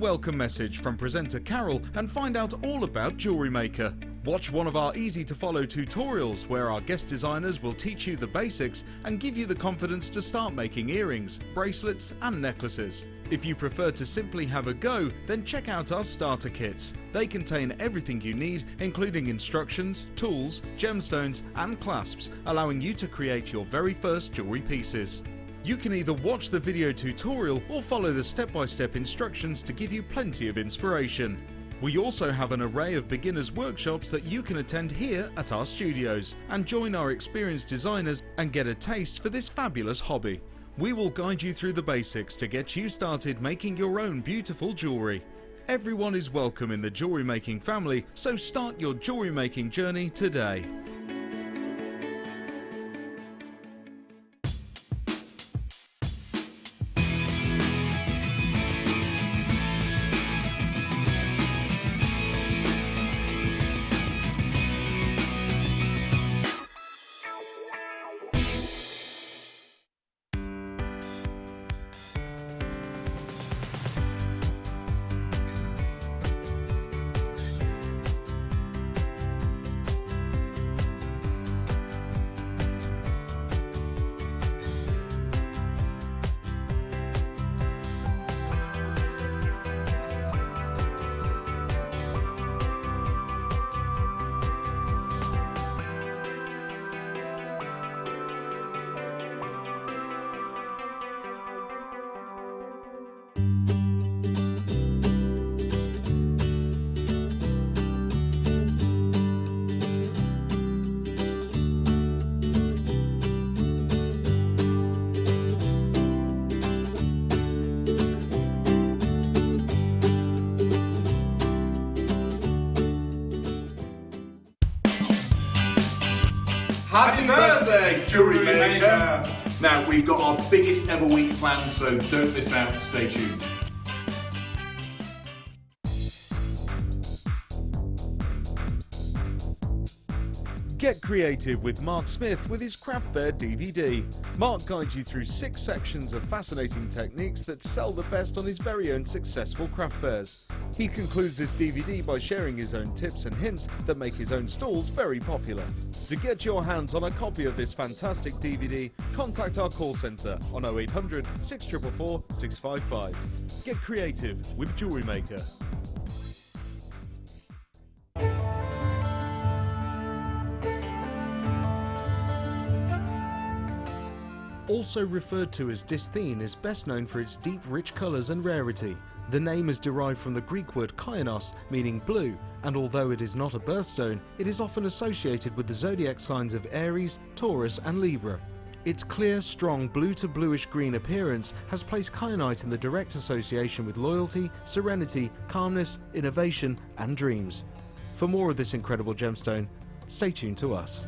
Welcome message from presenter Carol and find out all about Jewellery Maker. Watch one of our easy to follow tutorials where our guest designers will teach you the basics and give you the confidence to start making earrings, bracelets and necklaces. If you prefer to simply have a go, then check out our starter kits. They contain everything you need, including instructions, tools, gemstones and clasps, allowing you to create your very first jewellery pieces. You can either watch the video tutorial or follow the step-by-step instructions to give you plenty of inspiration. We also have an array of beginners workshops that you can attend here at our studios and join our experienced designers and get a taste for this fabulous hobby. We will guide you through the basics to get you started making your own beautiful jewellery. Everyone is welcome in the jewellery making family, so start your jewellery making journey today. Happy birthday, Jewellery Maker! Now, we've got our biggest ever week planned, so don't miss out, stay tuned. Get creative with Mark Smith with his Craft Fair DVD. Mark guides you through 6 sections of fascinating techniques that sell the best on his very own successful craft fairs. He concludes this DVD by sharing his own tips and hints that make his own stalls very popular. To get your hands on a copy of this fantastic DVD, contact our call centre on 0800 644 655. Get creative with Jewellery Maker. Also referred to as dysthene, is best known for its deep, rich colours and rarity. The name is derived from the Greek word kainos, meaning blue, and although it is not a birthstone, it is often associated with the zodiac signs of Aries, Taurus and Libra. Its clear, strong blue to bluish green appearance has placed kyanite in the direct association with loyalty, serenity, calmness, innovation and dreams. For more of this incredible gemstone, stay tuned to us.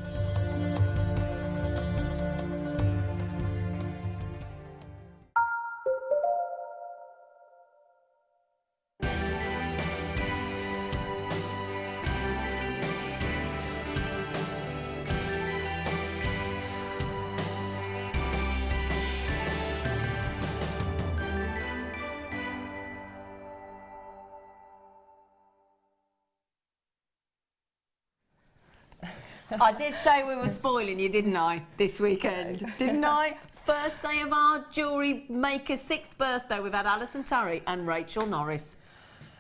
I did say we were spoiling you, didn't I, this weekend? Didn't I? First day of our Jewellery Maker's 6th birthday. We've had Alison Turry and Rachel Norris.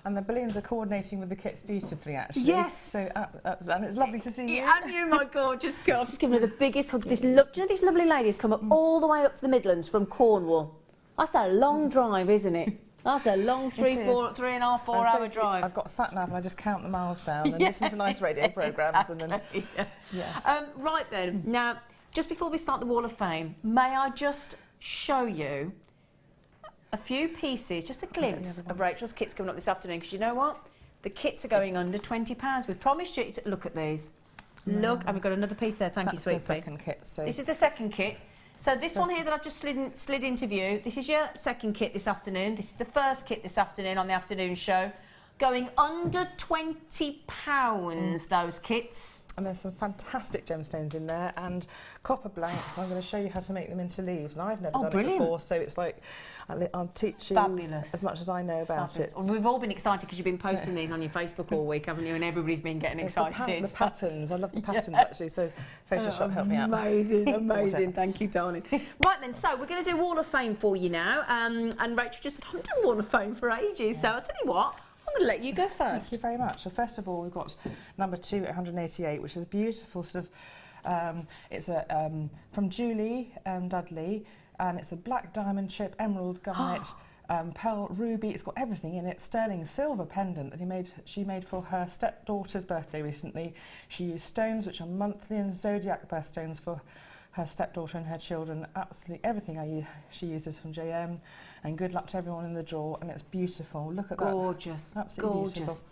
And the balloons are coordinating with the kits beautifully, actually. Yes. So, and it's lovely to see you. Yeah, and you, my gorgeous girl. I've just given her the biggest hug. Do you know these lovely ladies come up all the way up to the Midlands from Cornwall? That's a long drive, isn't it? That's a long 3.5, 4 hour drive. I've got a sat nav and I just count the miles down and listen to nice radio programmes. Exactly. And then, yes. Right then, now, just before we start the Wall of Fame, may I just show you a few pieces, just a glimpse of Rachel's kits coming up this afternoon, because you know what? The kits are going under £20. We've promised you, look at these. Look, and we've got another piece there, thank you, sweet pea. Second kit, so. This is the second kit. So this one here that I've just slid into view, this is your second kit this afternoon. This is the first kit this afternoon on the afternoon show. Going under £20, those kits. And there's some fantastic gemstones in there and copper blanks. I'm going to show you how to make them into leaves. And I've never done it before, so it's like I'll teach you as much as I know about it. Well, we've all been excited because you've been posting these on your Facebook all week, haven't you? And everybody's been getting excited. The patterns, I love the patterns actually. So Photoshop helped me out. Amazing, amazing. Thank you, darling. Right then, so we're going to do Wall of Fame for you now. And Rachel just said, I haven't done Wall of Fame for ages. So I'll tell you what. I'm going to let you go first. Thank you very much. So first of all, we've got number 2 at 188, which is a beautiful sort of, it's a from Julie Dudley, and it's a black diamond chip, emerald, garnet, pearl, ruby. It's got everything in it. Sterling silver pendant that she made for her stepdaughter's birthday recently. She used stones which are monthly and zodiac birthstones for her stepdaughter and her children. Absolutely everything she uses from JM. And good luck to everyone in the draw. And it's beautiful. Look at that. Gorgeous. Absolutely gorgeous.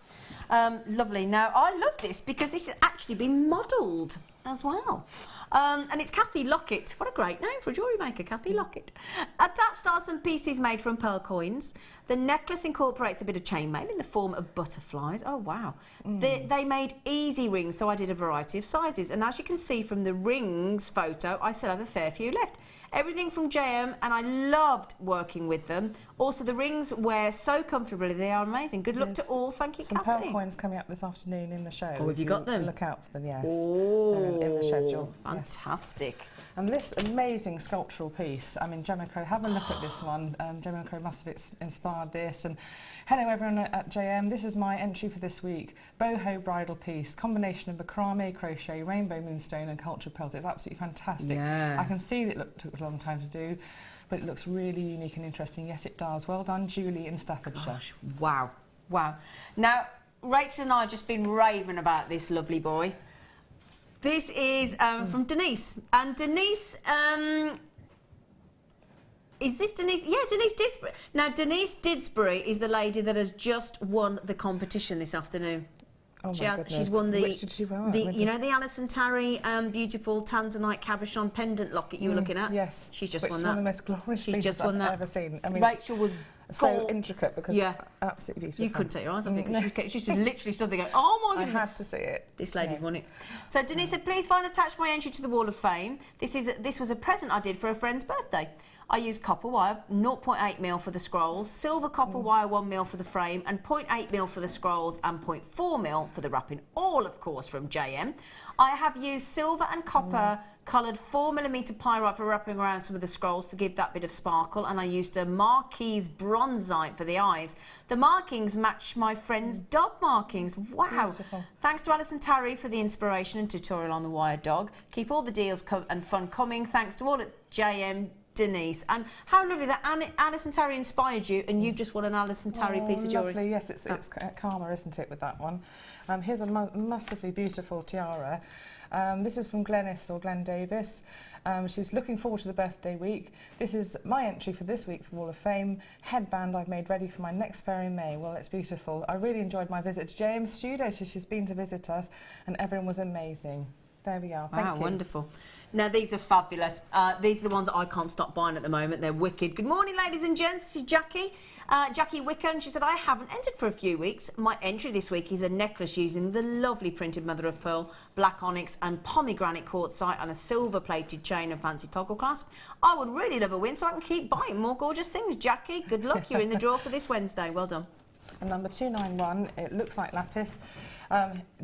Beautiful. Lovely. Now, I love this because this has actually been modelled as well. And it's Kathy Lockett. What a great name for a jewellery maker, Kathy Lockett. Attached are some pieces made from pearl coins. The necklace incorporates a bit of chainmail in the form of butterflies. Oh, wow. They made easy rings, so I did a variety of sizes. And as you can see from the rings photo, I still have a fair few left. Everything from JM, and I loved working with them. Also, the rings wear so comfortably, they are amazing. Good luck to all. Thank you, some Kathy. pearl coins coming up this afternoon in the show. Oh, have you got them? Look out for them, yes. Oh, in the schedule. Fantastic. Yes. And this amazing sculptural piece, I mean, JewelleryMaker, have a look at this one. JewelleryMaker must have inspired this. And hello, everyone at JM. This is my entry for this week. Boho bridal piece, combination of macrame, crochet, rainbow moonstone and cultured pearls. It's absolutely fantastic. Yeah. I can see that it took a long time to do, but it looks really unique and interesting. Yes, it does. Well done, Julie in Staffordshire. Gosh, wow, wow. Now, Rachel and I have just been raving about this lovely boy. This is from Denise. And Denise, is this Denise? Yeah, Denise Didsbury. Now, Denise Didsbury is the lady that has just won the competition this afternoon. Oh my goodness. She's won the, Which did she win? you know, the Alison Tarry beautiful Tanzanite cabochon pendant locket you were looking at? Yes. She's just Which won is that. one of the most glorious She's pieces just won I've that. ever seen. I mean, Rachel was so intricate because absolutely beautiful. You couldn't take your eyes off it. She just literally stood there going, oh my goodness. I had to see it. This lady's won it. So Denise said, please find attached my entry to the Wall of Fame. This was a present I did for a friend's birthday. I used copper wire, 0.8mm for the scrolls, silver copper wire 1mm for the frame, and 0.8mm for the scrolls and 0.4mm for the wrapping, all of course from JM. I have used silver and copper coloured 4mm pyrite for wrapping around some of the scrolls to give that bit of sparkle, and I used a Marquise bronzite for the eyes. The markings match my friend's dog markings. Wow. Beautiful. Thanks to Alison Tarry for the inspiration and tutorial on the wire dog. Keep all the deals and fun coming. Thanks to all at JM. Denise, and how lovely that Alison Tarry inspired you, and you've just won an Alison Tarry piece of jewellery. Lovely, yes, it's karma, isn't it, with that one? Here's a massively beautiful tiara. This is from Glenys or Glenn Davis. She's looking forward to the birthday week. This is my entry for this week's Wall of Fame. Headband I've made ready for my next fair in May. Well, it's beautiful. I really enjoyed my visit to JM's studio, so she's been to visit us, and everyone was amazing. There we are. Thank you. Wow, wonderful. Now, these are fabulous. These are the ones that I can't stop buying at the moment. They're wicked. Good morning, ladies and gents. This is Jackie. Jackie Wicker, and she said, I haven't entered for a few weeks. My entry this week is a necklace using the lovely printed mother of pearl, black onyx and pomegranate quartzite, and a silver-plated chain and fancy toggle clasp. I would really love a win so I can keep buying more gorgeous things. Jackie, good luck. You're in the draw for this Wednesday. Well done. And number 291, it looks like Lapis.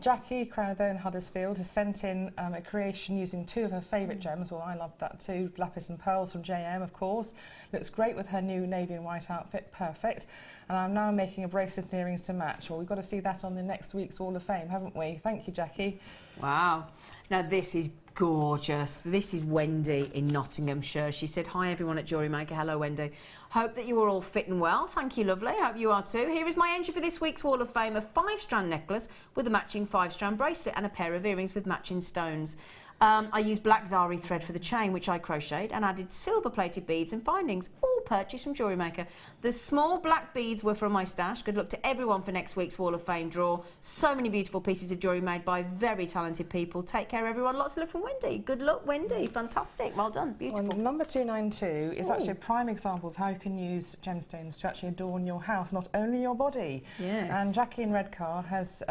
Jackie Crowther in Huddersfield has sent in a creation using 2 of her favourite gems. Well, I love that too. Lapis and pearls from JM, of course. Looks great with her new navy and white outfit. Perfect. And I'm now making a bracelet and earrings to match. Well, we've got to see that on the next week's Wall of Fame, haven't we? Thank you, Jackie. Wow. Now, this is gorgeous. This is Wendy in Nottinghamshire. She said, hi, everyone at Jewellery Maker. Hello, Wendy. Hope that you are all fit and well. Thank you, lovely. Hope you are too. Here is my entry for this week's Wall of Fame, a 5-strand necklace with a matching 5-strand bracelet and a pair of earrings with matching stones. I used black zari thread for the chain, which I crocheted, and added silver-plated beads and findings, all purchased from Jewellery Maker. The small black beads were from my stash. Good luck to everyone for next week's Wall of Fame draw. So many beautiful pieces of jewellery made by very talented people. Take care, everyone. Lots of love from Wendy. Good luck, Wendy. Fantastic. Well done. Beautiful. Well, number 292 is actually a prime example of how you can use gemstones to actually adorn your house, not only your body. Yes. And Jackie in Redcar has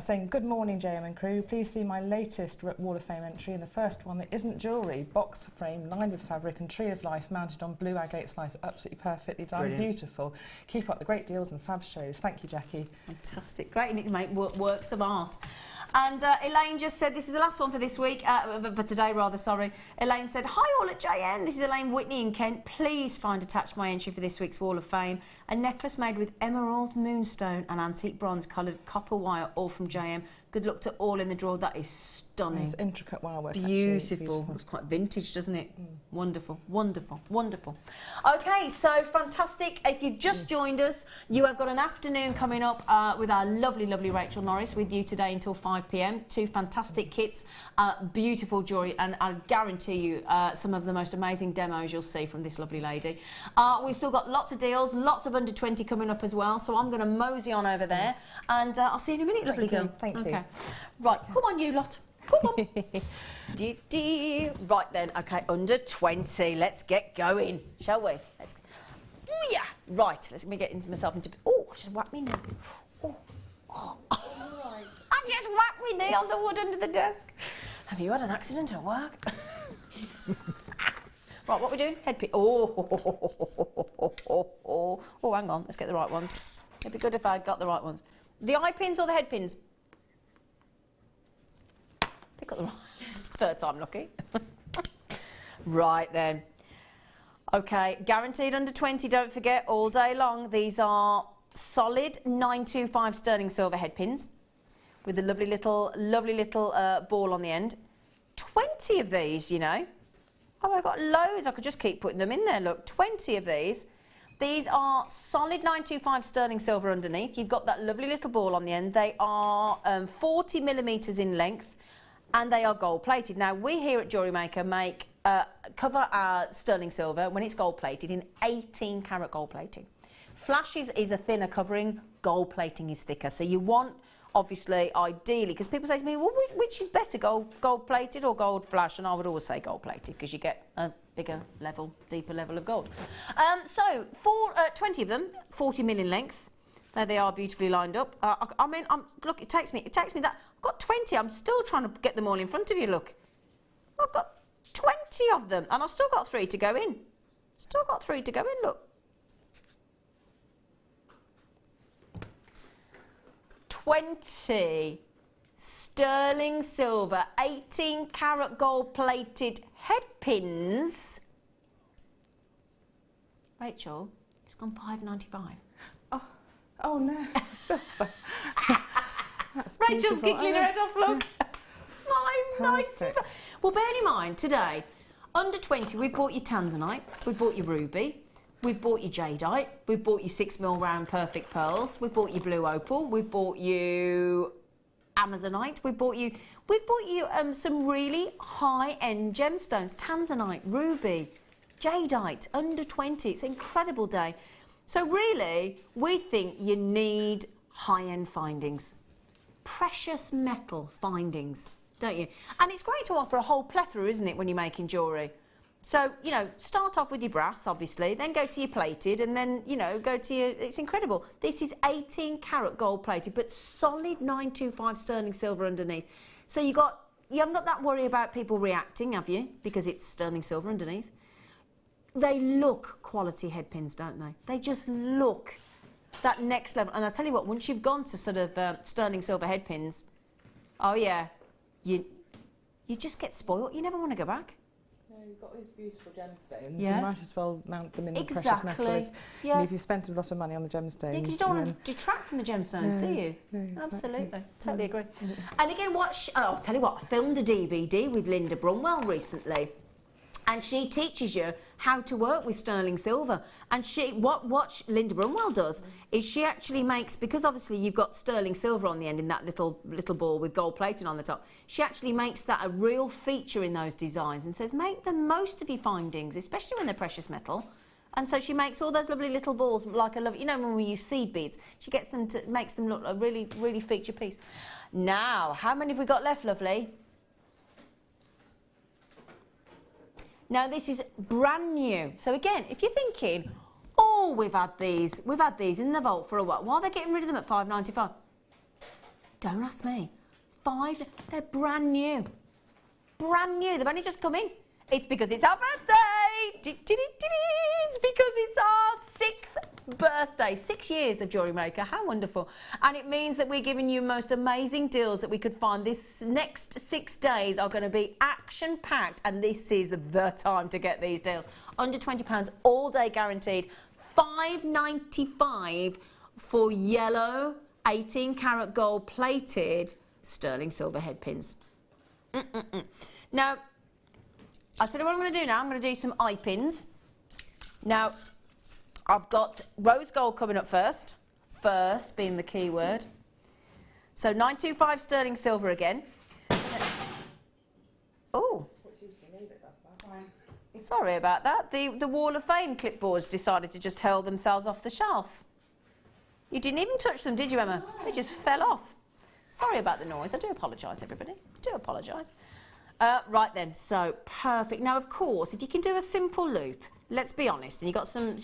saying, good morning, JM and crew. Please see my latest Wall of Fame entry, and the first one that isn't jewellery. Box frame, lined with fabric and tree of life, mounted on blue agate slice. Absolutely perfectly done. Brilliant. Beautiful. Keep up the great deals and fab shows. Thank you, Jackie. Fantastic. Great, and you can make works of art. And Elaine just said, this is the last one for this week, for today rather, sorry. Elaine said, hi all at JM, this is Elaine Whitney in Kent. Please find attached my entry for this week's Wall of Fame. A necklace made with emerald, moonstone and antique bronze coloured copper wire, all from JM. Good luck to all in the draw. That is stunning. It's intricate wire work. Beautiful. Looks quite vintage, doesn't it? Wonderful, wonderful, wonderful. Okay, so fantastic. If you've just joined us, you have got an afternoon coming up with our lovely, lovely Rachel Norris with you today until 5 p.m. 2 fantastic kits, beautiful jewellery, and I guarantee you some of the most amazing demos you'll see from this lovely lady. We've still got lots of deals, lots of under 20 coming up as well, so I'm going to mosey on over there, and I'll see you in a minute, lovely girl. Thank you. Okay. Right, come on you lot. Come on. Right then, okay, under 20. Let's get going, shall we? Let's. Ooh, yeah. Right, let me get into myself into. Oh, I just whacked me knee. Oh. I just whacked me knee on the wood under the desk. Have you had an accident at work? Right, what are we doing? Head pin. Oh, hang on. Let's get the right ones. It'd be good if I'd got the right ones. The eye pins or the head pins? Pick up the right. Third time lucky. Right then. Okay, guaranteed under 20, don't forget, all day long. These are solid 925 sterling silver head pins with a lovely little ball on the end. 20 of these, you know. Oh, I've got loads. I could just keep putting them in there. Look, 20 of these. These are solid 925 sterling silver underneath. You've got that lovely little ball on the end. They are 40 millimetres in length, and they are gold plated. Now, we here at Jewellery Maker cover our sterling silver when it's gold plated in 18 karat gold plating. Flash is a thinner covering, gold plating is thicker. So you want, obviously, ideally, because people say to me, well, which is better, gold plated or gold flash? And I would always say gold plated because you get a bigger level, deeper level of gold. So for 20 of them, 40 mil in length. There they are, beautifully lined up. I mean, look, it takes me that. I've got 20. I'm still trying to get them all in front of you. Look, I've got 20 of them, and I've still got 3 to go in. Still got 3 to go in. Look, 20 sterling silver, 18 karat gold plated head pins. Rachel, it's gone $5.95. Oh no. That's Rachel's giggling her head off, look. $5.95. Well, bear in mind, today, under 20, we've bought your Tanzanite, we've bought your ruby, we've bought your jadeite, we've bought your 6mm round perfect pearls, we've bought your blue opal, we've bought you Amazonite, we've bought you some really high-end gemstones, Tanzanite, ruby, jadeite, under 20. It's an incredible day. So really, we think you need high-end findings, precious metal findings, don't you? And it's great to offer a whole plethora, isn't it, when you're making jewellery? So, you know, start off with your brass, obviously, then go to your plated, and then, you know, go to your... It's incredible. This is 18 karat gold plated, but solid 925 sterling silver underneath. So you haven't got that worry about people reacting, have you? Because it's sterling silver underneath. They look quality head pins, don't they? They just look that next level. And I tell you what, once you've gone to sort of sterling silver head pins, oh yeah, you just get spoiled. You never want to go back. No, you've got these beautiful gemstones. Yeah. You might as well mount them in the precious Exactly. metal. Yeah. If you've spent a lot of money on the gemstones. Yeah, because you don't want to detract from the gemstones, do you? No, exactly. Absolutely. Totally agree. And again, I'll tell you what, I filmed a DVD with Linda Brunwell recently. And she teaches you how to work with sterling silver. And what Linda Brunwell does is she actually makes, because obviously you've got sterling silver on the end in that little ball with gold plating on the top, she actually makes that a real feature in those designs and says make the most of your findings, especially when they're precious metal. And so she makes all those lovely little balls, like I love, you know, when we use seed beads, she makes them look a really, really feature piece. Now, how many have we got left, lovely? Now this is brand new. So again, if you're thinking, oh, we've had these in the vault for a while. Why are they getting rid of them at $5.95? Don't ask me. 5, they're brand new. Brand new, they've only just come in. It's because it's our birthday. It's because it's our 6th birthday. 6 years of Jewellery Maker, how wonderful. And it means that we're giving you most amazing deals that we could find. This next 6 days are going to be action-packed, and this is the time to get these deals. Under £20, all day guaranteed. $5.95 for yellow 18-karat gold plated sterling silver head pins. Now, I'll tell you what I'm going to do now. I'm going to do some eye pins. Now, I've got rose gold coming up first. First being the key word. So 925 sterling silver again. Oh. Sorry about that. The Wall of Fame clipboards decided to just hurl themselves off the shelf. You didn't even touch them, did you, Emma? They just fell off. Sorry about the noise. I do apologise, everybody. I do apologise. Right then, so perfect. Now, of course, if you can do a simple loop, let's be honest, and you got some.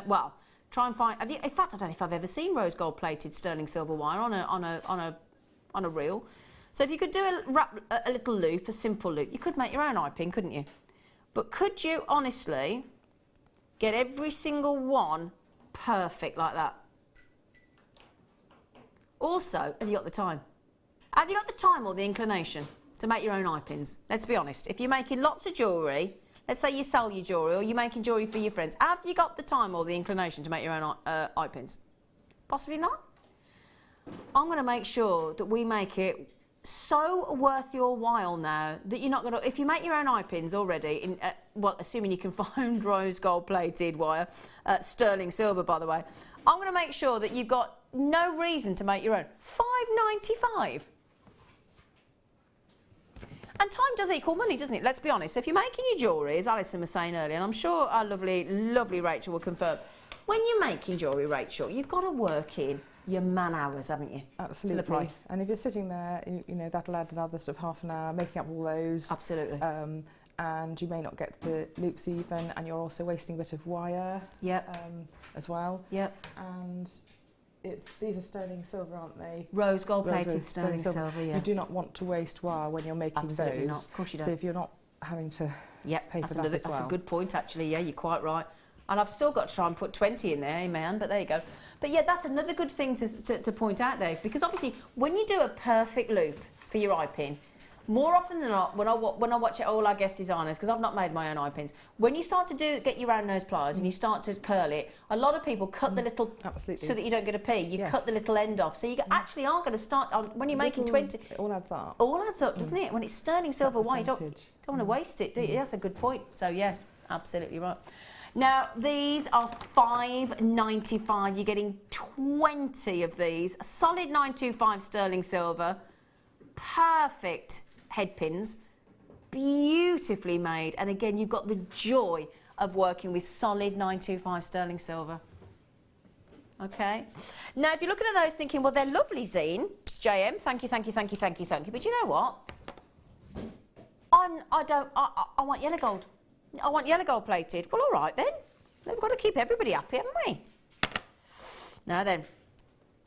Well, try and find. In fact, I don't know if I've ever seen rose gold plated sterling silver wire on a reel. So if you could do a little loop, a simple loop, you could make your own eye pin, couldn't you? But could you honestly get every single one perfect like that? Also, have you got the time? Have you got the time or the inclination to make your own eye pins? Let's be honest. If you're making lots of jewellery, let's say you sell your jewellery or you're making jewellery for your friends, have you got the time or the inclination to make your own eye pins? Possibly not. I'm going to make sure that we make it so worth your while now that you're not going to... If you make your own eye pins already, well, assuming you can find rose gold plated wire, sterling silver, by the way, I'm going to make sure that you've got no reason to make your own. $5.95. And time does equal money, doesn't it? Let's be honest. So if you're making your jewellery, as Alison was saying earlier, and I'm sure our lovely, lovely Rachel will confirm, when you're making jewellery, Rachel, you've got to work in your man hours, haven't you? Absolutely. To the price. And if you're sitting there, you know, that'll add another sort of half an hour, making up all those. Absolutely. And you may not get the loops even, and you're also wasting a bit of wire. Yep. As well. Yep. And these are sterling silver, aren't they? Rose gold plated sterling silver, yeah. You do not want to waste wire when you're making Absolutely those. Not. Of course you don't. So if you're not having to pay for that as well. That's a good point, actually. Yeah, you're quite right. And I've still got to try and put 20 in there, man, but there you go. But yeah, that's another good thing to point out there, because obviously when you do a perfect loop for your eye pin, more often than not, when I watch all our guest designers, because I've not made my own eye pins, when you start to get your round nose pliers and you start to curl it, a lot of people cut the little, so that you don't get a P, you cut the little end off. So you actually are going to start, when you're making 20... It all adds up. All adds up, doesn't it? When it's sterling silver wire, you don't want to waste it, do you? That's a good point. So yeah, absolutely right. Now, these are $5.95. You're getting 20 of these. A solid 925 sterling silver. Perfect head pins. Beautifully made. And again, you've got the joy of working with solid 925 sterling silver. Okay. Now, if you're looking at those thinking, well, they're lovely, Zine. JM, thank you, thank you, thank you, thank you, thank you. But you know what? I want yellow gold. I want yellow gold plated. Well, all right then. We've got to keep everybody happy, haven't we? Now then,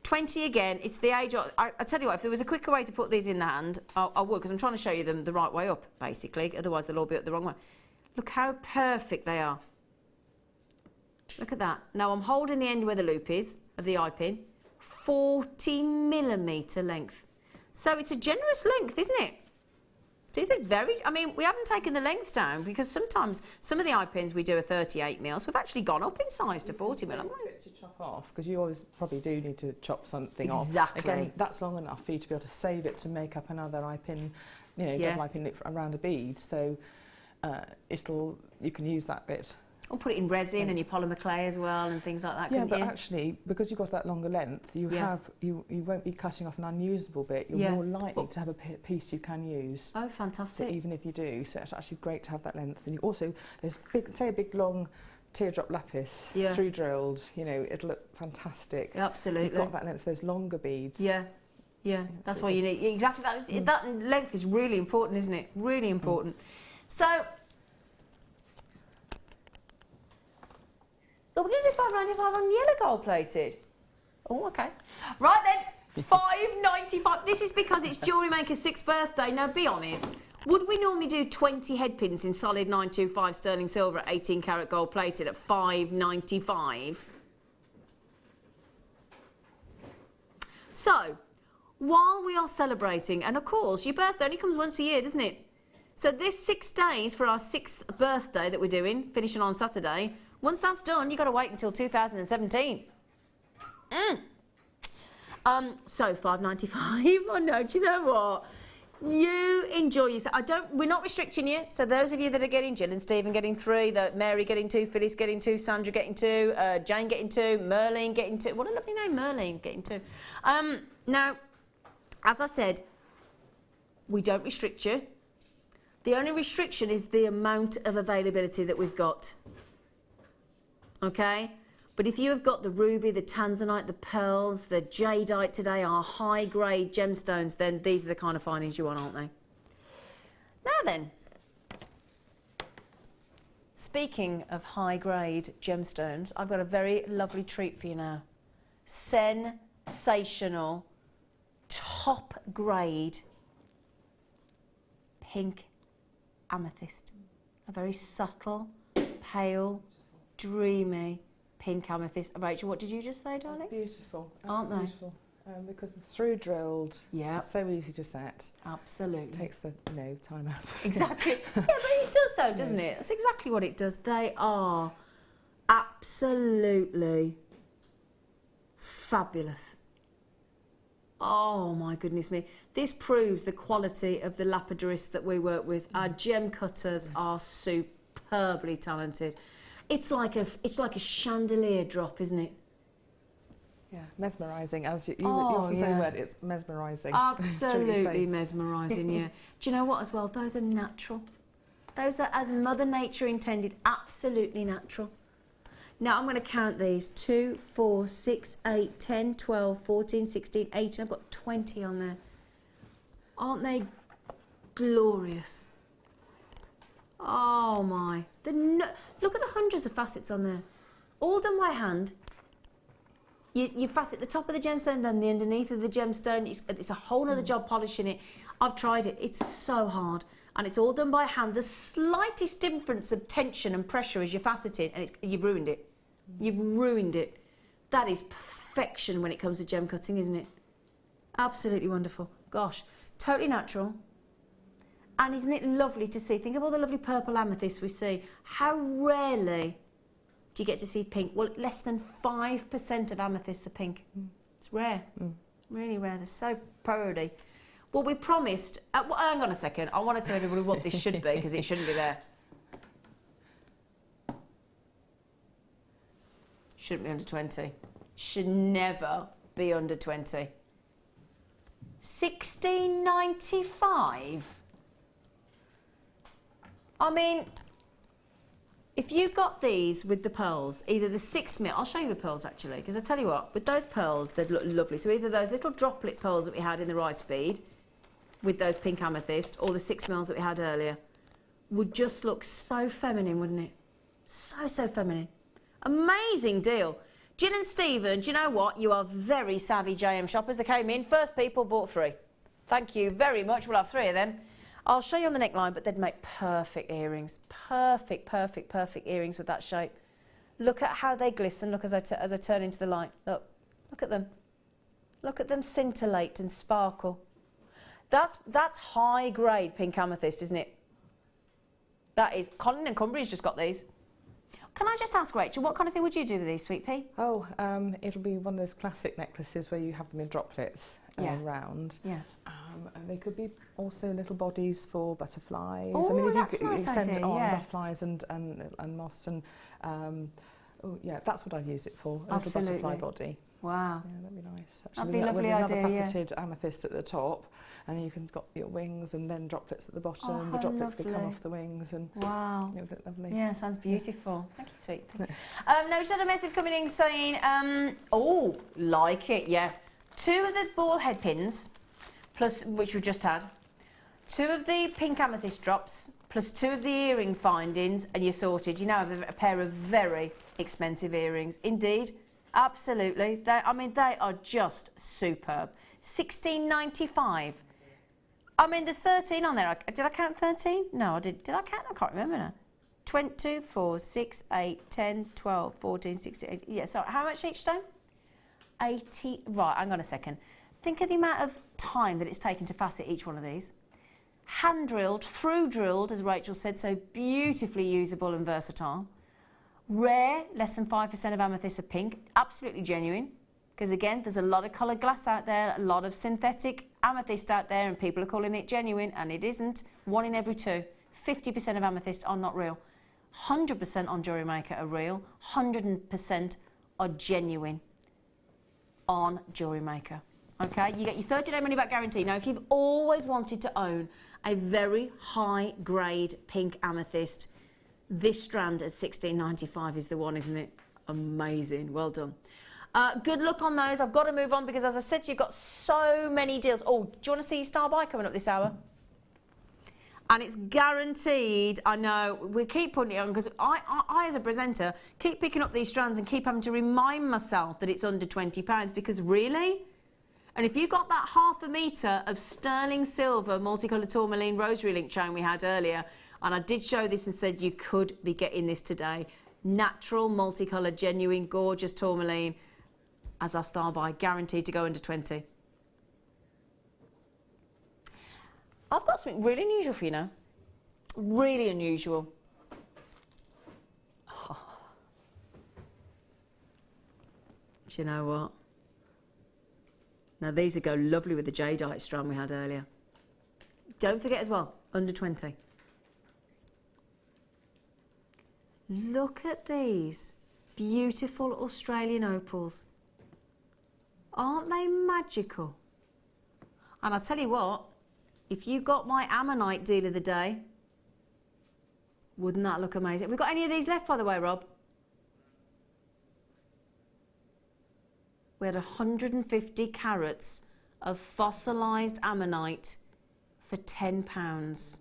20 again. It's the age of... I tell you what, if there was a quicker way to put these in the hand, I would, because I'm trying to show you them the right way up, basically. Otherwise, they'll all be up the wrong way. Look how perfect they are. Look at that. Now, I'm holding the end where the loop is of the eye pin. 40mm length. So it's a generous length, isn't it? Is it very... I mean, we haven't taken the length down because sometimes some of the eye pins we do are 38mm, so we've actually gone up in size to 40mm, haven't we? Bits to chop off, because you always probably do need to chop something off. Exactly. Again, that's long enough for you to be able to save it to make up another eye pin, you know, double eye pin loop around a bead. So you can use that bit. Or put it in resin and your polymer clay as well and things like that, yeah, but actually, because you've got that longer length, you won't be cutting off an unusable bit. You're more likely to have a piece you can use. Oh, fantastic. So even if you do, so it's actually great to have that length. And you also, there's a big long teardrop lapis, through drilled, you know, it'll look fantastic. Absolutely. You've got that length, those longer beads. Yeah, that's what you need. Exactly, that length is really important, isn't it? Really important. So, we're going to do $5.95 on yellow gold plated. Oh, okay. Right then, $5.95. This is because it's Jewellery Maker's 6th birthday. Now, be honest. Would we normally do 20 head pins in solid 925 sterling silver at 18 karat gold plated at $5.95? So, while we are celebrating, and of course, your birthday only comes once a year, doesn't it? So this 6 days for our 6th birthday that we're doing, finishing on Saturday, once that's done, you've got to wait until 2017. So $5.95. I know, do you know what? You enjoy yourself. We're not restricting you. So those of you that are getting, Jill and Stephen getting 3, Mary getting 2, Phyllis getting 2, Sandra getting 2, Jane getting 2, Merlin getting 2. What a lovely name, Merlin getting 2. Now, as I said, we don't restrict you. The only restriction is the amount of availability that we've got. Okay? But if you have got the ruby, the tanzanite, the pearls, the jadeite today, our high-grade gemstones, then these are the kind of findings you want, aren't they? Now then, speaking of high-grade gemstones, I've got a very lovely treat for you now. Sensational, top-grade pink amethyst. A very subtle, pale, dreamy pink amethyst. Rachel, what did you just say, darling? Beautiful. Aren't they? Beautiful. Because it's through drilled. Yeah. It's so easy to set. Absolutely. Takes the time out of it. Exactly. Yeah, but it does though, doesn't it? That's exactly what it does. They are absolutely fabulous. Oh my goodness me. This proves the quality of the lapidarists that we work with. Our gem cutters are superbly talented. It's like a chandelier drop, isn't it? Yeah, mesmerising. As you often say the word, it's mesmerising. Absolutely mesmerising, yeah. Do you know what as well? Those are natural. Those are as Mother Nature intended, absolutely natural. Now I'm going to count these. 2, 4, 6, 8, 10, 12, 14, 16, 18. I've got 20 on there. Aren't they glorious? Oh my. Look at the hundreds of facets on there. All done by hand. You facet the top of the gemstone, then the underneath of the gemstone. It's a whole other job polishing it. I've tried it. It's so hard. And it's all done by hand. The slightest difference of tension and pressure as you're faceting, and you've ruined it. You've ruined it. That is perfection when it comes to gem cutting, isn't it? Absolutely wonderful. Gosh, totally natural. And isn't it lovely to see? Think of all the lovely purple amethysts we see. How rarely do you get to see pink? Well, less than 5% of amethysts are pink. It's rare. Really rare. They're so pretty. Well, we promised... well, hang on a second. I want to tell everybody what this should be, because it shouldn't be there. Shouldn't be under 20. Should never be under 20. $16.95. I mean, if you got these with the pearls, either the 6 mil, I'll show you the pearls actually, because I tell you what, with those pearls, they'd look lovely. So either those little droplet pearls that we had in the rice bead, with those pink amethyst, or the 6 mils that we had earlier, would just look so feminine, wouldn't it? So, so feminine. Amazing deal. Jill and Stephen, do you know what? You are very savvy JM shoppers. They came in, first people bought 3. Thank you very much. We'll have 3 of them. I'll show you on the neckline, but they'd make perfect earrings. Perfect, perfect, perfect earrings with that shape. Look at how they glisten. Look as I turn into the light. Look at them. Look at them scintillate and sparkle. That's high grade pink amethyst, isn't it? That is. Colin and Cumbry's just got these. Can I just ask, Rachel, what kind of thing would you do with these, Sweet Pea? Oh, it'll be one of those classic necklaces where you have them in droplets round. Yeah. And they could be also little bodies for butterflies. Oh, I mean, that's if you nice extend idea, it on yeah. butterflies and moths and that's what I'd use it for. A Absolutely. little butterfly body. Wow. Yeah, that'd be nice. Actually, That'd be a lovely with idea, another yeah. faceted amethyst at the top, and you can got your wings and then droplets at the bottom. Oh, the droplets could come lovely. off the wings, and Wow. it would look lovely. Yeah, sounds beautiful. Thank you, Sweet Pea. Now, we just had a message coming in saying, oh, like it, yeah. 2 of the ball head pins, plus which we've just had. 2 of the pink amethyst drops, plus 2 of the earring findings, and you're sorted. You now have a pair of very expensive earrings. Indeed, Absolutely. I mean, they are just superb. $16.95. I mean, there's 13 on there. Did I count 13? No, I did. Did I count? I can't remember now. 22, 4, 6, 8, 10, 12, 14, 16, 18. Yeah, so how much each stone? 80. Right, hang on a second. Think of the amount of time that it's taken to facet each one of these. Hand drilled, through drilled, as Rachel said, so beautifully usable and versatile. Rare, less than 5% of amethyst are pink. Absolutely genuine. Because again, there's a lot of coloured glass out there, a lot of synthetic amethyst out there, and people are calling it genuine, and it isn't. 1 in every 2. 50% of amethyst are not real. 100% on Jewellery Maker are real. 100% are genuine on Jewellery Maker. Okay, you get your 30-day money-back guarantee. Now, if you've always wanted to own a very high-grade pink amethyst, this strand at $16.95 is the one, isn't it? Amazing. Well done. Good luck on those. I've got to move on because, as I said to you, you've got so many deals. Oh, do you want to see Star Buy coming up this hour? And it's guaranteed. I know, we keep putting it on because I, as a presenter, keep picking up these strands and keep having to remind myself that it's under £20 because really? And if you got that ½ metre of sterling silver multicolour tourmaline rosary link chain we had earlier, and I did show this and said you could be getting this today, natural, multicolour, genuine, gorgeous tourmaline, as our Star Buy, guaranteed to go under 20. I've got something really unusual for you now. Really unusual. Oh. Do you know what? Now these would go lovely with the jadeite strand we had earlier. Don't forget as well, under 20. Look at these beautiful Australian opals. Aren't they magical? And I'll tell you what, if you got my Ammonite deal of the day, wouldn't that look amazing? Have we got any of these left, by the way, Rob? We had 150 carats of fossilised Ammonite for £10.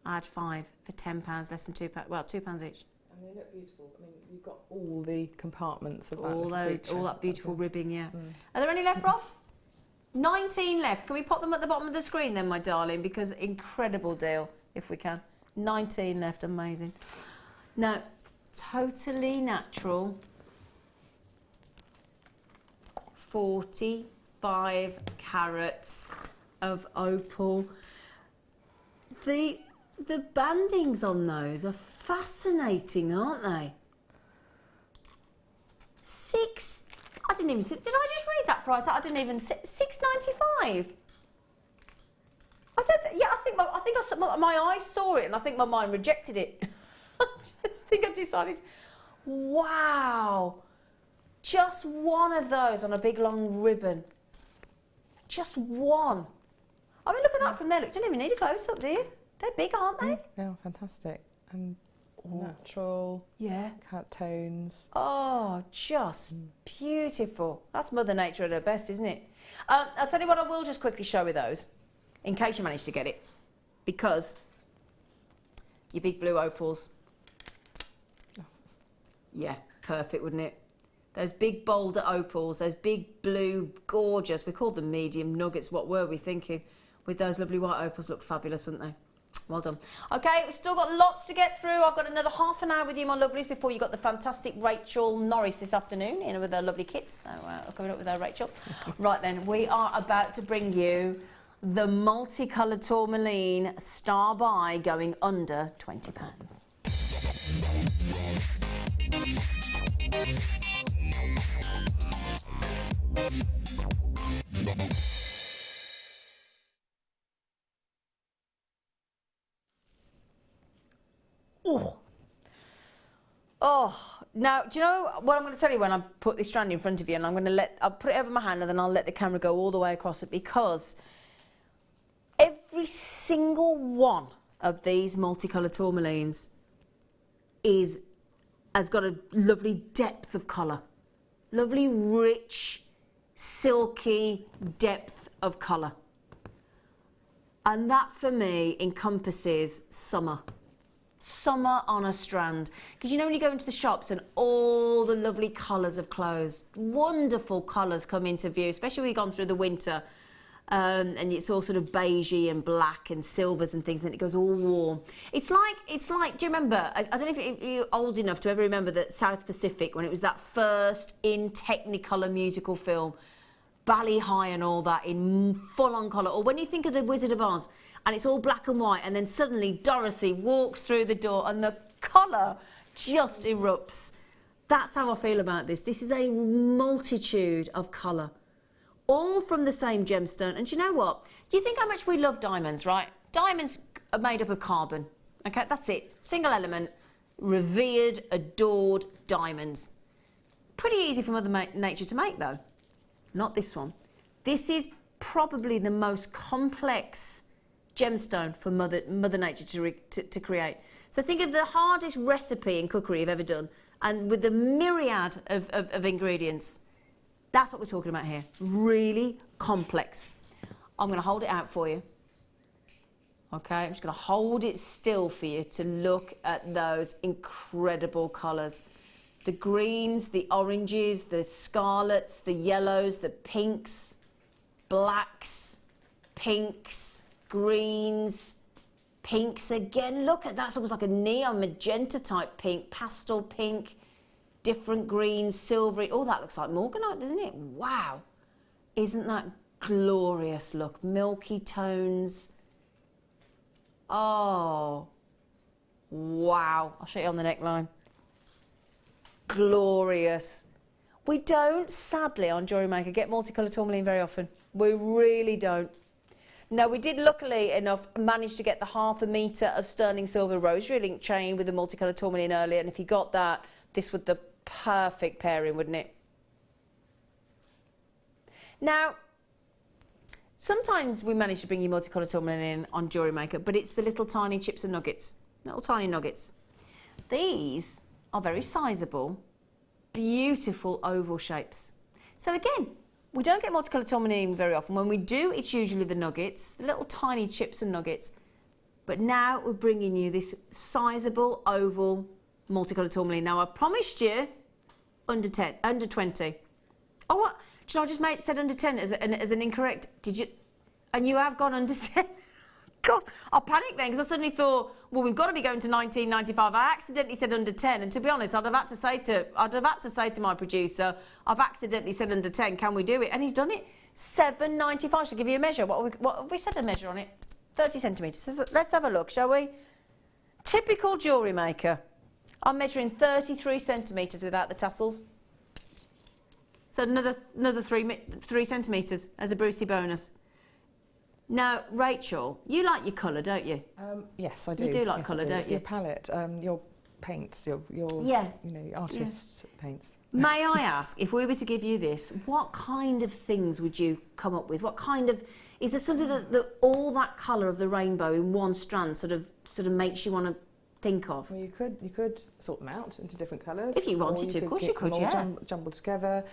I had 5 for £10, less than £2. Well, £2 each. And they look beautiful. I mean, you've got all the compartments of all that beautiful ribbing, yeah. Mm. Are there any left, Rob? 19 left. Can we pop them at the bottom of the screen then, my darling? Because incredible deal, if we can. 19 left, amazing. Now, totally natural. 45 carats of opal. The bandings on those are fascinating, aren't they? I didn't even see. Did I just read that price? I didn't even see. $6.95. I think my eyes saw it, and I think my mind rejected it. I just think I decided. Wow. Just one of those on a big long ribbon. Just one. I mean, look at that from there. Look, you don't even need a close-up, do you? They're big, aren't they? Yeah, fantastic. And natural. Yeah. Cat tones. Oh, just beautiful. That's Mother Nature at her best, isn't it? I'll tell you what, I will just quickly show you those, in case you managed to get it. Because your big blue opals. Yeah, perfect, wouldn't it? Those big boulder opals, those big blue, gorgeous, we called them medium nuggets, what were we thinking? With those lovely white opals, look fabulous, wouldn't they? Well done. Okay, we've still got lots to get through. I've got another half an hour with you, my lovelies, before you got the fantastic Rachel Norris this afternoon, in with her lovely kits. So coming up with her, Rachel. Right then, we are about to bring you the Multicolor Tourmaline Star Buy going under £20. Oh, now, do you know what I'm going to tell you when I put this strand in front of you, and I'll put it over my hand and then I'll let the camera go all the way across it, because every single one of these multicolour tourmalines has got a lovely depth of colour. Lovely, rich, silky depth of colour. And that, for me, encompasses summer. summer on a strand. Because you know when you go into the shops and all the lovely colours of clothes, wonderful colours come into view, especially when you've gone through the winter. And it's all sort of beigey and black and silvers and things, and then it goes all warm. It's like, do you remember, I don't know if you're old enough to ever remember that South Pacific, when it was that first in Technicolor musical film, Bally High and all that in full-on colour, or when you think of The Wizard of Oz, and it's all black and white, and then suddenly Dorothy walks through the door and the colour just erupts. That's how I feel about this. This is a multitude of colour, all from the same gemstone. And you know what? You think how much we love diamonds, right? Diamonds are made up of carbon. Okay, that's it. Single element, revered, adored diamonds. Pretty easy for Mother Nature to make, though. Not this one. This is probably the most complex gemstone for Mother Nature to create. So think of the hardest recipe in cookery you've ever done, and with the myriad of ingredients. That's what we're talking about here. Really complex. I'm going to hold it out for you. Okay, I'm just going to hold it still for you to look at those incredible colours. The greens, the oranges, the scarlets, the yellows, the pinks, blacks, pinks, greens, pinks again. Look at that. It's almost like a neon magenta type pink, pastel pink. Different greens, silvery. Oh, that looks like morganite, doesn't it? Wow. Isn't that glorious? Look, milky tones. Oh, wow. I'll show you on the neckline. Glorious. We don't, sadly, on Jewellery Maker, get multicolour tourmaline very often. We really don't. Now, we did, luckily enough, manage to get the 1/2 metre of sterling silver rosary link chain with the multicolour tourmaline earlier, and if you got that, this would the perfect pairing, wouldn't it? Now, sometimes we manage to bring you multicolour tourmaline in on Jewellery Maker, but it's the little tiny chips and nuggets, little tiny nuggets. These are very sizable, beautiful oval shapes. So again, we don't get multicolour tourmaline very often. When we do, it's usually the nuggets, the little tiny chips and nuggets. But now we're bringing you this sizable oval multicolour tourmaline. Now I promised you under 10, under 20. Oh, what? Do you know, I just said under 10 as an incorrect. Did you? And you have gone under 10. God, I panicked then because I suddenly thought, well, we've got to be going to 1995. I accidentally said under 10, and to be honest, I'd have had to say to my producer, I've accidentally said under 10. Can we do it? And he's done it. 7.95. Should give you a measure. What have we set a measure on it? 30 centimetres. Let's have a look, shall we? Typical Jewellery Maker. I'm measuring 33 centimetres without the tassels. So another 3 centimetres as a Brucey bonus. Now, Rachel, you like your colour, don't you? Yes, I do. You do like colour, don't you? Your palette, your paints, your yeah. you know, artists' paints. May I ask, if we were to give you this, what kind of things would you come up with? What kind of, is there something that all that colour of the rainbow in one strand sort of makes you want to think of? Well, you could sort them out into different colours. If you wanted to, of course you could, yeah. Jumbled together.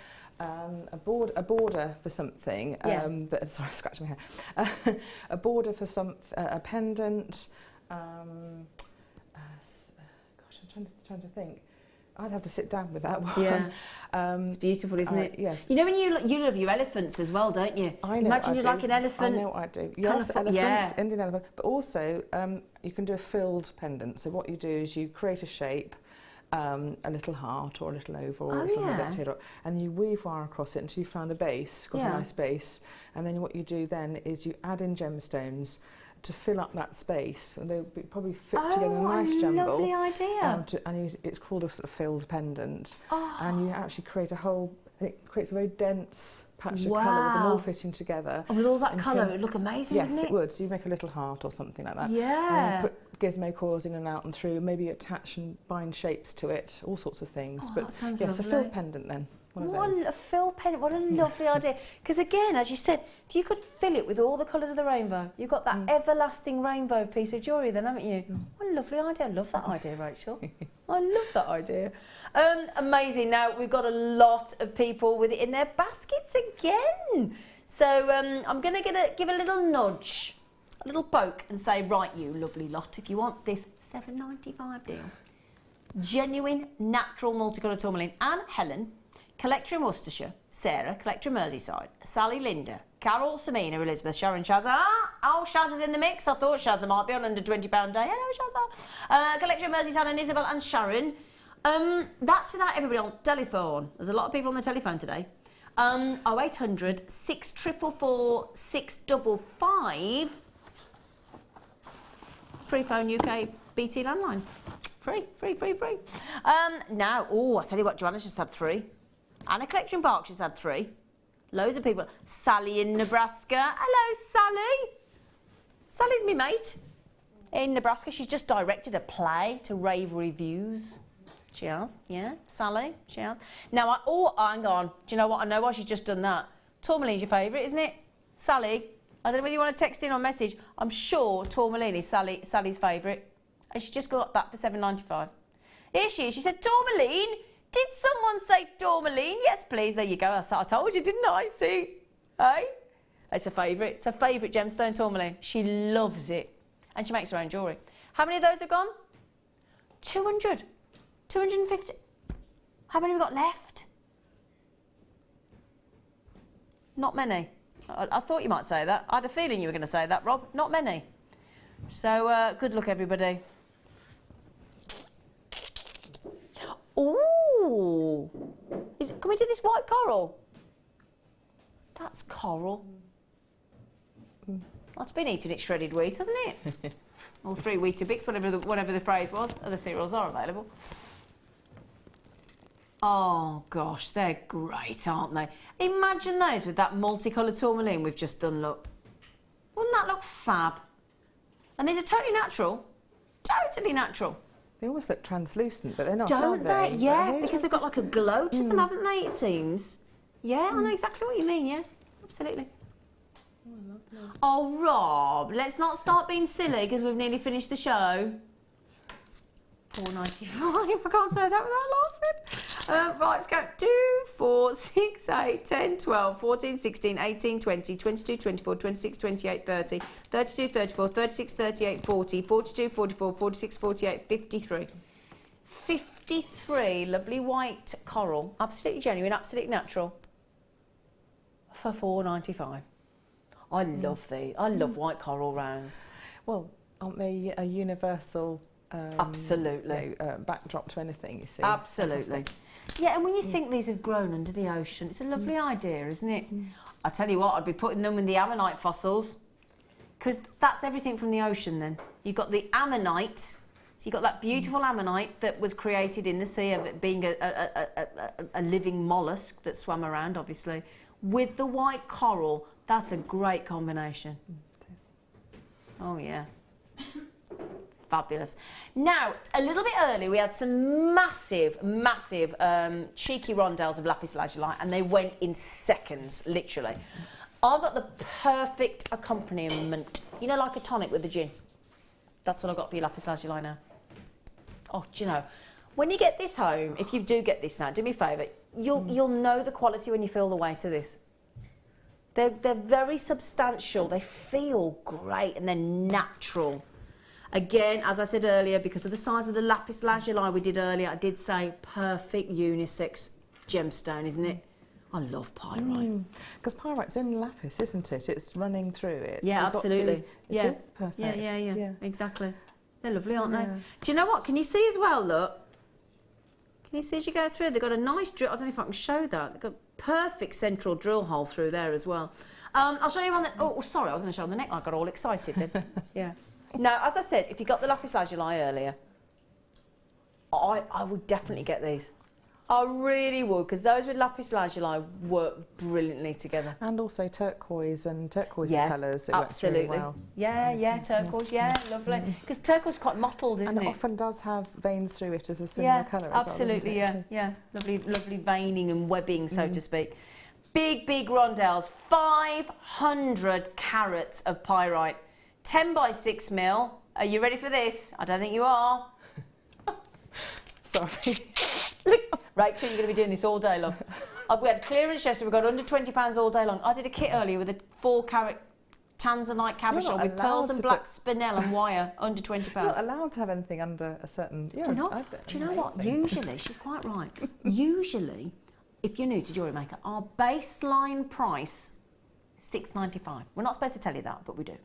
A border for something. Yeah. But sorry, scratching my hair. A border for a pendant. Gosh, I'm trying to think. I'd have to sit down with that one. Yeah. It's beautiful, isn't it? Yes. You know when you love your elephants as well, don't you? I know. Imagine you're like an elephant. I know what I do. Yes, elephant, yeah. Indian elephant. But also, you can do a filled pendant. So what you do is you create a shape. A little heart or a little oval or a little rectangle, and you weave wire across it until you find a base, got a nice base, and then what you do then is you add in gemstones to fill up that space, and they'll probably fit together in a nice jumble. Lovely idea. It's called a sort of filled pendant, and you actually create a whole. It creates a very dense patch of colour with them all fitting together. And with all that colour, it would look amazing, wouldn't it? Yes, it would. So you make a little heart or something like that. Yeah. And put gizmo coils in and out and through, maybe attach and bind shapes to it, all sorts of things. Oh, but that sounds yes, lovely. a filled pendant then. A filled pendant, what a lovely idea. Because again, as you said, if you could fill it with all the colours of the rainbow, you've got that everlasting rainbow piece of jewellery then, haven't you? What a lovely idea. I love that idea, Rachel. I love that idea. Amazing. Now, we've got a lot of people with it in their baskets again. So I'm going to give a little nudge, a little poke and say, right, you lovely lot, if you want this $7.95 deal. Genuine natural multicolour tourmaline. Anne Helen, collector in Worcestershire. Sarah, collector in Merseyside. Sally, Linda, Carol, Samina, Elizabeth, Sharon, Shazza. Oh, Shazza's in the mix. I thought Shazza might be on under £20 a day. Hello, Shazza. Collector in Merseyside and Isabel and Sharon. That's without everybody on telephone. There's a lot of people on the telephone today. 0800 644 655. Free phone UK BT landline. Free. Now, I tell you what, Joanna's just had 3. Anna Collector in Berkshire's had 3. Loads of people. Sally in Nebraska. Hello, Sally. Sally's me mate in Nebraska. She's just directed a play to rave reviews. She has, yeah. Sally, she has. Now, hang on. Do you know what? I know why she's just done that. Tourmaline's your favourite, isn't it? Sally, I don't know whether you want to text in or message. I'm sure tourmaline is Sally's favourite. And she just got that for $7.95. Here she is. She said, tourmaline? Did someone say tourmaline? Yes, please. There you go. I told you, didn't I? See? Hey? It's a favourite. It's a favourite gemstone, tourmaline. She loves it. And she makes her own jewellery. How many of those are gone? 200. 250. How many have we got left? Not many. I thought you might say that. I had a feeling you were going to say that, Rob. Not many. So, good luck, everybody. Ooh! Can we do this white coral? That's coral. That's been eating its shredded wheat, hasn't it? All 3 Weetabix, whatever the phrase was. Other cereals are available. Oh, gosh, they're great, aren't they? Imagine those with that multicolour tourmaline we've just done, look. Wouldn't that look fab? And these are totally natural. Totally natural. They almost look translucent, but they're not, Don't aren't they? Yeah, because they've got like a glow to them, haven't they, it seems? Yeah, I know exactly what you mean, yeah. Absolutely. Oh, Rob, let's not start being silly because we've nearly finished the show. $4.95. I can't say that without laughing. Right, let's go. 2, 4, 6, 8, 10, 12, 14, 16, 18, 20, 22, 24, 26, 28, 30, 32, 34, 36, 38, 40, 42, 44, 46, 48, 53. 53 lovely white coral. Absolutely genuine, absolutely natural. For $4.95. I love these. I love white coral rounds. Well, aren't they a universal absolutely backdrop to anything, you see? Absolutely. Yeah, and when you think these have grown under the ocean, it's a lovely idea, isn't it? I tell you what, I'd be putting them in the ammonite fossils because that's everything from the ocean then. You've got the ammonite, so you've got that beautiful ammonite that was created in the sea of it being a living mollusk that swam around, obviously, with the white coral. That's a great combination. Oh, yeah. Fabulous. Now, a little bit early, we had some massive, massive cheeky rondelles of lapis lazuli, and they went in seconds, literally. I've got the perfect accompaniment. You know, like a tonic with the gin. That's what I've got for your lapis lazuli now. Oh, do you know, when you get this home, if you do get this now, do me a favour, you'll know the quality when you feel the weight of this. They're very substantial, they feel great, and they're natural. Again, as I said earlier, because of the size of the lapis lazuli we did earlier, I did say perfect unisex gemstone, isn't it? I love pyrite. Because pyrite's in lapis, isn't it? It's running through it. Yeah, so absolutely. It is perfect. Yeah, exactly. They're lovely, aren't they? Do you know what? Can you see as well, look? Can you see as you go through? They've got a nice drill. I don't know if I can show that. They've got perfect central drill hole through there as well. I'll show you on the... Oh, sorry, I was going to show on the neck. I got all excited then. Yeah. Now, as I said, if you got the lapis lazuli earlier, I would definitely get these. I really would, because those with lapis lazuli work brilliantly together. And also turquoise and turquoise colours. Absolutely. Really well. Yeah, turquoise, lovely. Because turquoise is quite mottled, isn't it? And it often does have veins through it of a similar colour as absolutely, well. Yeah. Lovely veining and webbing, so to speak. Big rondelles, 500 carats of pyrite, 10 by 6 mil. Are you ready for this? I don't think you are. Sorry. Look, Rachel, you're going to be doing this all day long. We had clearance yesterday, we got under £20 all day long. I did a kit earlier with a 4 carat Tanzanite cabochon with pearls and black spinel and wire under £20. You're not allowed to have anything under a certain... Do you know what? Usually, she's quite right. Usually, if you're new to Jewellery Maker, our baseline price, $6.95. We're not supposed to tell you that, but we do.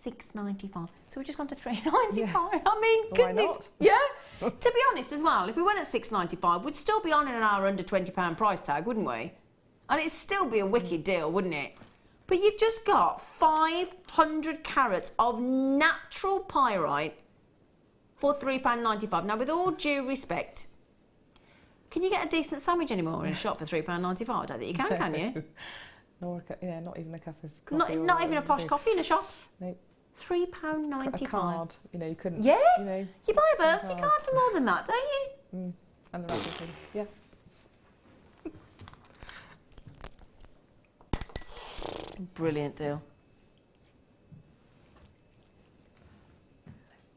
$6.95. So we've just gone to $3.95. Yeah. I mean, goodness. Yeah. To be honest as well, if we went at $6.95, we'd still be on in our under £20 price tag, wouldn't we? And it'd still be a wicked deal, wouldn't it? But you've just got 500 carats of natural pyrite for £3.95. Now, with all due respect, can you get a decent sandwich anymore in a shop for £3.95? I don't think you can you? Not even a cup of coffee. Not even a posh coffee in a shop? No. £3.95. A card, you couldn't... Yeah, you buy a birthday card for more than that, don't you? And the rest of thing, yeah. Brilliant deal.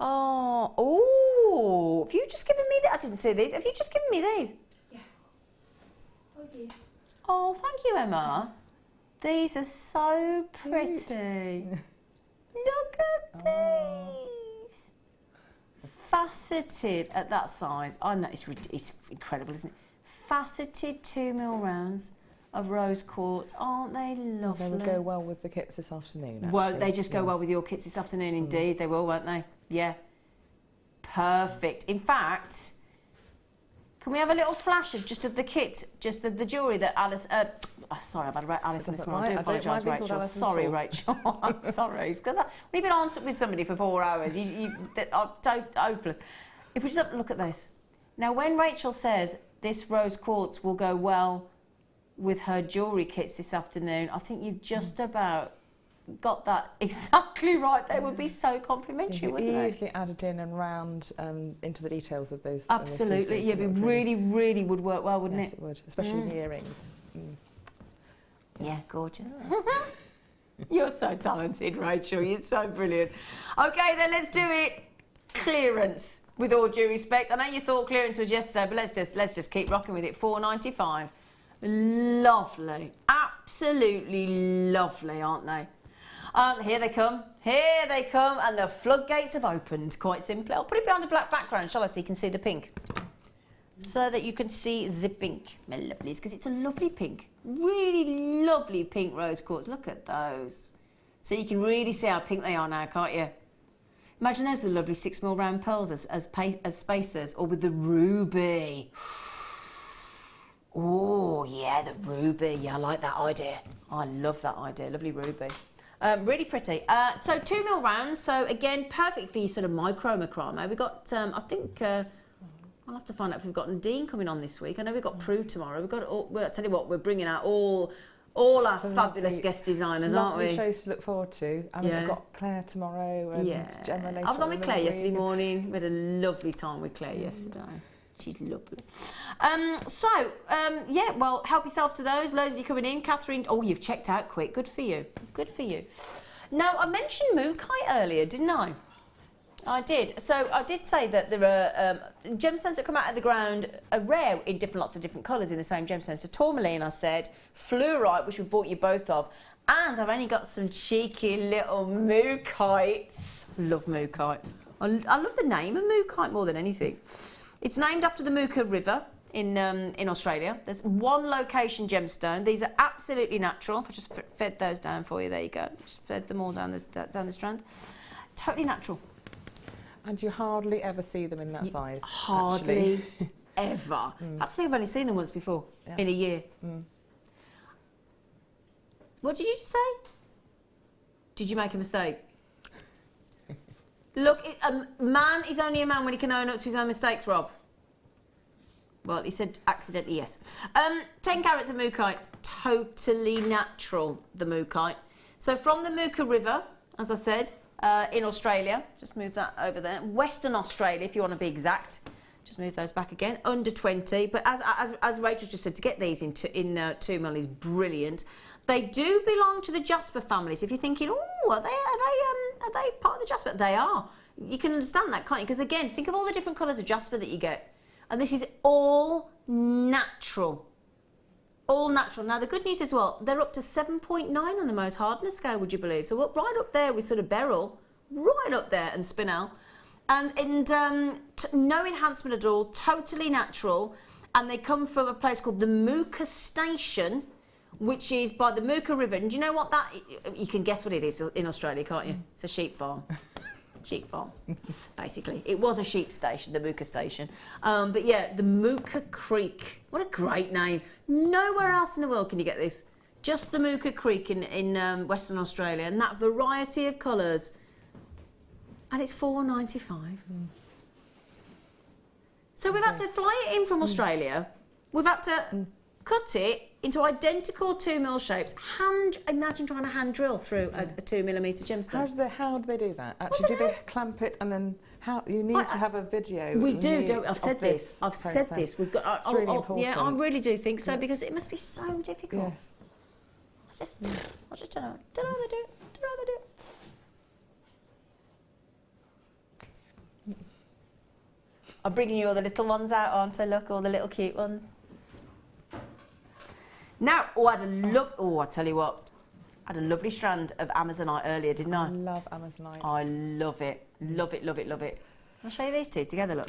Oh, have you just given me that? I didn't see these. Have you just given me these? Yeah. Oh dear. Oh, thank you, Emma. These are so pretty. Look at these. Faceted at that size. I know it's incredible, isn't it? Faceted 2mm rounds of rose quartz. Aren't they lovely? They would go well with the kits this afternoon, actually. Well, they just go well with your kits this afternoon, indeed. They will, won't they? Yeah. Perfect. In fact, can we have a little flash of just of the kit, just the jewellery that Alice... sorry, I've had Alice in this morning. I do apologise, Rachel. Sorry, Rachel. I'm sorry. Because when you've been on with somebody for 4 hours, you are hopeless. If we just have a look at this. Now, when Rachel says this rose quartz will go well with her jewellery kits this afternoon, I think you've just about got that exactly right. They would be so complimentary, wouldn't they? Easily added in and round into the details of those. Absolutely, yeah, it really would work well, wouldn't it? Yes, it would, especially the earrings. Yeah, gorgeous. You're so talented, Rachel. You're so brilliant. Okay, then let's do it. Clearance, with all due respect. I know you thought clearance was yesterday, but let's just keep rocking with it. $4.95. Lovely, absolutely lovely, aren't they? Here they come, and the floodgates have opened, quite simply. I'll put it behind a black background, shall I, so you can see the pink? So that you can see the pink, my lovelies, because it's a lovely pink. Really lovely pink rose quartz. Look at those. So you can really see how pink they are now, can't you? Imagine those, the lovely 6mm round pearls as spacers, or with the ruby. Oh, yeah, the ruby. Yeah, I like that idea. I love that idea. Lovely ruby. Really pretty. So 2mm rounds. So, again, perfect for your sort of micro macrame. We've got, I think, I'll have to find out if we've got Nadine coming on this week. I know we've got Prue tomorrow. We've got, I'll tell you what, we're bringing out all our fabulous guest designers, aren't we? Shows to look forward to. And we've got Claire tomorrow and Gemma later. I was on with Claire yesterday morning. We had a lovely time with Claire yesterday. She's lovely. Yeah, well, help yourself to those. Loads of you coming in. Catherine, oh, you've checked out quick. Good for you. Good for you. Now, I mentioned Mookaite earlier, didn't I? I did. So I did say that there are gemstones that come out of the ground are rare in lots of different colours in the same gemstone. So tourmaline, I said, fluorite, which we bought you both of, and I've only got some cheeky little Mookites. Love Mookaite. I love the name of Mookaite more than anything. It's named after the Mooka River in Australia. There's one location gemstone. These are absolutely natural. If I just fed those down for you, there you go. Just fed them all down the strand. Totally natural. And you hardly ever see them in that size. Hardly ever. I think I've only seen them once before in a year. What did you just say? Did you make a mistake? Look, a man is only a man when he can own up to his own mistakes, Rob. Well, he said accidentally, yes. 10 carats of Mookaite, totally natural, the Mookaite. So from the Mooka River, as I said, in Australia, just move that over there. Western Australia, if you want to be exact. Just move those back again, under 20. But as Rachel just said, to get these in 2mm is brilliant. They do belong to the jasper family. So if you're thinking, oh, are they part of the jasper? They are. You can understand that, can't you? Because again, think of all the different colours of jasper that you get. And this is all natural. All natural. Now the good news as well, they're up to 7.9 on the most hardness scale, would you believe? So right up there with sort of beryl, right up there, and spinel. And no enhancement at all, totally natural. And they come from a place called the Mooka Station, which is by the Mooka River. And do you know what that, you can guess what it is in Australia, can't you? It's a sheep farm. Sheep farm, basically. It was a sheep station, the Mooka Station. But yeah, the Mooka Creek. What a great name. Nowhere else in the world can you get this. Just the Mooka Creek in Western Australia. And that variety of colours. And it's $4.95. So we've had to fly it in from Australia. We've had to cut it into identical 2mm shapes. Imagine trying to hand drill through a 2mm gemstone. How do they do that? Actually, do they clamp it and then you need to have a video? We do, don't we? I've said this. I've said this. We've got. It's really important. Yeah, I really do think so because it must be so difficult. Yes. I just don't know. Don't know how they do it. Don't know how they do it. I'm bringing you all the little ones out, aren't I? Look, all the little cute ones. Now, I tell you what, I had a lovely strand of Amazonite earlier, didn't I? I love Amazonite. I love it. Love it, love it, love it. I'll show you these two together, look.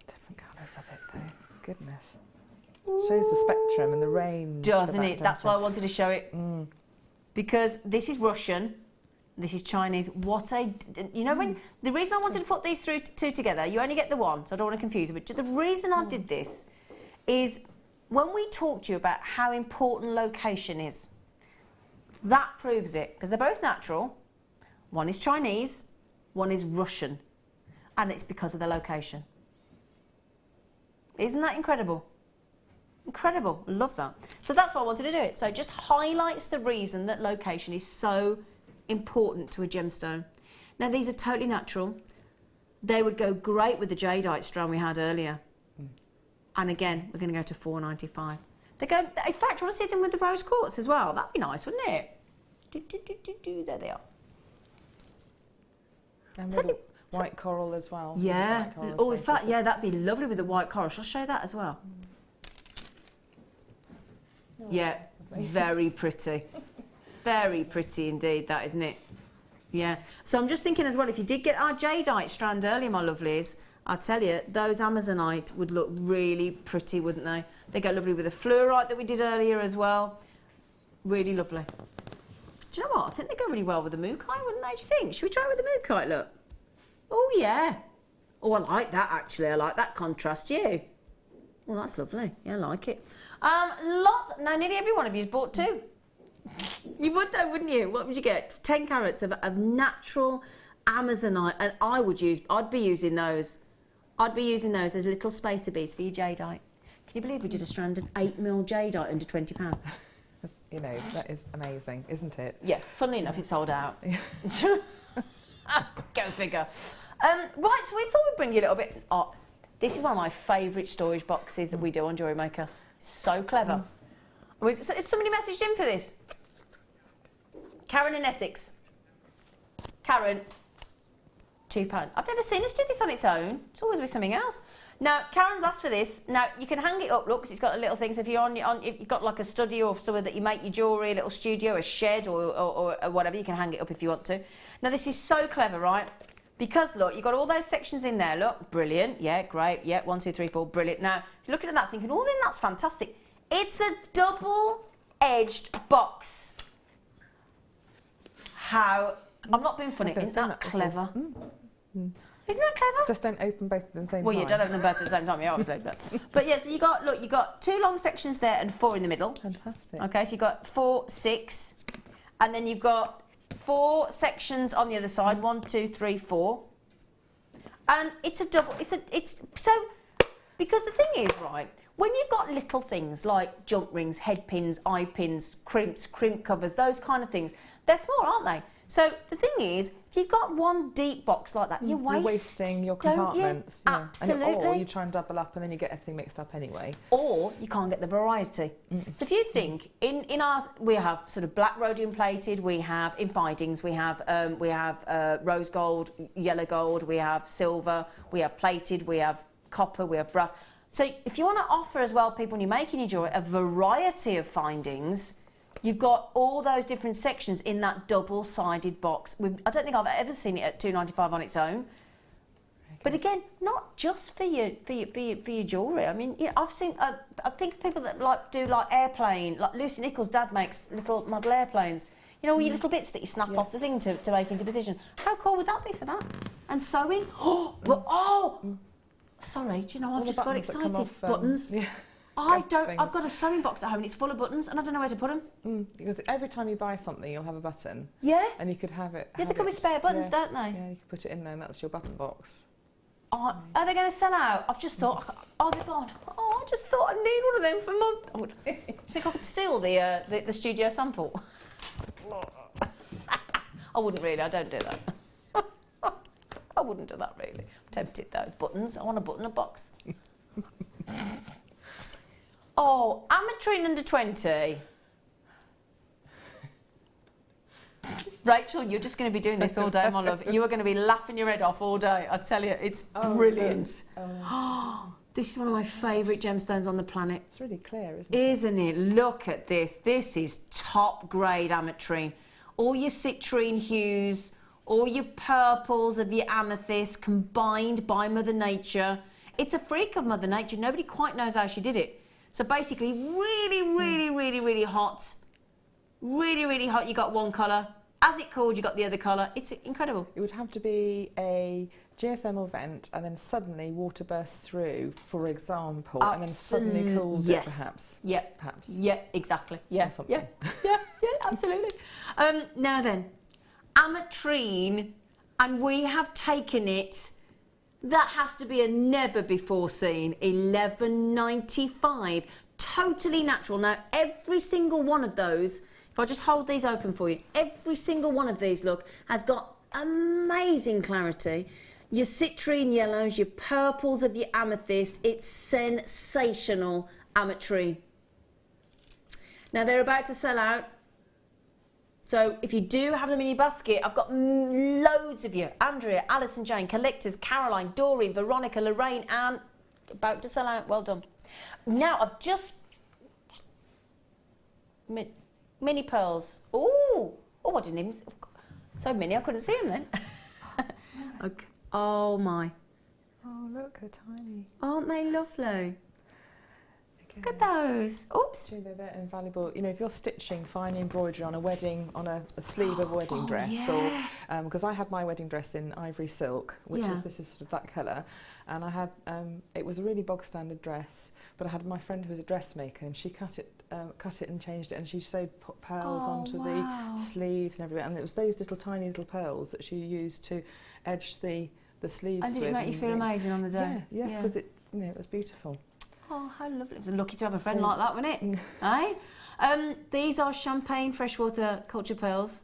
Different colours of it, though. Goodness. Shows the spectrum and the range. Doesn't it? That's why I wanted to show it. Because this is Russian, this is Chinese. When the reason I wanted to put these two together, you only get the one, so I don't want to confuse you, but the reason I did this is when we talk to you about how important location is, that proves it, because they're both natural. One is Chinese, one is Russian, and it's because of the location. Isn't that incredible? Incredible, love that. So that's why I wanted to do it. So it just highlights the reason that location is so important to a gemstone. Now these are totally natural. They would go great with the jadeite strand we had earlier. And again, we're going to go to $4.95. They go. In fact, I want to see them with the rose quartz as well. That'd be nice, wouldn't it? There they are. And with the white coral as well. Yeah. Oh, in fact, yeah, that'd be lovely with the white coral. Shall I show you that as well? Yeah, very pretty. Very pretty indeed, that, isn't it? Yeah. So I'm just thinking as well, if you did get our jadeite strand earlier, my lovelies, I'll tell you, those Amazonite would look really pretty, wouldn't they? They go lovely with the fluorite that we did earlier as well. Really lovely. Do you know what? I think they go really well with the Mookaite, wouldn't they? Do you think? Should we try with the Mookaite, look? Oh, yeah. Oh, I like that, actually. I like that contrast. You? Well, that's lovely. Yeah, I like it. Now, nearly every one of you's bought two. You would though, wouldn't you? What would you get? 10 carats of natural Amazonite, and I'd be using those. I'd be using those as little spacer beads for your jadeite. Can you believe we did a strand of 8mm jadeite under £20? You know, that is amazing, isn't it? Yeah, funnily enough, it sold out. Go figure. Right, so we thought we'd bring you a little bit. Oh, this is one of my favourite storage boxes that we do on Jewellery Maker. So clever. So somebody messaged in for this. Karen in Essex. Karen, £2. I've never seen us do this on its own. It's always with something else. Now, Karen's asked for this. Now, you can hang it up, look, because it's got a little thing. So if if you've got like a studio or somewhere that you make your jewellery, a little studio, a shed or whatever, you can hang it up if you want to. Now, this is so clever, right? Because, look, you've got all those sections in there. Look, brilliant. Yeah, great. Yeah, 1, 2, 3, 4, brilliant. Now, if you're looking at that thinking, oh, then that's fantastic. It's a double-edged box. I'm not being funny. Isn't that clever? Isn't that clever? Just don't open both at the same time. Well, you don't open them both at the same time, yeah, obviously. But yeah, so you got 2 long sections there and 4 in the middle. Fantastic. Okay, so you've got 4, 6, and then you've got 4 sections on the other side. 1, 2, 3, 4. And it's a double. Because the thing is, right, when you've got little things like junk rings, head pins, eye pins, crimps, crimp covers, those kind of things, they're small, aren't they? So the thing is, if you've got one deep box like that, you're wasting your compartments. Yeah. Absolutely. Or you try and double up and then you get everything mixed up anyway. Or you can't get the variety. So if you think, we have sort of black rhodium plated, we have in findings, we have rose gold, yellow gold, we have silver, we have plated, we have copper, we have brass. So if you want to offer as well people when you're making your jewellery a variety of findings, you've got all those different sections in that double-sided box. I don't think I've ever seen it at $2.95 on its own. But again, not just for your jewellery. I mean, I've seen. I think of people that do airplane. Like Lucy Nichols' dad makes little model airplanes. You know, all your little bits that you snap off the thing to make into position. How cool would that be for that? And sewing. Sorry. Do you know? I've just got excited. Buttons. Yeah. I've got a sewing box at home and it's full of buttons and I don't know where to put them. Because every time you buy something, you'll have a button. Yeah. And you could have it. Yeah, they come with spare buttons, don't they? Yeah, you could put it in there and that's your button box. Are they going to sell out? I've just thought, oh, they're gone. Oh, I just thought I'd need one of them for my... Do you think I could steal the studio sample? I wouldn't really, I don't do that. I wouldn't do that really. I'm tempted though. Buttons, I want a button box. Oh, Ametrine under 20. Rachel, you're just going to be doing this all day, my love. You are going to be laughing your head off all day. I tell you, it's brilliant. This is one of my favourite gemstones on the planet. It's really clear, isn't it? Isn't it? Look at this. This is top grade Ametrine. All your citrine hues, all your purples of your amethyst combined by Mother Nature. It's a freak of Mother Nature. Nobody quite knows how she did it. So basically, really hot. Really hot, you got one colour. As it cooled, you got the other colour. It's incredible. It would have to be a geothermal vent and then suddenly water bursts through, for example, and then suddenly cools it, perhaps. Yeah. Perhaps. Yeah, exactly. Yeah. Yeah, Absolutely. Now then, Ametrine, and we have taken it. That has to be a never before seen. $11.95. Totally natural. Now, every single one of those, if I just hold these open for you, every single one of these, look, has got amazing clarity. Your citrine yellows, your purples of your amethyst, it's sensational Ametrine. Now, they're about to sell out. So if you do have them in your basket, I've got loads of you. Andrea, Alison Jane, Collectors, Caroline, Doreen, Veronica, Lorraine, and about to sell out. Well done. Now I've just... Mini pearls. Oh, I didn't even... So many, I couldn't see them then. Okay. Oh my. Oh, look, they're tiny. Aren't they lovely? Look at those. Oops. They're invaluable. You know, if you're stitching fine embroidery on a wedding, on a sleeve of a wedding dress, or because I had my wedding dress in ivory silk, which is this is sort of that colour, and I had it was a really bog standard dress, but I had my friend who was a dressmaker, and she cut it and changed it, and she sewed pearls onto the sleeves and everything, and it was those tiny little pearls that she used to edge the sleeves. And did it make you feel amazing on the day? Yeah, yes, because it was beautiful. Oh, how lovely. It was lucky to have a friend like that, wasn't it? Eh? These are champagne freshwater culture pearls.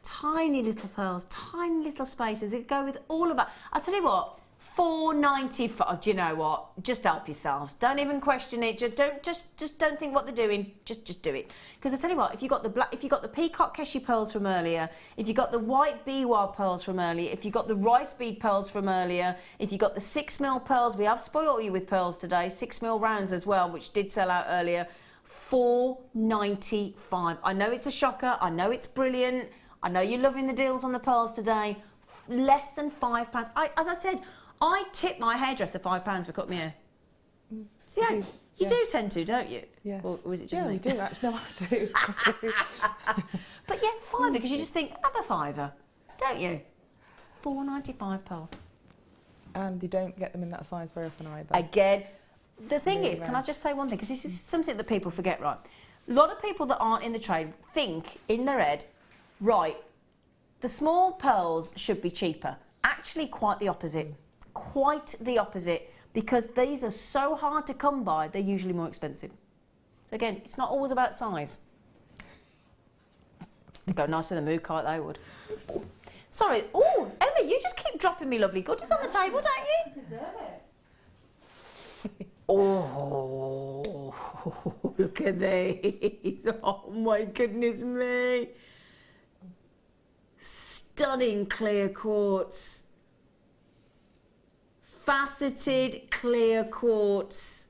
Tiny little pearls, tiny little spaces. They go with all of that. I'll tell you what, $4.95. Do you know what? Just help yourselves. Don't even question it. Just don't think what they're doing. Just do it. Because I tell you what, if you got the peacock Keshi pearls from earlier, if you got the white biwa pearls from earlier, if you got the rice bead pearls from earlier, if you got the 6mm pearls, we have spoiled you with pearls today, 6mm rounds as well, which did sell out earlier. $4.95. I know it's a shocker. I know it's brilliant. I know you're loving the deals on the pearls today. Less than £5. As I said, I tip my hairdresser £5 for cut me hair. See, you do tend to, don't you? Yeah. Or is it just me? You do actually. No, I do. But yeah, £5 because you just think, have a £5, don't you? $4.95 pearls. And you don't get them in that size very often either. Again, the thing Really is, rare. can I just say one thing? Because this is something that people forget, right? A lot of people that aren't in the trade think in their head, right, the small pearls should be cheaper. Actually, quite the opposite. Quite the opposite. Because these are so hard to come by, they're usually more expensive. So again, it's not always about size. They'd go nice with a Mookaite, they would. Sorry. Oh, Emma, you just keep dropping me lovely goodies on the table, don't you? I deserve it. Oh, look at these. Oh, my goodness me. Stunning clear quartz. faceted clear quartz.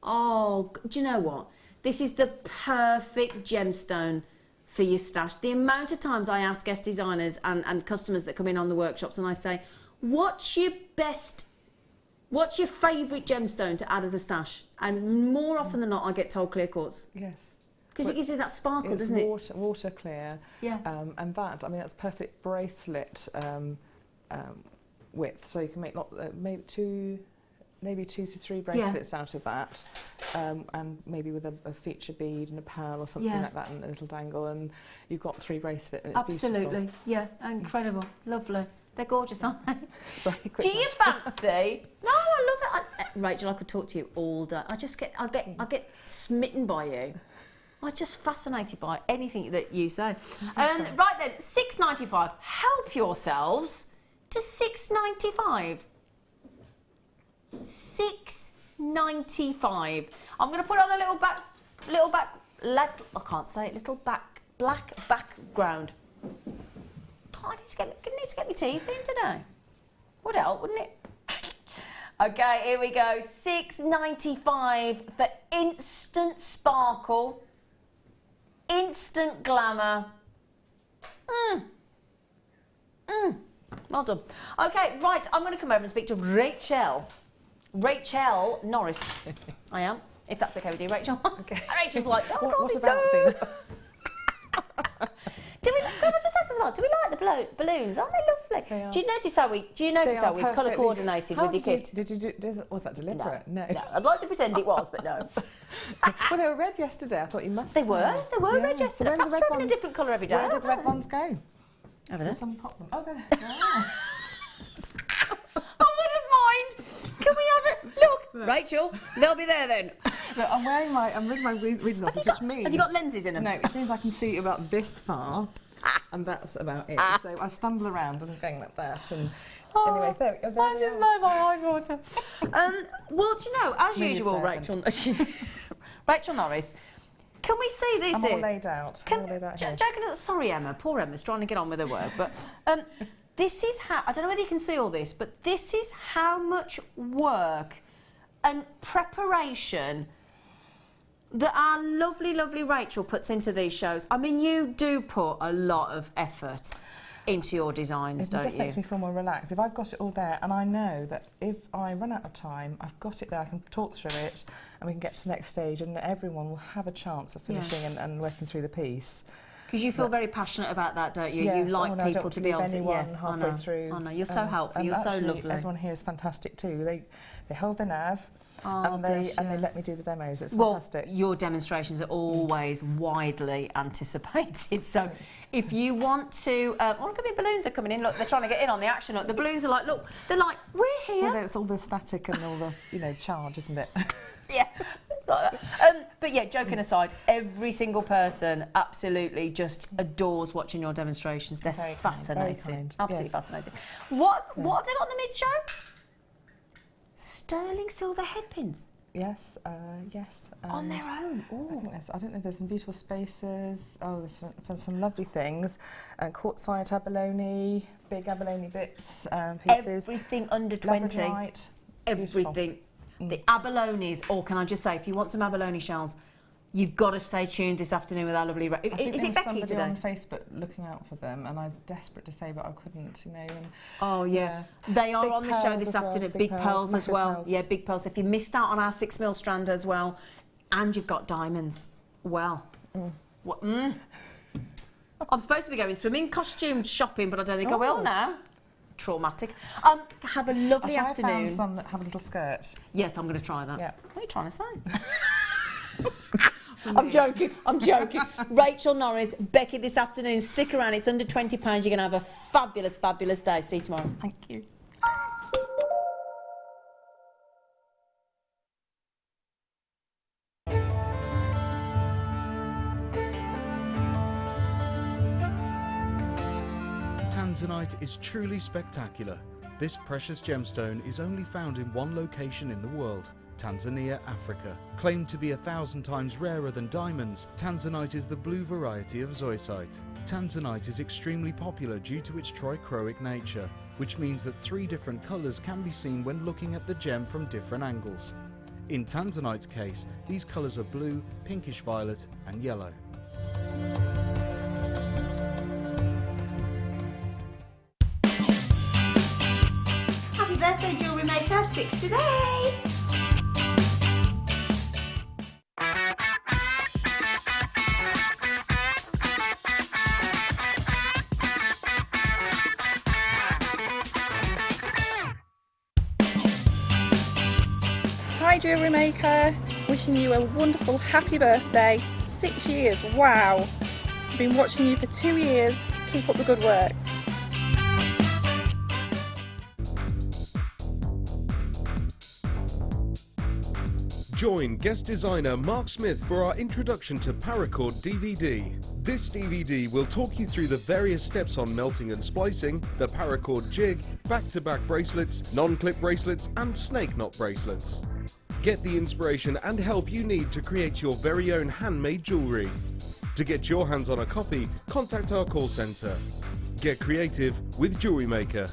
Oh, do you know what? This is the perfect gemstone for your stash. The amount of times I ask guest designers and customers that come in on the workshops and I say, what's your favourite gemstone to add as a stash? And more often than not, I get told clear quartz. Yes. Because it gives you that sparkle, doesn't it? Water clear. Yeah. And that, I mean, that's perfect bracelet width. So you can make maybe two to three bracelets out of that, and maybe with a feature bead and a pearl or something like that, and a little dangle, and you've got 3 bracelets. And it's absolutely, beautiful. yeah, incredible, lovely. They're gorgeous, aren't they? Sorry, do you fancy? No, I love it. Rachel, I could talk to you all day. I get smitten by you. I'm just fascinated by anything that you say. Right then, $6.95. Help yourselves to $6.95. $6.95. I'm going to put on a little black background. Oh, I need to get my teeth in today. Would help, wouldn't it? Okay, here we go. $6.95 for instant sparkle, instant glamour. Well done. Okay, right, I'm going to come over and speak to Rachel Norris. I am, if that's okay with you, Rachel. Okay. Rachel's like, oh, what about it? Can I just ask as well? Do we like the balloons? Aren't they lovely? They are. Do you notice how we've colour coordinated with your kit? Was that deliberate? No. I'd like to pretend it was, but no. Well, they were red yesterday. I thought you must. They were red yesterday. Perhaps we're having a different colour every day. Where did the red ones go? Over there. Someone pop them. Oh, there. I wouldn't mind. Can we have it? Look, Rachel, they'll be there then. Look, I'm wearing my reading glasses, which means... Have you got lenses in them? No, which means I can see about this far, and that's about it. So I stumble around and going like that, and anyway, there we go. I just made my eyes water. Well, do you know, as usual, Rachel Norris, can we see this I'm here? all laid out. Sorry, Emma. Poor Emma's trying to get on with her work, but this is how, I don't know whether you can see all this, but this is how much work and preparation that our lovely, lovely Rachel puts into these shows. I mean, you do put a lot of effort into your designs, don't you? It just makes me feel more relaxed. If I've got it all there, and I know that if I run out of time, I've got it there, I can talk through it, and we can get to the next stage, and everyone will have a chance of finishing and working through the piece. Because you feel very passionate about that, don't you? Yes, you like people to be able to... halfway through. I know, you're so helpful, you're so lovely. Everyone here is fantastic too. They hold their nerve. And they let me do the demos. It's fantastic. Your demonstrations are always widely anticipated. So if you want to... look at the balloons are coming in. Look, they're trying to get in on the action. Look, the balloons are like, look, they're like, we're here. Well, it's all the static and all the, charge, isn't it? Yeah. Like that. But yeah, joking aside, every single person absolutely just adores watching your demonstrations. They're fascinating. Very kind. Absolutely fascinating. What have they got in the mid-show? Sterling silver headpins. Yes, yes. On their own. Ooh. I don't know. There's some beautiful spaces. Oh, there's some lovely things. Quartzite abalone, big abalone bits, pieces. Everything under 20. Labradorite. Everything. The abalones, or can I just say, if you want some abalone shells, you've got to stay tuned this afternoon with our lovely... Is it Becky today? On Facebook looking out for them, and I'm desperate to say, but I couldn't, Oh, yeah. They are big on the show this afternoon. Big pearls as well. Pearls. Yeah, big pearls. If you missed out on our 6mm strand as well, and you've got diamonds, well... What, I'm supposed to be going swimming costume shopping, but I don't think I will now. Traumatic. Have a lovely afternoon. I found some that have a little skirt. Yes, I'm going to try that. Yeah. What are you trying to say? I'm joking. Rachel Norris, Becky this afternoon. Stick around. It's under £20. You're going to have a fabulous, fabulous day. See you tomorrow. Thank you. Tanzanite is truly spectacular. This precious gemstone is only found in one location in the world, Tanzania, Africa. Claimed to be 1,000 times rarer than diamonds, Tanzanite is the blue variety of zoisite. Tanzanite is extremely popular due to its trichroic nature. which means that 3 different colours can be seen when looking at the gem from different angles. In Tanzanite's case, these colours are blue, pinkish violet and yellow. Happy birthday, Jewellery Maker, 6 today! Hi Jewellery Maker, wishing you a wonderful happy birthday. 6 years, wow. I've been watching you for 2 years, keep up the good work. Join guest designer Mark Smith for our introduction to paracord DVD. This DVD will talk you through the various steps on melting and splicing, the paracord jig, back-to-back bracelets, non-clip bracelets and snake knot bracelets. Get the inspiration and help you need to create your very own handmade jewellery. To get your hands on a copy, contact our call centre. Get creative with Jewellery Maker.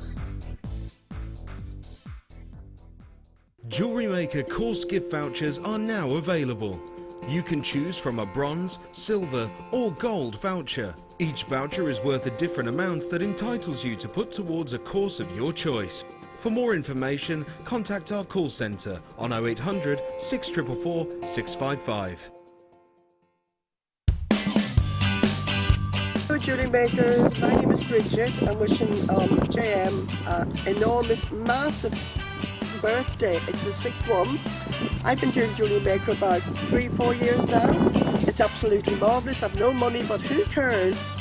Jewellery Maker course gift vouchers are now available. You can choose from a bronze, silver or gold voucher. Each voucher is worth a different amount that entitles you to put towards a course of your choice. For more information, contact our call centre on 0800 644 655. Hello Jewellery Makers, my name is Bridget. I'm wishing JM an enormous, massive birthday. It's the 6th one. I've been doing Jewellery Maker about 3-4 years now. It's absolutely marvellous. I've no money, but who cares?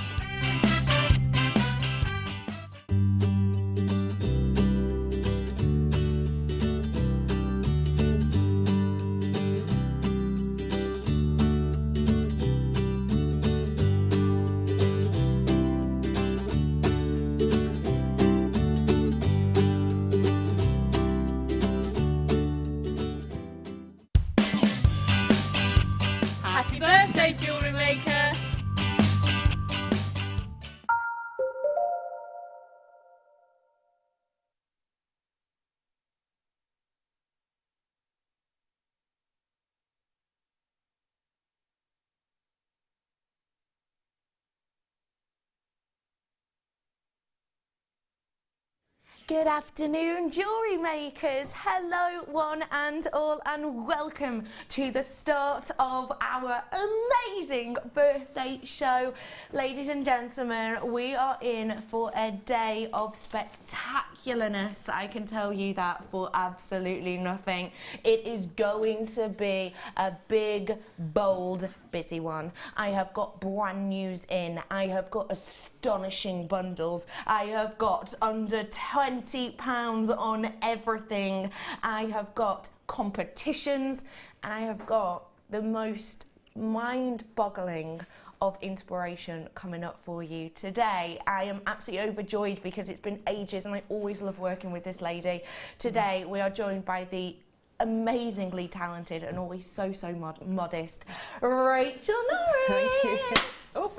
Happy birthday Jewellery Maker! Good afternoon, Jewellery Makers. Hello, one and all, and welcome to the start of our amazing birthday show. Ladies and gentlemen, we are in for a day of spectacularness. I can tell you that for absolutely nothing. It is going to be a big, bold, busy one. I have got brand news in. I have got astonishing bundles. I have got under £20 on everything. I have got competitions, and I have got the most mind-boggling of inspiration coming up for you today. I am absolutely overjoyed because it's been ages and I always love working with this lady. Today we are joined by the amazingly talented and always so modest Rachel Norris. Oh.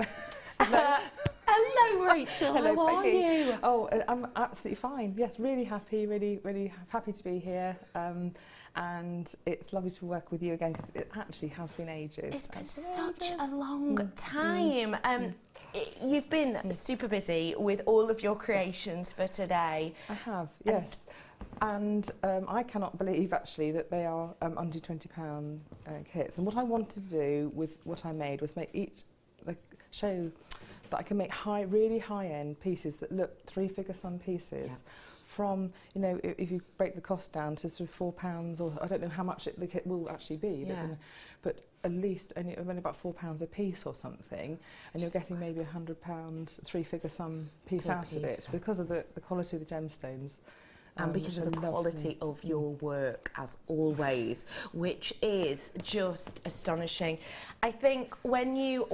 Hello Rachel, Hello, how are Becky. you? Oh, I'm absolutely fine. Yes, really happy, really happy to be here. And it's lovely to work with you again because it actually has been ages. It's been such a long time. You've been super busy with all of your creations for today. I have, yes. And I cannot believe actually that they are under £20 kits. And what I wanted to do with what I made was make show that I can make really high-end pieces that look 3-figure sum pieces. Yeah. From, you know, if you break the cost down to sort of £4, or I don't know how much the kit will actually be, but at least only about £4 a piece or something, and you're getting maybe £100 3-figure sum piece out of it because of the quality of the gemstones. and because of the quality of your work, as always, which is just astonishing. I think when you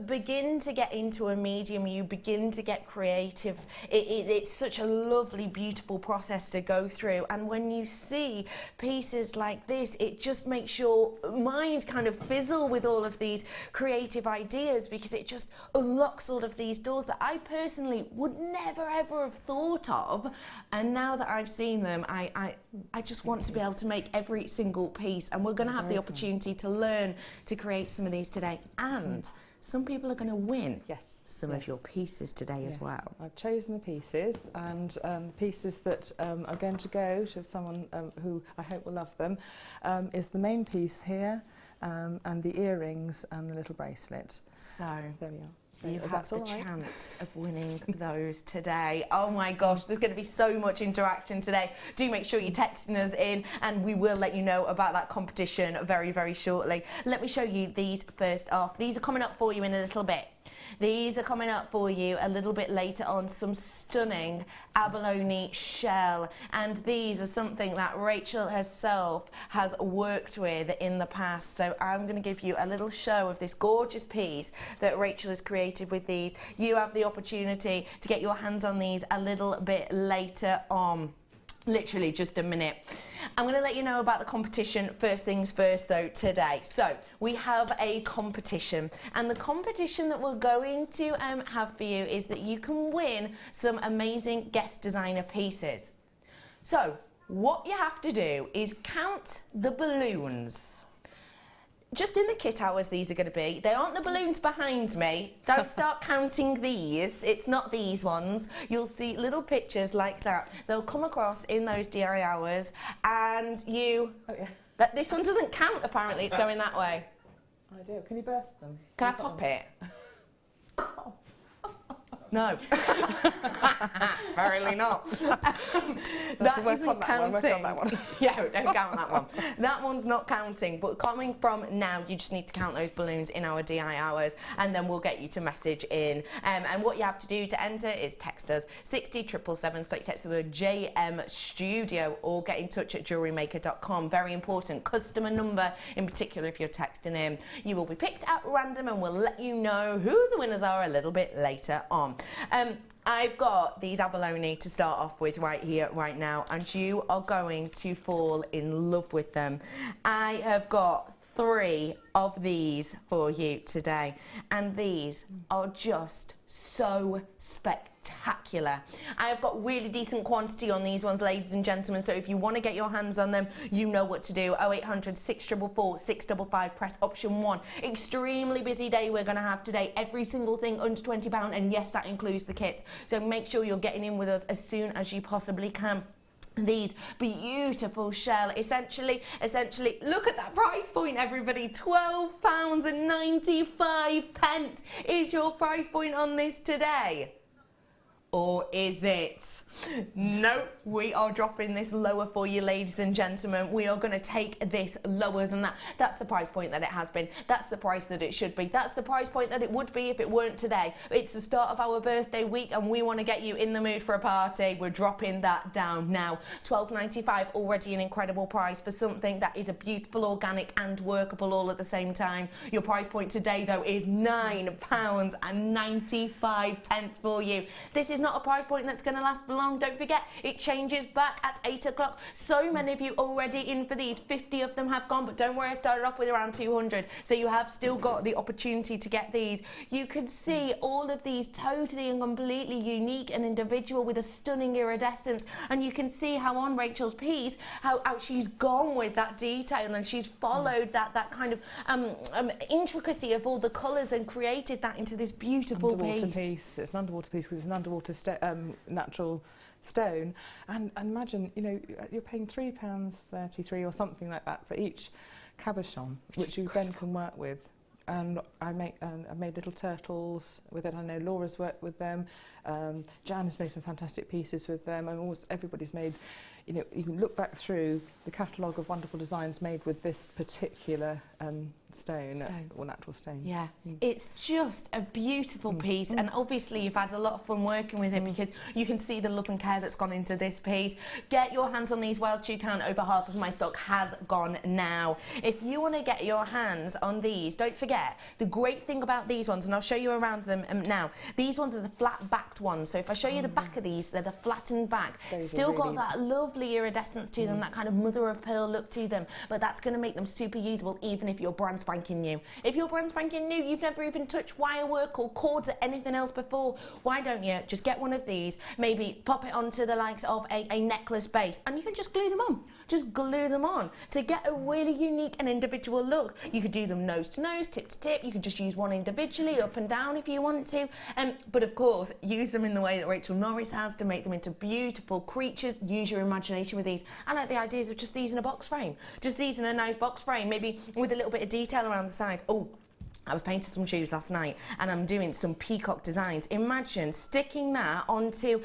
begin to get into a medium, you begin to get creative. It's such a lovely, beautiful process to go through, and when you see pieces like this, it just makes your mind kind of fizzle with all of these creative ideas, because it just unlocks all of these doors that I personally would never ever have thought of. And now that I've seen them, I just want to be able to make every single piece, and we're going to have the opportunity to learn to create some of these today, and some people are going to win some of your pieces today as well. I've chosen the pieces, and the pieces that are going to go to someone who I hope will love them is the main piece here, and the earrings and the little bracelet. So there we are. You have the chance of winning those today. Oh my gosh, there's going to be so much interaction today. Do make sure you're texting us in, and we will let you know about that competition very, very shortly. Let me show you these first off. These are coming up for you in a little bit. These are coming up for you a little bit later on, some stunning abalone shell, and these are something that Rachel herself has worked with in the past. So I'm going to give you a little show of this gorgeous piece that Rachel has created with these. You have the opportunity to get your hands on these a little bit later on. Literally just a minute. I'm going to let you know about the competition first things first though today. So we have a competition, and the competition that we're going to have for you is that you can win some amazing guest designer pieces. So what you have to do is count the balloons. Just in the kit hours these are going to be. They aren't the balloons behind me. Don't start counting these. It's not these ones. You'll see little pictures like that. They'll come across in those DI hours, and you... Oh, yeah. This one doesn't count, apparently. It's going that way. I do. Can you burst them? Can I pop it? No. Apparently not. That isn't counting. Yeah, don't count that one. That one's not counting, but coming from now, you just need to count those balloons in our DI hours, and then we'll get you to message in. And what you have to do to enter is text us 60777, start your text the word JM Studio, or get in touch at JewelleryMaker.com. Very important, customer number in particular if you're texting in. You will be picked at random, and we'll let you know who the winners are a little bit later on. I've got these abalone to start off with right here, right now, and you are going to fall in love with them. I have got 3 of these for you today, and these are just so spectacular. I have got really decent quantity on these ones, ladies and gentlemen, so if you want to get your hands on them, you know what to do. 0800 644 655, press option 1. Extremely busy day we're going to have today. Every single thing under £20, and yes, that includes the kits. So make sure you're getting in with us as soon as you possibly can. These beautiful shell, essentially look at that price point, everybody. £12.95 is your price point on this today. Or is it? No, we are dropping this lower for you, ladies and gentlemen. We are going to take this lower than that. That's the price point that it has been. That's the price that it should be. That's the price point that it would be if it weren't today. It's the start of our birthday week, and we want to get you in the mood for a party. We're dropping that down now. £12.95, already an incredible price for something that is a beautiful, organic and workable all at the same time. Your price point today, though, is £9.95 for you. This is not a price point that's going to last for long. Don't forget, it changes back at 8 o'clock. So many of you already in for these. 50 of them have gone, but don't worry, I started off with around 200. So you have still got the opportunity to get these. You can see all of these totally and completely unique and individual with a stunning iridescence. And you can see how on Rachel's piece, how she's gone with that detail, and she's followed that kind of intricacy of all the colours and created that into this beautiful piece. It's an underwater piece because it's an underwater natural stone, and imagine, you know, you're paying £3.33 or something like that for each cabochon, which you then can work with. And I made little turtles with it. I know Laura's worked with them. Jan has made some fantastic pieces with them, and almost everybody's made, you know, you can look back through the catalogue of wonderful designs made with this particular stone, or natural stone. Yeah, it's just a beautiful piece, and obviously you've had a lot of fun working with it because you can see the love and care that's gone into this piece. Get your hands on these whilst you can. Over half of my stock has gone now. If you want to get your hands on these, don't forget the great thing about these ones, and I'll show you around them now. These ones are the flat-backed ones, so if I show you the back of these, they're the flattened back. Still got that lovely iridescence to them, that kind of mother of pearl look to them, but that's going to make them super usable even if you're brand spanking new. If you're brand spanking new, you've never even touched wire work or cords or anything else before, why don't you just get one of these, maybe pop it onto the likes of a necklace base, and you can just glue them on. Just glue them on to get a really unique and individual look. You could do them nose to nose, tip to tip. You could just use one individually, up and down if you want to. But of course, use them in the way that Rachel Norris has to make them into beautiful creatures. Use your imagination with these. I like the ideas of just these in a box frame. Just these in a nice box frame, maybe with a little bit of detail around the side. Oh, I was painting some shoes last night and I'm doing some peacock designs. Imagine sticking that onto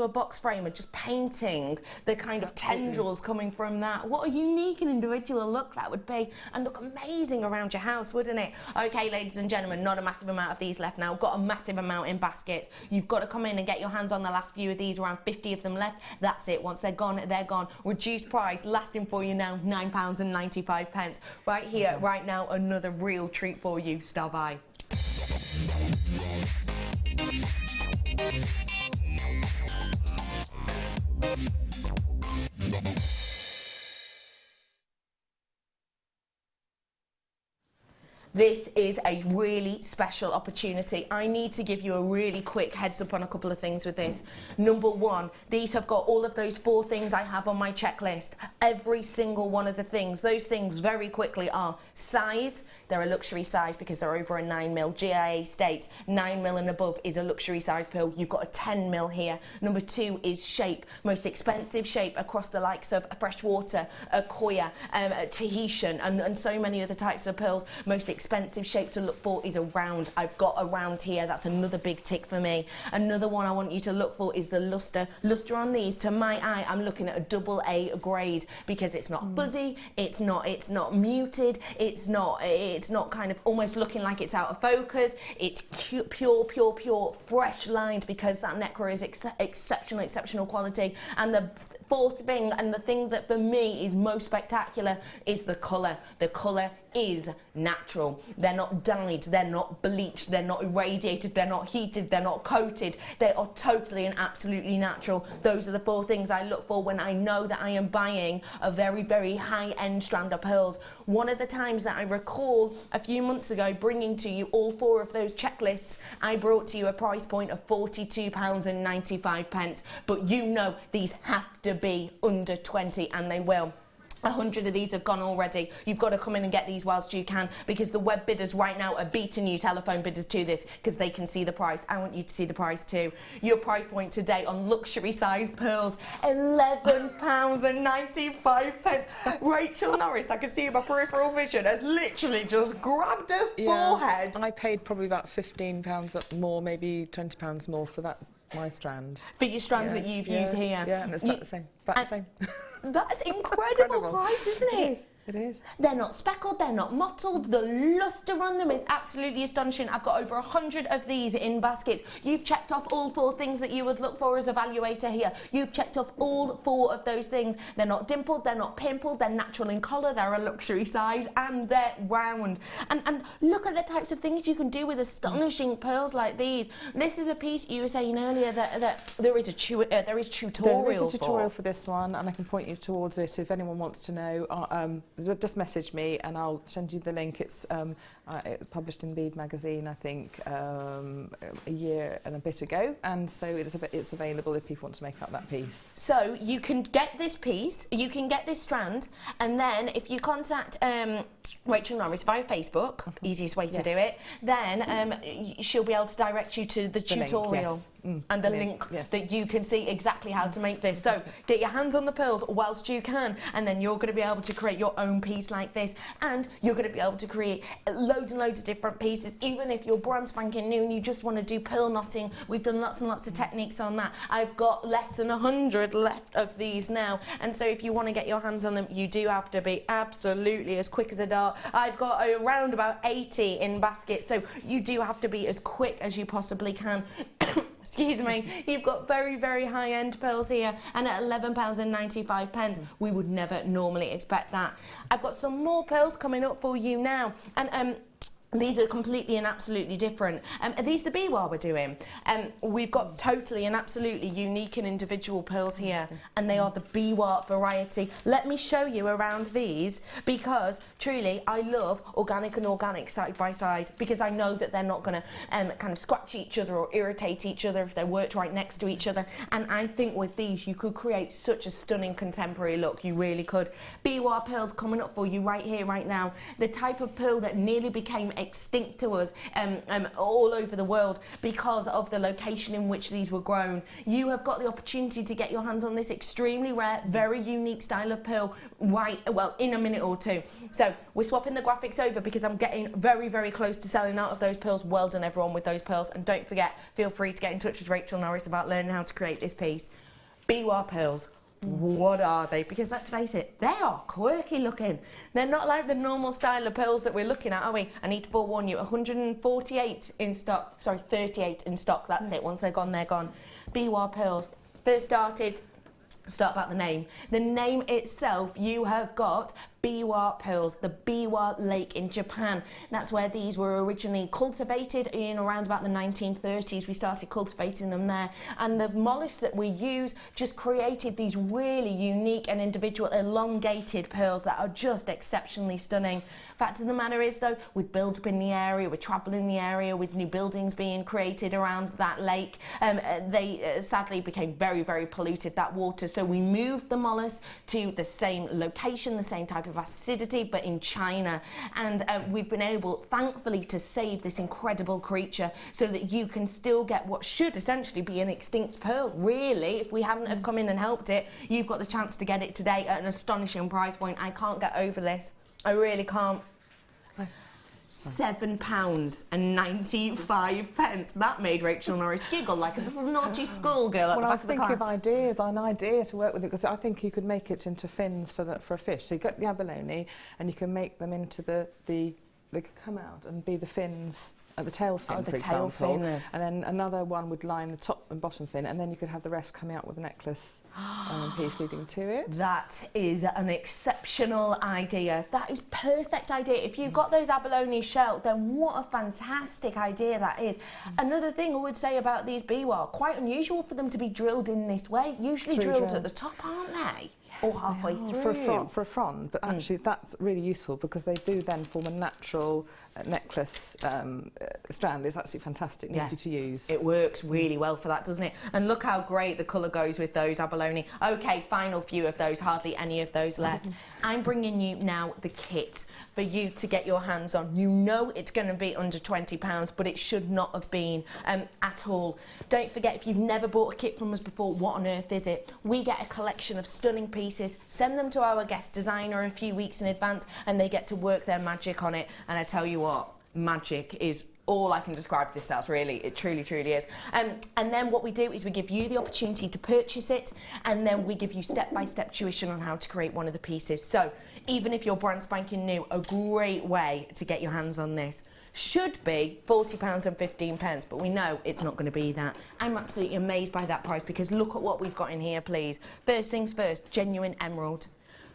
a box frame and just painting the kind of tendrils coming from that. What a unique and individual look that would be, and look amazing around your house, wouldn't it? Okay, ladies and gentlemen, not a massive amount of these left now. Got a massive amount in baskets. You've got to come in and get your hands on the last few of these, around 50 of them left. That's it. Once they're gone, they're gone. Reduced price, lasting for you now, £9.95. Right here, right now, another real treat for you. Star by. This is a really special opportunity. I need to give you a really quick heads up on a couple of things with this. Number one, these have got all of those 4 things I have on my checklist. Every single one of the things, those things very quickly are size. They're a luxury size because they're over a 9mm. GIA states 9mm and above is a luxury size pearl. You've got a 10mm here. Number 2 is shape. Most expensive shape across the likes of freshwater, Koya, Tahitian, and so many other types of pearls. Most expensive shape to look for is a round. I've got a round here. That's another big tick for me. Another one I want you to look for is the luster. Luster on these, to my eye, I'm looking at a AA grade because it's not fuzzy, it's not muted, it's not kind of almost looking like it's out of focus. It's pure, fresh lined because that necklace is exceptional quality. And the 4th thing, and the thing that for me is most spectacular, is the colour. The colour is natural. They're not dyed, they're not bleached, they're not irradiated, they're not heated, they're not coated. They are totally and absolutely natural. Those are the 4 things I look for when I know that I am buying a very, very high-end strand of pearls. One of the times that I recall a few months ago bringing to you all 4 of those checklists, I brought to you a price point of £42.95. But you know these have to be under 20, and they will. 100 of these have gone already. You've got to come in and get these whilst you can, because the web bidders right now are beating you telephone bidders to this because they can see the price. I want you to see the price too. Your price point today on luxury size pearls, £11.95. Rachel Norris, I can see in my peripheral vision, has literally just grabbed her forehead. I paid probably about £15 more, maybe £20 more for that. My strand. For your strands that you've used here. Yeah, and it's the same. That's the same. That's incredible price, isn't it? It is. They're not speckled, they're not mottled. The lustre on them is absolutely astonishing. I've got over 100 of these in baskets. You've checked off all 4 things that you would look for as a valuator here. You've checked off all 4 of those things. They're not dimpled, they're not pimpled, they're natural in colour, they're a luxury size, and they're round. And look at the types of things you can do with astonishing pearls like these. This is a piece you were saying earlier that there is tutorial There is a tutorial for this one, and I can point you towards it if anyone wants to know. Just message me and I'll send you the link. It's published in Bead magazine, I think, a year and a bit ago, and so it's available if people want to make up that piece. So you can get this piece, you can get this strand, and then if you contact Rachel Norris via Facebook, easiest way to do it. Then she'll be able to direct you to the tutorial. Link, yes. And the link that you can see exactly how to make this. So get your hands on the pearls whilst you can, and then you're going to be able to create your own piece like this, and you're going to be able to create loads and loads of different pieces. Even if you're brand spanking new and you just want to do pearl knotting, we've done lots and lots of techniques on that. I've got less than 100 left of these now, and so if you want to get your hands on them, you do have to be absolutely as quick as a dart. I've got around about 80 in baskets, so you do have to be as quick as you possibly can. Excuse me. You've got very, very high-end pearls here, and at £11.95, we would never normally expect that. I've got some more pearls coming up for you now, and these are completely and absolutely different. Are these the Bwarta we're doing? We've got totally and absolutely unique and individual pearls here, and they are the Bwarta variety. Let me show you around these, because truly I love organic and organic side by side, because I know that they're not going to kind of scratch each other or irritate each other if they're worked right next to each other. And I think with these you could create such a stunning contemporary look. You really could. Bwarta pearls coming up for you right here, right now. The type of pearl that nearly became extinct to us all over the world because of the location in which these were grown. You have got the opportunity to get your hands on this extremely rare, very unique style of pearl in a minute or two. So we're swapping the graphics over because I'm getting very, very close to selling out of those pearls. Well done everyone with those pearls, and don't forget, feel free to get in touch with Rachel Norris about learning how to create this piece. Bwarta pearls. What are they? Because let's face it, they are quirky looking. They're not like the normal style of pearls that we're looking at, are we? I need to forewarn you, 148 in stock, sorry, 38 in stock, that's it. Once they're gone, they're gone. Bwarta pearls. First start about the name. The name itself, you have got Bwarta pearls, the Biwa Lake in Japan. That's where these were originally cultivated in around about the 1930s. We started cultivating them there, and the mollusk that we use just created these really unique and individual elongated pearls that are just exceptionally stunning. Fact of the matter is though, we've built up in the area, we're travelling the area with new buildings being created around that lake. They sadly became very, very polluted, that water, so we moved the mollusk to the same location, the same type of acidity, but in China, and we've been able, thankfully, to save this incredible creature so that you can still get what should essentially be an extinct pearl. Really, if we hadn't have come in and helped it, you've got the chance to get it today at an astonishing price point. I can't get over this. I really can't. £7.95. That made Rachel Norris giggle like a little naughty schoolgirl at the back of the class. I was thinking of an idea to work with it, because I think you could make it into fins for a fish. So you get the abalone and you can make them into they could come out and be the fins at the tail fin, for example. And then another one would line the top and bottom fin, and then you could have the rest coming out with a necklace piece leading to it. That is an exceptional idea. That is perfect idea. If you've got those abalone shell, then what a fantastic idea that is. Another thing I would say about these Bwarta, quite unusual for them to be drilled in this way. Usually drilled at the top, aren't they? Or halfway through. For a frond, but actually that's really useful because they do then form a natural necklace strand. It's absolutely fantastic and easy to use. It works really well for that, doesn't it? And look how great the colour goes with those abalone. Okay, final few of those, hardly any of those left. I'm bringing you now the kit for you to get your hands on. You know it's going to be under £20, but it should not have been at all. Don't forget, if you've never bought a kit from us before, what on earth is it? We get a collection of stunning pieces, send them to our guest designer a few weeks in advance, and they get to work their magic on it. And I tell you what, magic is all I can describe this as, really. It truly, truly is. And then what we do is we give you the opportunity to purchase it, and then we give you step-by-step tuition on how to create one of the pieces. So even if you're brand spanking new, a great way to get your hands on this should be £40.15, but we know it's not going to be that. I'm absolutely amazed by that price, because look at what we've got in here, please. First things first, genuine emerald.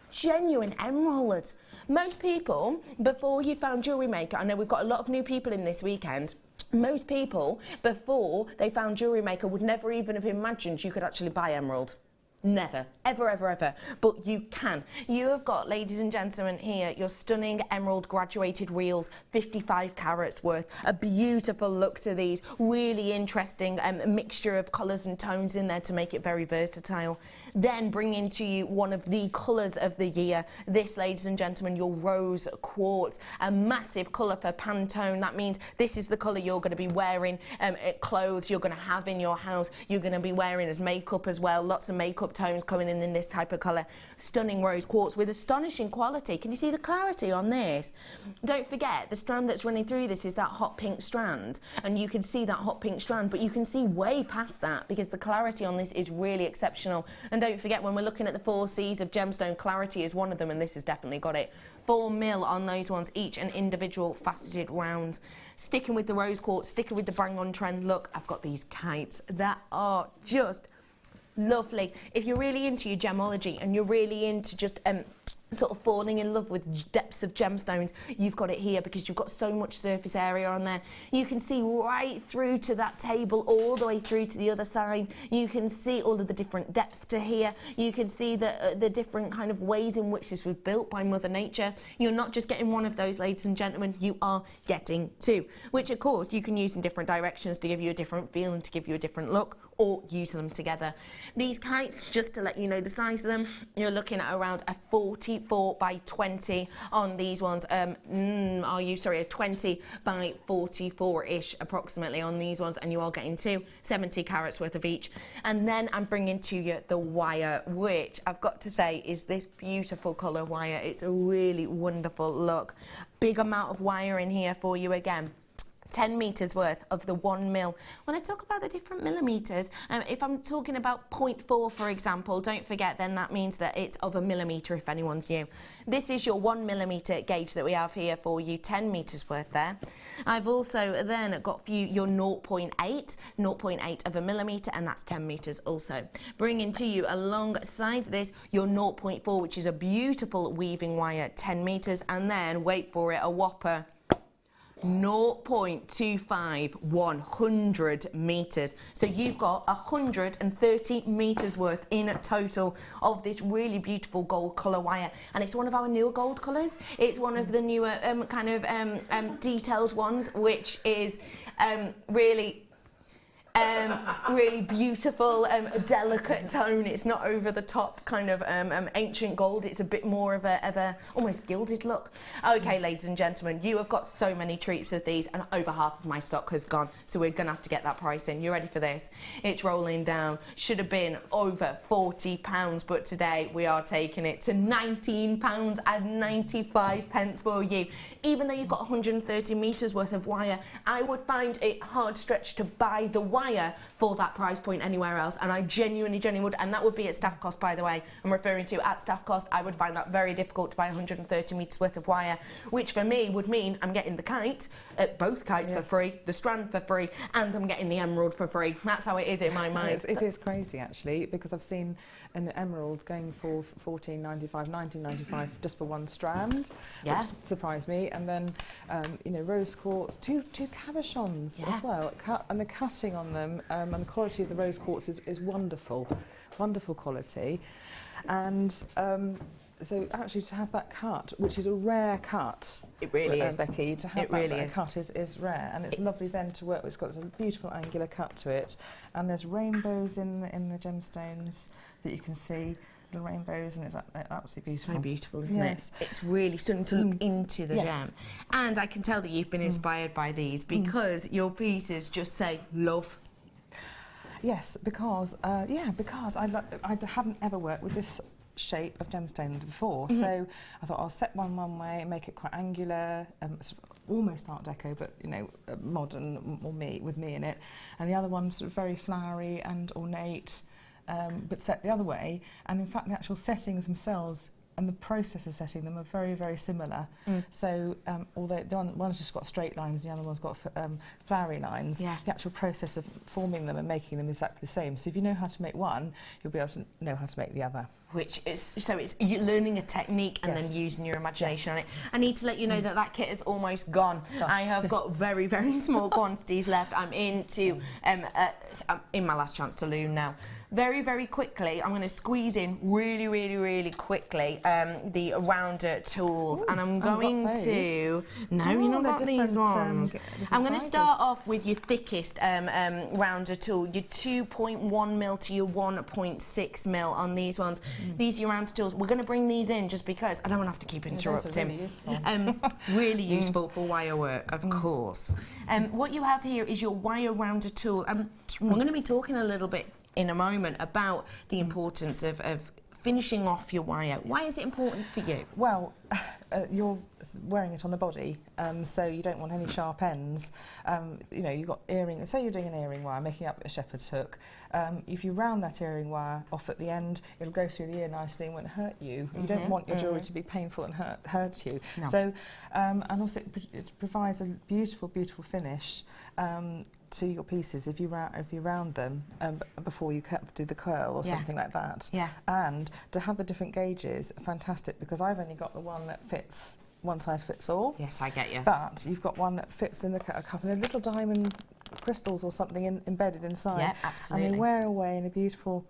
Genuine emerald. Most people, before you found Jewellery Maker, I know we've got a lot of new people in this weekend, most people, before they found Jewellery Maker, would never even have imagined you could actually buy emerald. Never, ever, ever, ever. But you can. You have got, ladies and gentlemen, here your stunning emerald graduated reels, 55 carats worth. A beautiful look to these. Really interesting mixture of colours and tones in there to make it very versatile. Then bringing to you one of the colours of the year. This, ladies and gentlemen, your rose quartz. A massive colour for Pantone. That means this is the colour you're going to be wearing, clothes you're going to have in your house. You're going to be wearing as makeup as well. Lots of makeup tones coming in this type of colour. Stunning rose quartz with astonishing quality. Can you see the clarity on this? Don't forget, the strand that's running through this is that hot pink strand, and you can see that hot pink strand, but you can see way past that because the clarity on this is really exceptional. And don't forget, when we're looking at the 4 C's of gemstone, clarity is one of them, and this has definitely got it. 4 mil on those ones, each an individual faceted round. Sticking with the rose quartz, sticking with the bang on trend look, I've got these kites that are just lovely. If you're really into your gemology and you're really into just sort of falling in love with depths of gemstones, you've got it here because you've got so much surface area on there. You can see right through to that table, all the way through to the other side. You can see all of the different depth to here. You can see the different kind of ways in which this was built by Mother Nature. You're not just getting one of those, ladies and gentlemen, you are getting 2, which of course you can use in different directions to give you a different feel and to give you a different look, or use them together. These kites, just to let you know the size of them, you're looking at around a 44 by 20 on these ones. A 20 by 44-ish approximately on these ones, and you are getting 70 carats worth of each. And then I'm bringing to you the wire, which I've got to say is this beautiful colour wire. It's a really wonderful look. Big amount of wire in here for you again. 10 metres worth of the 1 mil. When I talk about the different millimetres, if I'm talking about 0.4, for example, don't forget then that means that it's of a millimetre if anyone's new. This is your 1 millimetre gauge that we have here for you, 10 metres worth there. I've also then got for you your 0.8 of a millimetre, and that's 10 metres also. Bringing to you alongside this your 0.4, which is a beautiful weaving wire, 10 metres, and then, wait for it, a whopper, 0.25, 100 metres. So you've got 130 metres worth in total of this really beautiful gold colour wire. And it's one of our newer gold colours. It's one of the newer detailed ones, which is really beautiful, delicate tone. It's not over the top kind of ancient gold. It's a bit more of a almost gilded look. Okay, ladies and gentlemen, you have got so many treats of these, and over half of my stock has gone, so we're gonna have to get that price in. You ready for this? It's rolling down. Should have been over £40, but today we are taking it to £19.95 for you. Even though you've got 130 metres worth of wire, I would find it hard stretched to buy the wire for that price point anywhere else, and I genuinely would, and that would be at staff cost, by the way. I'm referring to at staff cost. I would find that very difficult to buy 130 metres worth of wire, which for me would mean I'm getting the kite, both kites for free, the strand for free, and I'm getting the emerald for free. That's how it is in my mind. It is crazy actually, because I've seen an emerald going for £14.95, £19.95 just for one strand. Yeah, which surprised me. And then rose quartz, two cabochons as well, and the cutting on them and the quality of the rose quartz is wonderful quality. And so actually to have that cut, which is a rare cut, it really is, Becky, to have that cut is rare, and it's lovely then to work with. It's got a beautiful angular cut to it, and there's rainbows in the gemstones that you can see. The rainbows, and it's absolutely beautiful. So beautiful, isn't it? It's really starting to look into the gem. And I can tell that you've been inspired by these because your pieces just say love. Yes, because I haven't ever worked with this shape of gemstone before, so I thought I'll set one way and make it quite angular, sort of almost Art Deco, but modern, or with me in it, and the other one sort of very flowery and ornate. But set the other way, and in fact the actual settings themselves and the process of setting them are very, very similar. So although one's just got straight lines, the other one's got flowery lines, the actual process of forming them and making them is exactly the same. So if you know how to make one, you'll be able to know how to make the other. Which is, so it's you learning a technique and then using your imagination on it. I need to let you know that that kit is almost gone. I have got very, very small quantities left. I'm into, I'm in my last chance saloon now. Very, very quickly, I'm going to squeeze in really, really, really quickly the rounder tools. And I'm going to... No, you've not got these ones. I'm going to start off with your thickest rounder tool, your 2.1 mil to your 1.6 mil on these ones. These are your rounder tools. We're going to bring these in just because I don't want to have to keep interrupting. Really useful. Really useful for wire work, of course. What you have here is your wire rounder tool. We're going to be talking a little bit in a moment about the importance of finishing off your wire. Why is it important for you? Well, you're wearing it on the body, so you don't want any sharp ends. You know, you've got earring, say you're doing an earring wire, making up a shepherd's hook. If you round that earring wire off at the end, it'll go through the ear nicely and won't hurt you. You don't want your jewellery to be painful and hurt you. No. So, and also it provides a beautiful, beautiful finish to your pieces if you round them before you do the curl or something like that. Yeah. And to have the different gauges, fantastic, because I've only got the one that fits, one size fits all. Yes, I get you. But you've got one that fits in a couple of little diamond crystals or something embedded inside. Yeah, absolutely. And they wear away in a beautiful...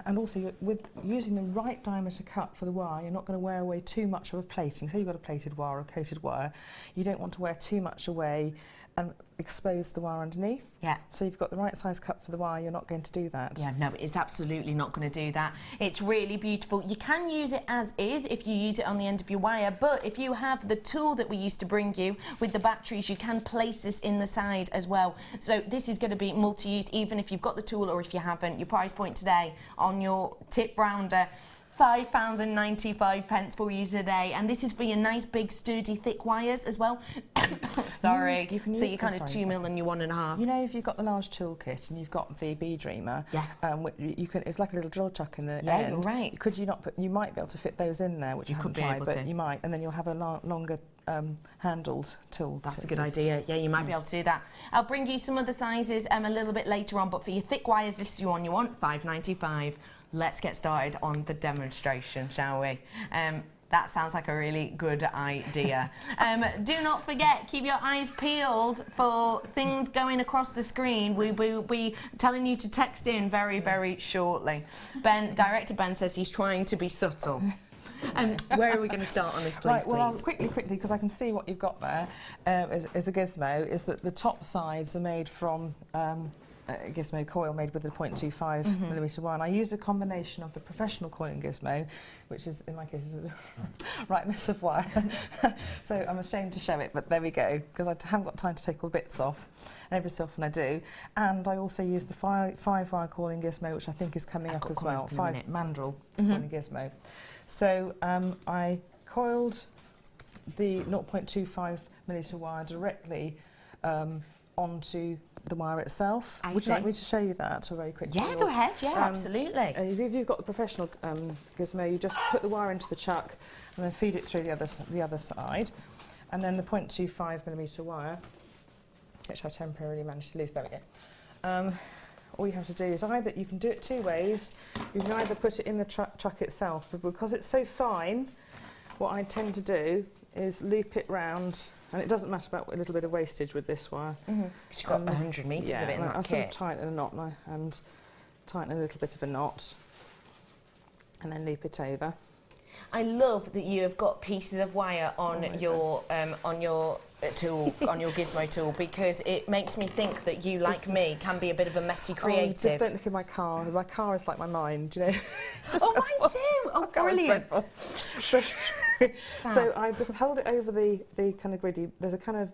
and also, with using the right diameter cut for the wire, you're not going to wear away too much of a plating. Say you've got a plated wire or coated wire, you don't want to wear too much away and expose the wire underneath. Yeah. So you've got the right size cut for the wire, you're not going to do that. Yeah, no, it's absolutely not going to do that. It's really beautiful. You can use it as is if you use it on the end of your wire, but if you have the tool that we used to bring you with the batteries, you can place this in the side as well. So this is going to be multi-use, even if you've got the tool or if you haven't. Your price point today on your tip rounder, £5.95 for you today, and this is for your nice big sturdy thick wires as well. Sorry, you can use, so you're kind of 2 mil and you're 1.5. You know, if you've got the large toolkit and you've got the bead reamer, you can. It's like a little drill chuck in the end. You're right. Could you not put? You might be able to fit those in there, which you could be able to. But you might, and then you'll have a longer handled tool. That's a good idea. Yeah, you might be able to do that. I'll bring you some other sizes a little bit later on, but for your thick wires, this is the one you want, £5.95. Let's get started on the demonstration, shall we? That sounds like a really good idea. Do not forget, keep your eyes peeled for things going across the screen. We will be telling you to text in very, very shortly. Director Ben says he's trying to be subtle. Where are we going to start on this, please? Right, well, quickly, because I can see what you've got there is a gizmo, is that the top sides are made from a gizmo coil made with a 0.25 millimetre wire. And I used a combination of the professional coiling gizmo, which is, in my case, is a right mess of wire. So I'm ashamed to show it, but there we go, because I haven't got time to take all the bits off. And every so often I do. And I also use the 5-wire coiling gizmo, which I think is coming up as well, 5 mandrel coiling gizmo. So I coiled the 0.25 millimetre wire directly onto the wire itself. Would you like me to show you that very quickly? Yeah, go ahead. Yeah, absolutely. If you've got the professional gizmo, you just put the wire into the chuck and then feed it through the other side, and then the 0.25 millimetre wire, which I temporarily managed to lose. There we go. All you have to do is either, you can do it two ways. You can either put it in the chuck itself, but because it's so fine, what I tend to do is loop it round. And it doesn't matter about a little bit of wastage with this wire. Because you've got 100 metres of it in that I'll kit. sort of tighten a knot and tighten a little bit of a knot and then loop it over. I love that you have got pieces of wire on your tool, on your gizmo tool, because it makes me think that you, like me, can be a bit of a messy creative. Just don't look at my car. My car is like my mind, you know. Oh, mine too! Oh, brilliant. So I just hold it over the kind of griddy, there's a kind of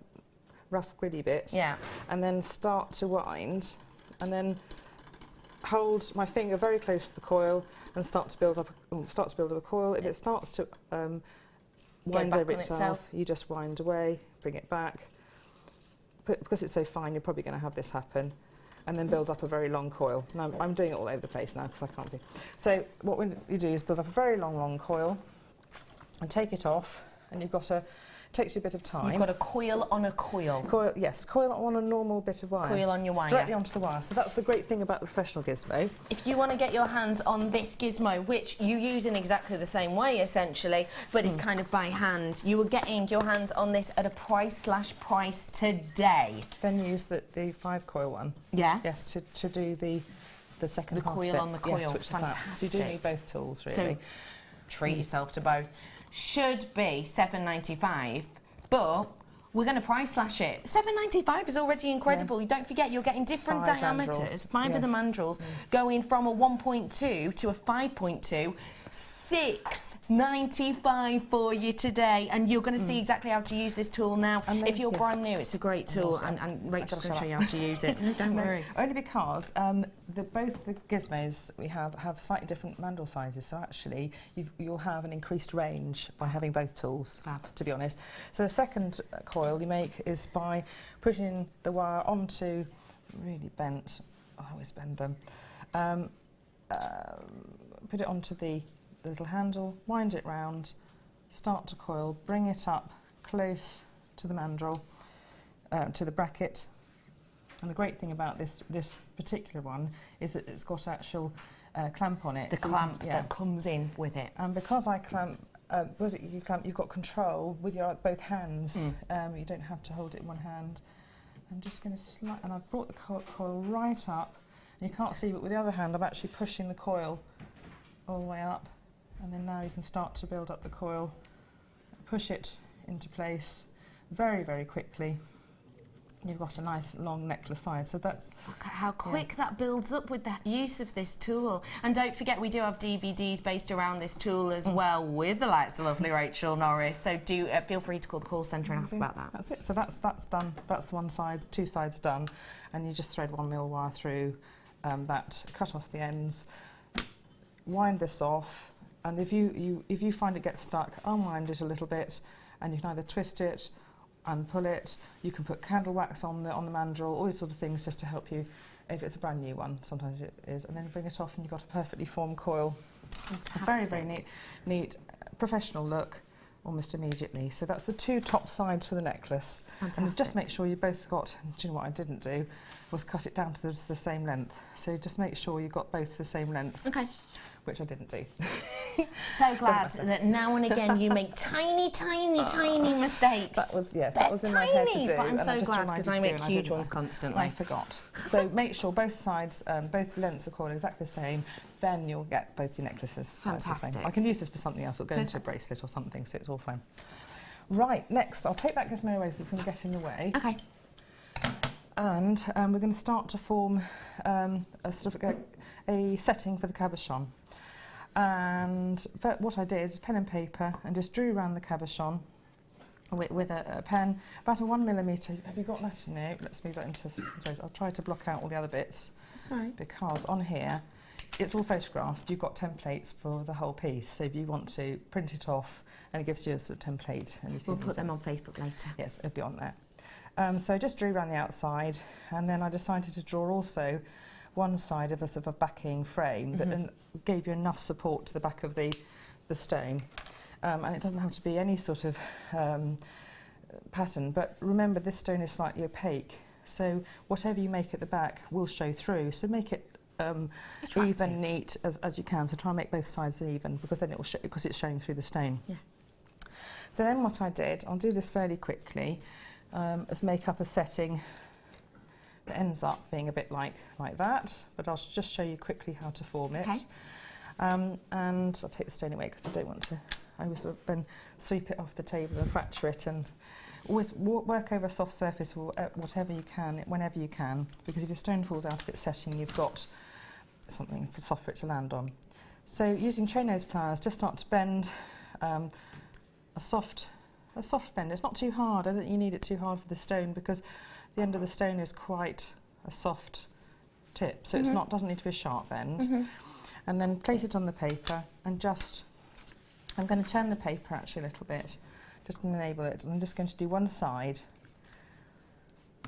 rough griddy bit. Yeah. And then start to wind, and then hold my finger very close to the coil and start to build up a coil. If it starts to wind over itself, you just wind away, bring it back. But because it's so fine, you're probably going to have this happen, and then build up a very long coil. Now, I'm doing it all over the place now because I can't see. So what you do is build up a very long coil, and take it off, and you've got to, it takes you a bit of time. You've got a coil on a coil. Coil, yes, coil on a normal bit of wire. Coil on your wire. Directly onto the wire. So that's the great thing about the professional gizmo. If you want to get your hands on this gizmo, which you use in exactly the same way essentially, but it's kind of by hand, you are getting your hands on this at a price today. Then use the 5 coil one. Yeah. Yes, to do the second part coil of it. on the coil. Yes, which is that. Fantastic. So you do need both tools, really. So treat yourself to both. Should be $7.95, but we're going to price slash it. $7.95 is already incredible. You don't forget, you're getting different 5 diameters. mandrels. 5 of the mandrels going from a 1.2 to a 5.2. $6.95 for you today, and you're going to see exactly how to use this tool now. If you're brand new, it's a great tool, and Rachel's going to show you how to use it. Don't worry. Only because both the gizmos we have slightly different mandrel sizes, so actually you'll have an increased range by having both tools, to be honest. So the second coil you make is by putting the wire onto, really bent, I always bend them, put it onto the little handle, wind it round, start to coil, bring it up close to the mandrel, to the bracket. And the great thing about this particular one is that it's got actual clamp on it. The clamp that comes in with it. And because I clamp, you've got control with your both hands. You don't have to hold it in one hand. I'm just going to slide, and I've brought the coil right up. And you can't see, but with the other hand, I'm actually pushing the coil all the way up. And then now you can start to build up the coil, push it into place very, very quickly. You've got a nice long necklace side, so that's... Look at how quick that builds up with the use of this tool. And don't forget, we do have DVDs based around this tool as well, with the likes of lovely Rachel Norris, so do feel free to call the call centre and ask about that. That's it, so that's done, that's one side, 2 sides done, and you just thread 1 mil wire through that, cut off the ends, wind this off, and if you find it gets stuck, unwind it a little bit, and you can either twist it and pull it. You can put candle wax on the mandrel, all these sort of things just to help you if it's a brand new one. Sometimes it is, and then bring it off, and you've got a perfectly formed coil. Fantastic. A very, very neat, professional look almost immediately. So that's the 2 top sides for the necklace. Fantastic. And just make sure you both got. Do you know what I didn't do? Was cut it down to the same length. So just make sure you got both the same length. Okay. Which I didn't do. So glad that now and again you make tiny mistakes. That was in my head to do. But I'm so glad because I make huge ones constantly. I forgot. So make sure both sides, both lengths of coil are exactly the same. Then you'll get both your necklaces. Fantastic. I can use this for something else. It'll go into a bracelet or something, so it's all fine. Right, next I'll take that gizmo away so it's going to get in the way. Okay. And we're going to start to form a sort of a setting for the cabochon. And what I did, pen and paper, and just drew around the cabochon with a pen, about a 1mm. Have you got that in there? Let's move that into space. I'll try to block out all the other bits. That's all right. Because on here, it's all photographed. You've got templates for the whole piece. So if you want to print it off, and it gives you a sort of template. And we'll put them on Facebook later. Yes, it'll be on there. So I just drew around the outside, and then I decided to draw also one side of a sort of a backing frame that gave you enough support to the back of the stone. And it doesn't have to be any sort of pattern, but remember this stone is slightly opaque, so whatever you make at the back will show through, so make it even neat as you can, so try and make both sides even, because then it will show, because it's showing through the stone. Yeah. So then what I did, I'll do this fairly quickly, is make up a setting that ends up being a bit like that, but I'll just show you quickly how to form it. And I'll take the stone away because I don't want to, I always sort of then sweep it off the table and fracture it, and always work over a soft surface or whatever you can, whenever you can, because if your stone falls out of its setting, you've got something soft for it to land on. So using chain nose pliers, just start to bend a soft bend. It's not too hard. I don't think you need it too hard for the stone, because the end of the stone is quite a soft tip, so it's not, doesn't need to be a sharp bend. And then place it on the paper, and just, I'm going to turn the paper actually a little bit, just to enable it. I'm just going to do one side.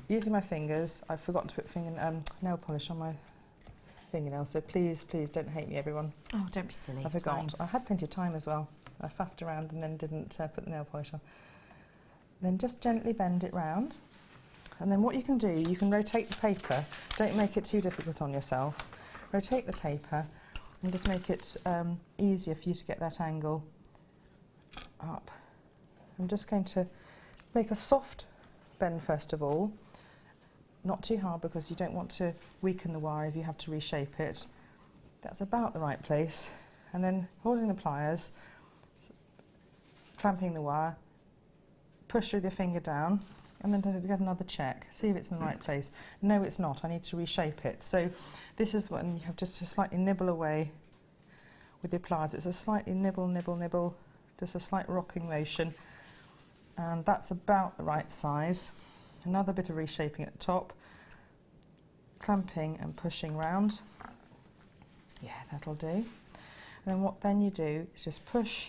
Using my fingers, I've forgotten to put nail polish on my fingernails, so please don't hate me, everyone. Oh, don't be silly. I forgot. I had plenty of time as well. I faffed around and then didn't put the nail polish on. Then just gently bend it round. And then what you can do, you can rotate the paper. Don't make it too difficult on yourself. Rotate the paper and just make it easier for you to get that angle up. I'm just going to make a soft bend first of all. Not too hard because you don't want to weaken the wire if you have to reshape it. That's about the right place. And then holding the pliers, clamping the wire, push with your finger down, and then get another check. See if it's in the right place. No, it's not. I need to reshape it. So this is when you have just to slightly nibble away with your pliers. It's a slightly nibble, just a slight rocking motion. And that's about the right size. Another bit of reshaping at the top, clamping and pushing round. Yeah, that'll do. And then what then you do is just push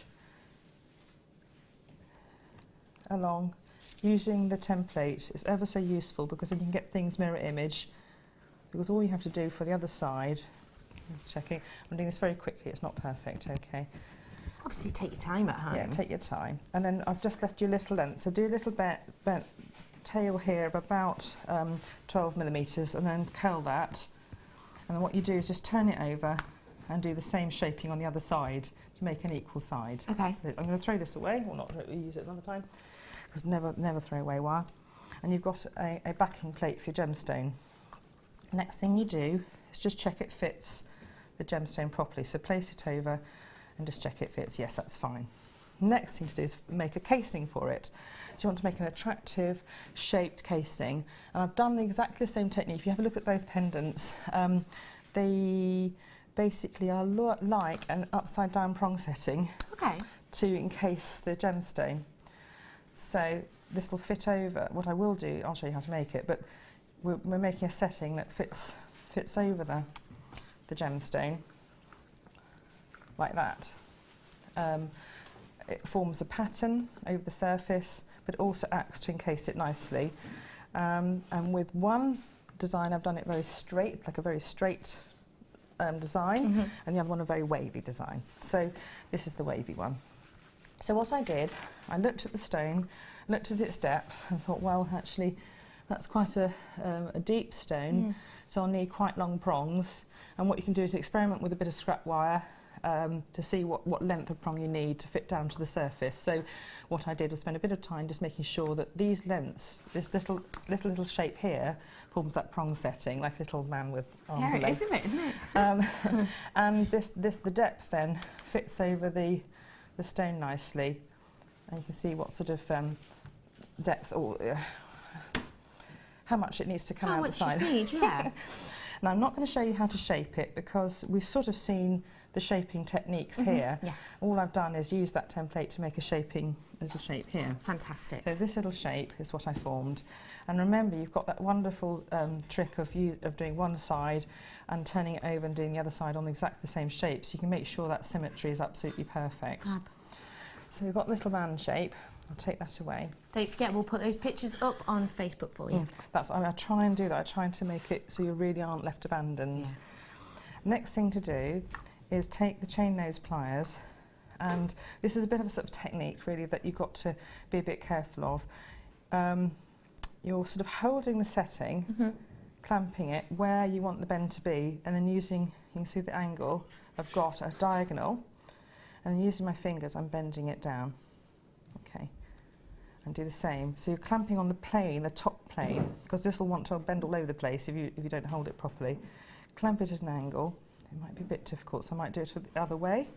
along using the template. It's ever so useful because then you can get things mirror image, because all you have to do for the other side, checking, I'm doing this very quickly, it's not perfect, okay. Obviously take your time at home. Yeah, take your time. And then I've just left you a little length, so do a little bent tail here of about 12 millimetres and then curl that. And then what you do is just turn it over and do the same shaping on the other side to make an equal side. Okay. I'm going to throw this away, or not use it another time, because never throw away wire. And you've got a backing plate for your gemstone. Next thing you do is just check it fits the gemstone properly. So place it over and just check it fits. Yes, that's fine. Next thing to do is make a casing for it. So you want to make an attractive shaped casing. And I've done exactly the same technique. If you have a look at both pendants, they basically are like an upside down prong setting to encase the gemstone. So this will fit over. What I will do, I'll show you how to make it, but we're making a setting that fits over the gemstone like that. It forms a pattern over the surface, but also acts to encase it nicely. And with one design, I've done it very straight, like a very straight design, and the other one a very wavy design. So this is the wavy one. So what I did, I looked at the stone, looked at its depth, and thought, well, actually, that's quite a deep stone, so I'll need quite long prongs. And what you can do is experiment with a bit of scrap wire to see what length of prong you need to fit down to the surface. So what I did was spend a bit of time just making sure that these lengths, this little shape here, forms that prong setting, like a little man with arms and legs. Isn't it? And the depth then fits over the stone nicely, and you can see what sort of depth or how much it needs to come out the side. How much you need, yeah. Now I'm not going to show you how to shape it because we've sort of seen the shaping techniques here. Yeah. All I've done is use that template to make a little shape here. Fantastic. So this little shape is what I formed. And remember, you've got that wonderful trick of doing one side and turning it over and doing the other side on exactly the same shape, so you can make sure that symmetry is absolutely perfect. So we've got the little man shape. I'll take that away. Don't forget, we'll put those pictures up on Facebook for you. I try and do that. I try to make it so you really aren't left abandoned. Yeah. Next thing to do is take the chain nose pliers, and this is a bit of a sort of technique really that you've got to be a bit careful of. You're sort of holding the setting, clamping it where you want the bend to be, and then you can see the angle I've got a diagonal, and then using my fingers I'm bending it down. Okay, and do the same. So you're clamping on the plane, the top plane, because this will want to bend all over the place if you don't hold it properly. Clamp it at an angle. It might be a bit difficult, so I might do it the other way,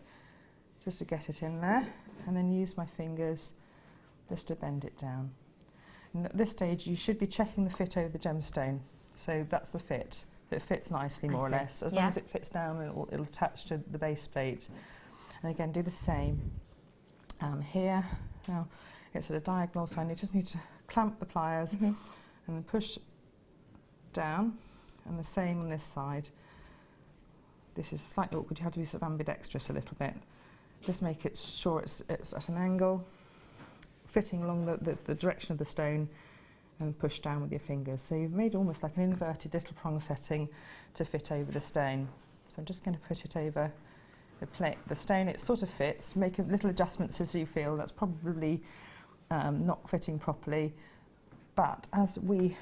just to get it in there, and then use my fingers just to bend it down. And at this stage, you should be checking the fit over the gemstone. So that's the fit. It fits nicely, more or less. As long as it fits down, it'll attach to the base plate. And again, do the same here. Now, it's at a diagonal, so I just need to clamp the pliers and then push down, and the same on this side. This is slightly awkward, you have to be sort of ambidextrous a little bit. Just make it sure it's at an angle, fitting along the direction of the stone, and push down with your fingers. So you've made almost like an inverted little prong setting to fit over the stone. So I'm just going to put it over the stone. It sort of fits. Make little adjustments as you feel. That's probably not fitting properly. But as we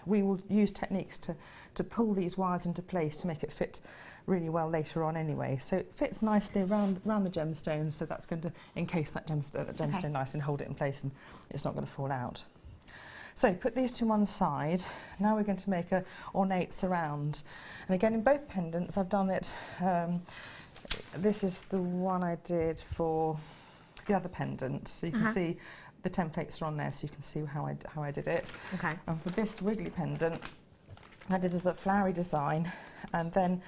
will use techniques to pull these wires into place to make it fit really well later on anyway. So it fits nicely around the gemstone, so that's going to encase that gemstone nicely and hold it in place, and it's not going to fall out. So put these to one side. Now we're going to make a ornate surround. And again, in both pendants, I've done it. This is the one I did for the other pendant. So you can see the templates are on there, so you can see how I did it. Okay. And for this wiggly pendant, I did it as a flowery design, and then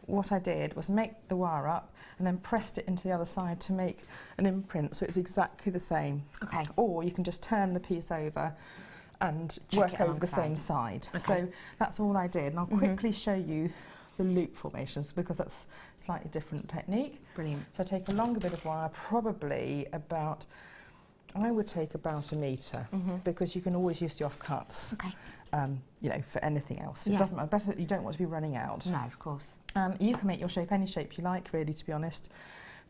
what I did was make the wire up and then pressed it into the other side to make an imprint, so it's exactly the same. Okay. Or you can just turn the piece over and work over the same side. Okay. So that's all I did, and I'll quickly show you the loop formations because that's a slightly different technique. Brilliant. So I take a longer bit of wire, probably about, I would take about 1 metre, because you can always use the offcuts. Okay. You know, for anything else. Yeah. It doesn't matter. Better, you don't want to be running out. No, of course. You can make your shape any shape you like, really, to be honest.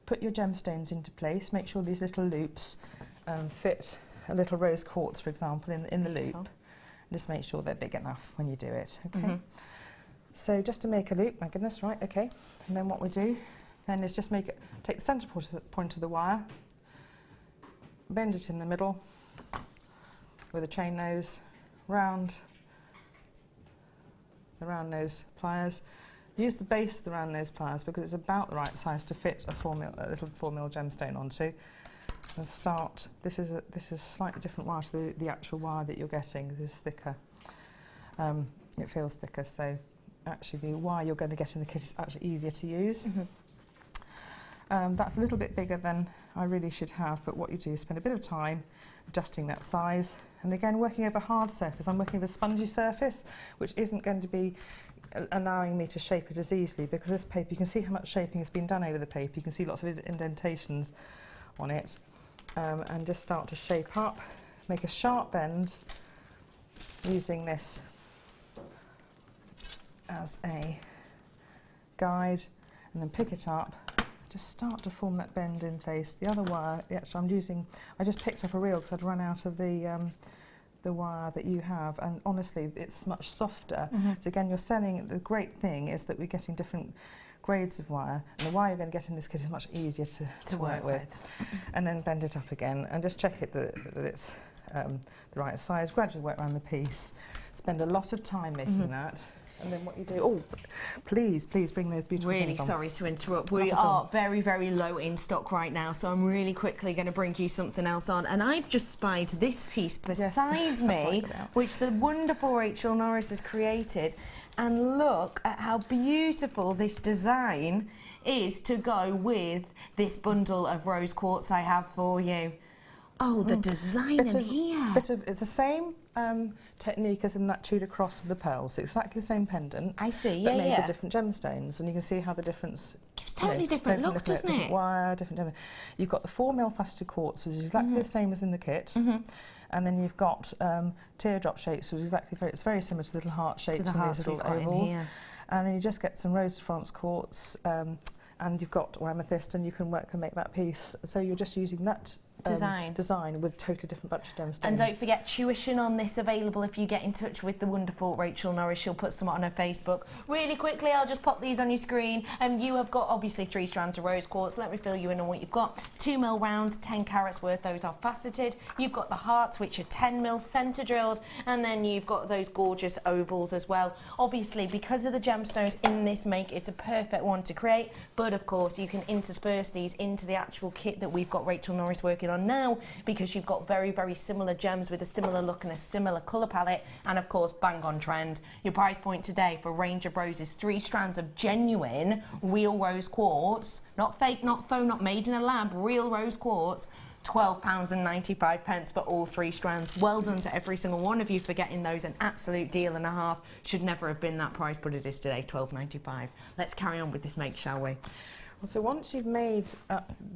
Put your gemstones into place. Make sure these little loops fit a little rose quartz, for example, in the loop. And just make sure they're big enough when you do it. Okay. So just to make a loop, my goodness, right? Okay. And then what we do then is just take the centre point of the wire, bend it in the middle with a chain nose round the round nose pliers. Use the base of the round nose pliers because it's about the right size to fit a little 4mm gemstone onto. And start. This is slightly different wire to the actual wire that you're getting. This is thicker. It feels thicker, so actually the wire you're going to get in the kit is actually easier to use. That's a little bit bigger than I really should have, but what you do is spend a bit of time adjusting that size. And again, working over a hard surface. I'm working with a spongy surface, which isn't going to be allowing me to shape it as easily, because this paper, you can see how much shaping has been done over the paper. You can see lots of indentations on it. And just start to shape up, make a sharp bend using this as a guide, and then pick it up. Just start to form that bend in place. The other wire, I just picked up a reel because I'd run out of the wire that you have, and honestly it's much softer. So again, the great thing is that we're getting different grades of wire, and the wire you're going to get in this kit is much easier to work with. And then bend it up again and just check it that it's the right size. Gradually work around the piece. Spend a lot of time making that. And then what you do, please bring those beautiful Really things on. sorry to interrupt. We are very, very low in stock right now, so I'm really quickly going to bring you something else on. And I've just spied this piece beside me, which the wonderful Rachel Norris has created. And look at how beautiful this design is to go with this bundle of rose quartz I have for you. Oh, the design in here. It's the same technique as in that Tudor cross of the pearls. It's exactly the same pendant. I see, but made with different gemstones, and you can see how the difference gives totally different look, doesn't it? Different wire, different. You've got the 4mm faceted quartz, which is exactly the same as in the kit. And then you've got teardrop shapes, which is it's very similar to little heart shapes and these little ovals. And then you just get some rose de France quartz, and you've got amethyst, and you can make that piece. So you're just using that design with totally different bunch of gemstones. And don't forget, tuition on this available if you get in touch with the wonderful Rachel Norris. She'll put some on her Facebook. Really quickly, I'll just pop these on your screen. You have got obviously 3 strands of rose quartz. Let me fill you in on what you've got. 2mm rounds, 10 carats worth. Those are faceted. You've got the hearts, which are 10mm centre drilled, and then you've got those gorgeous ovals as well. Obviously, because of the gemstones in this make, it's a perfect one to create. But of course, you can intersperse these into the actual kit that we've got Rachel Norris working on now, because you've got very, very similar gems with a similar look and a similar colour palette, and of course bang on trend. Your price point today for Range of Roses, 3 strands of genuine real rose quartz, not fake, not faux, not made in a lab, real rose quartz, £12.95 for all 3 strands. Well done to every single one of you for getting those. An absolute deal and a half. Should never have been that price, but it is today, £12.95. Let's carry on with this make, shall we? So once you've made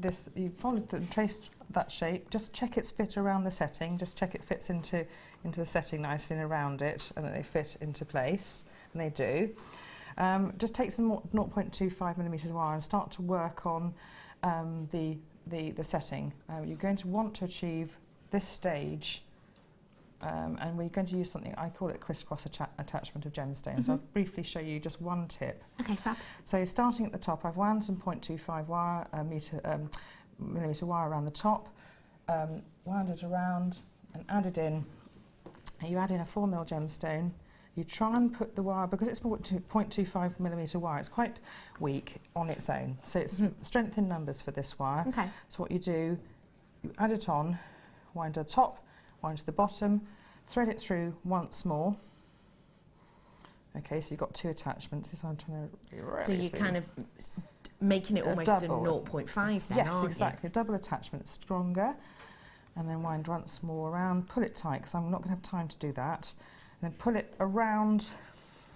this, you've followed and traced that shape, just check its fit around the setting, just check it fits into the setting nicely and around it, and that they fit into place, and they do. Just take some 0.25mm wire and start to work on the setting. You're going to want to achieve this stage, and we're going to use something, I call it crisscross attachment of gemstones. So I'll briefly show you just one tip. Okay, fab. So starting at the top, I've wound some 0.25 millimetre wire around the top, wound it around and added in, you add in a 4mm gemstone. You try and put the wire, because it's 0.25mm wire, it's quite weak on its own. So it's strength in numbers for this wire. Okay. So what you do, you add it on, wind to the top, wind to the bottom, thread it through once more. Okay, so you've got two attachments. This one I'm trying to really So you're kind of making it almost a 0.5 then, yes, aren't exactly. A double attachment, stronger. And then wind once more around, pull it tight, because I'm not going to have time to do that. And then pull it around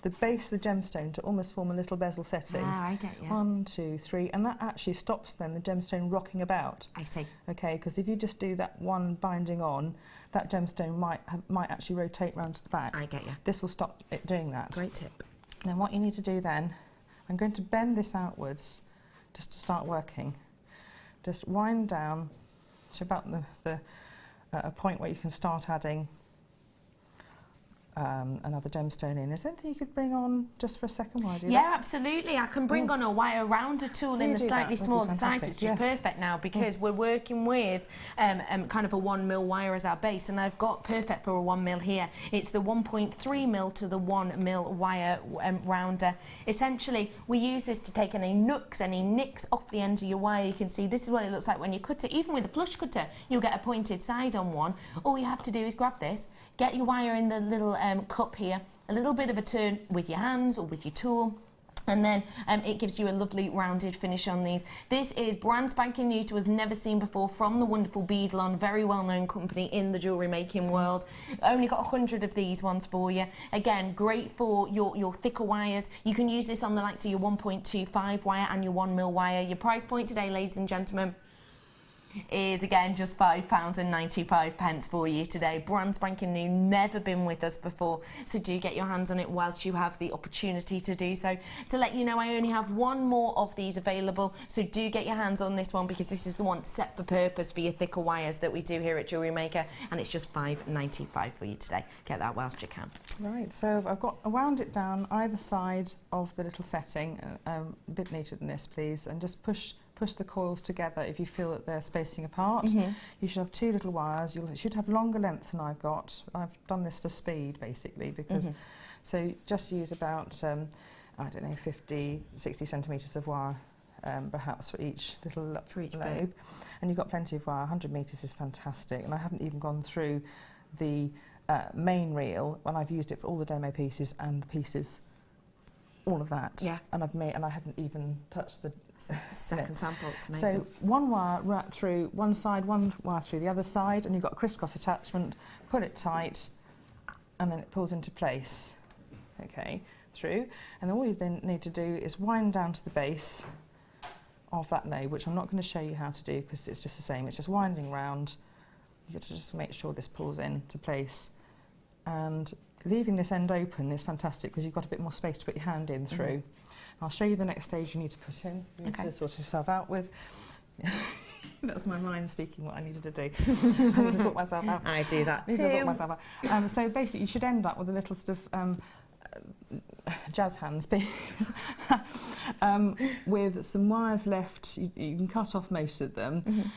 the base of the gemstone to almost form a little bezel setting. Ah, I get you. 1, 2, 3, and that actually stops then the gemstone rocking about. I see. Okay, because if you just do that one binding on, that gemstone might actually rotate round to the back. I get you. This will stop it doing that. Great tip. Then what you need to do then, I'm going to bend this outwards just to start working. Just wind down to about a point where you can start adding another gemstone in. Is there anything you could bring on just for a second while I do that? Yeah, absolutely. I can bring on a wire rounder tool in you the do slightly that? smaller That'd be size, fantastic, which is yes. perfect now because we're working with kind of a 1mm wire as our base, and I've got perfect for a 1mm here. It's the 1.3mm to the 1mm wire rounder. Essentially, we use this to take any nooks, any nicks off the end of your wire. You can see this is what it looks like when you cut it. Even with a flush cutter, you'll get a pointed side on one. All you have to do is grab this, get your wire in the little cup here, a little bit of a turn with your hands or with your tool, and then it gives you a lovely rounded finish on these. This is brand spanking new to us, never seen before, from the wonderful Bead, very well-known company in the jewellery making world. Only got 100 of these ones for you. Again, great for your thicker wires. You can use this on the likes of your 1.25 wire and your 1mm wire. Your price point today, ladies and gentlemen, is again just £5.95 for you today. Brand spanking new, never been with us before, so do get your hands on it whilst you have the opportunity to do so. To let you know, I only have one more of these available, so do get your hands on this one because this is the one set for purpose for your thicker wires that we do here at Jewellery Maker, and it's just £5.95 for you today. Get that whilst you can. Right, so I wound it down either side of the little setting, a bit neater than this please, and just push the coils together if you feel that they're spacing apart. You should have two little wires. You should have longer lengths than I've got. I've done this for speed basically because so just use about I don't know 50, 60 centimetres of wire perhaps for each little lobe, and you've got plenty of wire. 100 metres is fantastic, and I haven't even gone through the main reel when I've used it for all the demo pieces and the pieces, all of that. Yeah. And I hadn't even touched the second sample. It's amazing. So one wire right through one side, one wire through the other side, and you've got a crisscross attachment. Pull it tight, and then it pulls into place. Okay, through, and then all you then need to do is wind down to the base of that lobe, which I'm not going to show you how to do because it's just the same. It's just winding round. You have to just make sure this pulls into place, and leaving this end open is fantastic because you've got a bit more space to put your hand in through. I'll show you the next stage you need to put in. You need to sort yourself out with. That's my mind speaking what I needed to do. I need to sort myself out. I do that too. I need to sort myself out. So basically you should end up with a little sort of jazz hands piece with some wires left. You can cut off most of them.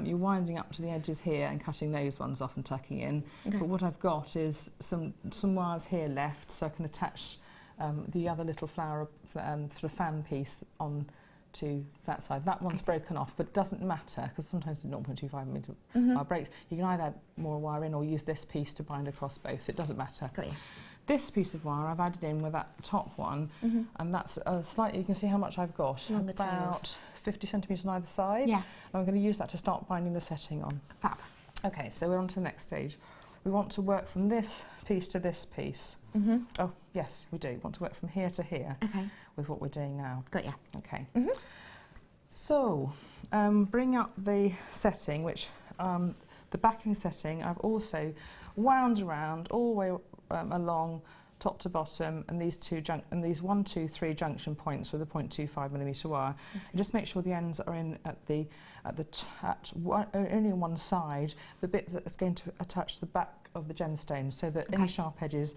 You're winding up to the edges here and cutting those ones off and tucking in. But what I've got is some wires here left, so I can attach the other little flower sort of fan piece on to that side. That one's broken off, but it doesn't matter because sometimes the 0.25mm breaks. You can either add more wire in or use this piece to bind across both. So it doesn't matter. Got you. This piece of wire I've added in with that top one, and that's slightly. You can see how much I've got. About 50 centimetres on either side. Yeah. And I'm going to use that to start binding the setting on. Fab. Okay, so we're on to the next stage. We want to work from this piece to this piece. Oh, yes, we do. We want to work from here to here with what we're doing now. Got you. Okay. So, bring up the setting, which the backing setting I've also wound around all the way along top to bottom, and these 1, 2, 3 junction points with a 0.25mm wire. And just make sure the ends are in only on one side, the bit that's going to attach the back of the gemstone, so that any sharp edges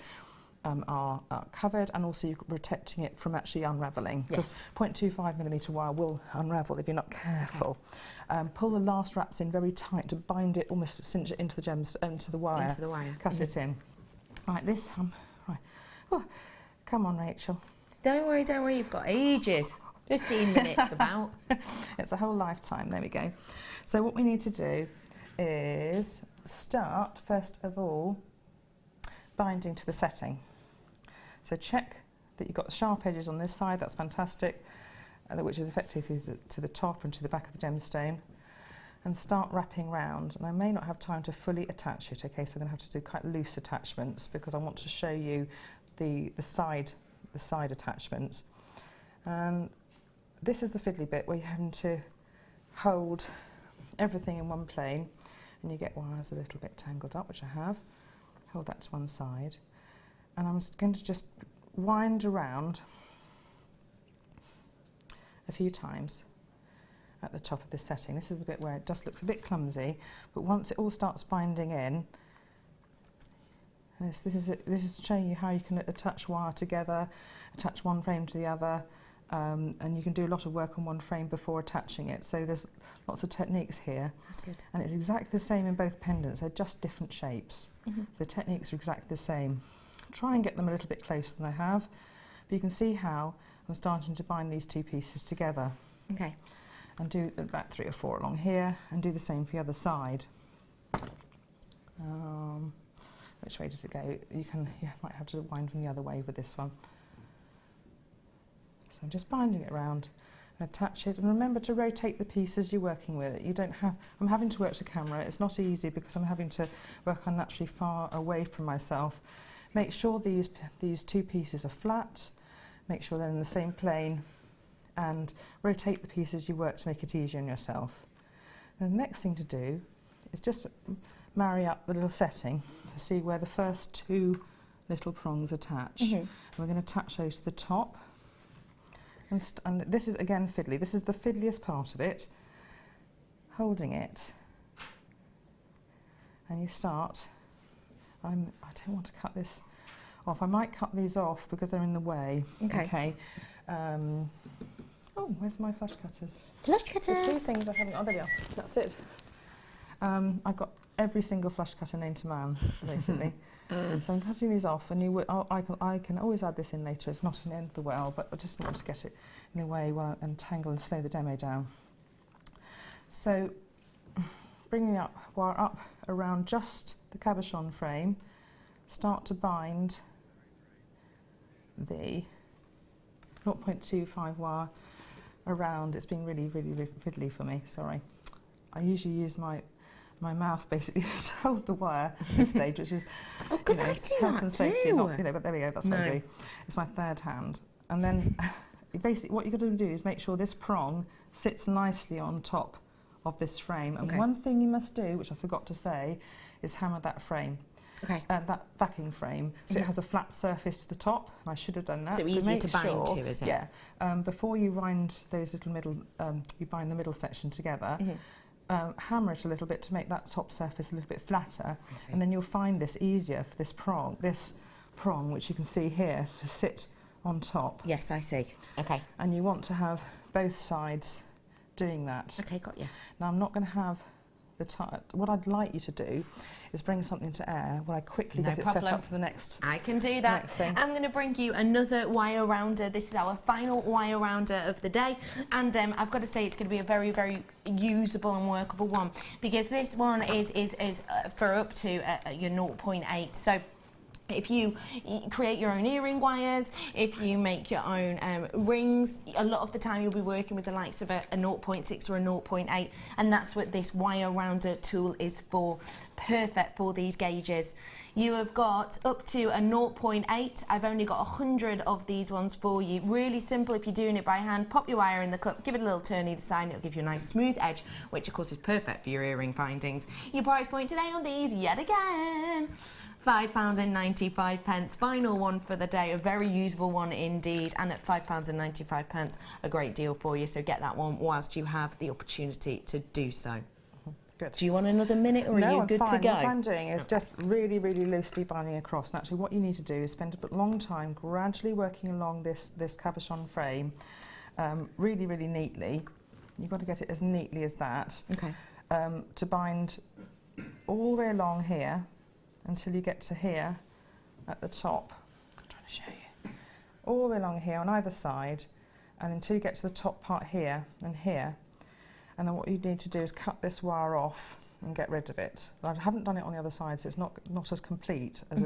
are covered, and also you're protecting it from actually unravelling, because 0.25mm wire will unravel if you're not careful. Pull the last wraps in very tight to bind it, almost cinch it into the wire. Into the wire. Cut it in. Right, this right. Oh, come on, Rachel. Don't worry, you've got ages. 15 minutes about. It's a whole lifetime. There we go. So what we need to do is start, first of all, binding to the setting. So check that you've got sharp edges on this side, that's fantastic, which is effectively to the top and to the back of the gemstone, and start wrapping round. And I may not have time to fully attach it, okay, so I'm going to have to do quite loose attachments because I want to show you the side attachments. And this is the fiddly bit where you're having to hold everything in one plane, and you get wires a little bit tangled up, which I have. Hold that to one side, and I'm going to just wind around a few times at the top of this setting. This is the bit where it just looks a bit clumsy, but once it all starts binding in, and this is showing you how you can attach wire together, attach one frame to the other, and you can do a lot of work on one frame before attaching it. So there's lots of techniques here. That's good. And it's exactly the same in both pendants. They're just different shapes. The techniques are exactly the same. Try and get them a little bit closer than I have, but you can see how I'm starting to bind these two pieces together. Okay. And do about 3 or 4 along here, and do the same for the other side. Which way does it go? You might have to wind from the other way with this one. So I'm just binding it around, and attach it, and remember to rotate the pieces you're working with. I'm having to work to camera. It's not easy because I'm having to work on naturally far away from myself. Make sure these two pieces are flat. Make sure they're in the same plane, and rotate the pieces you work to make it easier on yourself. And the next thing to do is just marry up the little setting to see where the first 2 little prongs attach. And we're going to attach those to the top. And this is again fiddly. This is the fiddliest part of it. Holding it, and you start. I don't want to cut this off. I might cut these off because they're in the way. Okay. Oh, where's my flush cutters? Flush cutters. The 2 things I haven't. Oh, there we are. That's it. I've got every single flush cutter known to man, basically. So I'm cutting these off, and I can always add this in later. It's not an end of the world, but I just want to get it in a way and tangle and slow the demo down. So bringing the wire up around just the cabochon frame, start to bind the 0.25 wire around. It's been really, really, really fiddly for me, sorry. I usually use my mouth basically to hold the wire at this stage, which is health and safety, not, but there we go, that's what I do. It's my third hand. And then basically what you've got to do is make sure this prong sits nicely on top of this frame. And one thing you must do, which I forgot to say, is hammer that frame. That backing frame, so it has a flat surface to the top. I should have done that. So easier to bind to, is it? Yeah. Before you wind those little middle, you bind the middle section together. Hammer it a little bit to make that top surface a little bit flatter, and then you'll find this easier for this prong, which you can see here, to sit on top. Yes, I see. Okay. And you want to have both sides doing that. Okay, got you. Now I'm not going to have what I'd like you to do is bring something to air while I quickly get it set up for the next. I can do that. I'm going to bring you another wire rounder. This is our final wire rounder of the day, and I've got to say it's going to be a very, very usable and workable one, because this one is for up to your 0.8. So If you create your own earring wires, if you make your own rings, a lot of the time you'll be working with the likes of a 0.6 or a 0.8, and that's what this wire rounder tool is for. Perfect for these gauges. You have got up to a 0.8. I've only got 100 of these ones for you. Really simple if you're doing it by hand. Pop your wire in the cup, give it a little turn either side, and it'll give you a nice smooth edge, which of course is perfect for your earring findings. Your price point today on these, yet again, £5.95, final one for the day, a very usable one indeed, and at £5.95, a great deal for you, so get that one whilst you have the opportunity to do so. Good. Do you want another minute, or are you good to go? What I'm doing is just really, really loosely binding across, and actually what you need to do is spend a long time gradually working along this cabochon frame, really, really neatly. You've got to get it as neatly as that, okay. To bind all the way along here, until you get to here at the top. I'm trying to show you. All the way along here on either side, and until you get to the top part here and here. And then what you need to do is cut this wire off and get rid of it. I haven't done it on the other side, so it's not as complete as,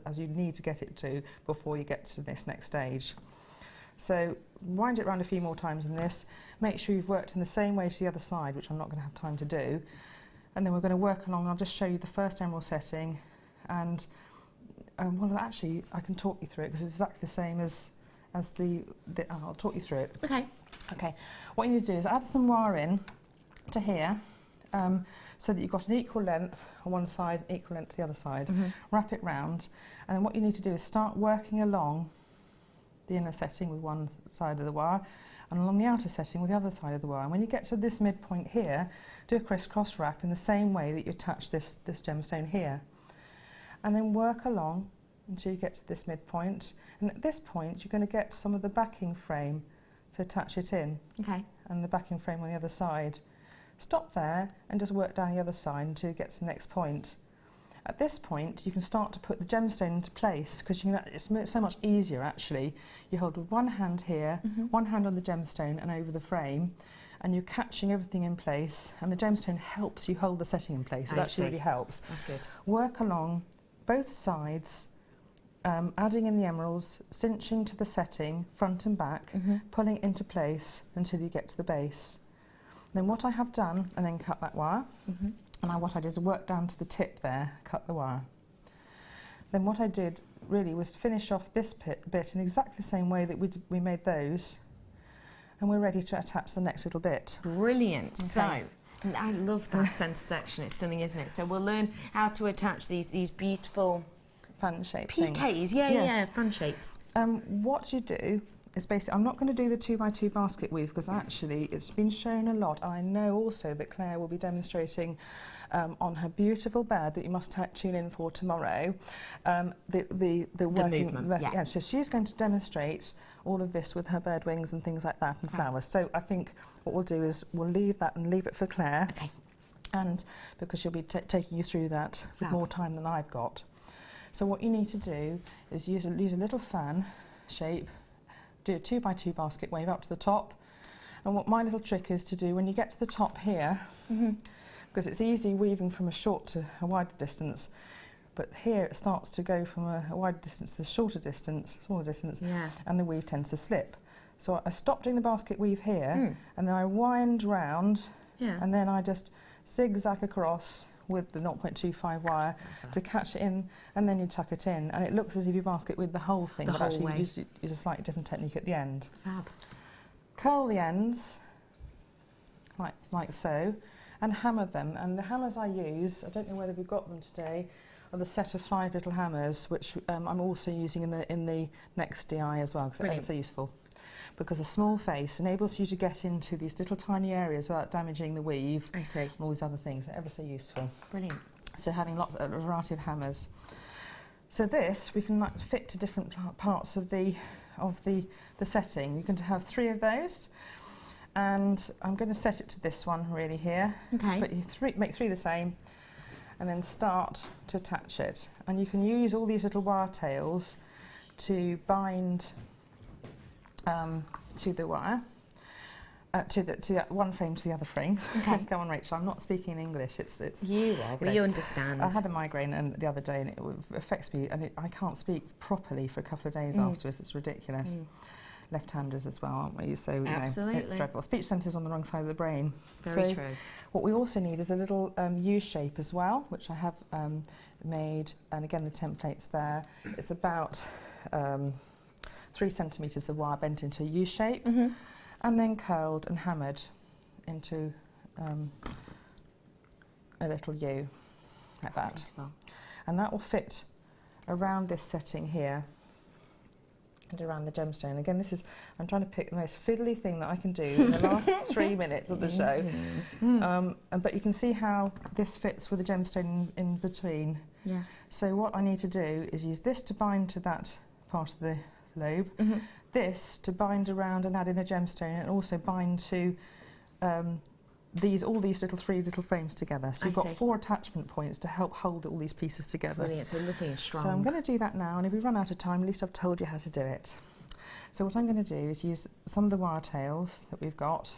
as you need to get it to before you get to this next stage. So wind it around a few more times in this. Make sure you've worked in the same way to the other side, which I'm not going to have time to do. And then we're going to work along. I'll just show you the first emerald setting. And well, actually, I can talk you through it because it's exactly the same as I'll talk you through it. Okay. Okay. What you need to do is add some wire in to here, so that you've got an equal length on one side, equal length to the other side. Wrap it round, and then what you need to do is start working along the inner setting with one side of the wire, and along the outer setting with the other side of the wire. And when you get to this midpoint here, do a crisscross wrap in the same way that you attach this gemstone here. And then work along until you get to this midpoint. And at this point, you're going to get some of the backing frame to attach it in. Okay. And the backing frame on the other side. Stop there and just work down the other side until you get to the next point. At this point, you can start to put the gemstone into place, because it's so much easier actually. You hold with one hand here, one hand on the gemstone and over the frame, and you're catching everything in place, and the gemstone helps you hold the setting in place. So that actually really helps. That's good. Work along both sides, adding in the emeralds, cinching to the setting, front and back, pulling it into place until you get to the base. Then what I have done, and then cut that wire, and what I did is work down to the tip there, cut the wire. Then what I did really was finish off this bit in exactly the same way that we made those, and we're ready to attach the next little bit. Brilliant. Okay. So, and I love that centre section, it's stunning, isn't it? So we'll learn how to attach these beautiful fan shape PKs, things. yeah, fan shapes. What you do is basically, I'm not going to do the 2x2 basket weave because actually it's been shown a lot. I know also that Claire will be demonstrating on her beautiful bed that you must tune in for tomorrow. The movement, yeah. So she's going to demonstrate all of this with her bird wings and things like that and flowers. So I think what we'll do is we'll leave that and leave it for Claire. Okay. And because she'll be taking you through that with more time than I've got. So what you need to do is use a little fan shape, do a 2x2 basket wave up to the top. And what my little trick is to do when you get to the top here, because it's easy weaving from a short to a wider distance, but here it starts to go from a wider distance to a smaller distance, and the weave tends to slip. So I stop doing the basket weave here, and then I wind round, and then I just zigzag across with the 0.25 wire to catch it in, and then you tuck it in, and it looks as if you basket with the whole thing, but actually you use a slightly different technique at the end. Fab. Curl the ends like so, and hammer them. And the hammers I use, I don't know whether we've got them today, are the set of 5 little hammers, which I'm also using in the next DI as well, because they're so useful. Because a small face enables you to get into these little tiny areas without damaging the weave. I see. And all these other things. They're ever so useful. Brilliant. So having a variety of hammers. So this we can fit to different parts of the setting. You can have 3 of those, and I'm going to set it to this one really here. Okay. But you make 3 the same, and then start to attach it. And you can use all these little wire tails to bind to the wire. To the one frame to the other frame. Okay. Come on, Rachel. I'm not speaking English. It's You are. Okay. We understand. I had a migraine the other day, and it affects me, and I can't speak properly for a couple of days afterwards. It's ridiculous. Left-handers as well, aren't we? So Absolutely. it's dreadful. Speech centre's on the wrong side of the brain. Very so true. What we also need is a little U shape as well, which I have made, and again the template's there. It's about 3 centimetres of wire bent into a U shape. And then curled and hammered into a little U, like that. Beautiful. And that will fit around this setting here and around the gemstone. Again, I'm trying to pick the most fiddly thing that I can do in the last 3 minutes of the show. But you can see how this fits with the gemstone in between. Yeah. So what I need to do is use this to bind to that part of the lobe, this to bind around and add in a gemstone, and also bind to all these 3 little frames together. So you've got 4 attachment points to help hold all these pieces together. Brilliant, so lovely and strong. So I'm going to do that now, and if we run out of time, at least I've told you how to do it. So what I'm going to do is use some of the wire tails that we've got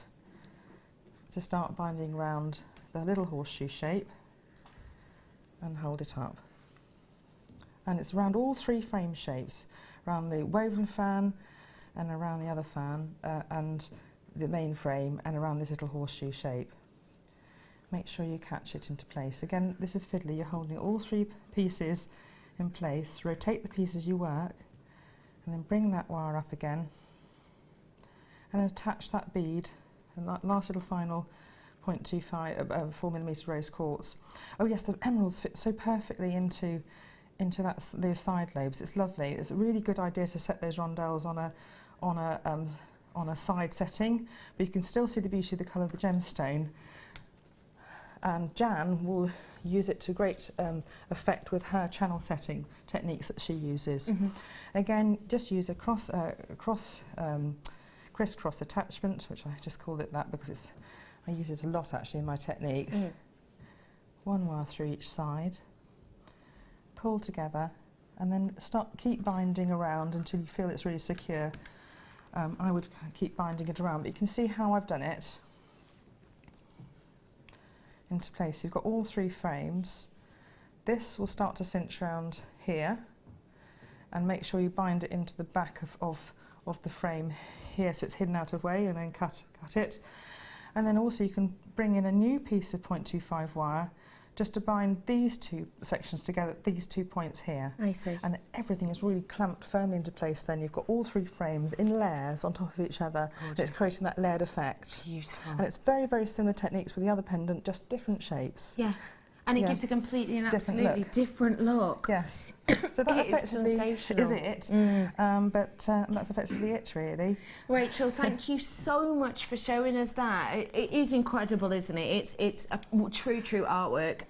to start binding around the little horseshoe shape and hold it up. And it's around all 3 frame shapes, around the woven fan and around the other fan and the main frame and around this little horseshoe shape. Make sure you catch it into place. Again, this is fiddly, you're holding all 3 pieces in place, rotate the pieces you work, and then bring that wire up again and attach that bead and that last little final 0.25 4mm rose quartz. Oh yes, the emeralds fit so perfectly into those side lobes. It's lovely. It's a really good idea to set those rondelles on a side setting, but you can still see the beauty of the colour of the gemstone. And Jan will use it to great effect with her channel setting techniques that she uses. Again, just use a crisscross attachment, which I just called it that because I use it a lot actually in my techniques. 1 wire through each side, pull together, and then keep binding around until you feel it's really secure. I would keep binding it around, but you can see how I've done it into place. You've got all 3 frames. This will start to cinch around here, and make sure you bind it into the back of the frame here so it's hidden out of way, and then cut it. And then also you can bring in a new piece of 0.25 wire just to bind these 2 sections together, these 2 points here. I see. And everything is really clamped firmly into place then. You've got all 3 frames in layers on top of each other. And it's creating that layered effect. Beautiful. And it's very, very similar techniques with the other pendant, just different shapes. Yeah. And it gives a completely and absolutely different look. Yes. So that effectively is it. But that's effectively it, really. Rachel, thank you so much for showing us that. It is incredible, isn't it? It's a true artwork.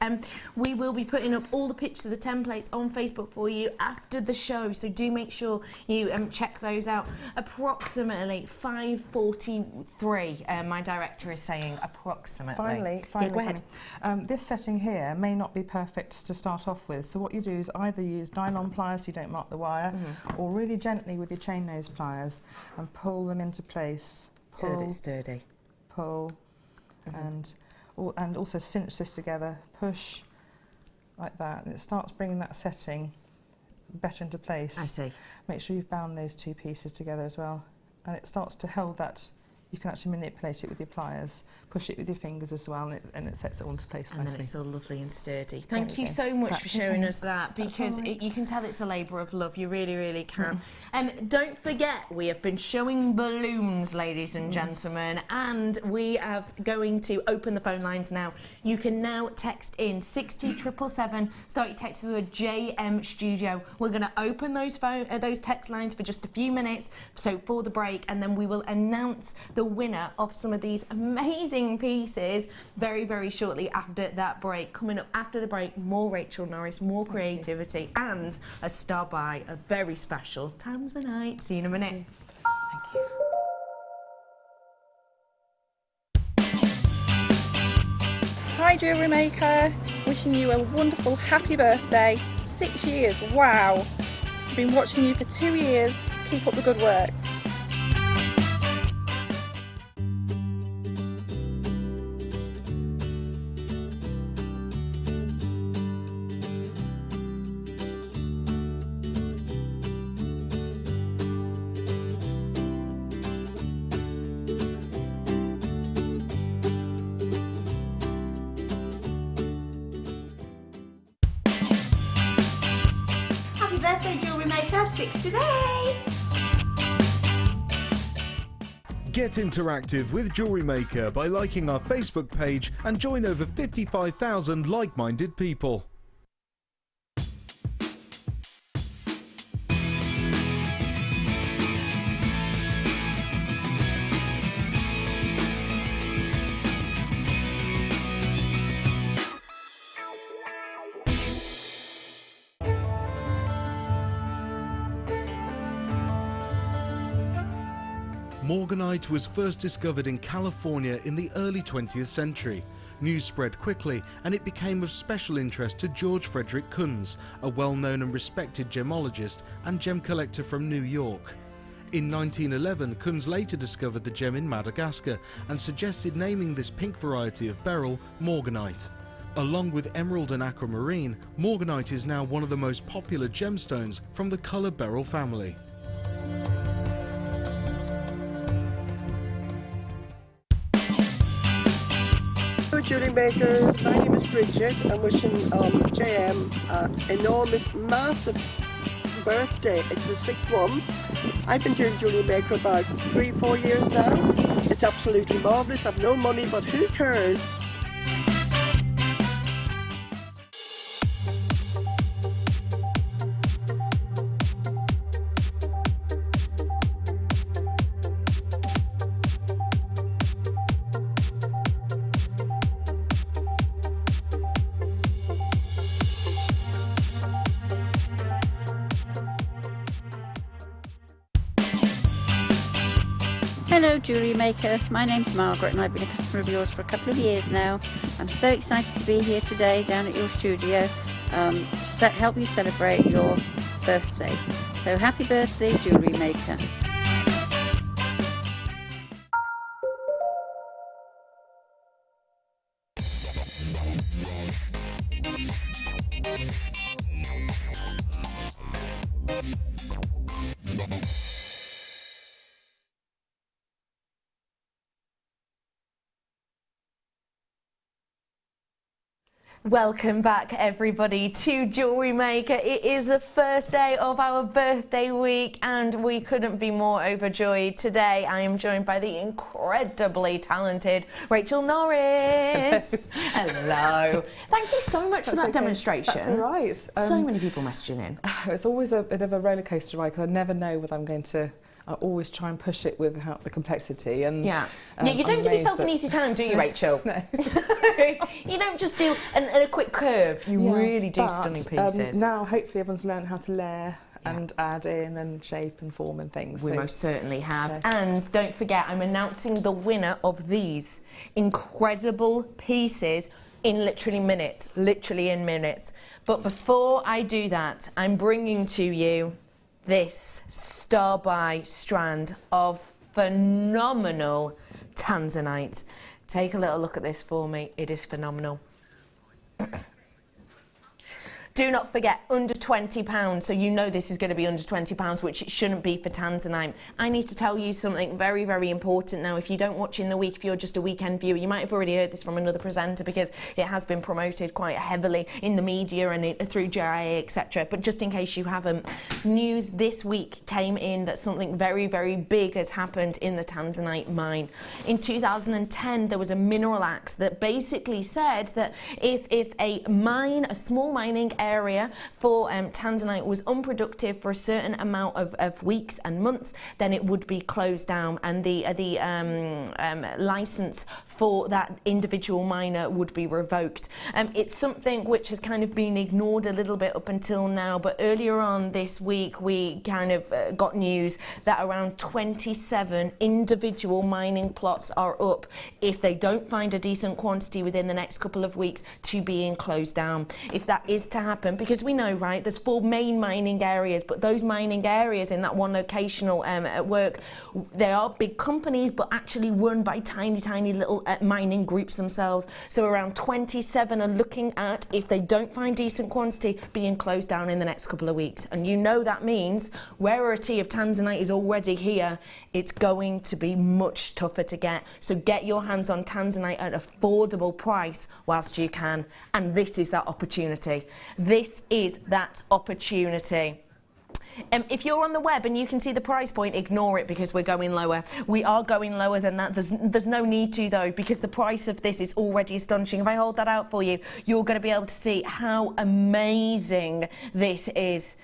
We will be putting up all the pictures of the templates on Facebook for you after the show, so do make sure you check those out. Approximately 5:43. My director is saying approximately. Finally, yeah, go ahead. This setting here may not be perfect to start off with, so what you do is either use nylon pliers so you don't mark the wire, or really gently with your chain nose pliers and pull them into place. So that it's sturdy. Pull, and also cinch this together, push like that, and it starts bringing that setting better into place. I see. Make sure you've bound those 2 pieces together as well, and it starts to hold that. You can actually manipulate it with your pliers, push it with your fingers as well, and it sets it all into place nicely. And then it's all lovely and sturdy. Thank you so much for showing us that, because you can tell it's a labour of love. You really, really can. Don't forget, we have been showing balloons, ladies and gentlemen, and we are going to open the phone lines now. You can now text in 60777. Start your text with a JM Studio. We're going to open those text lines for just a few minutes, so for the break, and then we will announce the winner of some of these amazing pieces very, very shortly after that break. Coming up after the break, more Rachel Norris, more creativity, and a star by a very special Tanzanite. See you in a minute. Thank you. Hi Jewellery Maker, wishing you a wonderful happy birthday. 6 years, wow. I've been watching you for 2 years. Keep up the good work. birthday, Jewellery Maker. 6 today. Get interactive with Jewellery Maker by liking our Facebook page and join over 55,000 like-minded people. Morganite was first discovered in California in the early 20th century. News spread quickly and it became of special interest to George Frederick Kunz, a well-known and respected gemologist and gem collector from New York. In 1911, Kunz later discovered the gem in Madagascar and suggested naming this pink variety of beryl Morganite. Along with emerald and aquamarine, Morganite is now one of the most popular gemstones from the color beryl family. Jewellery Makers, my name is Bridget. I'm wishing JM an enormous, massive birthday. It's the 6th one. I've been doing Jewellery Maker about 3-4 years now. It's absolutely marvellous. I've no money, but who cares? Hello Jewellery Maker, my name's Margaret and I've been a customer of yours for a couple of years now. I'm so excited to be here today down at your studio to help you celebrate your birthday. So happy birthday Jewellery Maker. Welcome back everybody to Jewellery Maker. It is the first day of our birthday week and we couldn't be more overjoyed. Today I am joined by the incredibly talented Rachel Norris. Hello. Thank you so much for that demonstration. That's all right. So many people messaging in. It's always a bit of a roller coaster ride because I never know whether I'm going to. I always try and push it without the complexity. And yeah, you don't give yourself an easy time, do you, Rachel? No. You don't just do a quick curve. You really do stunning pieces. Now, hopefully, everyone's learned how to layer and add in and shape and form and things. We most certainly have. And don't forget, I'm announcing the winner of these incredible pieces in literally in minutes. But before I do that, I'm bringing to you this star-by strand of phenomenal Tanzanite. Take a little look at this for me. It is phenomenal. Do not forget, under £20, so you know this is going to be under £20, which it shouldn't be for Tanzanite. I need to tell you something very, very important now. If you don't watch in the week, if you're just a weekend viewer, you might have already heard this from another presenter because it has been promoted quite heavily in the media and through JIA, etc. But just in case you haven't, news this week came in that something very, very big has happened in the Tanzanite mine. In 2010, there was a Mineral Act that basically said that if a small mining area for Tanzanite was unproductive for a certain amount of weeks and months, then it would be closed down, and the license for that individual miner would be revoked. It's something which has kind of been ignored a little bit up until now, but earlier on this week we kind of got news that around 27 individual mining plots are up, if they don't find a decent quantity within the next couple of weeks, to being closed down. If that is to happen, because we know, right, there's 4 main mining areas, but those mining areas in that one locational work, they are big companies but actually run by tiny little mining groups themselves. So around 27 are looking at, if they don't find decent quantity, being closed down in the next couple of weeks. And you know that means Rarity of Tanzanite is already here. It's going to be much tougher to get. So get your hands on Tanzanite at an affordable price whilst you can. And this is that opportunity. This is that opportunity. If you're on the web and you can see the price point, ignore it because we're going lower. We are going lower than that. There's no need to though, because the price of this is already astonishing. If I hold that out for you, you're going to be able to see how amazing this is.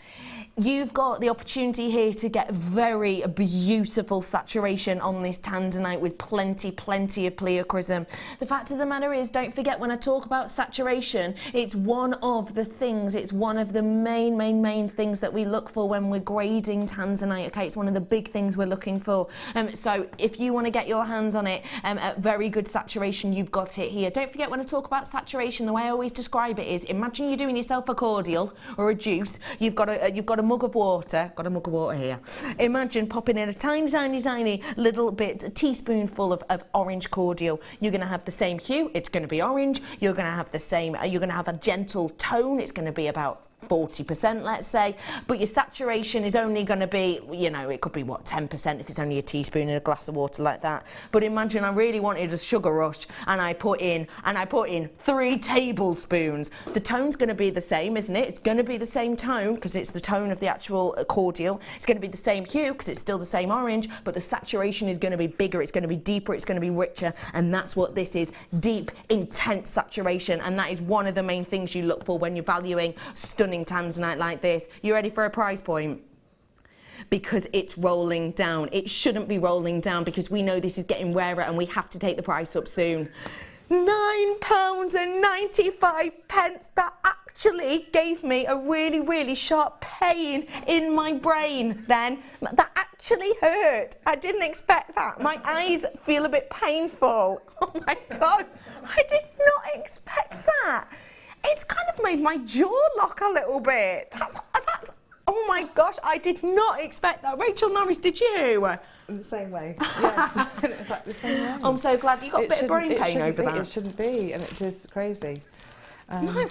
You've got the opportunity here to get very beautiful saturation on this Tanzanite with plenty of pleochrysm. The fact of the matter is, don't forget when I talk about saturation, it's one of the things, it's one of the main things that we look for when we're grading Tanzanite, okay? It's one of the big things we're looking for. So if you want to get your hands on it at very good saturation, you've got it here. Don't forget when I talk about saturation, the way I always describe it is, imagine you're doing yourself a cordial or a juice, you've got a mug of water, got a mug of water here. Imagine popping in a tiny little bit, a teaspoonful of orange cordial. You're going to have the same hue, it's going to be orange. You're going to have the same, you're going to have a gentle tone, it's going to be about 40%, let's say, but your saturation is only going to be, you know, it could be what, 10% if it's only a teaspoon in a glass of water like that. But imagine I really wanted a sugar rush and I put in 3 tablespoons. The tone's going to be the same, isn't it? It's going to be the same tone because it's the tone of the actual cordial. It's going to be the same hue because it's still the same orange, but the saturation is going to be bigger, it's going to be deeper, it's going to be richer, and that's what this is, deep, intense saturation. And that is one of the main things you look for when you're valuing stunning Tanzanite like this. You ready for a price point? Because it's rolling down. It shouldn't be rolling down because we know this is getting rarer and we have to take the price up soon. £9.95. That actually gave me a really sharp pain in my brain then. That actually hurt. I didn't expect that. My eyes feel a bit painful. Oh my God, I did not expect that. It's kind of made my jaw lock a little bit. That's oh my gosh, I did not expect that. Rachel Norris, did you? In the same way, yes. Exactly the same way. I'm so glad you got a bit of brain pain over that. It shouldn't be, and it is crazy. No,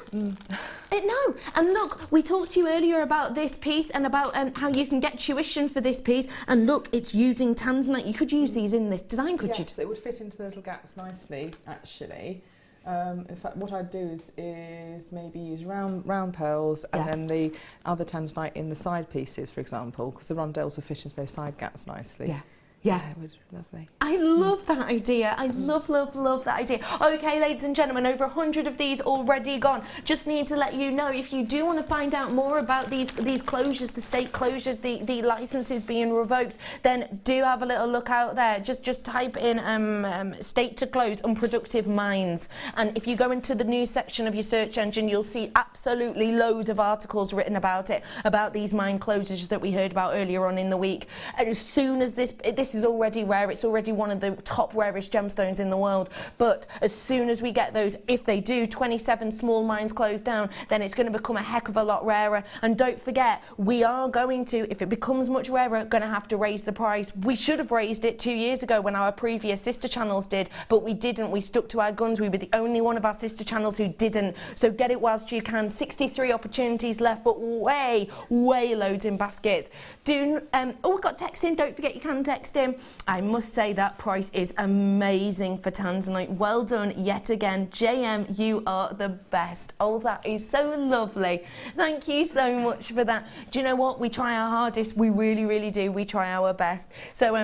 and look, we talked to you earlier about this piece and about how you can get tuition for this piece, and look, it's using Tanzanite. You could use these in this design, could you? Yes, it would fit into the little gaps nicely, actually. In fact, what I'd do is maybe use round pearls and then the other Tanzanite in the side pieces, for example, because the rondelles will fit into those side gaps nicely. Yeah, it would be lovely. I love that idea. I love that idea. Okay, ladies and gentlemen, over 100 of these already gone. Just need to let you know, if you do want to find out more about these closures, the state closures, the licenses being revoked, then do have a little look out there. Just type in state to close unproductive mines, and if you go into the news section of your search engine, you'll see absolutely loads of articles written about it, about these mine closures that we heard about earlier on in the week. And as soon as this is already rare, it's already one of the top rarest gemstones in the world, but as soon as we get those, if they do 27 small mines close down, then it's going to become a heck of a lot rarer. And don't forget, we are going to, if it becomes much rarer, going to have to raise the price. We should have raised it 2 years ago when our previous sister channels did, but we didn't. We stuck to our guns. We were the only one of our sister channels who didn't. So get it whilst you can. 63 opportunities left, but way loads in baskets. We've got text in. Don't forget you can text in. I must say that price is amazing for Tanzanite. Well done yet again. JM, you are the best. Oh, that is so lovely. Thank you so much for that. Do you know what? We try our hardest. We really do. We try our best. So,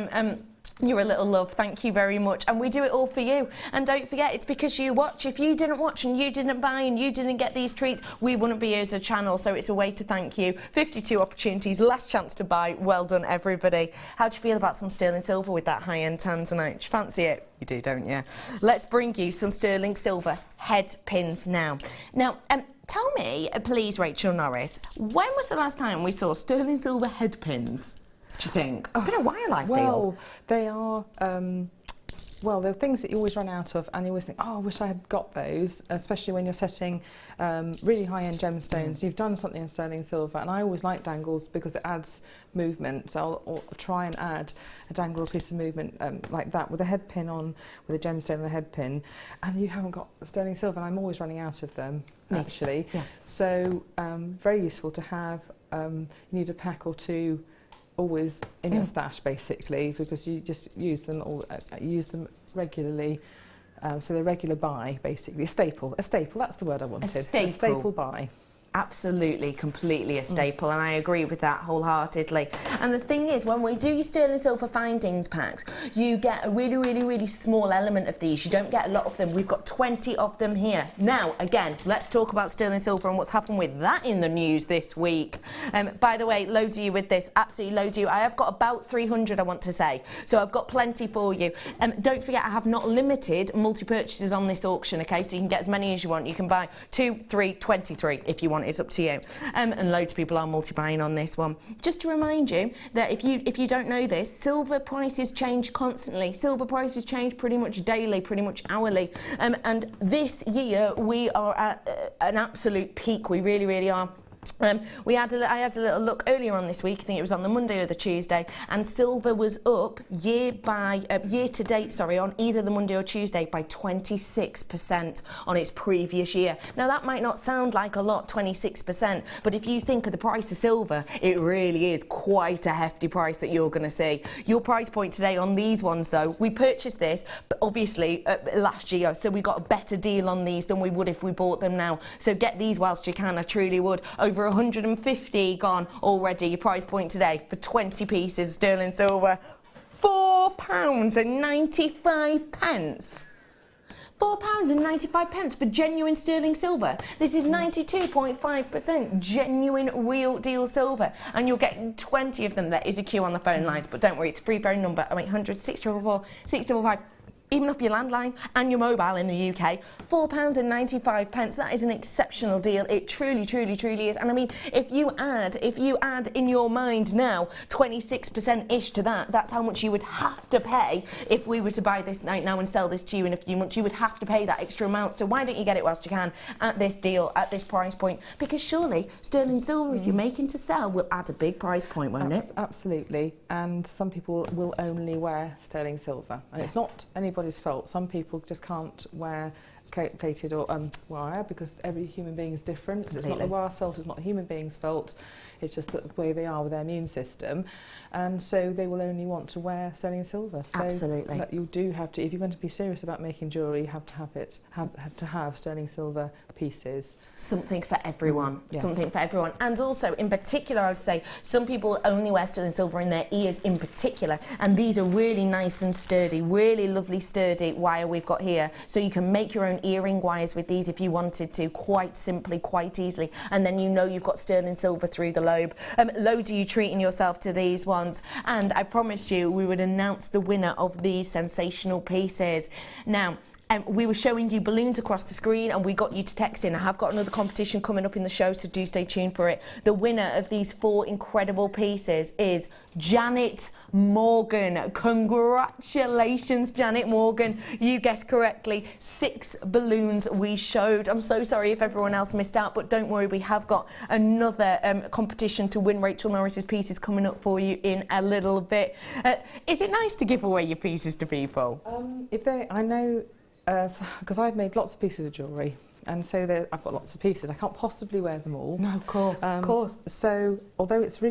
you're a little love, thank you very much, and we do it all for you. And don't forget, it's because you watch. If you didn't watch and you didn't buy and you didn't get these treats, we wouldn't be here as a channel, so it's a way to thank you. 52 opportunities, last chance to buy. Well done, everybody. How do you feel about some sterling silver with that high-end Tanzanite? Do you fancy it? You do, don't you? Let's bring you some sterling silver head pins now. Now, tell me, please, Rachel Norris, when was the last time we saw sterling silver head pins? Do you think? It's been a while, I feel. Well, they are, they're things that you always run out of, and you always think, oh, I wish I had got those, especially when you're setting really high-end gemstones. You've done something in sterling silver, and I always like dangles because it adds movement, so I'll try and add a dangle or piece of movement like that with a head pin on, with a gemstone and a head pin, and you haven't got sterling silver, and I'm always running out of them, actually. Yeah. So, very useful to have. You need a pack or two always in your stash, basically, because you just use them regularly. So they're regular buy, basically. A staple, that's the word I wanted. A staple buy. absolutely, completely a staple, and I agree with that wholeheartedly. And the thing is, when we do your sterling silver findings packs, you get a really, really, really small element of these. You don't get a lot of them. We've got 20 of them here. Now, again, let's talk about sterling silver and what's happened with that in the news this week. By the way, load you with this, absolutely load you. I have got about 300, I want to say, so I've got plenty for you. Don't forget, I have not limited multi-purchases on this auction, okay, so you can get as many as you want. You can buy 2, 3, 23 if you want. It's up to you. And loads of people are multi-buying on this one. Just to remind you that if you don't know this, silver prices change constantly. Silver prices change pretty much daily, pretty much hourly. And this year we are at an absolute peak. We really, really are. I had a little look earlier on this week, I think it was on the Monday or the Tuesday, and silver was up year to date, on either the Monday or Tuesday by 26% on its previous year. Now that might not sound like a lot, 26%, but if you think of the price of silver, it really is quite a hefty price that you're going to see. Your price point today on these ones though, we purchased this obviously last year, so we got a better deal on these than we would if we bought them now. So get these whilst you can, I truly would. Over 150 gone already. Your price point today for 20 pieces sterling silver, £4.95. £4.95 for genuine sterling silver. This is 92.5% genuine real deal silver, and you're getting 20 of them. There is a queue on the phone lines, but don't worry, it's a free phone number 0800 644 655. Even off your landline and your mobile in the UK, £4.95. That is an exceptional deal. It truly, truly, truly is. And I mean, if you add in your mind now 26%-ish to that, that's how much you would have to pay if we were to buy this right now and sell this to you in a few months. You would have to pay that extra amount. So why don't you get it whilst you can at this deal, at this price point? Because surely sterling silver, if you're making to sell, will add a big price point, won't it? Absolutely. And some people will only wear sterling silver. And it's not anybody's fault. Some people just can't wear plated or wire because every human being is different. It's not the wire's fault, it's not the human being's fault. It's just the way they are with their immune system, and so they will only want to wear sterling silver. So absolutely, you do have to, if you're going to be serious about making jewellery, you have to have sterling silver pieces. Something for everyone. Yes. Something for everyone. And also, in particular, I would say some people only wear sterling silver in their ears in particular, and these are really nice and sturdy, really lovely sturdy wire we've got here. So you can make your own earring wires with these if you wanted to, quite simply, quite easily, and then you know you've got sterling silver through the lobe. Loads of you treating yourself to these ones, and I promised you we would announce the winner of these sensational pieces. Now, we were showing you balloons across the screen and we got you to text in. I have got another competition coming up in the show, so do stay tuned for it. The winner of these 4 incredible pieces is Janet Morgan. Congratulations, Janet Morgan. You guessed correctly. 6 balloons we showed. I'm so sorry if everyone else missed out, but don't worry, we have got another competition to win Rachel Norris's pieces coming up for you in a little bit. Is it nice to give away your pieces to people? I know, because I've made lots of pieces of jewellery, and so I've got lots of pieces. I can't possibly wear them all. No, of course, of course. So although it's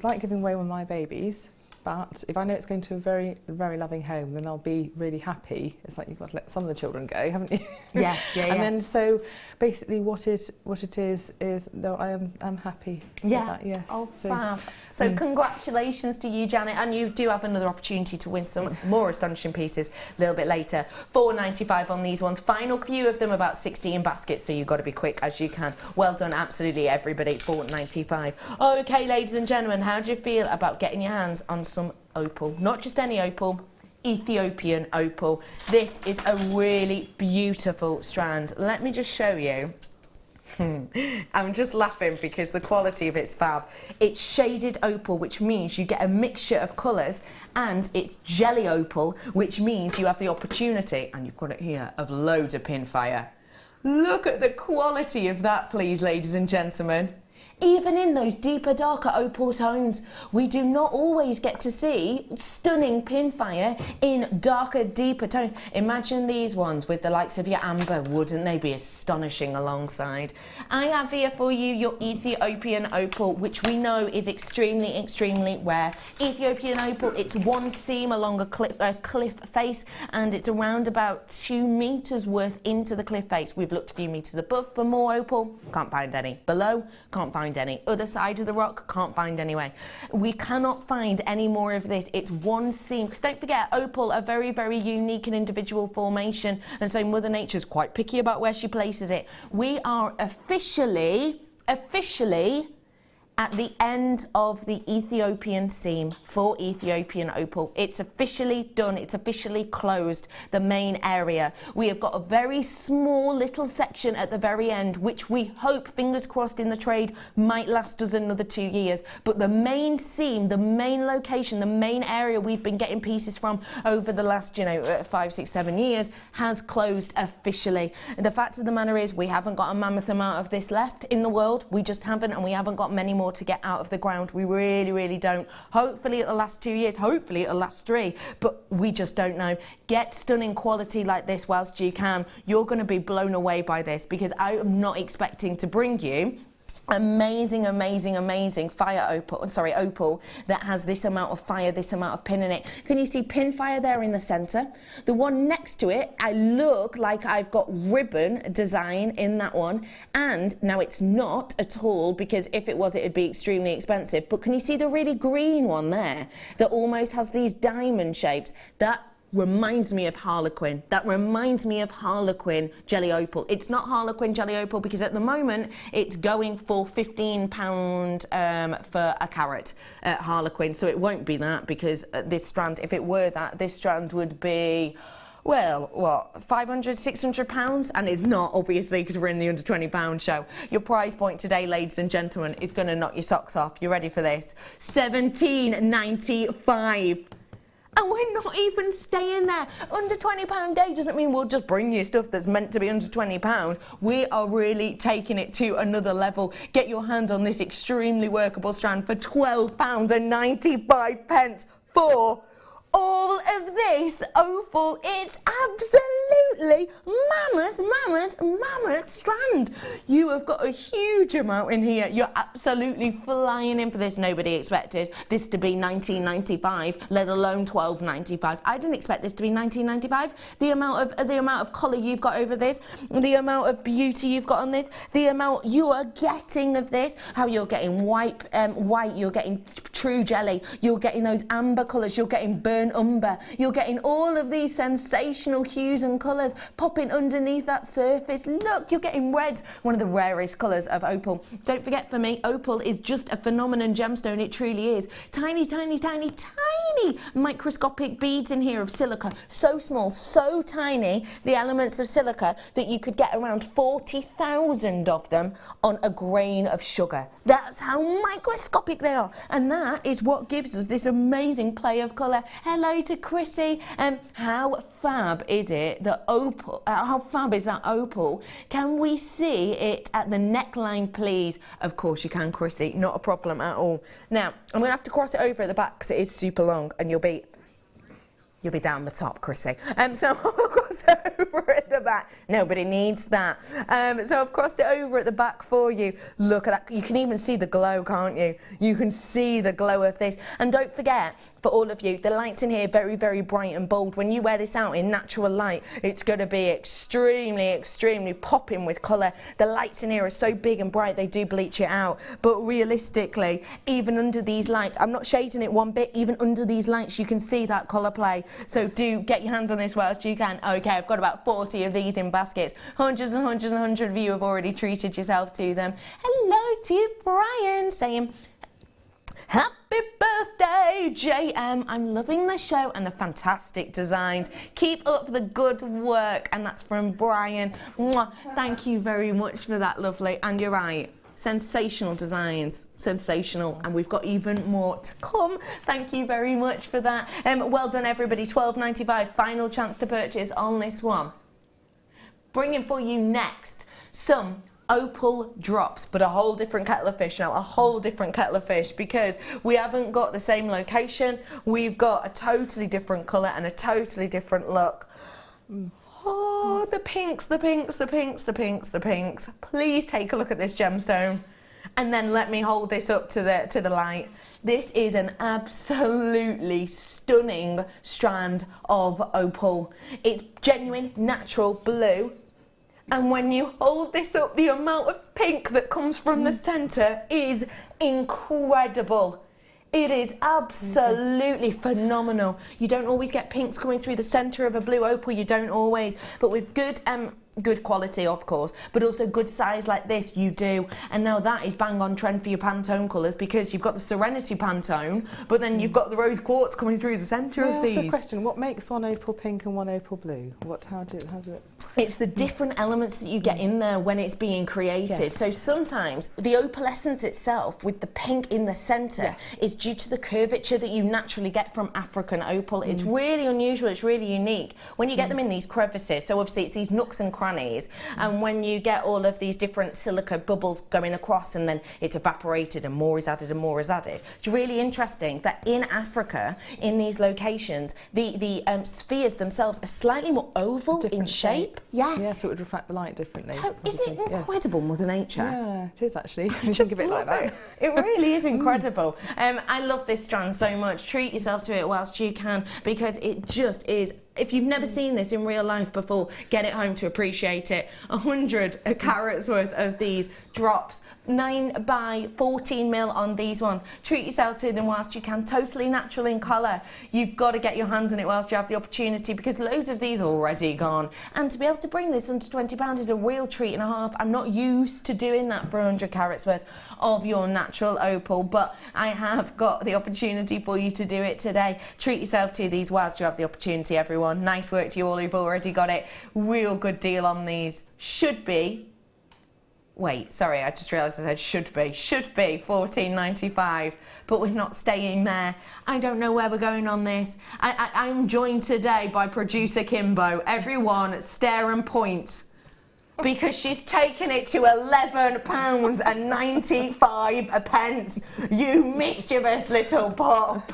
like giving away one of my babies, but if I know it's going to a very, very loving home, then I'll be really happy. It's like you've got to let some of the children go, haven't you? Yeah. And then so basically what it is no, I'm happy. Yeah. With that, yes. Oh, fab. So congratulations to you, Janet, and you do have another opportunity to win some more astonishing pieces a little bit later. £4.95 on these ones. Final few of them, about 60 in baskets, so you've got to be quick as you can. Well done, absolutely everybody. £4.95. Okay, ladies and gentlemen, how do you feel about getting your hands on some opal? Not just any opal, Ethiopian opal. This is a really beautiful strand. Let me just show you. I'm just laughing because the quality of it's fab. It's shaded opal, which means you get a mixture of colours, and it's jelly opal, which means you have the opportunity, and you've got it here, of loads of pinfire. Look at the quality of that, please, ladies and gentlemen. Even in those deeper, darker opal tones, we do not always get to see stunning pinfire in darker, deeper tones. Imagine these ones with the likes of your amber. Wouldn't they be astonishing alongside? I have here for you your Ethiopian opal, which we know is extremely, extremely rare. Ethiopian opal, it's one seam along a cliff face, and it's around about 2 meters worth into the cliff face. We've looked a few meters above for more opal, can't find any. Below, can't find any. Other side of the rock, can't find any way. We cannot find any more of this. It's one seam, because don't forget, opal are very, very unique and individual formation, and so Mother Nature's quite picky about where she places it. We are officially at the end of the Ethiopian seam for Ethiopian opal. It's officially done, it's officially closed, the main area. We have got a very small little section at the very end, which we hope, fingers crossed in the trade, might last us another 2 years. But the main seam, the main location, the main area we've been getting pieces from over the last, 5, 6, 7 years has closed officially. And the fact of the matter is, we haven't got a mammoth amount of this left in the world. We just haven't, and we haven't got many more to get out of the ground. We really, really don't. Hopefully it'll last 2 years, hopefully it'll last 3, but we just don't know. Get stunning quality like this whilst you can. You're going to be blown away by this, because I am not expecting to bring you amazing opal that has this amount of fire, this amount of pin in it. Can you see pin fire there in the center? The one next to it, I look like I've got ribbon design in that one, and now it's not at all, because if it was, it'd be extremely expensive. But can you see the really green one there that almost has these diamond shapes? That reminds me of Harlequin. That reminds me of Harlequin jelly opal. It's not Harlequin jelly opal, because at the moment it's going for £15 for a carat at Harlequin, so it won't be that, because this strand, if it were that, this strand would be, well, what, 500, 600 pounds? And it's not, obviously, because we're in the under £20 show. Your price point today, ladies and gentlemen, is going to knock your socks off. You ready for this? £17.95. And we're not even staying there. Under £20 day doesn't mean we'll just bring you stuff that's meant to be under £20. We are really taking it to another level. Get your hands on this extremely workable strand for £12.95 for all of this opal. It's absolutely mammoth strand. You have got a huge amount in here. You're absolutely flying in for this. Nobody expected this to be $19.95, let alone $12.95. I didn't expect this to be $19.95. The amount of colour you've got over this, the amount of beauty you've got on this, the amount you are getting of this, how you're getting white, you're getting true jelly, you're getting those amber colours, you're getting burnt umber, you're getting all of these sensational hues and colours popping underneath that surface. Look, you're getting reds, one of the rarest colours of opal. Don't forget, for me, opal is just a phenomenon gemstone. It truly is. Tiny, tiny, tiny, tiny microscopic beads in here of silica. So small, so tiny, the elements of silica, that you could get around 40,000 of them on a grain of sugar. That's how microscopic they are. And that is what gives us this amazing play of colour. Hello to Chrissy. How fab is it that opal? How fab is that opal? Can we see it at the neckline, please? Of course you can, Chrissy. Not a problem at all. Now I'm going to have to cross it over at the back because it is super long, and you'll be down the top, Chrissy. So I'll cross it over at the back. Nobody needs that. So I've crossed it over at the back for you. Look at that. You can even see the glow, can't you? You can see the glow of this. And don't forget, for all of you, the lights in here very, very bright and bold. When you wear this out in natural light, it's going to be extremely, extremely popping with colour. The lights in here are so big and bright, they do bleach it out. But realistically, even under these lights, I'm not shading it one bit, even under these lights, you can see that colour play. So do get your hands on this whilst you can. Okay, I've got about 40 of these in baskets. Hundreds and hundreds and hundreds of you have already treated yourself to them. Hello to Brian saying, happy birthday, JM. I'm loving the show and the fantastic designs. Keep up the good work. And that's from Brian. Mwah. Thank you very much for that, lovely. And you're right. Sensational designs, sensational, and we've got even more to come. Thank you very much for that. Well done, everybody. £12.95, final chance to purchase on this one. Bringing for you next some opal drops, but a whole different kettle of fish now, a whole different kettle of fish, because we haven't got the same location. We've got a totally different colour and a totally different look. Oh, the pinks, the pinks, the pinks, the pinks, the pinks. Please take a look at this gemstone and then let me hold this up to the light. This is an absolutely stunning strand of opal. It's genuine, natural blue. And when you hold this up, the amount of pink that comes from the centre is incredible. It is absolutely phenomenal. You don't always get pinks coming through the centre of a blue opal, you don't always. But with good quality, of course, but also good size like this, you do. And now that is bang on trend for your Pantone colours, because you've got the Serenity Pantone, but then you've got the rose quartz coming through the centre of these. That's a question. What makes one opal pink and one opal blue? How's it? It's the different elements that you get in there when it's being created. Yes. So sometimes the opalescence itself with the pink in the centre is due to the curvature that you naturally get from African opal. It's really unusual, it's really unique. When you get them in these crevices, so obviously it's these nooks and crannies, and when you get all of these different silica bubbles going across and then it's evaporated and more is added and more is added. It's really interesting that in Africa, in these locations, the spheres themselves are slightly more oval in shape. Yeah, so it would reflect the light differently. Isn't it incredible, Mother Nature? Yeah, it is actually. I just think of it like that. It really is incredible. I love this strand so much. Treat yourself to it whilst you can, because it just is. If you've never seen this in real life before, get it home to appreciate it. 100 carats worth of these drops. 9 by 14 mil on these ones. Treat yourself to them whilst you can. Totally natural in colour. You've got to get your hands on it whilst you have the opportunity, because loads of these are already gone. And to be able to bring this under £20 is a real treat and a half. I'm not used to doing that for 100 carats worth of your natural opal, but I have got the opportunity for you to do it today. Treat yourself to these whilst you have the opportunity, everyone. Nice work to you all who've already got it. Real good deal on these. Should be. Wait, sorry, I just realised I said should be $14.95, but we're not staying there. I don't know where we're going on this. I'm joined today by producer Kimbo. Everyone stare and point, because she's taken it to £11.95. You mischievous little pop.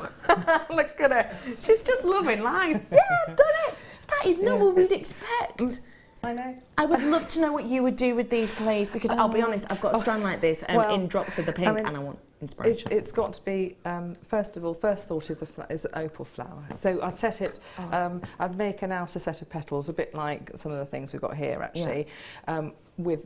Look at her. She's just loving life. Yeah, I've done it. That is not what we'd expect. I know. I would love to know what you would do with these, please, because I'll be honest, I've got a strand like this in drops of the pink, and I want inspiration. It's got to be, first of all, first thought is an opal flower. So I'd set it, I'd make an outer set of petals, a bit like some of the things we've got here, actually, with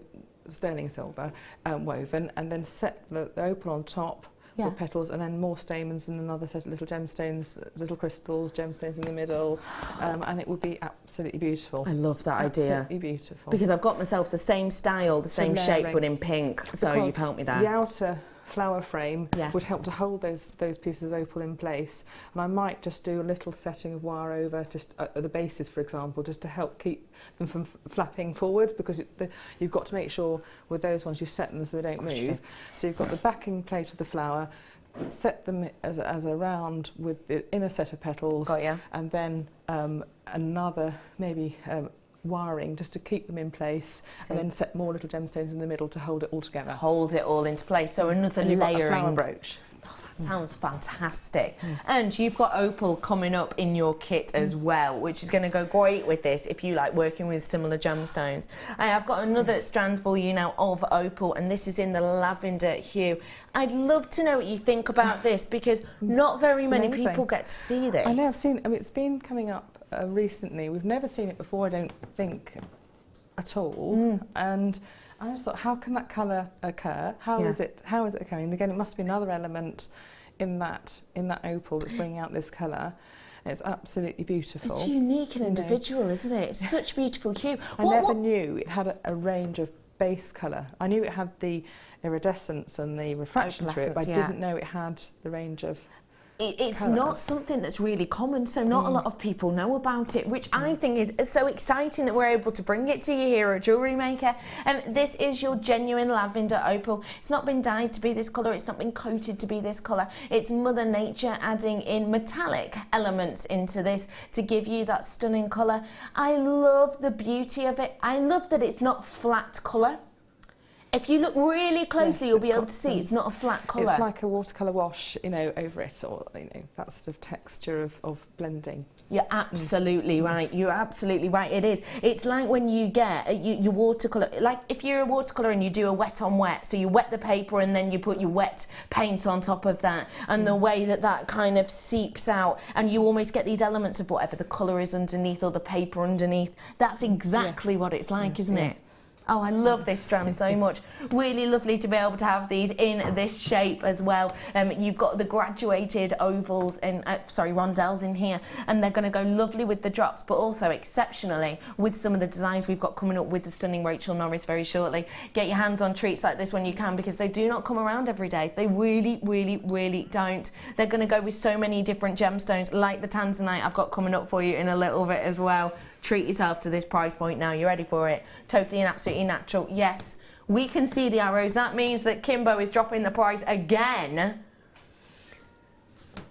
sterling silver woven, and then set the opal on top, with petals, and then more stamens and another set of little gemstones, little crystals, gemstones in the middle, and it would be absolutely beautiful. I love that idea. Absolutely beautiful. Because I've got myself the same style, the same shape, but in pink, so you've helped me there. The outer flower frame would help to hold those pieces of opal in place, and I might just do a little setting of wire over just at the bases, for example, just to help keep them from flapping forward, because you've got to make sure with those ones you set them so they don't move. So you've got the backing plate of the flower, set them as a round with the inner set of petals, and then another maybe wiring just to keep them in place, and then set more little gemstones in the middle to hold it all together. Hold it all into place. So another and you've layering. got a flower brooch. Oh, that sounds fantastic. And you've got opal coming up in your kit as well, which is going to go great with this if you like working with similar gemstones. I've got another strand for you now of opal, and this is in the lavender hue. I'd love to know what you think about this, because not very many people get to see this. I know, it's been coming up recently. We've never seen it before, I don't think, at all. And I just thought, how can that colour occur? How is it occurring? And again, it must be another element in that opal that's bringing out this colour. It's absolutely beautiful. It's unique and individual, isn't it? It's such beautiful hue. I never knew it had a range of base colour. I knew it had the iridescence and the refraction to it, but I didn't know it had the range of It's not something that's really common, so not a lot of people know about it, which I think is so exciting that we're able to bring it to you here at Jewellery Maker. This is your genuine lavender opal. It's not been dyed to be this colour, it's not been coated to be this colour. It's Mother Nature adding in metallic elements into this to give you that stunning colour. I love the beauty of it. I love that it's not flat colour. If you look really closely, you'll be able to see it's not a flat colour. It's like a watercolour wash, you know, over it, or, you know, that sort of texture of blending. You're absolutely right. You're absolutely right. It is. It's like when you get your watercolour, like if you're a watercolour and you do a wet on wet, so you wet the paper and then you put your wet paint on top of that, and the way that that kind of seeps out, and you almost get these elements of whatever the colour is underneath or the paper underneath. That's exactly what it's like, isn't it? Oh, I love this strand so much. Really lovely to be able to have these in this shape as well. You've got the graduated ovals and rondelles in here, and they're going to go lovely with the drops, but also exceptionally with some of the designs we've got coming up with the stunning Rachel Norris very shortly. Get your hands on treats like this when you can, because they do not come around every day. They really, really, really don't. They're going to go with so many different gemstones, like the Tanzanite I've got coming up for you in a little bit as well. Treat yourself to this price point now. You ready for it? Totally and absolutely natural. Yes, we can see the arrows. That means that Kimbo is dropping the price again.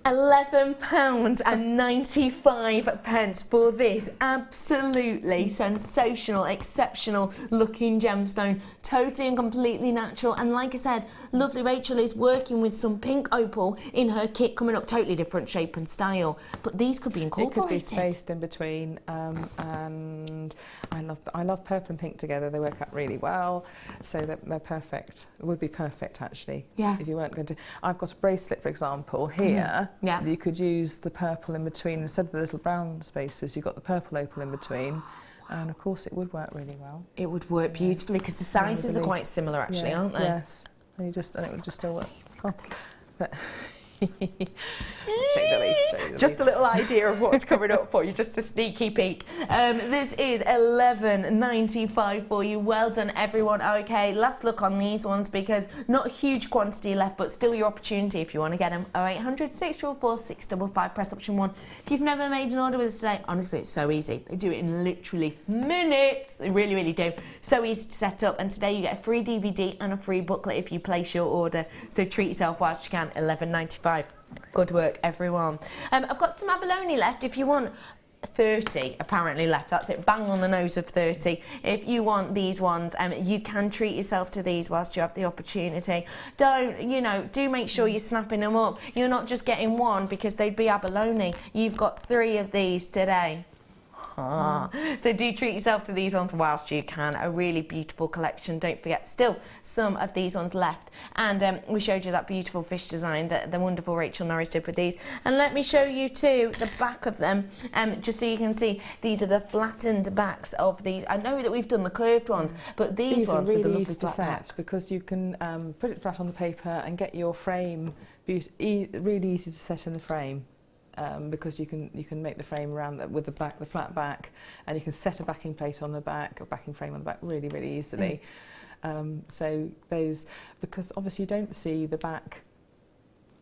£11.95 for this absolutely sensational, exceptional looking gemstone. Totally and completely natural. And like I said, lovely Rachel is working with some pink opal in her kit, coming up totally different shape and style. But these could be incorporated. It could be spaced in between, and I love purple and pink together. They work out really well, so they're perfect. It would be perfect actually. Yeah. If you weren't going to, I've got a bracelet, for example, here. Yeah. You could use the purple in between instead of the little brown spaces. You've got the purple opal in between, and of course it would work really well. It would work beautifully because the sizes are quite similar actually, aren't they? Yes. And it would just still work. Oh, but just a little idea of what's coming up for you, just a sneaky peek. This is £11.95 for you. Well done everyone. Okay, last look on these ones, because not a huge quantity left, but still your opportunity if you want to get them. 0800 644 655, press option 1. If you've never made an order with us today, honestly it's so easy. They do it in literally minutes. They really, really do. So easy to set up, and today you get a free DVD and a free booklet if you place your order. So treat yourself whilst you can. £11.95. Good work everyone. I've got some abalone left if you want. 30 apparently left. That's it, bang on the nose of 30. If you want these ones, you can treat yourself to these whilst you have the opportunity. Do make sure you're snapping them up. You're not just getting one because they'd be abalone. You've got 3 of these today. So do treat yourself to these ones whilst you can. A really beautiful collection. Don't forget, still some of these ones left. And we showed you that beautiful fish design that the wonderful Rachel Norris did with these. And let me show you too the back of them, just so you can see. These are the flattened backs of these. I know that we've done the curved ones, but these ones are really with the lovely easy to flat set, because you can put it flat on the paper and get your frame really easy to set in the frame. Because you can make the frame around with the flat back, and you can set a backing plate on the back, or backing frame on the back really, really easily. So those, because obviously you don't see the back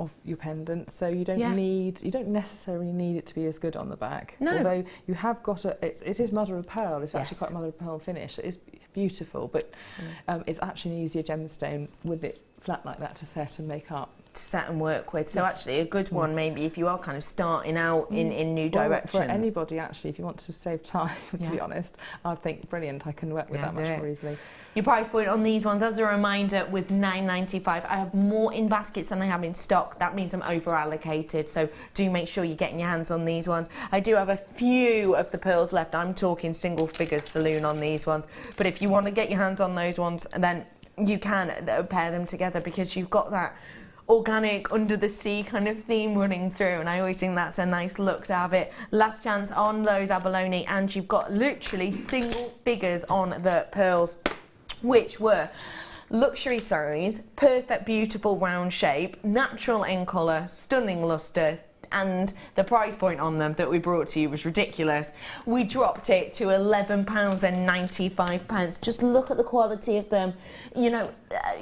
of your pendant, so you don't necessarily need it to be as good on the back. No. Although you have got it is mother of pearl. It's actually quite mother of pearl finish. It is beautiful, but it's actually an easier gemstone with it flat like that to set and make up. To set and work with. So actually a good one maybe if you are kind of starting out in new directions. For anybody actually, if you want to save time, to be honest, I'd think brilliant, I can work with that much more easily. Your price point on these ones, as a reminder, was £9.95. I have more in baskets than I have in stock. That means I'm over allocated, so do make sure you're getting your hands on these ones. I do have a few of the pearls left. I'm talking single figures saloon on these ones, but if you want to get your hands on those ones, then you can pair them together, because you've got that organic under the sea kind of theme running through, and I always think that's a nice look to have it. Last chance on those abalone, and you've got literally single figures on the pearls, which were luxury size, perfect beautiful round shape, natural in colour, stunning lustre, and the price point on them that we brought to you was ridiculous. We dropped it to £11.95. Just look at the quality of them. You know,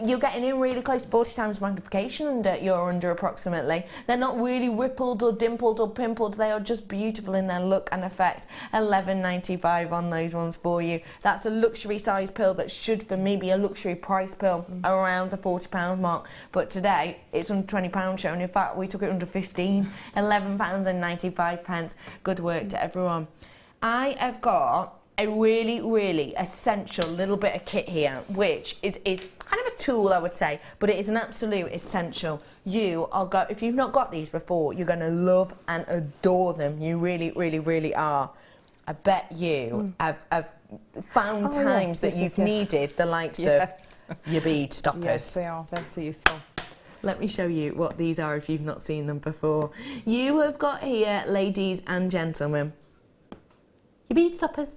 you're getting in really close, 40 times magnification you're under approximately. They're not really rippled or dimpled or pimpled. They are just beautiful in their look and effect. £11.95 on those ones for you. That's a luxury size pearl that should for me be a luxury price pearl around the £40 mark. But today it's under £20 showing. In fact, we took it under 15. £11.95. Good work to everyone. I have got a really, really essential little bit of kit here, which is kind of a tool, I would say, but it is an absolute essential. If you've not got these before, you're going to love and adore them. You really, really, really are. I bet you have found times that you've needed the likes of your bead stoppers. Yes, they are. They're so useful. Let me show you what these are if you've not seen them before. You have got here, ladies and gentlemen, your bead stoppers.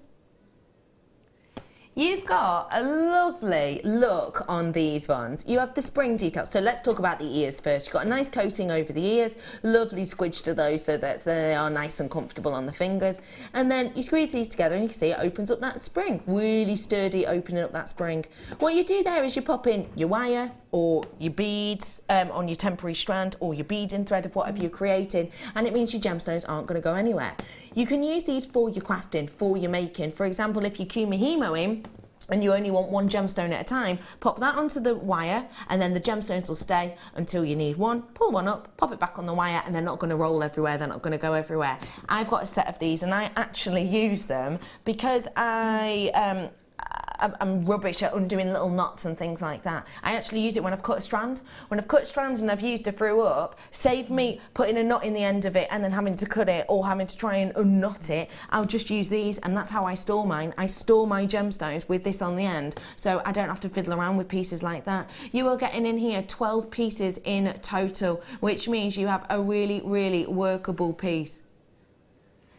You've got a lovely look on these ones. You have the spring details. So let's talk about the ears first. You've got a nice coating over the ears, lovely squidge to those so that they are nice and comfortable on the fingers. And then you squeeze these together and you can see it opens up that spring. Really sturdy, opening up that spring. What you do there is you pop in your wire or your beads on your temporary strand or your beading thread of whatever you're creating, and it means your gemstones aren't going to go anywhere. You can use these for your crafting, for your making. For example, if you're kumihimoing and you only want one gemstone at a time, pop that onto the wire and then the gemstones will stay until you need one. Pull one up, pop it back on the wire, and they're not going to roll everywhere, they're not going to go everywhere. I've got a set of these and I actually use them because I'm rubbish at undoing little knots and things like that. I actually use it when I've cut a strand. When I've cut strands and I've used a through up, save me putting a knot in the end of it and then having to cut it or having to try and unknot it. I'll just use these, and that's how I store mine. I store my gemstones with this on the end, so I don't have to fiddle around with pieces like that. You are getting in here 12 pieces in total, which means you have a really, really workable piece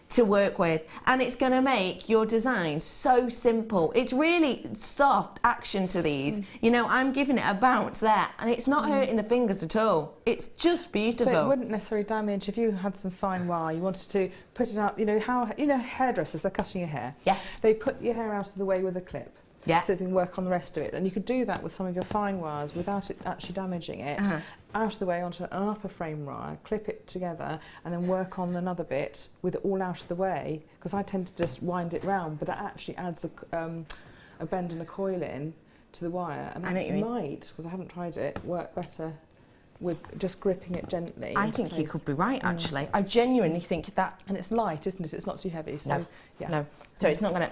to work with, and it's going to make your design so simple. It's really soft action to these. You know, I'm giving it a bounce there, and it's not hurting the fingers at all. It's just beautiful. So it wouldn't necessarily damage if you had some fine wire. You wanted to put it out. You know how hairdressers, they're cutting your hair. Yes. They put your hair out of the way with a clip. Yeah. So they can work on the rest of it, and you could do that with some of your fine wires without it actually damaging it. Out of the way onto an upper frame wire, clip it together, and then work on another bit with it all out of the way. Because I tend to just wind it round, but it actually adds a bend and a coil in to the wire, and that might, because I haven't tried it, work better with just gripping it gently. I think you could be right, actually. I genuinely think that. And it's light, isn't it? It's not too heavy. So, no. So it's not going to.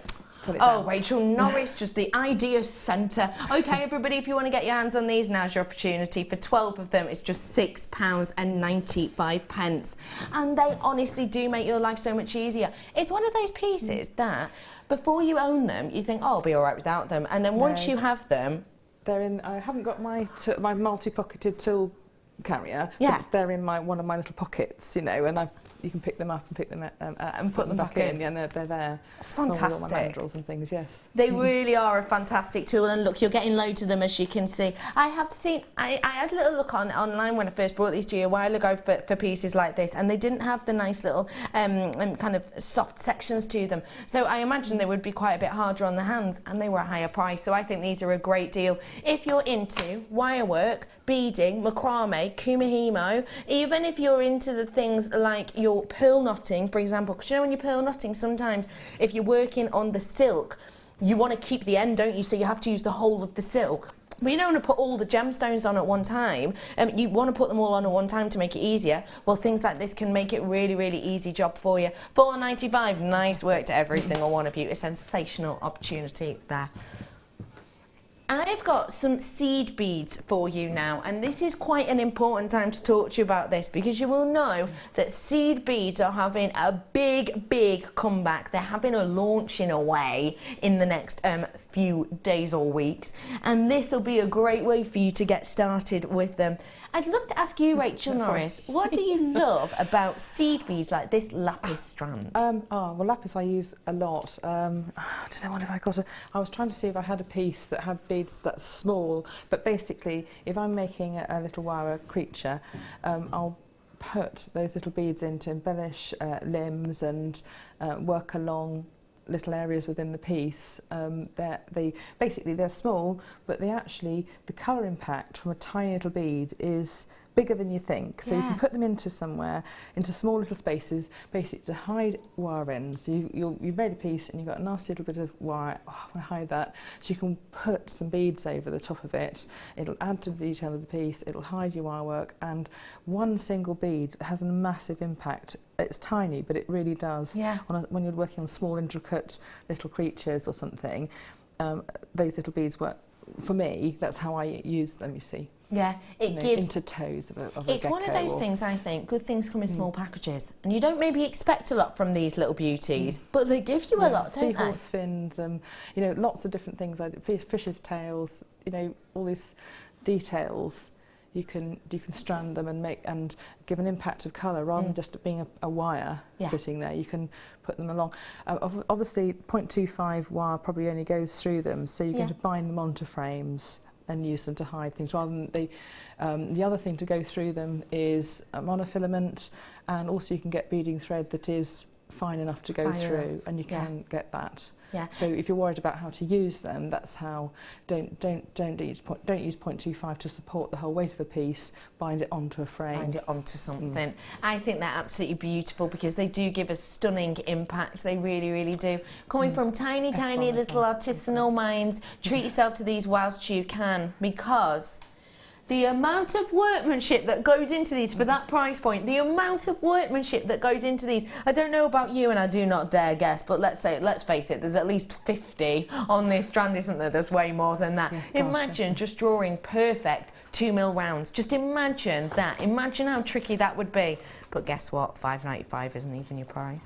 Oh, Rachel Norris, just the idea centre. Okay, everybody, if you want to get your hands on these, now's your opportunity. For 12 of them, it's just £6.95. And they honestly do make your life so much easier. It's one of those pieces that, before you own them, you think, oh, I'll be all right without them. And then once you have them... They're in... I haven't got my multi-pocketed tool carrier. Yeah. But they're in one of my little pockets, you know, and you can pick them up and pick them and put them back in. Yeah, and they're there. It's fantastic. All my mandrels and things, yes. They really are a fantastic tool, and look, you're getting loads of them, as you can see. I have seen, I had a little look online when I first brought these to you a while ago for pieces like this, and they didn't have the nice little kind of soft sections to them. So I imagine they would be quite a bit harder on the hands, and they were a higher price. So I think these are a great deal. If you're into wire work, beading, macrame, kumihimo, even if you're into the things like your pearl knotting, for example, because you know when you're pearl knotting, sometimes if you're working on the silk, you want to keep the end, don't you? So you have to use the whole of the silk. But you don't want to put all the gemstones on at one time. You want to put them all on at one time to make it easier. Well, things like this can make it really, really easy job for you. £4.95, nice work to every single one of you. A sensational opportunity there. I've got some seed beads for you now, and this is quite an important time to talk to you about this, because you will know that seed beads are having a big comeback. They're having a launch in a way in the next few days or weeks, and this will be a great way for you to get started with them. I'd love to ask you, Rachel Norris, what do you love about seed beads like this lapis strand? Well, lapis I use a lot. I don't know what if I got I was trying to see if I had a piece that had beads that's small, but basically, if I'm making a little wire creature, I'll put those little beads in to embellish limbs and work along little areas within the piece. They're small, but the colour impact from a tiny little bead is bigger than you think. So you can put them into somewhere, into small little spaces, basically to hide wire ends. So you've made a piece and you've got a nasty little bit of wire, I want to hide that. So you can put some beads over the top of it. It'll add to the detail of the piece, it'll hide your wire work, and one single bead has a massive impact. It's tiny, but it really does. Yeah. When you're working on small, intricate little creatures or something, those little beads work. For me, that's how I use them, you see. Yeah, it gives into toes of a It's one of those things, I think, good things come in small packages, and you don't maybe expect a lot from these little beauties, but they give you a lot, don't they? Seahorse fins, you know, lots of different things, like fish's tails, you know, all these details. You can strand them and give an impact of colour rather than just being a wire sitting there. You can put them along. Obviously, 0.25 wire probably only goes through them, so you're going to bind them onto frames and use them to hide things. Rather than the other thing to go through them is a monofilament, and also you can get beading thread that is fine enough to go through, and you can get that. Yeah. So if you're worried about how to use them, that's how. Don't use 0.25 to support the whole weight of a piece. Bind it onto a frame. Bind it onto something. I think they're absolutely beautiful because they do give a stunning impact. They really, really do. Coming from tiny little artisanal minds, treat yourself to these whilst you can, because the amount of workmanship that goes into these for that price point, the amount of workmanship that goes into these, I don't know about you and I do not dare guess, but let's face it, there's at least 50 on this strand, isn't there? There's way more than that. Imagine just drawing perfect 2mm rounds. Just imagine that. Imagine how tricky that would be. But guess what? £5.95 isn't even your price.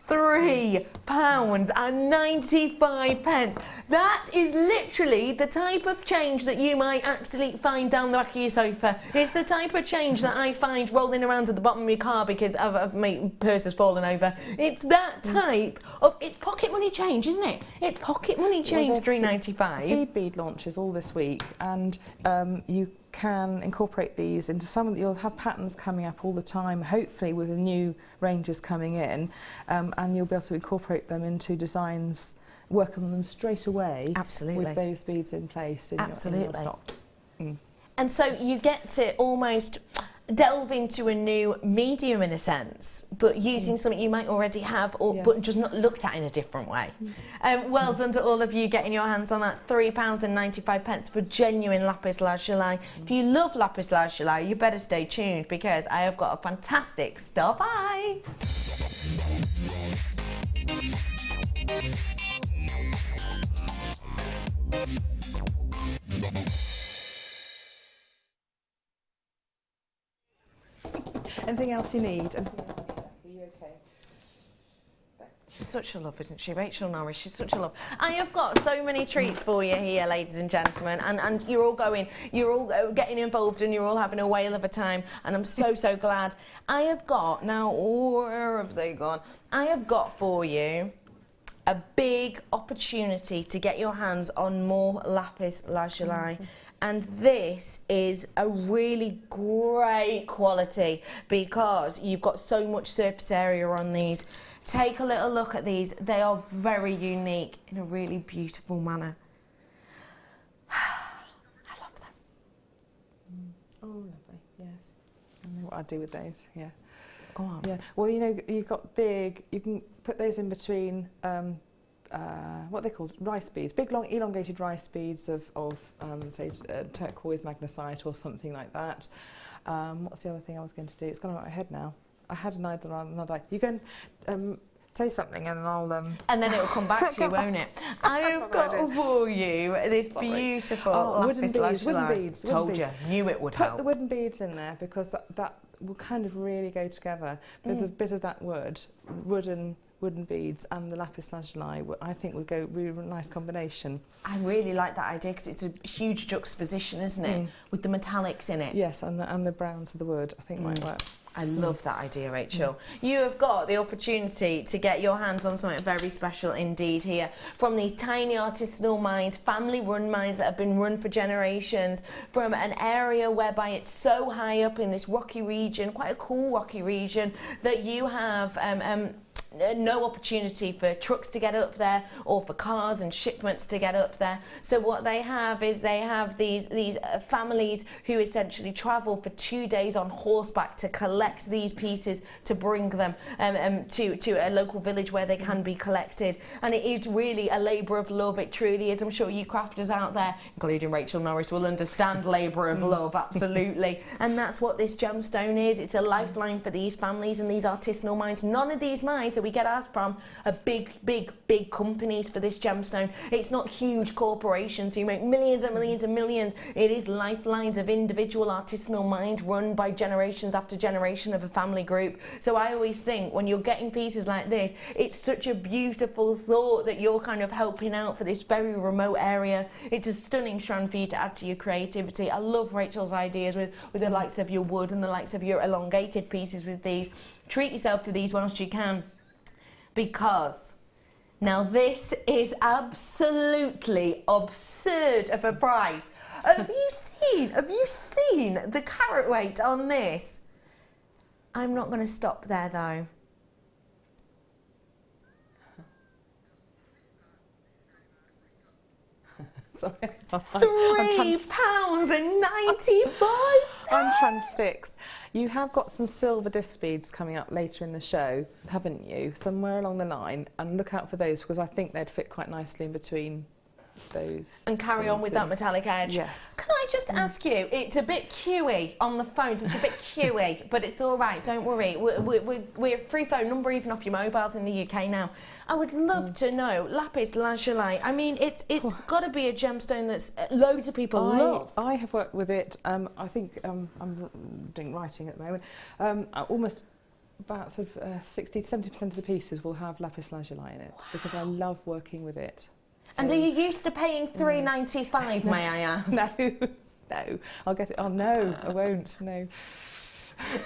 £3.95. That is literally the type of change that you might actually find down the back of your sofa. It's the type of change that I find rolling around at the bottom of my car because my purse has fallen over. It's that type of... It's pocket money change, isn't it? It's pocket money change, £3.95. Seed bead launches all this week, and you can incorporate these into some of the, you'll have patterns coming up all the time, hopefully with the new ranges coming in, and you'll be able to incorporate them into designs, work on them straight away. Absolutely. With those beads in place in your stock. And so you get to almost delve into a new medium in a sense, but using something you might already have, but just not looked at in a different way. Well done to all of you getting your hands on that £3.95 for genuine lapis lazuli. If you love lapis lazuli, you better stay tuned because I have got a fantastic stop by. Anything else you need? Are you okay? She's such a love, isn't she? Rachel Norris, she's such a love. I have got so many treats for you here, ladies and gentlemen, and you're all getting involved and you're all having a whale of a time, and I'm so, so glad. I have got, now, where have they gone? I have got for you a big opportunity to get your hands on more lapis lazuli. And this is a really great quality because you've got so much surface area on these. Take a little look at these. They are very unique in a really beautiful manner. I love them. Oh, lovely, yes. I know what I'd do with those, yeah. Go on. Yeah, well, you know, you've got big, you can put those in between what they call rice beads, big long elongated rice beads of say turquoise magnesite or something like that. What's the other thing I was going to do? It's gone out of my head now. I had another. You can say something and I'll and then it will come back to you, won't it? I've got for you this beautiful lapis lazuli. Wooden beads. Told you, knew it would help. Put the wooden beads in there because that will kind of really go together. With a bit of that wooden beads and the lapis lazuli, I think would go really nice combination. I really like that idea because it's a huge juxtaposition, isn't it? With the metallics in it. Yes, and the browns of the wood, I think might work. I love that idea, Rachel. You have got the opportunity to get your hands on something very special indeed here from these tiny artisanal minds, family-run minds that have been run for generations, from an area whereby it's so high up in this rocky region, quite a cool rocky region, that you have no opportunity for trucks to get up there or for cars and shipments to get up there. So what they have is they have these families who essentially travel for 2 days on horseback to collect these pieces to bring them to a local village where they can be collected. And it is really a labour of love. It truly is. I'm sure you crafters out there, including Rachel Norris, will understand labour of love, absolutely. And that's what this gemstone is. It's a lifeline for these families and these artisanal mines. None of these mines that we get ours from are big companies for this gemstone. It's not huge corporations who make millions and millions and millions. It is lifelines of individual artisanal mines run by generations after generation of a family group. So I always think when you're getting pieces like this, it's such a beautiful thought that you're kind of helping out for this very remote area. It's a stunning strand for you to add to your creativity. I love Rachel's ideas with the likes of your wood and the likes of your elongated pieces with these. Treat yourself to these whilst you can, because now this is absolutely absurd of a price. Have you seen the carat weight on this? I'm not going to stop there though. Sorry. £3.95. I'm transfixed. You have got some silver disc beads coming up later in the show, haven't you? Somewhere along the line, and look out for those because I think they'd fit quite nicely in between those. And carry on with that metallic edge. Yes. Can I just ask you, it's a bit queuey on the phone, it's a bit queuey, but it's all right, don't worry. We're a free phone number even off your mobiles in the UK now. I would love to know, lapis lazuli, I mean, it's got to be a gemstone that's loads of people love. I have worked with it, I think I'm doing writing at the moment, almost about sort of 60 to 70% of the pieces will have lapis lazuli in it, because I love working with it. So, and are you used to paying $3.95, may I ask? No, I'll get it. Oh no, I won't. No.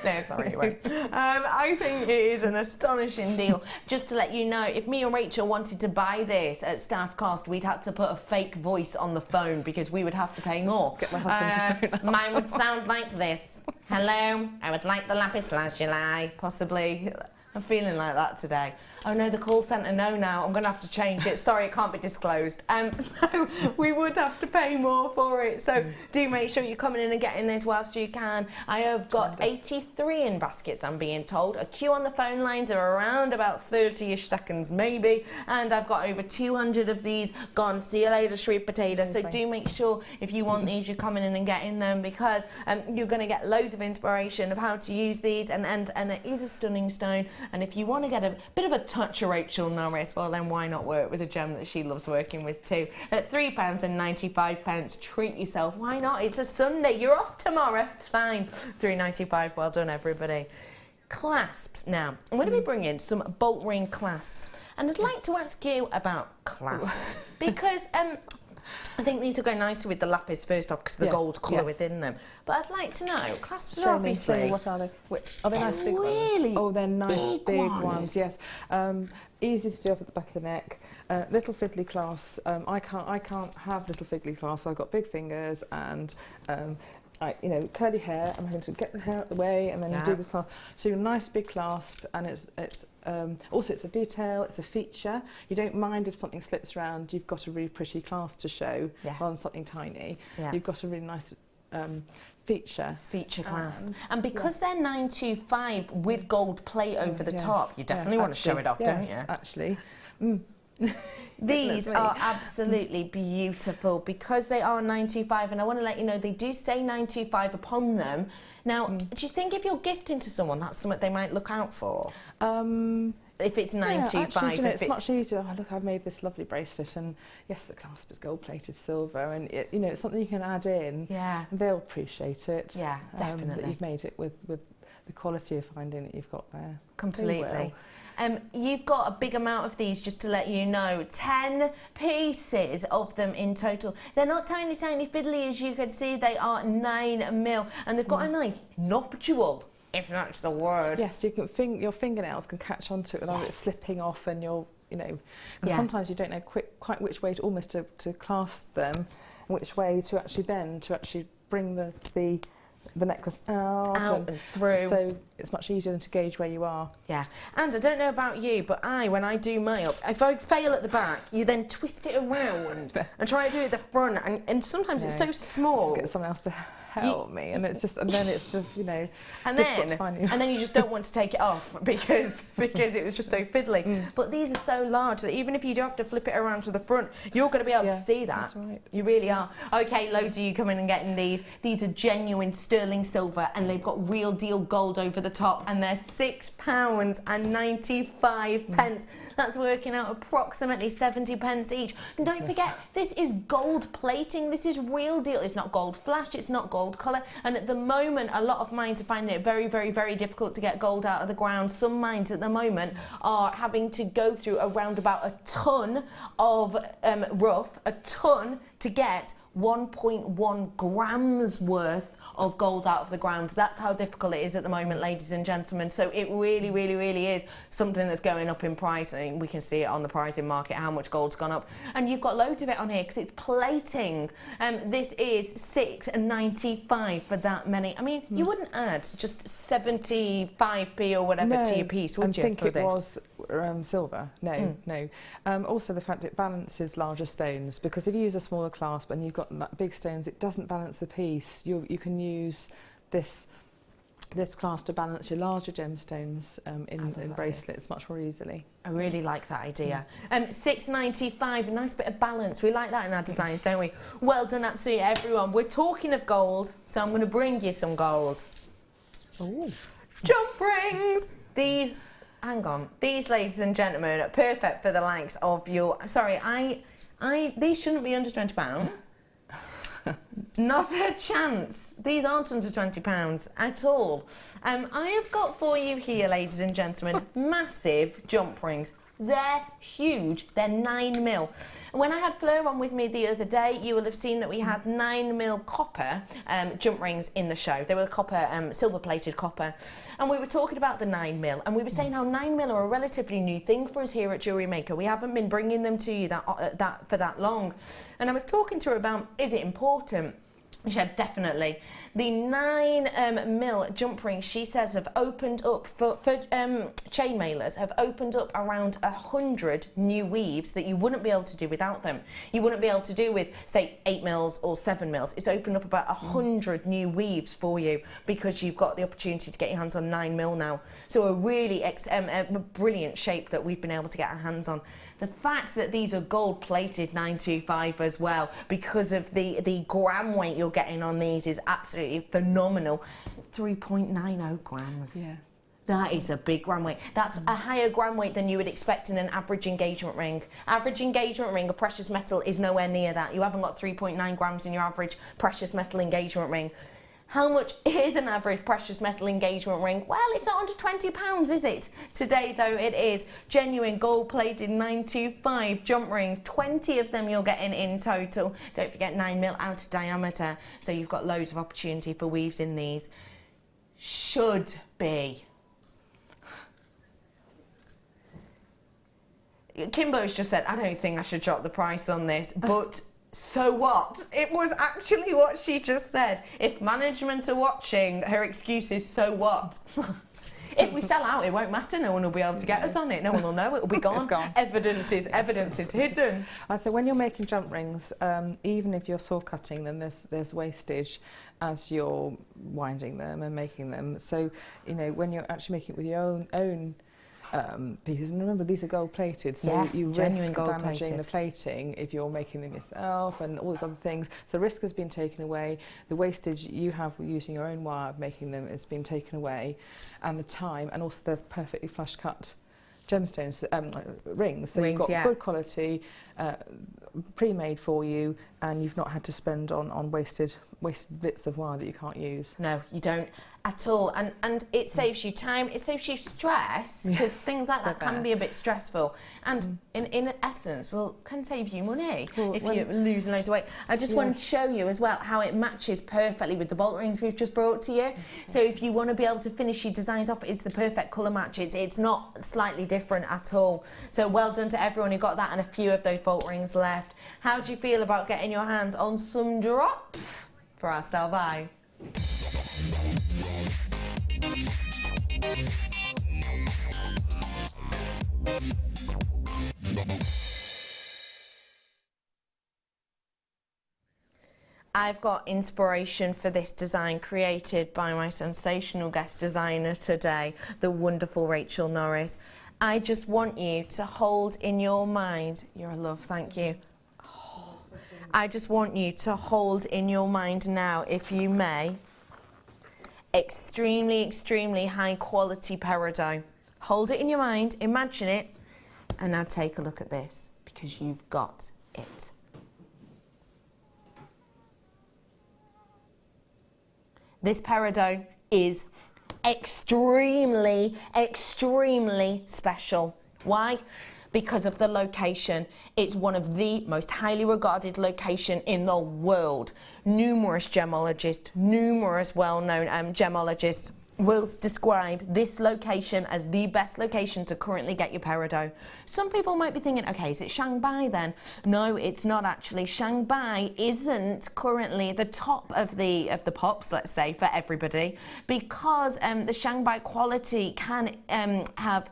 No, sorry, you won't. I think it is an astonishing deal. Just to let you know, if me and Rachel wanted to buy this at staff cost, we'd have to put a fake voice on the phone because we would have to pay more. Get my husband to phone up. Mine would sound like this. Hello, I would like the lapis lazuli, possibly. I'm feeling like that today. Oh no, the call centre no now. I'm going to have to change it. Sorry, it can't be disclosed. So we would have to pay more for it. So do make sure you're coming in and getting this whilst you can. I have got 83 in baskets, I'm being told. A queue on the phone lines are around about 30-ish seconds maybe. And I've got over 200 of these gone. See you later, sweet potato. So do make sure if you want these, you're coming in and getting them, because you're going to get loads of inspiration of how to use these. And it is a stunning stone. And if you want to get a bit of a touch of Rachel Norris, well then why not work with a gem that she loves working with too. At £3.95, treat yourself. Why not? It's a Sunday. You're off tomorrow. It's fine. £3.95. Well done, everybody. Clasps. Now, I'm going to be bringing some bolt ring clasps. And I'd like to ask you about clasps because I think these will go nicely with the lapis first off because of the gold colour within them. But I'd like to know, clasps are obviously... What are they? Are they nice big really ones? Oh, they're nice big ones, yes. Easy to do up at the back of the neck. Little fiddly clasps. I can't have little fiddly clasps. I've got big fingers and curly hair. I'm having to get the hair out the way and then you do this clasp. So you're a nice big clasp, and it's also it's a detail, it's a feature. You don't mind if something slips around. You've got a really pretty clasp to show rather than something tiny. You've got a really nice feature clasp. And because they're 925 with gold plate over the top, you definitely want to show it off, don't you? Actually. These are absolutely beautiful because they are 925, and I want to let you know they do say 925 upon them. Now, do you think if you're gifting to someone, that's something they might look out for? If it's 925, it's much easier. Oh, look, I've made this lovely bracelet, and yes, the clasp is gold-plated silver, and it's something you can add in. Yeah, and they'll appreciate it. Yeah, definitely. That you've made it with the quality of finding that you've got there. Completely. You've got a big amount of these, just to let you know. 10 pieces of them in total. They're not tiny, tiny fiddly, as you can see. They are 9mm, and they've got a nice nuptial, if that's the word. Yes, you can your fingernails can catch onto it without it slipping off, and because sometimes you don't know quite which way to clasp them, which way to actually bring the necklace out and through. So it's much easier to gauge where you are. Yeah, and I don't know about you, but when I do my up, if I fail at the back, you then twist it around and try to do it at the front, and sometimes it's so small. Just get someone else to help me, and then it's sort of, you know, and difficult to find you. then you just don't want to take it off because it was just so fiddly. But these are so large that even if you do have to flip it around to the front, you're going to be able to see that. That's right. You really are. Okay, loads of you coming and getting these. These are genuine sterling silver, and they've got real deal gold over the top, and they're £6.95. That's working out approximately 70 pence each. And don't forget, this is gold plating. This is real deal. It's not gold flash. It's not gold colour. And at the moment, a lot of mines are finding it very, very, very difficult to get gold out of the ground. Some mines at the moment are having to go through around about a tonne of rough, a tonne, to get 1.1 grams worth of gold out of the ground. That's how difficult it is at the moment, ladies and gentlemen. So it really, really, really is something that's going up in price. I mean, we can see it on the pricing market, how much gold's gone up. And you've got loads of it on here because it's plating. This is £6.95 for that many. I mean, you wouldn't add just 75p or whatever to your piece, would you? I think it was silver. No. Also the fact it balances larger stones, because if you use a smaller clasp and you've got big stones, it doesn't balance the piece. You can use this clasp to balance your larger gemstones in bracelets much more easily. I really like that idea. £6.95, a nice bit of balance. We like that in our designs, don't we? Well done, absolutely everyone. We're talking of gold, so I'm going to bring you some gold. Ooh. Jump rings! These, hang on, these, ladies and gentlemen, are perfect for the likes of your... Sorry, these shouldn't be under £20. Not a chance. These aren't under £20 at all. I have got for you here, ladies and gentlemen, massive jump rings. They're huge. They're 9mm. When I had Fleur on with me the other day, you will have seen that we had 9mm copper jump rings in the show. They were copper, silver-plated copper. And we were talking about the 9mm, and we were saying how 9mm are a relatively new thing for us here at Jewellery Maker. We haven't been bringing them to you for that long. And I was talking to her about, is it important? She said, definitely. The 9mm jump rings, she says, have opened up, for chain mailers, have opened up around 100 new weaves that you wouldn't be able to do without them. You wouldn't be able to do with, say, 8mm or 7mm. It's opened up about 100 new weaves for you because you've got the opportunity to get your hands on 9mm now. So a really brilliant shape that we've been able to get our hands on. The fact that these are gold-plated 925 as well, because of the gram weight you're getting on these, is absolutely phenomenal. 3.90 grams. Yes. That is a big gram weight. That's a higher gram weight than you would expect in an average engagement ring. Average engagement ring of precious metal is nowhere near that. You haven't got 3.9 grams in your average precious metal engagement ring. How much is an average precious metal engagement ring? Well, it's not under £20, is it? Today, though, it is. Genuine gold-plated 925 jump rings. 20 of them you're getting in total. Don't forget 9mm outer diameter. So you've got loads of opportunity for weaves in these. Should be. Kimbo's just said, I don't think I should drop the price on this, but... So what? It was actually what she just said. If management are watching, her excuse is, so what? If we sell out, it won't matter. No one will be able to get us on it. No one will know. It will be gone. It's gone. Evidence is hidden. So when you're making jump rings, even if you're saw cutting, then there's wastage as you're winding them and making them. So, you know, when you're actually making it with your own pieces, and remember these are gold plated, so you risk damaging the plating if you're making them yourself and all those other things. So the risk has been taken away, the wastage you have using your own wire of making them has been taken away, and the time, and also the perfectly flush cut gemstones, rings, so you've got good quality, pre-made for you, and you've not had to spend on wasted bits of wire that you can't use. No, you don't at all, and it saves you time, it saves you stress, because things like that can be a bit stressful, and in essence can save you money if you're losing loads of weight. I just wanted to show you as well how it matches perfectly with the bolt rings we've just brought to you. So if you want to be able to finish your designs off, it's the perfect colour match. It's not slightly different at all. So well done to everyone who got that, and a few of those bolt rings left. How do you feel about getting your hands on some drops for our style buy? I've got inspiration for this design created by my sensational guest designer today, the wonderful Rachel Norris. I just want you to hold in your mind, you're a love, thank you. Oh, I just want you to hold in your mind now, if you may, extremely, extremely high quality peridot. Hold it in your mind, imagine it, and now take a look at this, because you've got it. This peridot is extremely, extremely special. Why? Because of the location. It's one of the most highly regarded locations in the world. Numerous gemologists, numerous well-known gemologists will describe this location as the best location to currently get your peridot. Some people might be thinking, okay, is it Shanghai then? No, it's not actually. Shanghai isn't currently the top of the pops, let's say, for everybody, because the Shanghai quality can have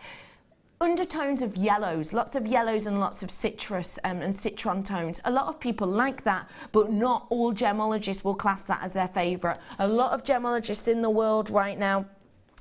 undertones of yellows, lots of yellows and lots of citrus and citron tones. A lot of people like that, but not all gemologists will class that as their favourite. A lot of gemologists in the world right now,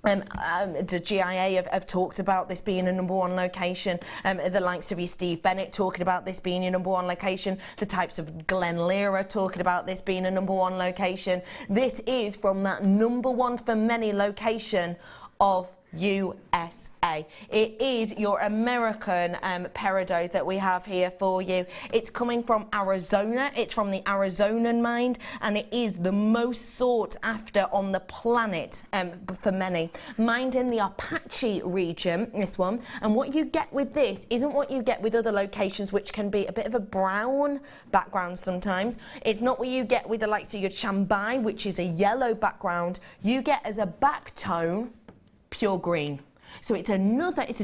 the GIA have talked about this being a #1 location. The likes of your Steve Bennett talking about this being your #1 location. The types of Glenn Lear talking about this being a #1 location. This is from that #1 for many location of USA. It is your American peridot that we have here for you. It's coming from Arizona. It's from the Arizonan mine, and it is the most sought after on the planet for many. Mined in the Apache region, this one. And what you get with this isn't what you get with other locations, which can be a bit of a brown background sometimes. It's not what you get with the likes of your Shanghai, which is a yellow background. You get as a back tone pure green. So it's a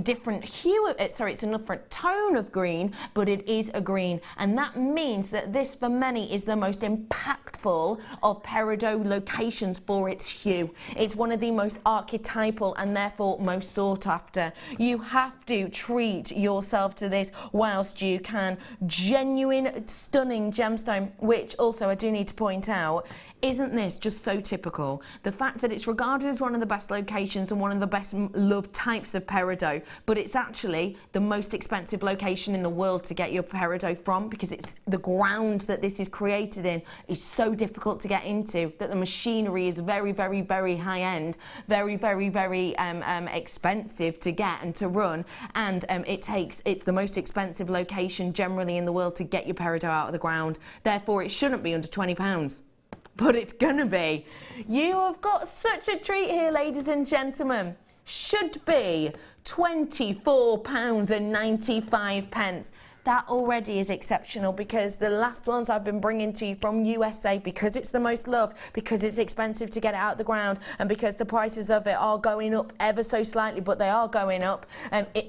different hue, it's a different tone of green, but it is a green. And that means that this, for many, is the most impactful of peridot locations for its hue. It's one of the most archetypal and therefore most sought after. You have to treat yourself to this whilst you can. Genuine, stunning gemstone, which also I do need to point out, isn't this just so typical? The fact that it's regarded as one of the best locations and one of the best loved types of peridot, but it's actually the most expensive location in the world to get your peridot from, because it's the ground that this is created in is so difficult to get into, that the machinery is very, very, very high end, very, very, very expensive to get and to run, and it's the most expensive location generally in the world to get your peridot out of the ground. Therefore, it shouldn't be under £20. But it's gonna be. You have got such a treat here, ladies and gentlemen. Should be £24.95. That already is exceptional, because the last ones I've been bringing to you from USA, because it's the most loved, because it's expensive to get it out of the ground, and because the prices of it are going up ever so slightly, but they are going up.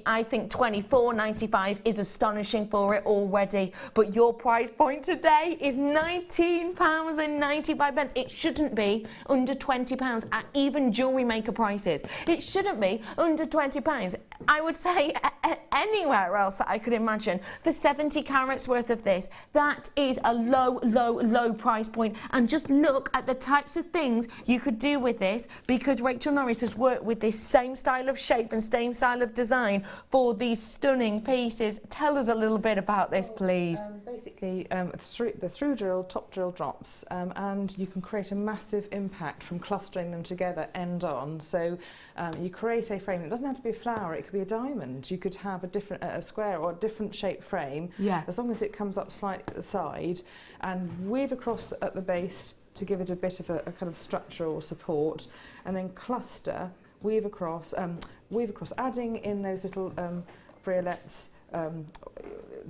I think £24.95 is astonishing for it already, but your price point today is £19.95. It shouldn't be under £20 at even Jewellery Maker prices. It shouldn't be under £20. I would say anywhere else that I could imagine. For 70 carats worth of this, that is a low, low, low price point. And just look at the types of things you could do with this, because Rachel Norris has worked with this same style of shape and same style of design for these stunning pieces. Tell us a little bit about this, please. Basically, the through drill, top drill drops, and you can create a massive impact from clustering them together end on. So you create a frame. It doesn't have to be a flower, it could be a diamond. You could have a square or a different shape frame, as long as it comes up slightly at the side, and weave across at the base to give it a bit of a kind of structure or support, and then cluster, weave across, adding in those little briolets,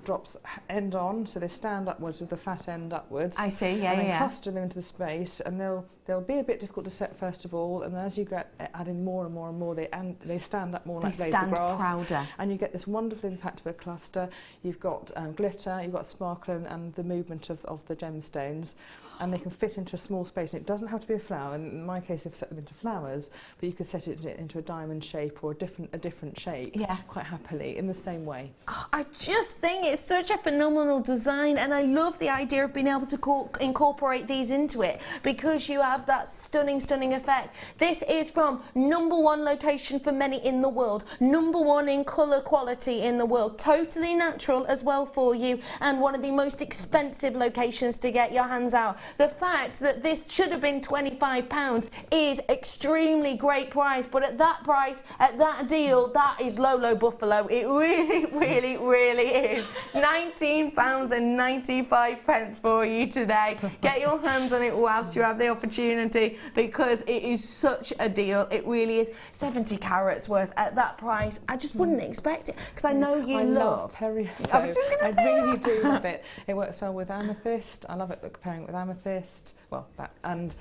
drops end on, so they stand upwards with the fat end upwards. I see, and then cluster them into the space, and they'll be a bit difficult to set first of all, and as you get adding more and more and more, they stand up more like blades of grass. Prouder. And you get this wonderful impact of a cluster. You've got glitter, you've got sparkle, and the movement of the gemstones, and they can fit into a small space. And it doesn't have to be a flower. In my case, I've set them into flowers, but you could set it into a diamond shape or a different shape quite happily in the same way. I just think it's such a phenomenal design, and I love the idea of being able to incorporate these into it, because you have that stunning effect. This is from #1 location for many in the world, #1 in colour quality in the world, totally natural as well for you, and one of the most expensive locations to get your hands out. The fact that this should have been £25 is extremely great price, but at that price, at that deal, that is low buffalo. It really is. £19.95 for you today. Get your hands on it whilst you have the opportunity, because it is such a deal. It really is. 70 carats worth at that price. I just wouldn't expect it, because I know you love peridot. I was just going to say I really do love it. It works well with amethyst. I love it pairing it with amethyst. Well, that, and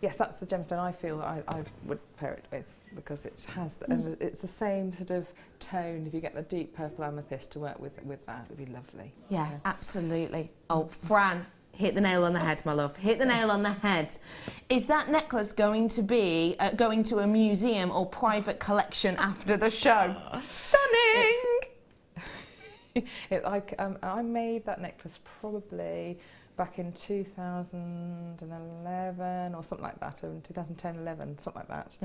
yes, that's the gemstone I feel that I would pair it with, because it has it's the same sort of tone. If you get the deep purple amethyst to work with that, it'd be lovely. Yeah, absolutely. Oh, Fran, hit the nail on the head, my love. Hit the nail on the head. Is that necklace going to be going to a museum or private collection after the show? Stunning! I made that necklace probably back in 2011 or something like that, or in 2010-11, something like that.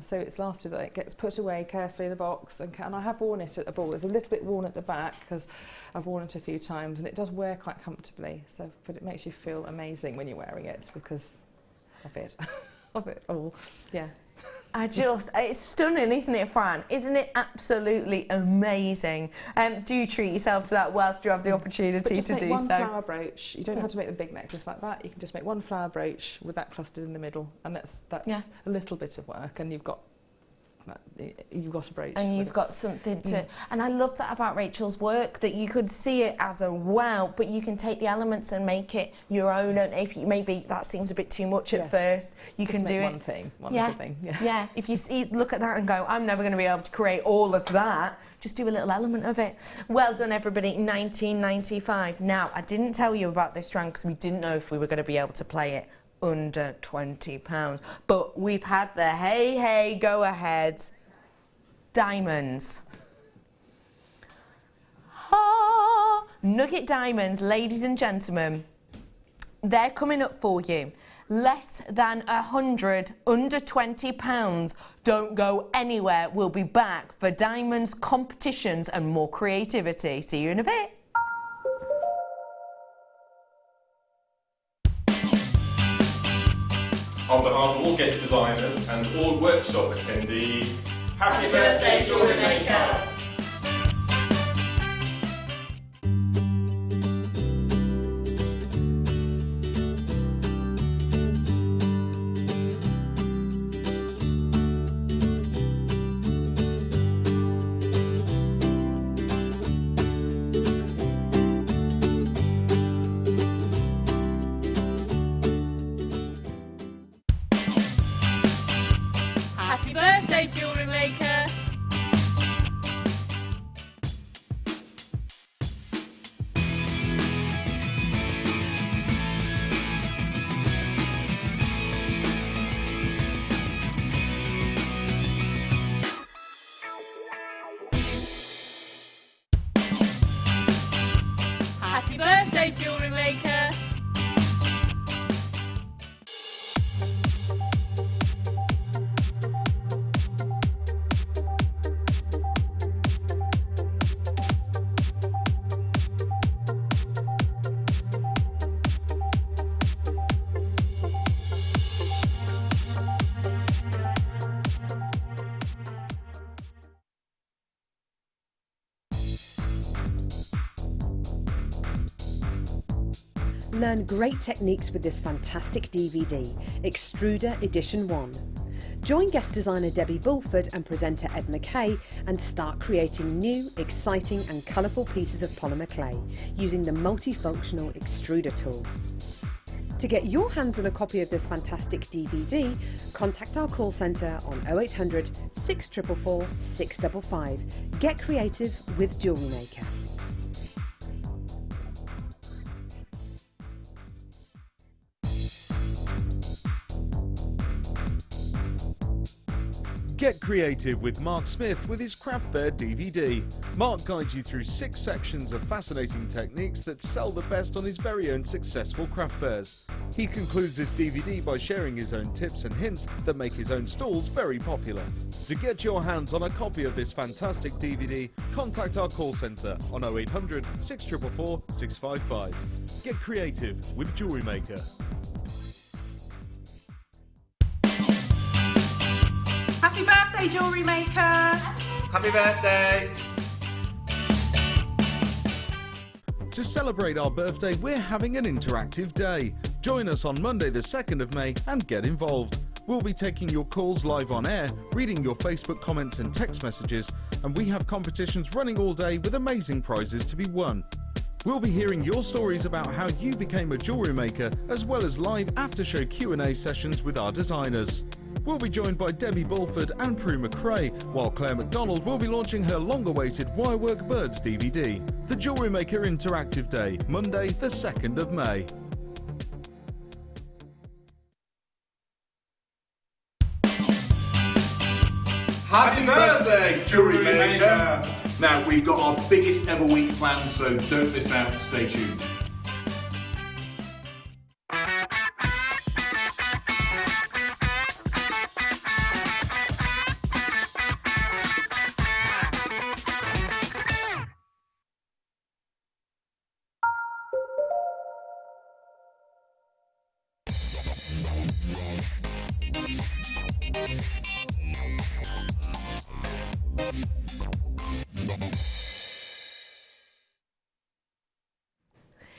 So it's lasted, it gets put away carefully in a box, and I have worn it at a ball. It's a little bit worn at the back because I've worn it a few times, and it does wear quite comfortably. So, but it makes you feel amazing when you're wearing it because of it, of it all. Yeah. It's stunning, isn't it, Fran? Isn't it absolutely amazing? Do treat yourself to that whilst you have the opportunity to do so. One flower brooch. You don't have to make the big necklace like that. You can just make one flower brooch with that clustered in the middle, and that's a little bit of work, and you've got a brooch. And you've got something to... And I love that about Rachel's work, that you could see it as a wow, but you can take the elements and make it your own. And if you, maybe that seems a bit too much at first, you can do it. One thing, one little thing. Yeah, if you look at that and go, I'm never going to be able to create all of that, just do a little element of it. Well done, everybody. $19.95. Now, I didn't tell you about this strand because we didn't know if we were going to be able to play it under £20, but we've had the hey go ahead diamonds. Nugget diamonds, ladies and gentlemen, they're coming up for you. Less than 100, under £20. Don't go anywhere. We'll be back for diamonds, competitions and more creativity. See you in a bit. On behalf of all guest designers and all workshop attendees, happy birthday, Jewellery Maker! Happy birthday, Jewellery Maker! Happy birthday, Jewellery Maker! Learn great techniques with this fantastic DVD, Extruder Edition 1. Join guest designer Debbie Bulford and presenter Ed McKay and start creating new, exciting and colourful pieces of polymer clay using the multifunctional extruder tool. To get your hands on a copy of this fantastic DVD, contact our call centre on 0800 644 655. Get creative with Jewellery Maker. Get creative with Mark Smith with his Craft Fair DVD. Mark guides you through 6 sections of fascinating techniques that sell the best on his very own successful craft fairs. He concludes this DVD by sharing his own tips and hints that make his own stalls very popular. To get your hands on a copy of this fantastic DVD, contact our call centre on 0800 644 655. Get creative with Jewellery Maker. Happy birthday, Jewellery Maker! Happy birthday! To celebrate our birthday, we're having an interactive day. Join us on Monday the 2nd of May and get involved. We'll be taking your calls live on air, reading your Facebook comments and text messages, and we have competitions running all day with amazing prizes to be won. We'll be hearing your stories about how you became a jewellery maker, as well as live after-show Q&A sessions with our designers. We'll be joined by Debbie Bulford and Prue McRae, while Claire McDonald will be launching her long-awaited Wirework Birds DVD. The Jewellery Maker Interactive Day, Monday the 2nd of May. Happy birthday, Jewellery Maker! Now, we've got our biggest ever week planned, so don't miss out. Stay tuned.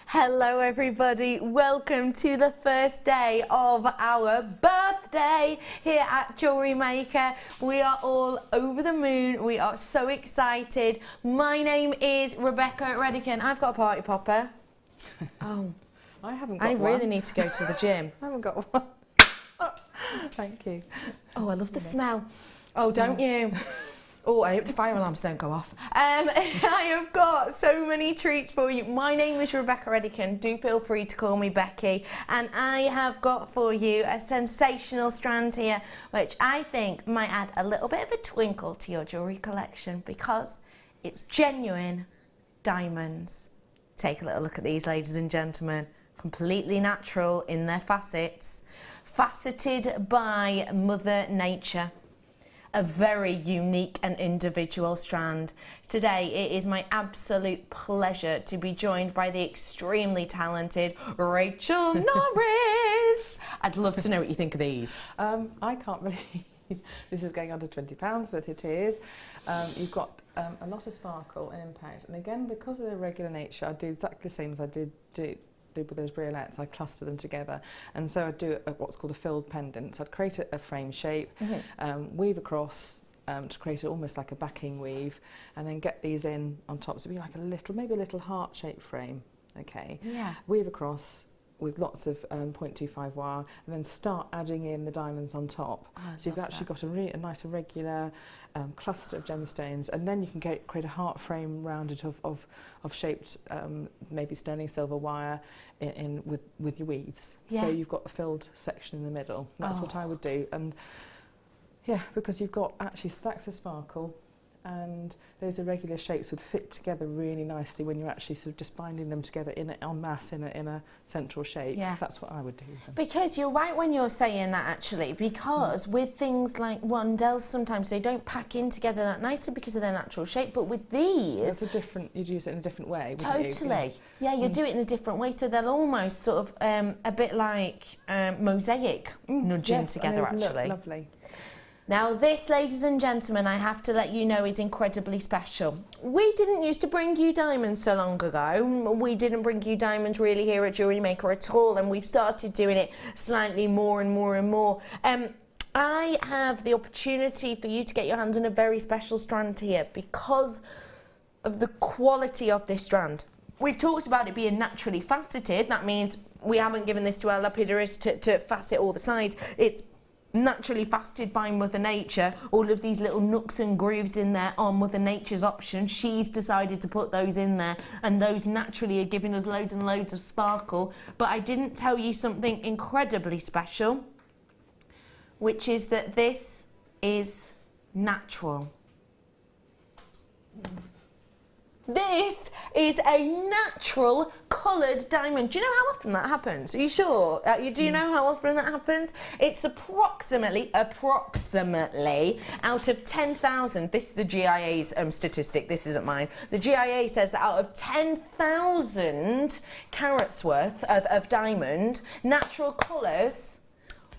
Hello everybody, welcome to the first day of our birthday here at Jewellery Maker. We are all over the moon, we are so excited. My name is Rebecca Redican. I've got a party popper. Oh, I haven't got one. I really need to go to the gym. I haven't got one. Thank you. Oh, I love the smell. Oh, don't you? Oh, I hope the fire alarms don't go off. I have got so many treats for you. My name is Rebecca Redican. Do feel free to call me Becky. And I have got for you a sensational strand here, which I think might add a little bit of a twinkle to your jewellery collection because it's genuine diamonds. Take a little look at these, ladies and gentlemen. Completely natural in their facets. Faceted by Mother Nature. A very unique and individual strand. Today it is my absolute pleasure to be joined by the extremely talented Rachel Norris. I'd love to know what you think of these. I can't believe this is going under £20, but it is. You've got a lot of sparkle and impact, and again, because of the regular nature, I do exactly the same as I did with those briolettes. I cluster them together, and so I'd do what's called a filled pendant. So I'd create a frame shape, weave across to create almost like a backing weave, and then get these in on top. So it'd be like maybe a little heart-shaped frame. Okay. Yeah. Weave across with lots of 0.25 wire, and then start adding in the diamonds on top. Oh, so you've actually got a nice irregular cluster of gemstones, and then you can create a heart frame round it of shaped maybe sterling silver wire with your weaves. Yeah. So you've got a filled section in the middle. That's what I would do, and yeah, because you've got actually stacks of sparkle, and those irregular shapes would fit together really nicely when you're actually sort of just binding them together en masse in a central shape. Yeah. That's what I would do. Because you're right when you're saying that, actually, because with things like rondelles, sometimes they don't pack in together that nicely because of their natural shape, but with these... you'd use it in a different way, wouldn't you? Totally. Yeah, you do it in a different way, so they'll almost sort of a bit like mosaic nudging together, actually. Look lovely. Now this, ladies and gentlemen, I have to let you know is incredibly special. We didn't used to bring you diamonds so long ago. We didn't bring you diamonds really here at Jewellery Maker at all, and we've started doing it slightly more and more and more. I have the opportunity for you to get your hands on a very special strand here because of the quality of this strand. We've talked about it being naturally faceted. That means we haven't given this to our lapidarists to facet all the sides. It's naturally faceted by Mother Nature. All of these little nooks and grooves in there are Mother Nature's option. She's decided to put those in there, and those naturally are giving us loads and loads of sparkle. But I didn't tell you something incredibly special, which is that this is natural. This is a natural coloured diamond. Do you know how often that happens? Are you sure? Do you know how often that happens? It's approximately out of 10,000. This is the GIA's statistic. This isn't mine. The GIA says that out of 10,000 carats worth of diamond, natural colours,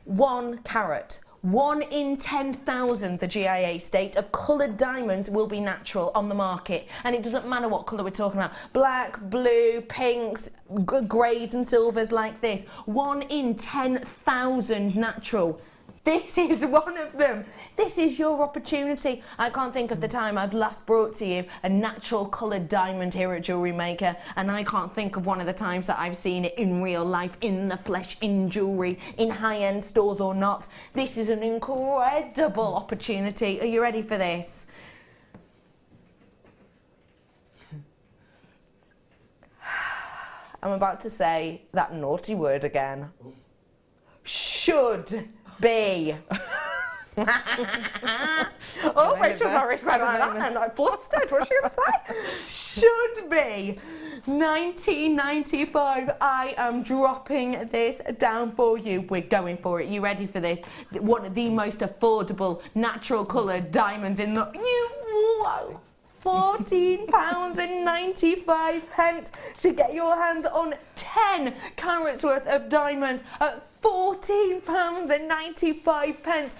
1 carat. 1 in 10,000, the GIA state, of coloured diamonds will be natural on the market. And it doesn't matter what colour we're talking about. Black, blue, pinks, greys and silvers like this. 1 in 10,000 natural. This is one of them. This is your opportunity. I can't think of the time I've last brought to you a natural coloured diamond here at Jewellery Maker, and I can't think of one of the times that I've seen it in real life, in the flesh, in jewellery, in high-end stores or not. This is an incredible opportunity. Are you ready for this? I'm about to say that naughty word again. Should be. Oh, Rachel Norris went like that and I flustered. What's she going to say? Should be. 1995. I am dropping this down for you. We're going for it. You ready for this? One of the most affordable natural coloured diamonds in the... Whoa! £14.95 to get your hands on 10 carats worth of diamonds at £14.95.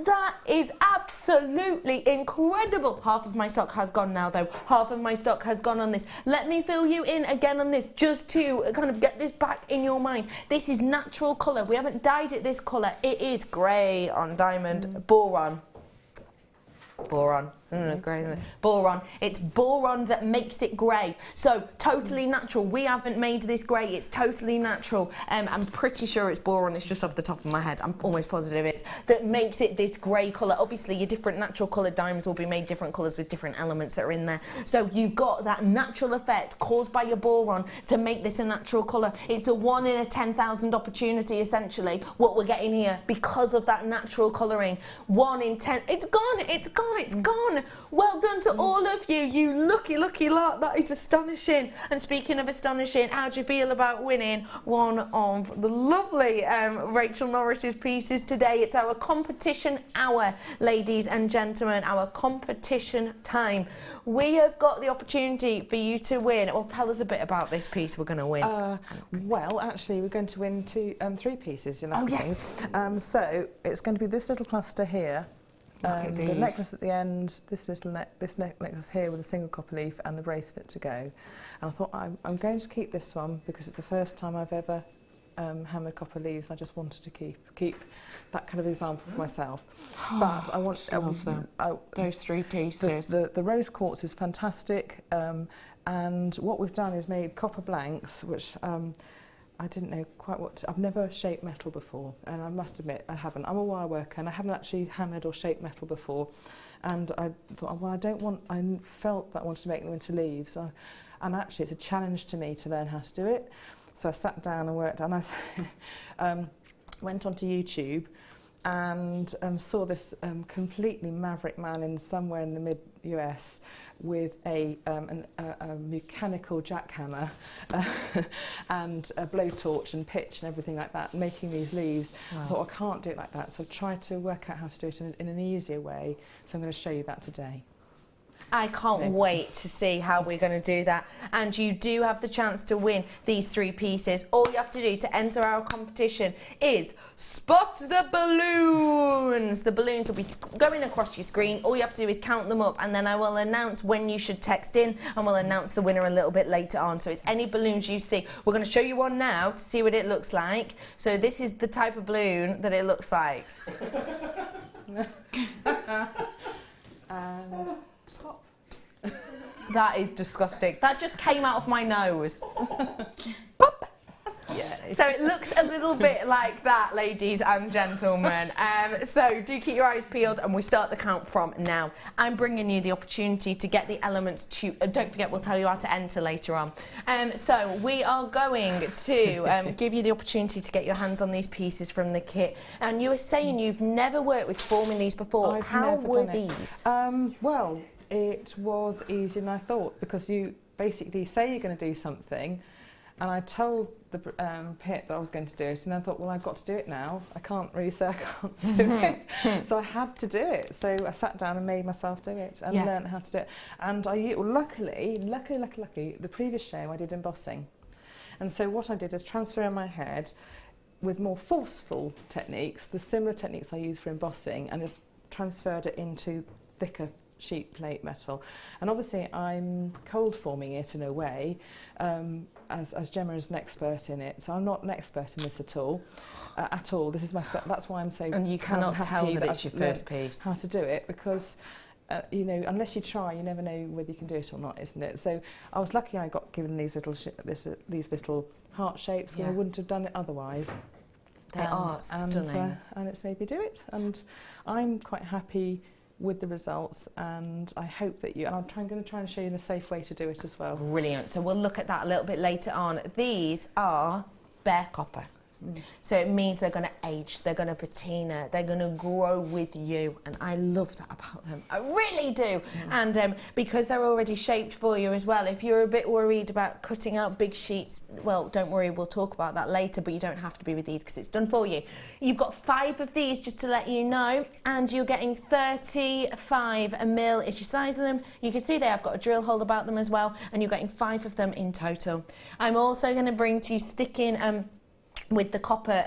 That is absolutely incredible. Half of my stock has gone now though. Half of my stock has gone on this. Let me fill you in again on this just to kind of get this back in your mind. This is natural colour. We haven't dyed it this colour. It is grey on diamond. Boron. Boron. It's boron that makes it grey. So totally natural. We haven't made this grey. It's totally natural. I'm pretty sure it's boron. It's just off the top of my head. I'm almost positive it's that makes it this grey colour. Obviously, your different natural coloured diamonds will be made different colours with different elements that are in there. So you've got that natural effect caused by your boron to make this a natural colour. It's a 1 in a 10,000 opportunity, essentially, what we're getting here because of that natural colouring. 1 in 10. It's gone. It's gone. It's gone. Well done to all of you, you lucky lot. That is astonishing. And speaking of astonishing, how do you feel about winning one of the lovely Rachel Norris's pieces today? It's our competition hour, ladies and gentlemen, our competition time. We have got the opportunity for you to win. Well, tell us a bit about this piece we're going to win. Well, actually, we're going to win 3 pieces. Oh, yes. So it's going to be this little cluster here. The necklace at the end, this necklace here with a single copper leaf and the bracelet to go. And I thought I'm going to keep this one because it's the first time I've ever hammered copper leaves. I just wanted to keep that kind of example for myself. But I want those 3 pieces. The rose quartz is fantastic, and what we've done is made copper blanks, which I didn't know quite what I've never shaped metal before, and I must admit I haven't. I'm a wire worker and I haven't actually hammered or shaped metal before, and I thought, well, I felt that I wanted to make them into leaves, and actually it's a challenge to me to learn how to do it. So I sat down and worked, and I went onto YouTube and saw this completely maverick man in somewhere in the mid-US with a mechanical jackhammer and a blowtorch and pitch and everything like that, making these leaves. Wow. I thought, I can't do it like that, so I've tried to work out how to do it in an easier way, so I'm going to show you that today. I can't wait to see how we're going to do that. And you do have the chance to win these 3 pieces. All you have to do to enter our competition is spot the balloons. The balloons will be going across your screen. All you have to do is count them up, and then I will announce when you should text in, and we'll announce the winner a little bit later on. So it's any balloons you see. We're going to show you one now to see what it looks like. So this is the type of balloon that it looks like. And pop. That is disgusting. That just came out of my nose. Pop! Yeah, So it looks a little bit like that, ladies and gentlemen. So do keep your eyes peeled, and we start the count from now. I'm bringing you the opportunity to get the elements to, don't forget, we'll tell you how to enter later on. So we are going to give you the opportunity to get your hands on these pieces from the kit. And you were saying you've never worked with forming these before. How were these? Well, it was easier than I thought, because you basically say you're going to do something, and I told the pit that I was going to do it, and I thought, well, I've got to do it now. I can't really say I can't do it. So I had to do it. So I sat down and made myself do it and learned how to do it. And luckily, the previous show I did embossing. And so what I did is transfer in my head with more forceful techniques, the similar techniques I use for embossing, and just transferred it into thicker sheet plate metal. And obviously I'm cold forming it in a way, as Gemma is an expert in it, so I'm not an expert in this at all. This is that's why I'm so. And you cannot tell that it's your first piece. How to do it, because you know, unless you try, you never know whether you can do it or not, isn't it? So I was lucky I got given these little heart shapes, and I wouldn't have done it otherwise. They are stunning. And it's made me do it, and I'm quite happy with the results, and I hope that I'm going to try and show you the safe way to do it as well. Brilliant. So we'll look at that a little bit later on. These are bare copper. So it means they're going to age, they're going to patina, they're going to grow with you, and I love that about them. I really do. And because they're already shaped for you as well, if you're a bit worried about cutting out big sheets, well, don't worry, we'll talk about that later, but you don't have to be with these because it's done for you. You've got 5 of these, just to let you know, and you're getting 35 mil is your size of them. You can see they have got a drill hole about them as well, and you're getting 5 of them in total. I'm also going to bring to you sticking with the copper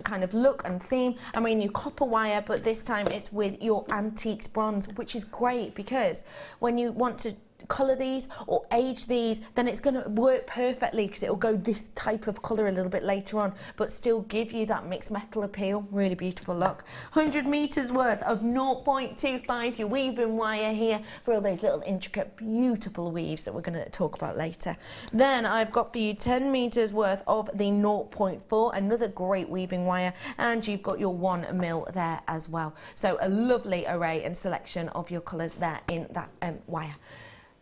kind of look and theme. I mean, you copper wire, but this time it's with your antiques bronze, which is great, because when you want to colour these or age these, then it's going to work perfectly, because it will go this type of colour a little bit later on, but still give you that mixed metal appeal. Really beautiful look. 100 metres worth of 0.25 your weaving wire here for all those little intricate beautiful weaves that we're going to talk about later. Then I've got for you 10 metres worth of the 0.4, another great weaving wire, and you've got your 1 mil there as well. So a lovely array and selection of your colours there in that wire.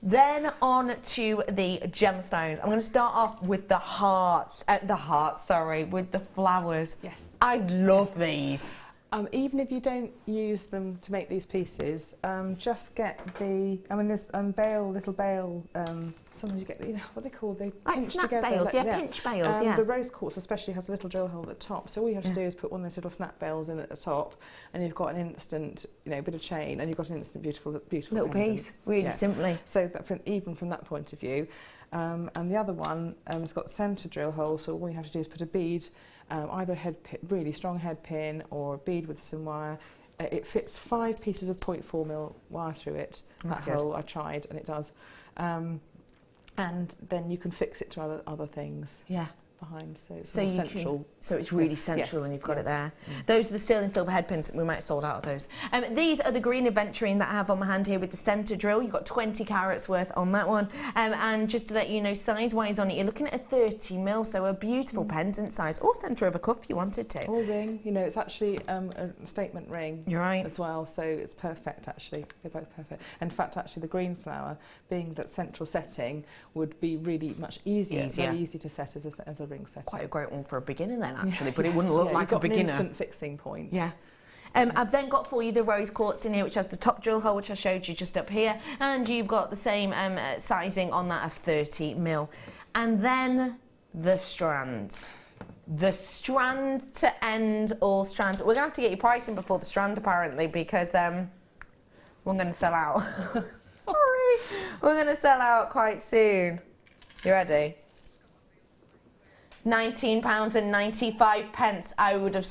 Then on to the gemstones. I'm going to start off with the hearts, with the flowers. Yes. I love these. Even if you don't use them to make these pieces, just get the, there's little bail, sometimes you get, what they call, they like pinch snap together. Bails, pinch bails, The rose quartz especially has a little drill hole at the top, so all you have to do is put one of those little snap bails in at the top, and you've got an instant, bit of chain, and you've got an instant beautiful little pendant. piece, really simply. So that even from that point of view. And the other one has got centre drill hole, so all you have to do is put a bead, either a really strong head pin or a bead with some wire. It fits 5 pieces of 0.4 mil wire through it. That's that good. hole, I tried, and it does. And then you can fix it to other things. Yeah. Behind, so it's central. So it's really central, and you've got it there. Mm. Those are the sterling silver head pins. We might have sold out of those. These are the green Ametrine that I have on my hand here with the centre drill. You've got 20 carats worth on that one. And just to let you know, size-wise on it, you're looking at a 30 mil, so a beautiful pendant size, or centre of a cuff if you wanted to. Or ring. It's actually a statement ring. You're right. As well, so it's perfect actually. They're both perfect. In fact, actually, the green flower, being that central setting, would be really much easier. Very easy to set as a ring setting. Quite a great one for a beginner then, actually, but it wouldn't look like a beginner. An instant fixing point. Yeah. I've then got for you the rose quartz in here, which has the top drill hole, which I showed you just up here, and you've got the same sizing on that of 30 mil. And then the strands. The strand to end all strands. We're going to have to get your pricing before the strand, apparently, because we're going to sell out. Sorry. We're going to sell out quite soon. You ready? £19.95. I would have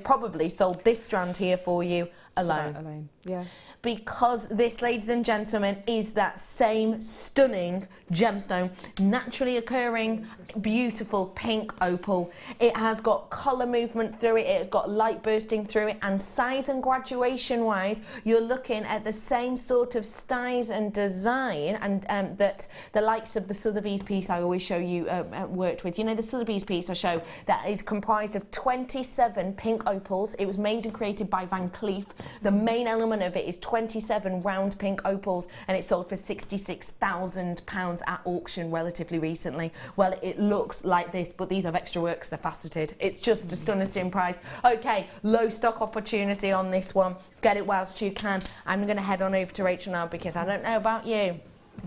probably sold this strand here for you alone. Yeah. Because this, ladies and gentlemen, is that same stunning gemstone, naturally occurring, beautiful pink opal. It has got colour movement through it, it has got light bursting through it, and size and graduation wise, you're looking at the same sort of size and design and that the likes of the Sotheby's piece I always show you worked with. You know, the Sotheby's piece I show that is comprised of 27 pink opals. It was made and created by Van Cleef. The main element of it is 27 round pink opals, and it sold for £66,000 at auction relatively recently. Well, it looks like this, but these have extra work because they're faceted. It's just a stunning price. Okay, low stock opportunity on this one. Get it whilst you can. I'm going to head on over to Rachel now because I don't know about you,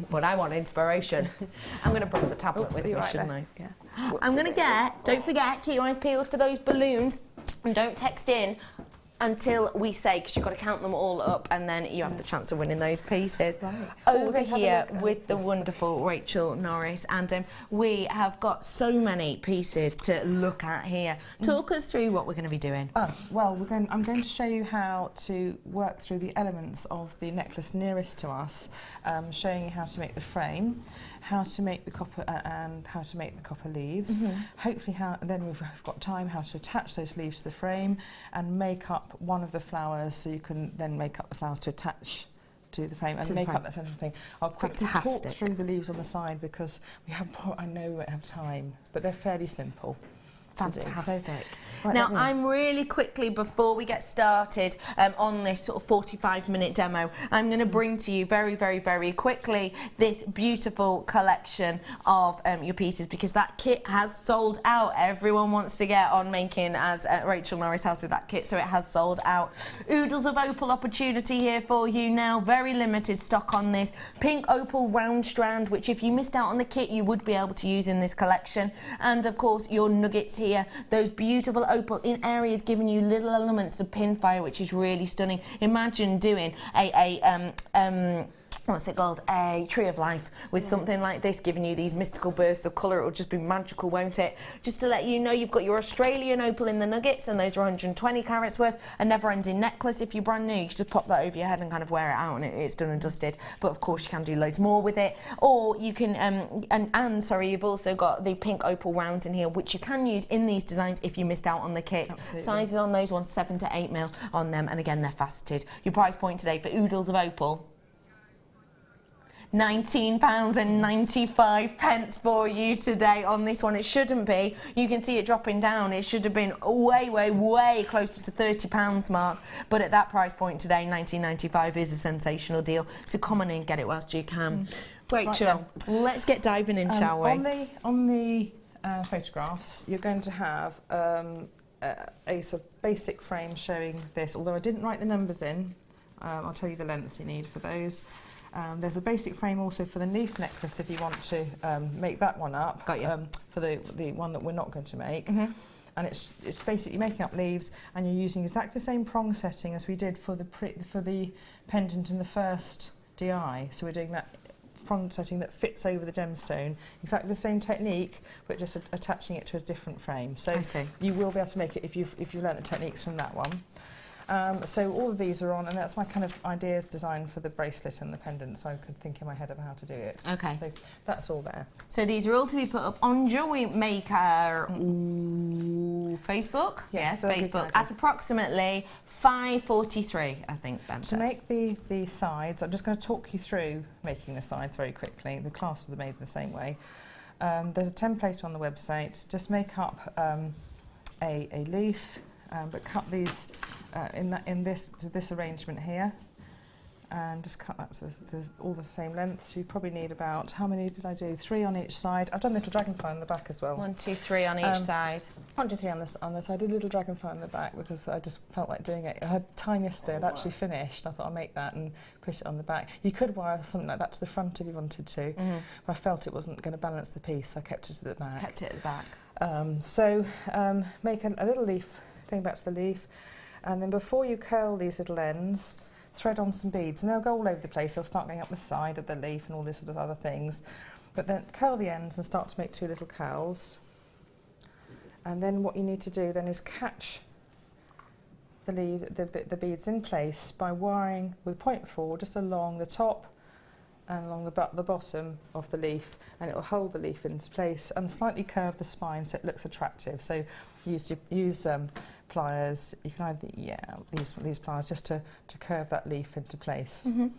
but I want inspiration. I'm going to bring the tablet with me, shouldn't I? Yeah. I'm going to don't forget, keep your eyes peeled for those balloons, and don't text in until we say, because you've got to count them all up, and then you have the chance of winning those pieces. Right. Over here with the wonderful Rachel Norris, and we have got so many pieces to look at here. Talk us through what we're going to be doing. Well, I'm going to show you how to work through the elements of the necklace nearest to us, showing you how to make the frame, how to make the copper and how to make the copper leaves. Hopefully, then we've got time how to attach those leaves to the frame and make up one of the flowers, so you can then make up the flowers to attach to the frame and make up that central thing. I'll quickly talk through the leaves on the side because I know we won't have time, but they're fairly simple. Fantastic. Now, I'm really quickly, before we get started on this sort of 45-minute demo, I'm going to bring to you very, very, very quickly this beautiful collection of your pieces, because that kit has sold out. Everyone wants to get on making as Rachel Norris has with that kit, so it has sold out. Oodles of opal opportunity here for you now. Very limited stock on this. Pink opal round strand, which if you missed out on the kit, you would be able to use in this collection. And of course, your nuggets here, those beautiful opal in areas giving you little elements of pinfire, which is really stunning. Imagine doing what's it called? A tree of life with something like this, giving you these mystical bursts of colour. It will just be magical, won't it? Just to let you know, you've got your Australian opal in the nuggets, and those are 120 carats worth. A never-ending necklace. If you're brand new, you can just pop that over your head and kind of wear it out, and it's done and dusted. But of course, you can do loads more with it. Or you can, you've also got the pink opal rounds in here, which you can use in these designs if you missed out on the kit. Absolutely. Sizes on those ones, 7 to 8 mil on them, and again, they're faceted. Your price point today for oodles of opal, £19.95 for you today on this one. It shouldn't be. You can see it dropping down. It should have been way, way, way closer to £30 mark. But at that price point today, £19.95 is a sensational deal. So come on in, get it whilst you can. Rachel, let's get diving in, shall we? On the photographs, you're going to have a sort of basic frame showing this. Although I didn't write the numbers in, I'll tell you the lengths you need for those. There's a basic frame also for the leaf necklace if you want to make that one up. Got you. For the one that we're not going to make. And it's basically making up leaves, and you're using exactly the same prong setting as we did for the pendant in the first DI. So we're doing that prong setting that fits over the gemstone, exactly the same technique, but just attaching it to a different frame. So you will be able to make it if you've learnt the techniques from that one. So all of these are on, and that's my kind of ideas design for the bracelet and the pendant, so I could think in my head of how to do it. Okay. So that's all there. So these are all to be put up on Jewellery Maker Facebook? Yes, Facebook, at approximately 5:43, I think, Ben. To make the sides, I'm just going to talk you through making the sides very quickly. The clasps are made the same way. There's a template on the website. Just make up a leaf, but cut these in this arrangement here, and just cut that to all the same length. So you probably need about, how many did I do? 3 on each side. I've done a little dragonfly on the back as well. 1, 2, 3 on each side. 1, 2, 3 on this side. I did a little dragonfly on the back because I just felt like doing it. I had time yesterday. I'd actually finished. I thought I'll make that and put it on the back. You could wire something like that to the front if you wanted to, but I felt it wasn't going to balance the piece, so I kept it to the back. Kept it at the back. Make a little leaf, going back to the leaf, and then before you curl these little ends, thread on some beads, and they'll go all over the place. They'll start going up the side of the leaf and all this sort of other things. But then curl the ends and start to make 2 little curls. And then what you need to do then is catch the beads in place by wiring with 0.4 just along the top and along the bottom of the leaf, and it will hold the leaf into place and slightly curve the spine so it looks attractive. So use pliers. You can either these pliers just to curve that leaf into place. And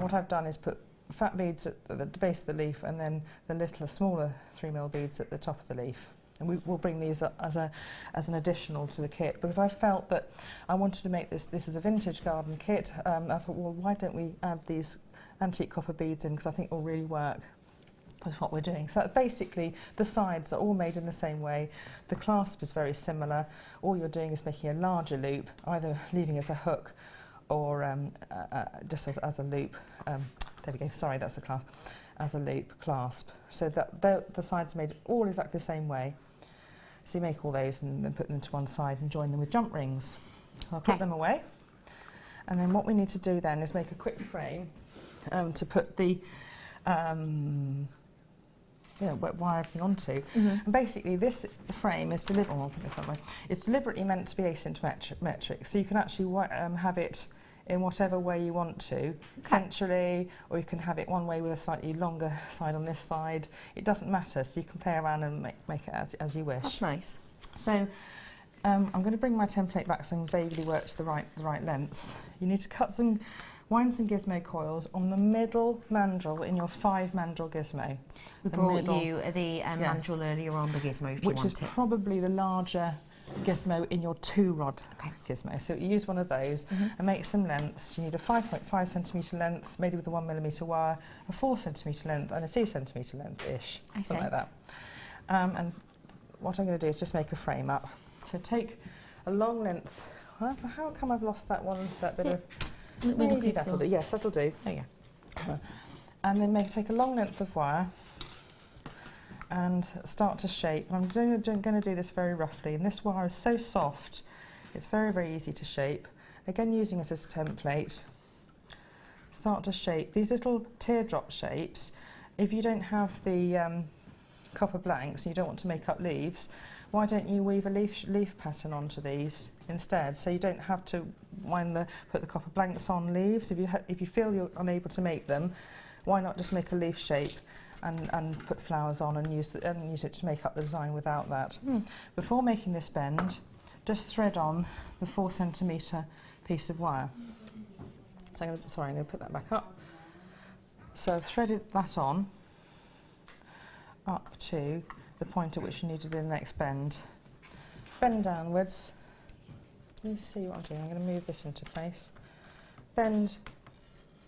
what I've done is put fat beads at the base of the leaf and then the smaller 3mm beads at the top of the leaf. And we'll bring these up as an additional to the kit, because I felt that I wanted to make this as a vintage garden kit. I thought, well, why don't we add these antique copper beads in, because I think it will really work with what we're doing. So basically the sides are all made in the same way. The clasp is very similar. All you're doing is making a larger loop, either leaving as a hook or just as a loop. There we go, sorry, that's the clasp. As a loop clasp. So that the sides are made all exactly the same way. So you make all those and then put them to one side and join them with jump rings. I'll put them away. And then what we need to do then is make a quick frame to put the wire everything onto. And basically this frame is deliberately meant to be asymmetric. So you can actually have it in whatever way you want to, centrally, or you can have it one way with a slightly longer side on this side. It doesn't matter, so you can play around and make it as you wish. That's nice. So I'm going to bring my template back so I can vaguely work to the right lengths. You need to wind some gizmo coils on the middle mandrel in your 5 mandrel gizmo. We brought you the mandrel earlier on, the gizmo if you want it. Which is probably the larger gizmo in your 2-rod gizmo. So you use one of those and make some lengths. You need a 5.5 centimetre length, made with a 1mm wire, a 4 centimetre length and a 2 centimetre length-ish, something like that. And what I'm going to do is just make a frame up. So take a long length. How come I've lost that one? That bit of... Maybe that'll do. Yes, that'll do. Oh yeah. And then take a long length of wire and start to shape. I'm going to do this very roughly, and this wire is so soft it's very, very easy to shape. Again, using it as a template, start to shape these little teardrop shapes. If you don't have the copper blanks and you don't want to make up leaves, why don't you weave a leaf pattern onto these instead, so you don't have to put the copper blanks on leaves. If you feel you're unable to make them, why not just make a leaf shape and put flowers on and use it to make up the design without that. Before making this bend, just thread on the 4 centimetre piece of wire. So I'm going to put that back up. So I've threaded that on up to the point at which you need to do the next bend. Bend downwards. You see what I'm doing. I'm going to move this into place. Bend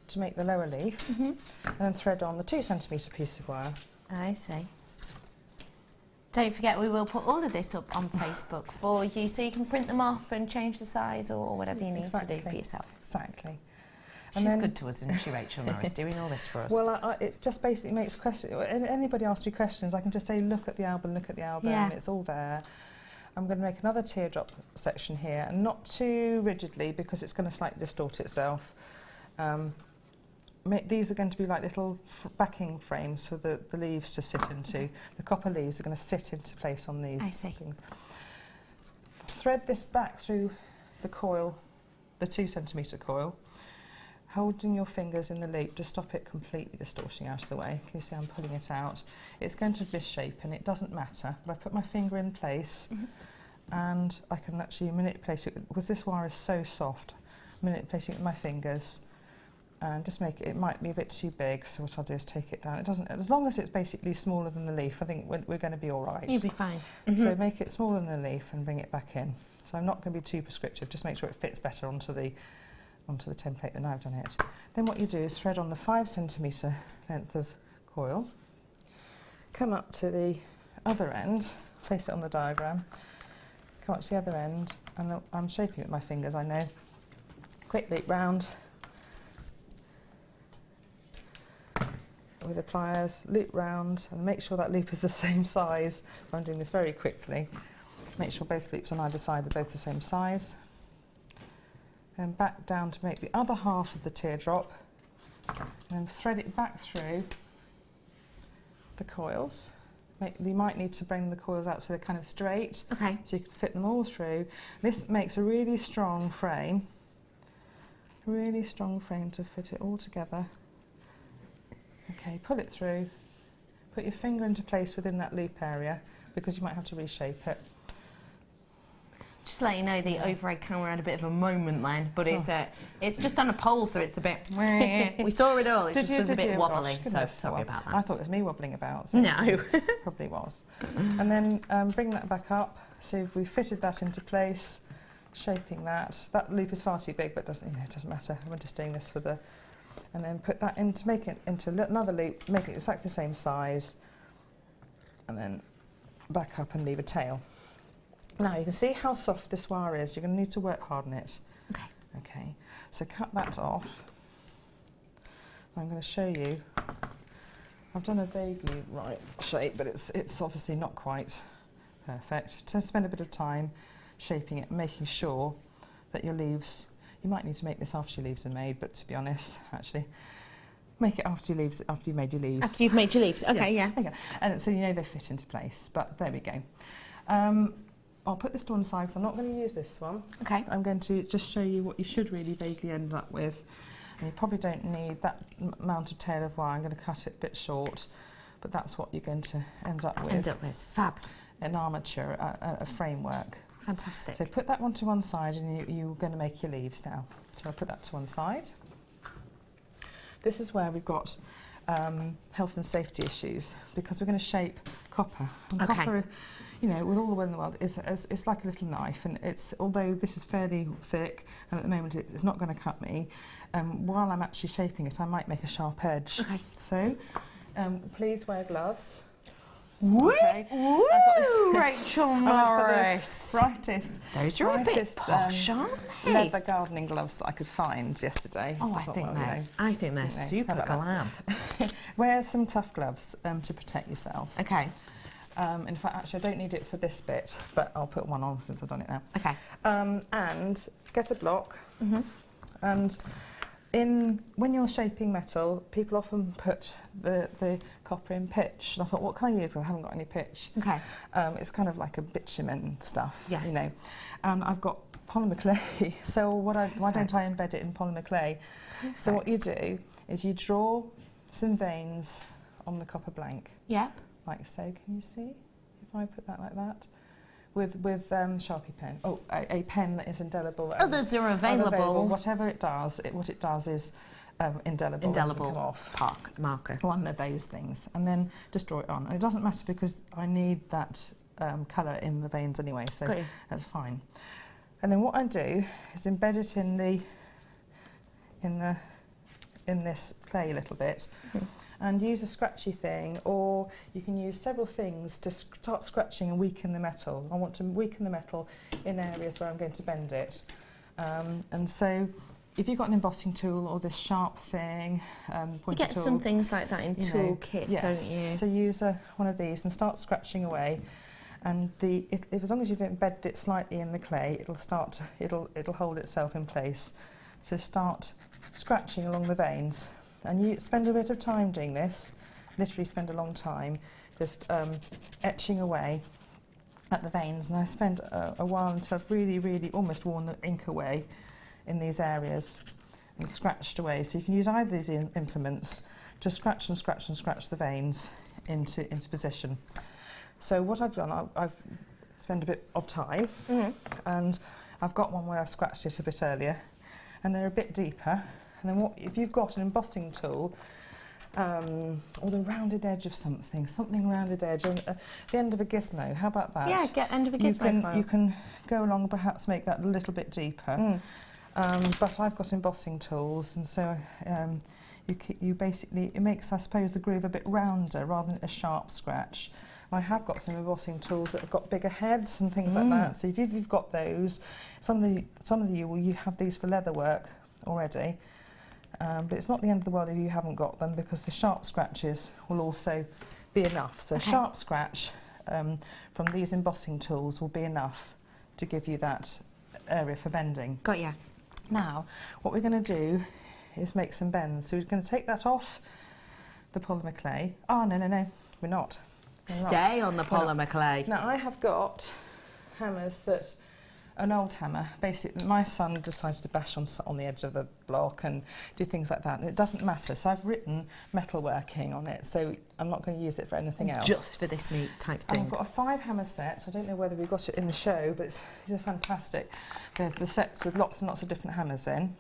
to make the lower leaf, and then thread on the 2 centimetre piece of wire. I see. Don't forget, we will put all of this up on Facebook for you, so you can print them off and change the size or whatever you need to do for yourself. Exactly. She's good to us, isn't she, Rachel Norris, doing all this for us? Well, it just basically makes questions. Anybody asks me questions, I can just say, look at the album, and it's all there. I'm going to make another teardrop section here, and not too rigidly because it's going to slightly distort itself. These are going to be like little backing frames for the leaves to sit into. The copper leaves are going to sit into place on these things. Thread this back through the coil, the 2 centimetre coil, holding your fingers in the loop to stop it completely distorting out of the way. Can you see I'm pulling it out? It's going to misshape and it doesn't matter. But I put my finger in place and I can actually manipulate it, because this wire is so soft, manipulating it with my fingers. And just it might be a bit too big, so what I'll do is take it down. It doesn't, as long as it's basically smaller than the leaf, I think we're going to be all right. You'll be fine. So make it smaller than the leaf and bring it back in. So I'm not going to be too prescriptive, just make sure it fits better onto the template than I've done it. Then what you do is thread on the 5 centimetre length of coil, come up to the other end, place it on the diagram, come up to the other end, and I'm shaping it with my fingers, I know. Quick loop round, with the pliers, loop round, and make sure that loop is the same size. I'm doing this very quickly. Make sure both loops on either side are both the same size. Then back down to make the other half of the teardrop, and then thread it back through the coils, You might need to bring the coils out so they're kind of straight. Okay. So you can fit them all through. This makes a really strong frame. Really strong frame to fit it all together. Okay, pull it through. Put your finger into place within that loop area because you might have to reshape it. Just to let you know, the overhead camera had a bit of a moment then, but it's just on a pole, so it's a bit. We saw it all. It just was a bit wobbly, so sorry about that. I thought it was me wobbling about. So no, probably was. And then bring that back up. So if we fitted that into place, shaping that. That loop is far too big, but it doesn't matter. We're just doing this for the. And then put that into, make it into another loop, make it exactly the same size, and then back up and leave a tail. Now you can see how soft this wire is. You're going to need to work hard on it. Okay. Okay. So cut that off. I'm going to show you. I've done a vaguely right shape, but it's obviously not quite perfect. So spend a bit of time shaping it, making sure that your leaves. You might need to make this after your leaves are made, but to be honest, actually, make it after your leaves. After you've made your leaves. After you've made your leaves. Okay. Yeah. Okay. And so you know they fit into place. But there we go. I'll put this to one side because I'm not going to use this one. Okay. I'm going to just show you what you should really vaguely end up with. And you probably don't need that amount of tail of wire. I'm going to cut it a bit short, but that's what you're going to end up with. Fab. An armature, a framework. Fantastic. So put that one to one side and you're going to make your leaves now. So I'll put that to one side. This is where we've got health and safety issues because we're going to shape copper. And copper, you know, with all the weather in the world, it's like a little knife, and although this is fairly thick, and at the moment it's not going to cut me, while I'm actually shaping it, I might make a sharp edge. Okay. So, please wear gloves. Okay. Woo! Rachel Morris. Brightest. Those are a bit posh, aren't they? Leather gardening gloves that I could find yesterday. Oh, I think they're super glam. Wear some tough gloves to protect yourself. Okay. In fact, actually, I don't need it for this bit, but I'll put one on since I've done it now. Okay. And get a block. And when you're shaping metal, people often put the copper in pitch. And I thought, what can I use? I haven't got any pitch. Okay. It's kind of like a bitumen stuff, yes. you know. And I've got polymer clay, so why don't I embed it in polymer clay? Perfect. So what you do is you draw some veins on the copper blank. Yep. Like so. Can you see? If I put that like that. With Sharpie pen. Oh, a pen that is indelible. Others are available. Whatever it does, what it does is indelible. Indelible come off. marker. One of those things, and then just draw it on. And it doesn't matter because I need that colour in the veins anyway, so that's fine. And then what I do is embed it in this clay a little bit. And use a scratchy thing, or you can use several things to start scratching and weaken the metal. I want to weaken the metal in areas where I'm going to bend it. And so if you've got an embossing tool or this sharp thing, pointer you get tool, some things like that in tool kit, yes. don't you? So use one of these and start scratching away. And as long as you've embedded it slightly in the clay, it'll hold itself in place. So start scratching along the veins. And you spend a bit of time doing this, literally spend a long time, just etching away at the veins. And I spent a while until I've really, really almost worn the ink away in these areas and scratched away. So you can use either of these implements to scratch and scratch and scratch the veins into position. So what I've done, I've spent a bit of time, and I've got one where I've scratched it a bit earlier, and they're a bit deeper. And then if you've got an embossing tool, or the rounded edge of something rounded edge, and the end of a gizmo, how about that? Yeah, get end of a gizmo. You can go along and perhaps make that a little bit deeper. But I've got embossing tools, and so you basically, it makes, I suppose, the groove a bit rounder rather than a sharp scratch. I have got some embossing tools that have got bigger heads and things like that. So if you've got those, some of you have these for leather work already. But it's not the end of the world if you haven't got them, because the sharp scratches will also be enough. So a sharp scratch from these embossing tools will be enough to give you that area for bending. Got ya. Now, what we're going to do is make some bends. So we're going to take that off the polymer clay. Oh, no, we're not. stay on the polymer clay. Now I have got hammers that, an old hammer, basically my son decided to bash on the edge of the block and do things like that, and it doesn't matter, so I've written metalworking on it, so I'm not going to use it for anything else. Just for this neat type thing. And I've got a 5 hammer set. I don't know whether we got it in the show, but these are fantastic. They're the sets with lots and lots of different hammers in,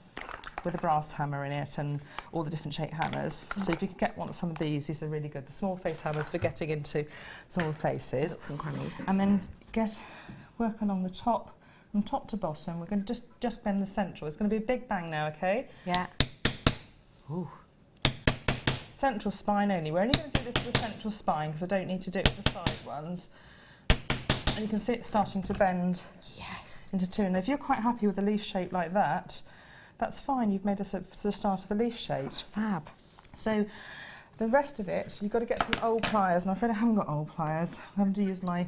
with a brass hammer in it and all the different shaped hammers. So if you can get some of these are really good. The small face hammers for getting into smaller places. Nooks and crannies. And then work along the top, from top to bottom. We're going to just bend the central. It's going to be a big bang now, okay? Yeah. Ooh. Central spine only. We're only going to do this with the central spine because I don't need to do it with the side ones. And you can see it starting to bend into two. And if you're quite happy with a leaf shape like that, that's fine. You've made the start of a leaf shape. That's fab. So the rest of it, you've got to get some old pliers. And I'm afraid I haven't got old pliers. I'm going to use my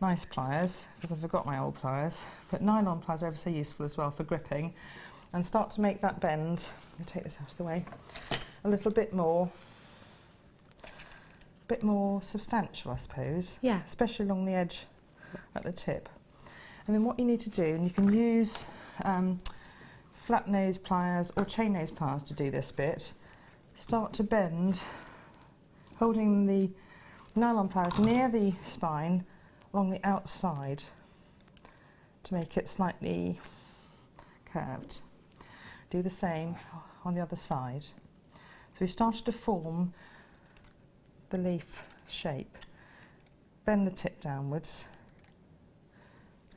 nice pliers because I forgot my old pliers. But nylon pliers are ever so useful as well for gripping. And start to make that bend. I'll take this out of the way. A little bit more substantial, I suppose. Yeah. Especially along the edge at the tip. And then what you need to do, and you can use flat nose pliers or chain nose pliers to do this bit, start to bend, holding the nylon pliers near the spine along the outside to make it slightly curved. Do the same on the other side. So we started to form the leaf shape. Bend the tip downwards.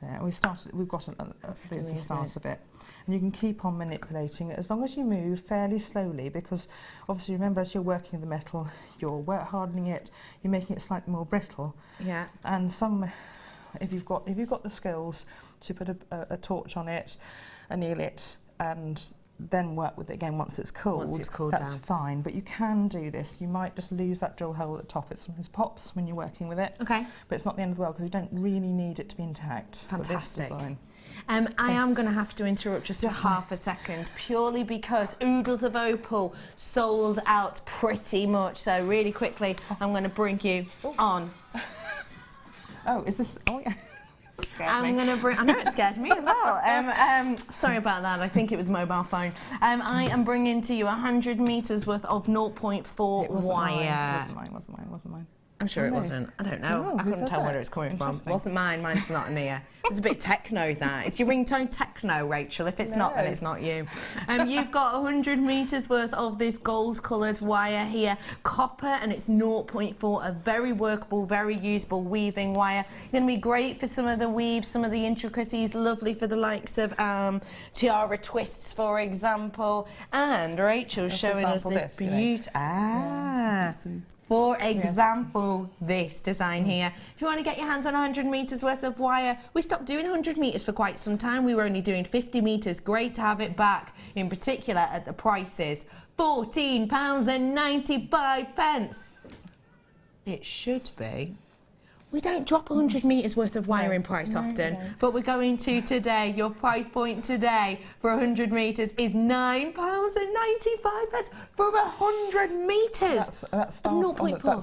There, we've got a bit of the start of it. And you can keep on manipulating it as long as you move fairly slowly, because obviously remember, as you're working with the metal, you're hardening it, you're making it slightly more brittle. Yeah. And if you've got the skills to put a torch on it, anneal it, and then work with it again once it's cooled. Once it's cooled that's down. fine, but you can do this. You might just lose that drill hole at the top. It sometimes pops when you're working with it. Okay. But it's not the end of the world because you don't really need it to be intact. Fantastic. For this design. I am going to have to interrupt just for half a second, purely because Oodles of Opal sold out pretty much. So really quickly, I'm going to bring you on. Oh, is this? Oh yeah. I'm going to bring. I know it scared me as well. Sorry about that. I think it was mobile phone. I am bringing to you 100 metres worth of 0.4 wire. Wasn't mine. I'm sure it wasn't. I don't know. I couldn't tell where it's coming from. It wasn't mine. Mine's not near. It was a bit techno, that. It's your ringtone techno, Rachel. If it's not, then it's not you. You've got 100 metres worth of this gold-coloured wire here. Copper, and it's 0.4. A very workable, very usable weaving wire. Going to be great for some of the weaves, some of the intricacies. Lovely for the likes of tiara twists, for example. And Rachel's showing us this beauty. For example, this design here. If you want to get your hands on 100 metres worth of wire, we stopped doing 100 metres for quite some time. We were only doing 50 metres. Great to have it back, in particular at the prices. £14.95. It should be. We don't drop 100 metres worth of wire in price often, but we're going to today. Your price point today for 100 metres is £9.95 for 100 metres. That's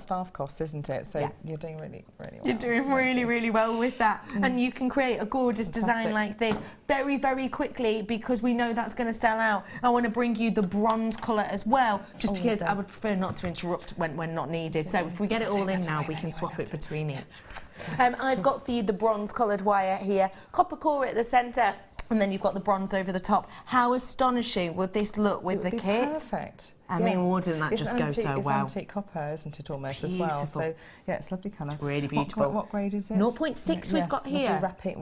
staff cost, isn't it? So you're doing really, really well. You're doing really, really well with that. And you can create a gorgeous design like this very, very quickly, because we know that's going to sell out. I want to bring you the bronze colour as well, just because I would prefer not to interrupt when not needed. So if we get it all in now, we can swap it between it. I've got for you the bronze coloured wire here, copper core at the centre, and then you've got the bronze over the top. How astonishing would this look with the kit? Perfect. I mean, wouldn't that just go so well? It's antique copper, isn't it, almost, as well? So, yeah, it's a lovely colour. Really beautiful. What grade is it? 0.6 we've got here. Wrapping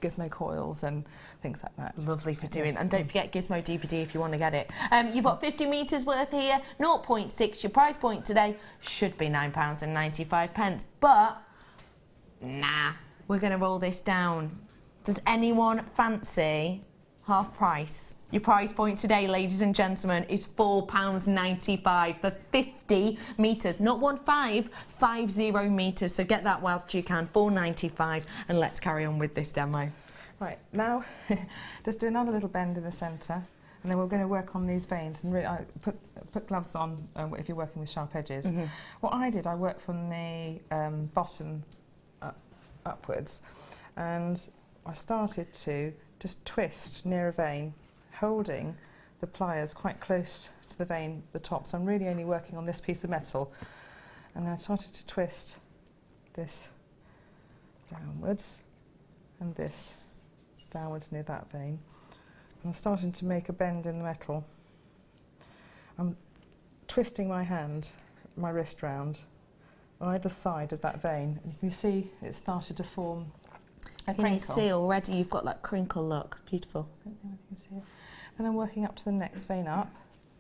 gizmo coils and things like that. Lovely for doing. And don't forget Gizmo DVD if you want to get it. You've got 50 metres worth here, 0.6. Your price point today should be £9.95. But, nah, we're going to roll this down. Does anyone fancy half price? Your price point today, ladies and gentlemen, is £4.95 for 50 metres. Not 50 metres. So get that whilst you can. £4.95. And let's carry on with this demo. Right, now just do another little bend in the centre. And then we're going to work on these veins and put gloves on if you're working with sharp edges. What I did, I worked from the bottom upwards, and I started to just twist near a vein, holding the pliers quite close to the vein, the top. So I'm really only working on this piece of metal. And then I started to twist this downwards and this downwards near that vein. I'm starting to make a bend in the metal. I'm twisting my hand, my wrist round, on either side of that vein. And you can see it started to form a crinkle. Can you see already you've got that crinkle look? Beautiful. I don't know if you can see it. And I'm working up to the next vein up,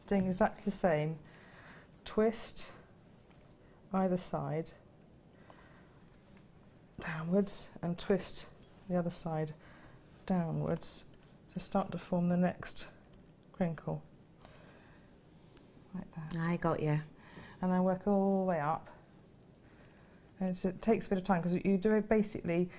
doing exactly the same. Twist either side downwards and twist the other side downwards to start to form the next crinkle, like that. I got you. And then work all the way up. And it takes a bit of time because you do it basically,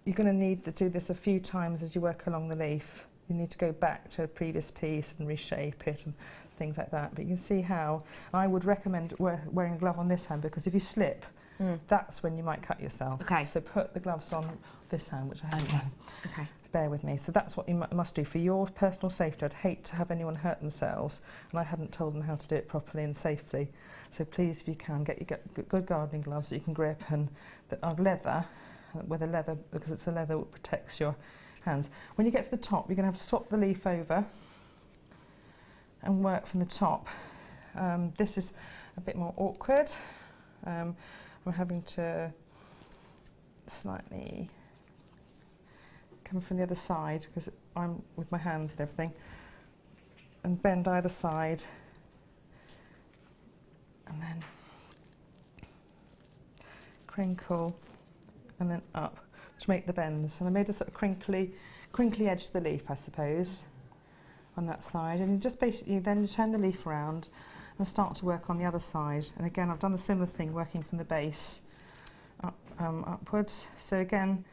you're going to need to do this a few times as you work along the leaf. You need to go back to a previous piece and reshape it and things like that. But you can see how I would recommend wearing a glove on this hand, because if you slip, that's when you might cut yourself. Okay. So put the gloves on this hand, which I haven't done. Okay. Bear with me. So that's what you must do for your personal safety. I'd hate to have anyone hurt themselves, and I hadn't told them how to do it properly and safely. So please, if you can, get good gardening gloves that you can grip and that are leather, with a leather, because it's a leather that protects your hands. When you get to the top, you're going to have to swap the leaf over and work from the top. This is a bit more awkward. I'm having to slightly come from the other side because I'm with my hands and everything, and bend either side, and then crinkle, and then up to make the bends. And I made a sort of crinkly edge to the leaf, I suppose, on that side. And you just basically then you turn the leaf around and start to work on the other side. And again, I've done the similar thing, working from the base upwards. So again,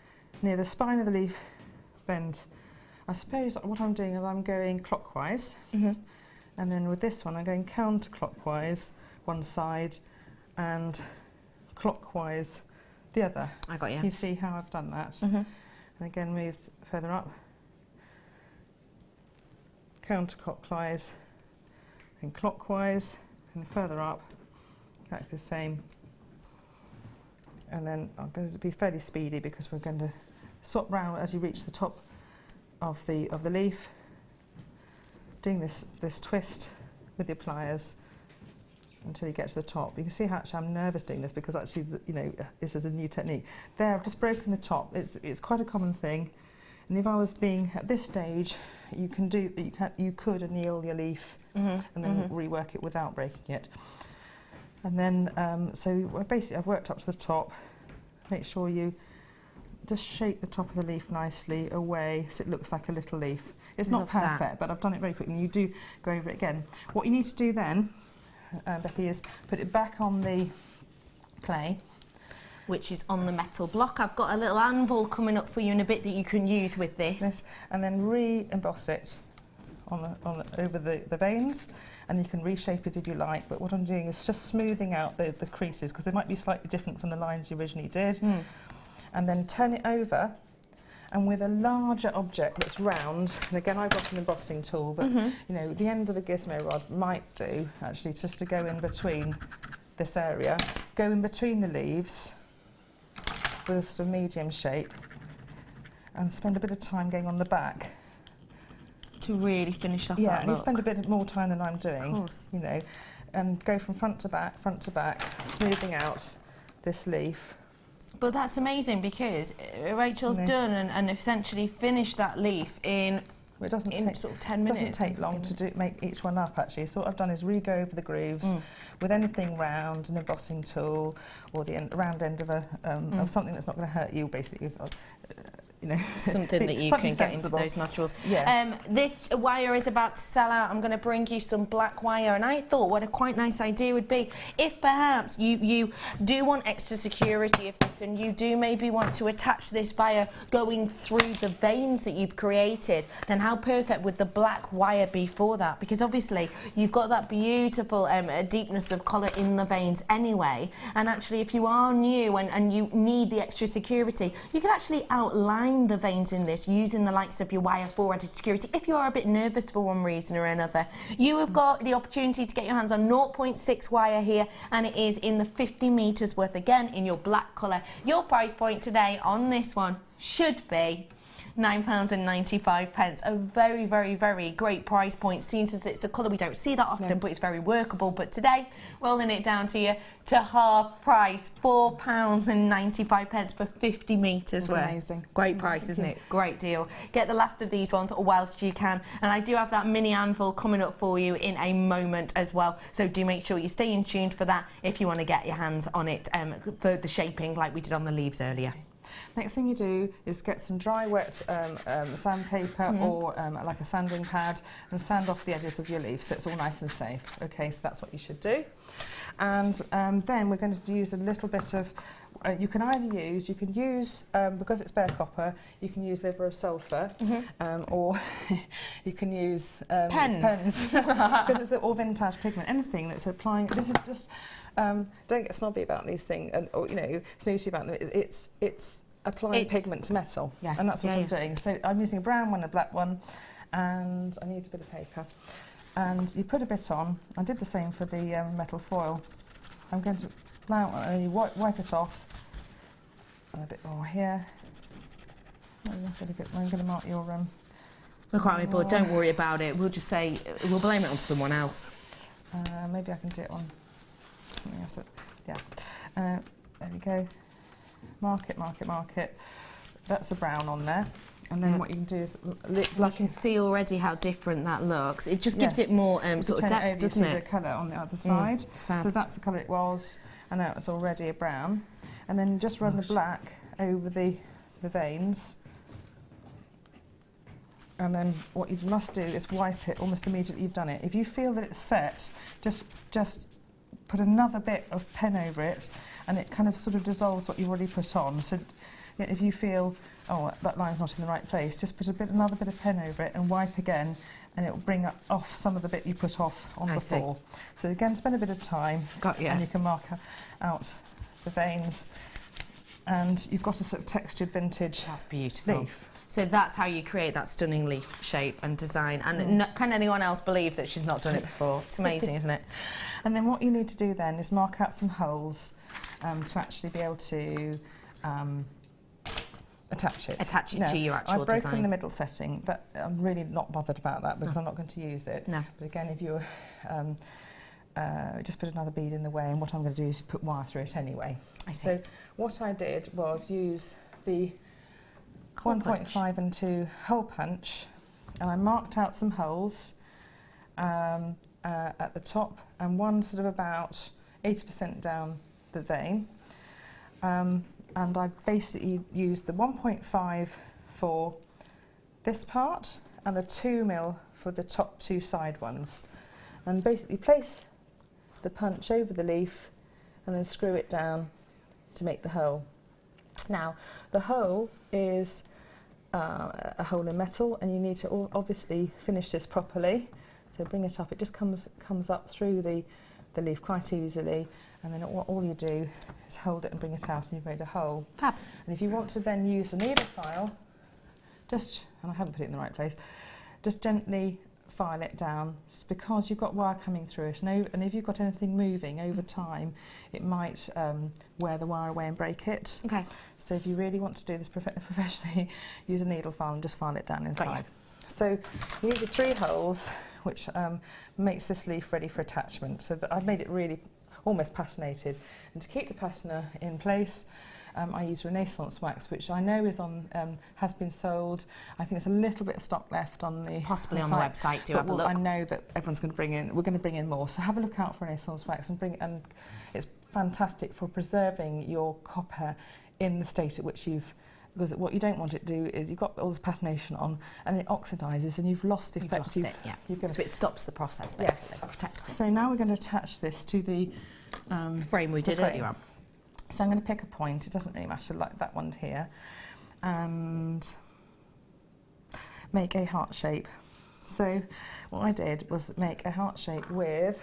near the spine of the leaf, bend. I suppose what I'm doing is I'm going clockwise, and then with this one I'm going counterclockwise one side and clockwise the other. I got you. You see how I've done that? And again, moved further up, counterclockwise, and clockwise, and further up, exactly the same. And then I'm going to be fairly speedy because we're going to swap round as you reach the top of the leaf, doing this twist with your pliers until you get to the top. You can see how actually I'm nervous doing this because actually, you know, this is a new technique. There, I've just broken the top. It's quite a common thing, and if I was being at this stage, you could anneal your leaf and then rework it without breaking it. And then, so basically, I've worked up to the top. Make sure you just shape the top of the leaf nicely away so it looks like a little leaf. It's not perfect, but I've done it very quickly, and you do go over it again. What you need to do then, Becky, is put it back on the clay, which is on the metal block. I've got a little anvil coming up for you in a bit that you can use with this. And then re-emboss it over the veins, and you can reshape it if you like, but what I'm doing is just smoothing out the creases because they might be slightly different from the lines you originally did. And then turn it over, and with a larger object that's round, and again I've got an embossing tool, but you know, the end of a gizmo rod might do actually just to go in between this area, go in between the leaves with a sort of medium shape, and spend a bit of time going on the back to really finish off that look. Yeah, you spend a bit more time than I'm doing, of course. You know, and go from front to back, smoothing out this leaf. But that's amazing because Rachel's done and essentially finished that leaf in It doesn't take sort of 10 minutes. It doesn't take long to make each one up, actually. So what I've done is re-go over the grooves with anything round, an embossing tool, or the round end of of something that's not going to hurt you, basically. you know, something that you can get into those naturals. Yes. This wire is about to sell out. I'm going to bring you some black wire, and I thought what a quite nice idea would be if perhaps you do want extra security of this, and you do maybe want to attach this wire going through the veins that you've created, then how perfect would the black wire be for that? Because obviously you've got that beautiful deepness of colour in the veins anyway, and actually if you are new and you need the extra security, you can actually outline the veins in this using the likes of your wire for added security. If you are a bit nervous for one reason or another, you have got the opportunity to get your hands on 0.6 wire here, and it is in the 50 metres worth, again in your black colour. Your price point today on this one should be £9.95. A very, very, very great price point, seeing as it's a colour we don't see that often, but it's very workable. But today, rolling it down to you to half price, £4.95 for 50 metres worth. Amazing. Great price, isn't it? Great deal. Get the last of these ones whilst you can. And I do have that mini anvil coming up for you in a moment as well. So do make sure you stay in tuned for that if you want to get your hands on it for the shaping like we did on the leaves earlier. Next thing you do is get some dry wet sandpaper or like a sanding pad and sand off the edges of your leaf so it's all nice and safe. Okay, so that's what you should do. And then we're going to use a little bit of, you can use, because it's bare copper, you can use liver of sulphur, or you can use pens. Because it's all vintage pigment. Anything that's applying, this is just, don't get snobby about these things, or you know, snooty about them. It's applying pigment to metal, and that's what I'm doing. So I'm using a brown one, a black one, and I need a bit of paper. And you put a bit on. I did the same for the metal foil. I'm going to and you wipe it off. And a bit more here. I'm going to mark your Look, right, but don't worry about it. We'll just say we'll blame it on someone else. Maybe I can do it on something else. Yeah. There we go. Mark it, mark it, mark it. That's the brown on there. And then what you can do is... I can see already how different that looks. It just gives it more sort of depth, doesn't it? The colour on the other side. So that's the colour it was. And now it's already a brown. And then just run the black over the veins. And then what you must do is wipe it almost immediately you've done it. If you feel that it's set, just put another bit of pen over it, and it kind of sort of dissolves what you've already put on. So if you feel, oh, that line's not in the right place, just put another bit of pen over it and wipe again, and it will bring off some of the bit you put off on before. So again, spend a bit of time, and you can mark out the veins, and you've got a sort of textured vintage leaf. So that's how you create that stunning leaf shape and design. And can anyone else believe that she's not done it before? It's amazing, isn't it? And then what you need to do then is mark out some holes to actually be able to attach it. Attach it to your actual design. I've broken the middle setting, but I'm really not bothered about that because I'm not going to use it. No. But again, if you just put another bead in the way, and what I'm going to do is put wire through it anyway. I see. So what I did was use the 1.5 and 2 hole punch, and I marked out some holes at the top, and one sort of about 80% down the vein. And I basically used the 1.5 for this part and the 2mm for the top two side ones. And basically place the punch over the leaf and then screw it down to make the hole. Now, the hole is a hole in metal, and you need to obviously finish this properly. So bring it up. It just comes up through the leaf quite easily, and then all you do is hold it and bring it out, and you've made a hole. Fab. And if you want to then use a needle file, and I haven't put it in the right place, just gently file it down, because you've got wire coming through it, and if you've got anything moving over time, it might wear the wire away and break it. Okay. So if you really want to do this professionally, use a needle file and just file it down inside. So these are 3 holes, which makes this leaf ready for attachment. So that I've made it really almost patinated, and to keep the patina in place, I use Renaissance wax, which I know is on has been sold. I think there's a little bit of stock left on the possibly on the website. Do have a look. I know that everyone's going to bring in. We're going to bring in more. So have a look out for Renaissance wax and it's fantastic for preserving your copper in the state at which you've because what you don't want it to do is you've got all this patination on and it oxidises and you've lost the effect. So it stops the process, basically. Yes. So now we're going to attach this to the frame we did earlier on. So I'm going to pick a point, it doesn't really matter, like that one here, and make a heart shape. So what I did was make a heart shape with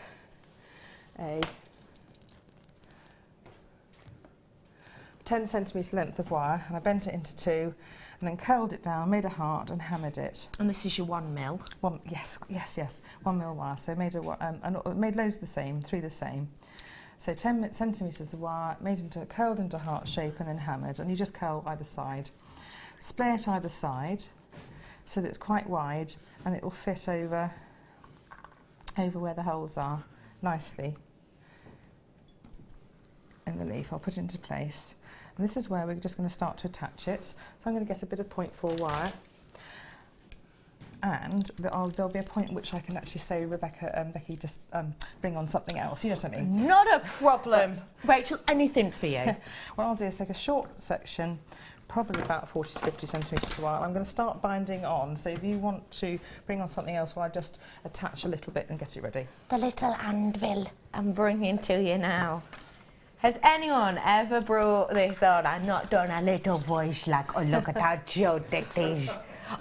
a 10 centimetre length of wire, and I bent it into two and then curled it down, made a heart and hammered it. And this is your 1 mil? Yes, 1 mil wire. So made made loads the same, 3 the same. So 10 centimetres of wire, curled into a heart shape and then hammered, and you just curl either side. Splay it either side so that it's quite wide and it will fit over where the holes are nicely in the leaf. I'll put it into place. And this is where we're just going to start to attach it. So I'm going to get a bit of 0.4 wire, and there'll be a point at which I can actually say, Rebecca, Becky, just bring on something else. You know what I mean? Not a problem. Rachel, anything for you. What I'll do is take a short section, probably about 40 to 50 centimetres of wire. I'm going to start binding on, so if you want to bring on something else, well, I just attach a little bit and get it ready. The little anvil I'm bringing to you now. Has anyone ever brought this on and not done a little voice like, oh, look at how cute it is.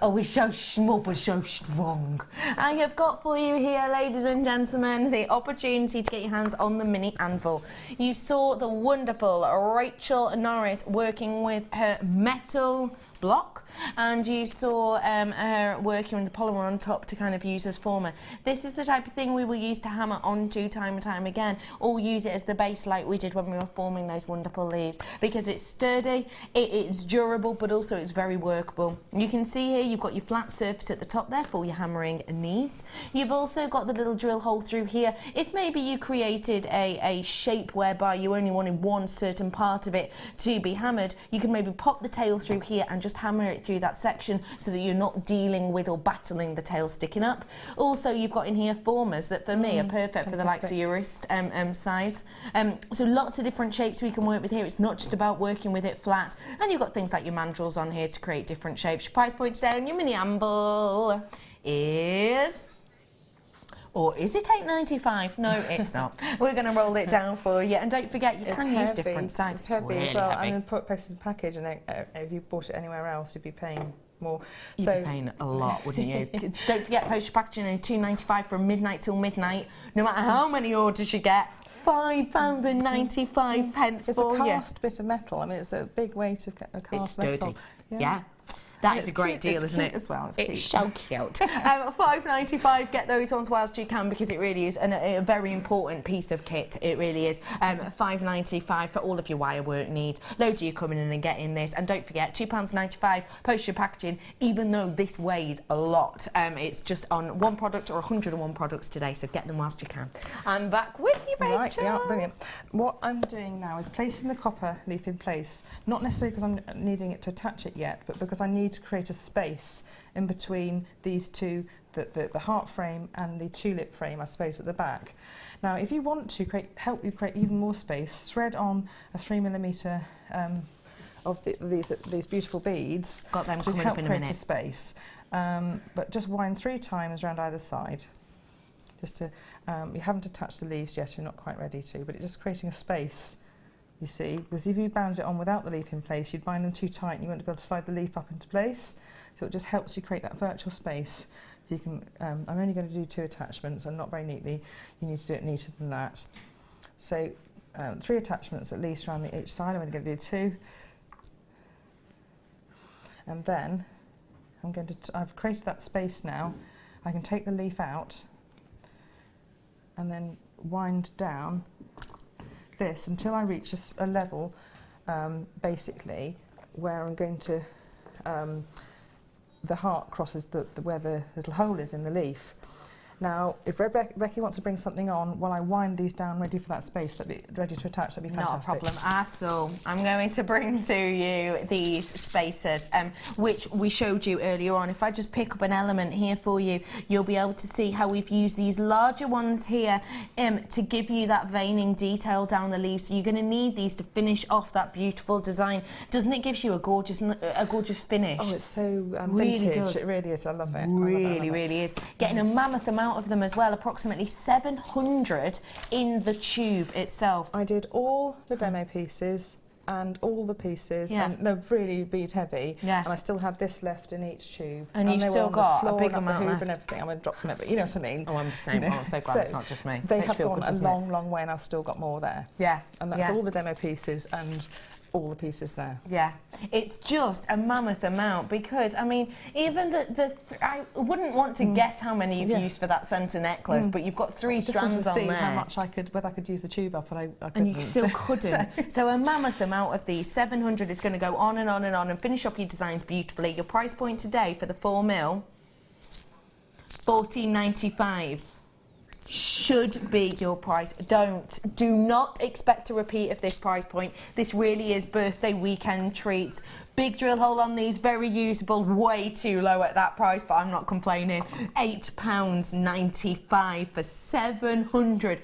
Oh, we're so small but so strong. I have got for you here, ladies and gentlemen, the opportunity to get your hands on the mini anvil. You saw the wonderful Rachel Norris working with her metal block, and you saw her working with the polymer on top to kind of use as former. This is the type of thing we will use to hammer onto time and time again, or use it as the base like we did when we were forming those wonderful leaves, because it's sturdy, it's durable, but also it's very workable. You can see here you've got your flat surface at the top there for your hammering needs. You've also got the little drill hole through here. If maybe you created a shape whereby you only wanted one certain part of it to be hammered, you can maybe pop the tail through here and just hammer it through that section so that you're not dealing with or battling the tail sticking up. Also, you've got in here formers that for me are perfect for the likes of your wrist sides. So lots of different shapes we can work with here. It's not just about working with it flat. And you've got things like your mandrels on here to create different shapes. Your price point today on your mini anvil is... Or is it £8.95? No, it's not. We're going to roll it down for you. And don't forget, you can use different sizes. It's heavy as well. I'm going to put postage package, and if you bought it anywhere else, you'd be paying more. You'd be paying a lot, wouldn't you? Don't forget, postage packaging and £2.95 from midnight till midnight. No matter how many orders you get, £5.95 It's for you. It's a cast bit of metal. I mean, it's a big weight of cast it's sturdy. metal. Yeah. That is a great deal, isn't it? As well. It's so cute. £5.95. Get those ones whilst you can, because it really is a very important piece of kit. It really is. £5.95 for all of your wire work needs. Loads of you coming in and getting this. And don't forget, £2.95 postage packaging. Even though this weighs a lot, it's just on one product or 101 products today. So get them whilst you can. I'm back with you, Rachel. Right, yeah, brilliant. What I'm doing now is placing the copper leaf in place. Not necessarily because I'm needing it to attach it yet, but because I need to create a space in between these two, the heart frame and the tulip frame, I suppose, at the back. Now, if you want to help you create even more space, thread on a 3mm of these beautiful beads. Got them to coming help up in a create minute. a space. But just wind 3 times around either side. Just to, you haven't attached the leaves yet, you're not quite ready to, but it's just creating a space. You see, because if you bound it on without the leaf in place, you'd bind them too tight and you wouldn't be able to slide the leaf up into place. So it just helps you create that virtual space. So you can, I'm only going to do 2 attachments and not very neatly. You need to do it neater than that. So 3 attachments at least around each side. I'm only going to do 2. And then I'm going to, I've created that space now. I can take the leaf out and then wind down this until I reach a level, basically, where I'm going to, the heart crosses where the little hole is in the leaf. Now, if Becky wants to bring something on, while I wind these down ready for that space, ready to attach, that'd be fantastic. Not a problem at all. I'm going to bring to you these spacers, which we showed you earlier on. If I just pick up an element here for you, you'll be able to see how we've used these larger ones here to give you that veining detail down the leaves. So you're going to need these to finish off that beautiful design. Doesn't it give you a gorgeous finish? Oh, it's so really vintage. does. It really is. I love it. Really is. Getting a mammoth amount of them as well, approximately 700 in the tube itself. I did all the demo pieces and all the pieces, and they're really bead heavy, and I still had this left in each tube. And you've still got a big amount left. And everything. I'm going to drop from it, but you know what I mean. Oh, I'm the same. I'm so glad it's not just me. They have gone a long way, and I've still got more there. Yeah. And that's all the demo pieces and all the pieces there. Yeah, it's just a mammoth amount because, I mean, even I wouldn't want to guess how many you've used for that centre necklace, but you've got 3 strands on there. I just how much whether I could use the tube up, and I couldn't. And you still couldn't. So a mammoth amount of these, 700 is going to go on and on and on and finish up your designs beautifully. Your price point today for the 4mm, $14.95. Should be your price. Do not expect a repeat of this price point. This really is birthday weekend treats. Big drill hole on these, very usable, way too low at that price, but I'm not complaining. £8.95 for 700.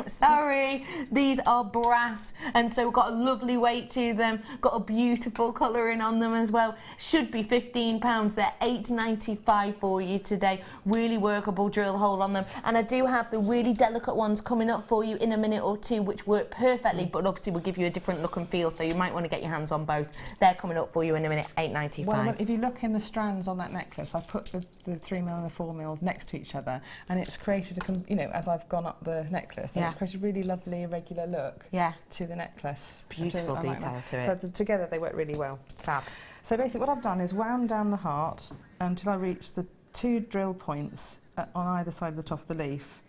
Sorry, these are brass, and so we've got a lovely weight to them, got a beautiful colouring on them as well. Should be £15, they're $8.95 for you today. Really workable drill hole on them, and I do have the really delicate ones coming up for you in a minute or two, which work perfectly, but obviously will give you a different look and feel, so you might want to get your hands on both. They're coming up for you in a minute, $8.95. Well, if you look in the strands on that necklace, I've put the 3mm and the 4mm next to each other, and it's created as I've gone up the necklace, and it's created a really lovely irregular look to the necklace. Beautiful detail to it. So together they work really well. Fab. So basically what I've done is wound down the heart until I reach the 2 drill points on either side of the top of the leaf,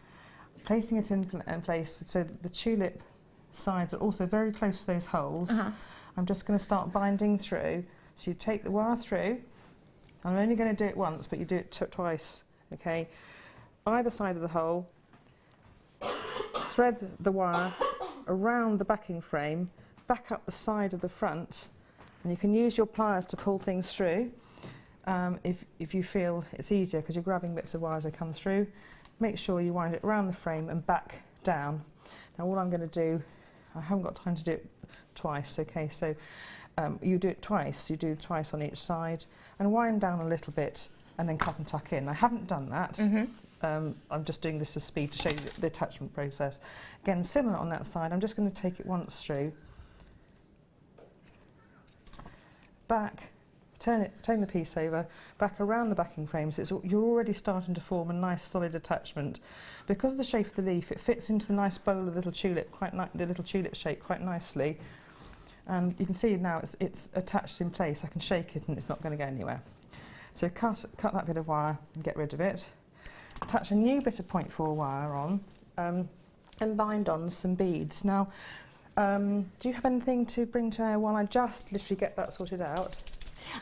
placing it in place so that the tulip sides are also very close to those holes. I'm just going to start binding through. So you take the wire through. I'm only going to do it once, but you do it twice, okay? Either side of the hole, thread the wire around the backing frame, back up the side of the front, and you can use your pliers to pull things through if you feel it's easier because you're grabbing bits of wire as they come through. Make sure you wind it around the frame and back down. Now all I'm going to do, I haven't got time to do it twice, okay, so you do it twice, you do it twice on each side and wind down a little bit and then cut and tuck in. I haven't done that. I'm just doing this for speed to show you the attachment process. Again, similar on that side, I'm just going to take it once through, back, turn the piece over, back around the backing frame, so you're already starting to form a nice solid attachment. Because of the shape of the leaf, it fits into the nice bowl of the little tulip, the little tulip shape quite nicely. And you can see now it's attached in place. I can shake it and it's not going to go anywhere. So cut that bit of wire and get rid of it. Attach a new bit of 0.4 wire on and bind on some beads. Now, do you have anything to bring to air while I just literally get that sorted out?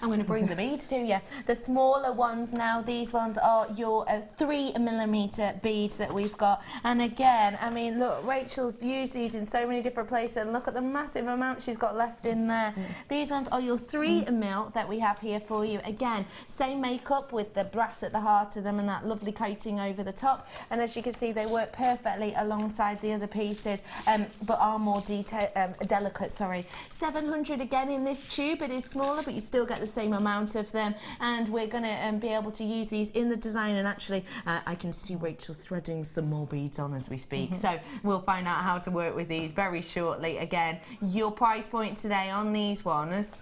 I'm going to bring the beads to you. The smaller ones now, these ones are your 3mm beads that we've got. And again, I mean, look, Rachel's used these in so many different places, and look at the massive amount she's got left in there. These ones are your 3mm that we have here for you. Again, same makeup with the brass at the heart of them and that lovely coating over the top. And as you can see, they work perfectly alongside the other pieces, but are more delicate, sorry. 700 again in this tube. It is smaller, but you still get the same amount of them, and we're going to be able to use these in the design. And actually I can see Rachel threading some more beads on as we speak, so we'll find out how to work with these very shortly. Again, your price point today on these ones,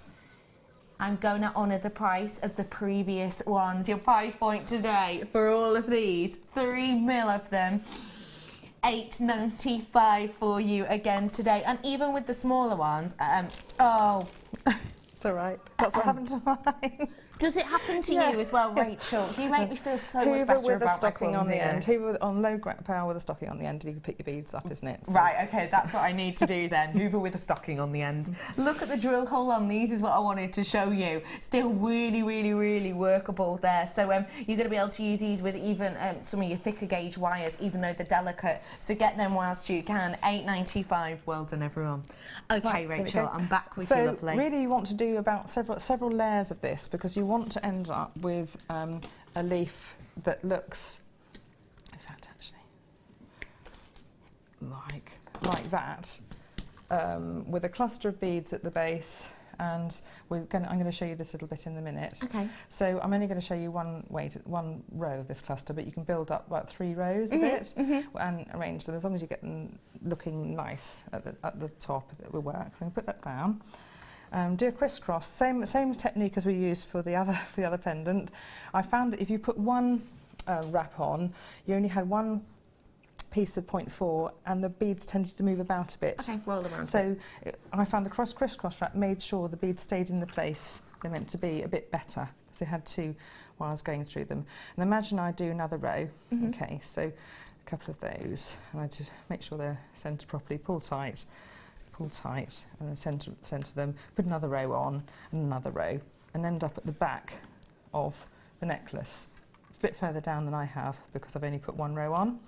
I'm going to honour the price of the previous ones. Your price point today for all of these, 3mm of them, $8.95 for you again today. And even with the smaller ones, It's all right. That's what happened to mine. Does it happen to you as well, Rachel? You make me feel so much Hoover better with a about stocking my on the end. clumsiness. Hoover on low power with a stocking on the end, and you can pick your beads up, isn't it? So. Right, okay, that's what I need to do then. Hoover with a stocking on the end. Look at the drill hole on these is what I wanted to show you. Still really, really, really workable there. So you're going to be able to use these with even some of your thicker gauge wires, even though they're delicate. So get them whilst you can. $8.95. Well done, everyone. Okay, Right, Rachel, I'm back with you, lovely. So really you want to do about several layers of this, because you want to end up with a leaf that looks, in fact, actually, like that, with a cluster of beads at the base. And I'm going to show you this little bit in a minute. Okay. So I'm only going to show you one row of this cluster, but you can build up about 3 rows of it and arrange them as long as you get them looking nice at the top. It will work. So I'm going to put that down. Do a crisscross, same technique as we used for the other pendant. I found that if you put one wrap on, you only had one piece of 0.4 and the beads tended to move about a bit. Okay, roll them around. So I found the crisscross wrap made sure the beads stayed in the place they're meant to be a bit better, because they had 2 wires going through them. And imagine I do another row. Okay, so a couple of those, and I just make sure they're centred properly, pull tight, and then centre them, put another row on, and another row, and end up at the back of the necklace. It's a bit further down than I have, because I've only put 1 row on.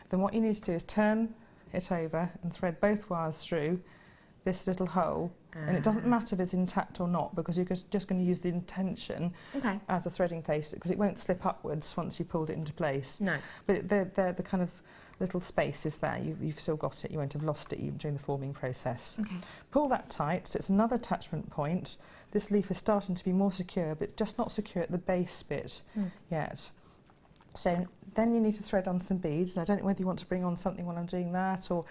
Then what you need to do is turn it over and thread both wires through this little hole. And it doesn't matter if it's intact or not, because you're just going to use the intention as a threading place, because it won't slip upwards once you pulled it into place. No. But they're the kind of little spaces there. You've still got it. You won't have lost it even during the forming process. Okay. Pull that tight, so it's another attachment point. This leaf is starting to be more secure, but just not secure at the base bit yet. So then you need to thread on some beads. And I don't know whether you want to bring on something while I'm doing that, or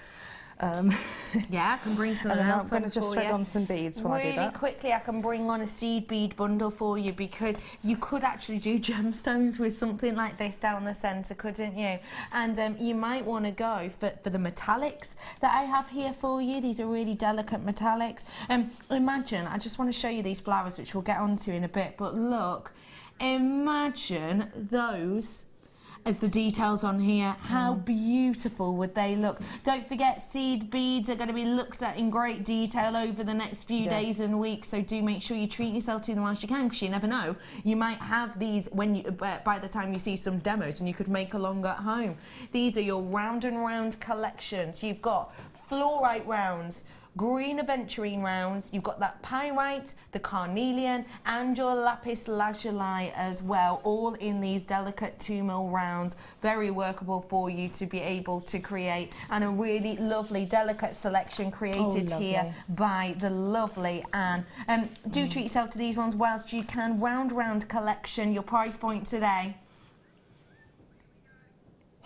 yeah, I can bring something else I'm going to just thread on some beads while I do that. Really quickly, I can bring on a seed bead bundle for you, because you could actually do gemstones with something like this down the centre, couldn't you? And you might want to go for the metallics that I have here for you. These are really delicate metallics. Imagine, I just want to show you these flowers, which we'll get onto in a bit, but look, imagine those as the details on here. How beautiful would they look? Don't forget, seed beads are going to be looked at in great detail over the next few days and weeks, so do make sure you treat yourself to them whilst you can, because you never know, you might have these when you by the time you see some demos, and you could make along at home. These are your round and round collections. You've got fluorite rounds, green aventurine rounds, you've got that pyrite, the carnelian, and your lapis lazuli as well, all in these delicate 2mm rounds. Very workable for you to be able to create, and a really lovely delicate selection created here by the lovely Anne. Do treat yourself to these ones whilst you can. Round collection, your price point today.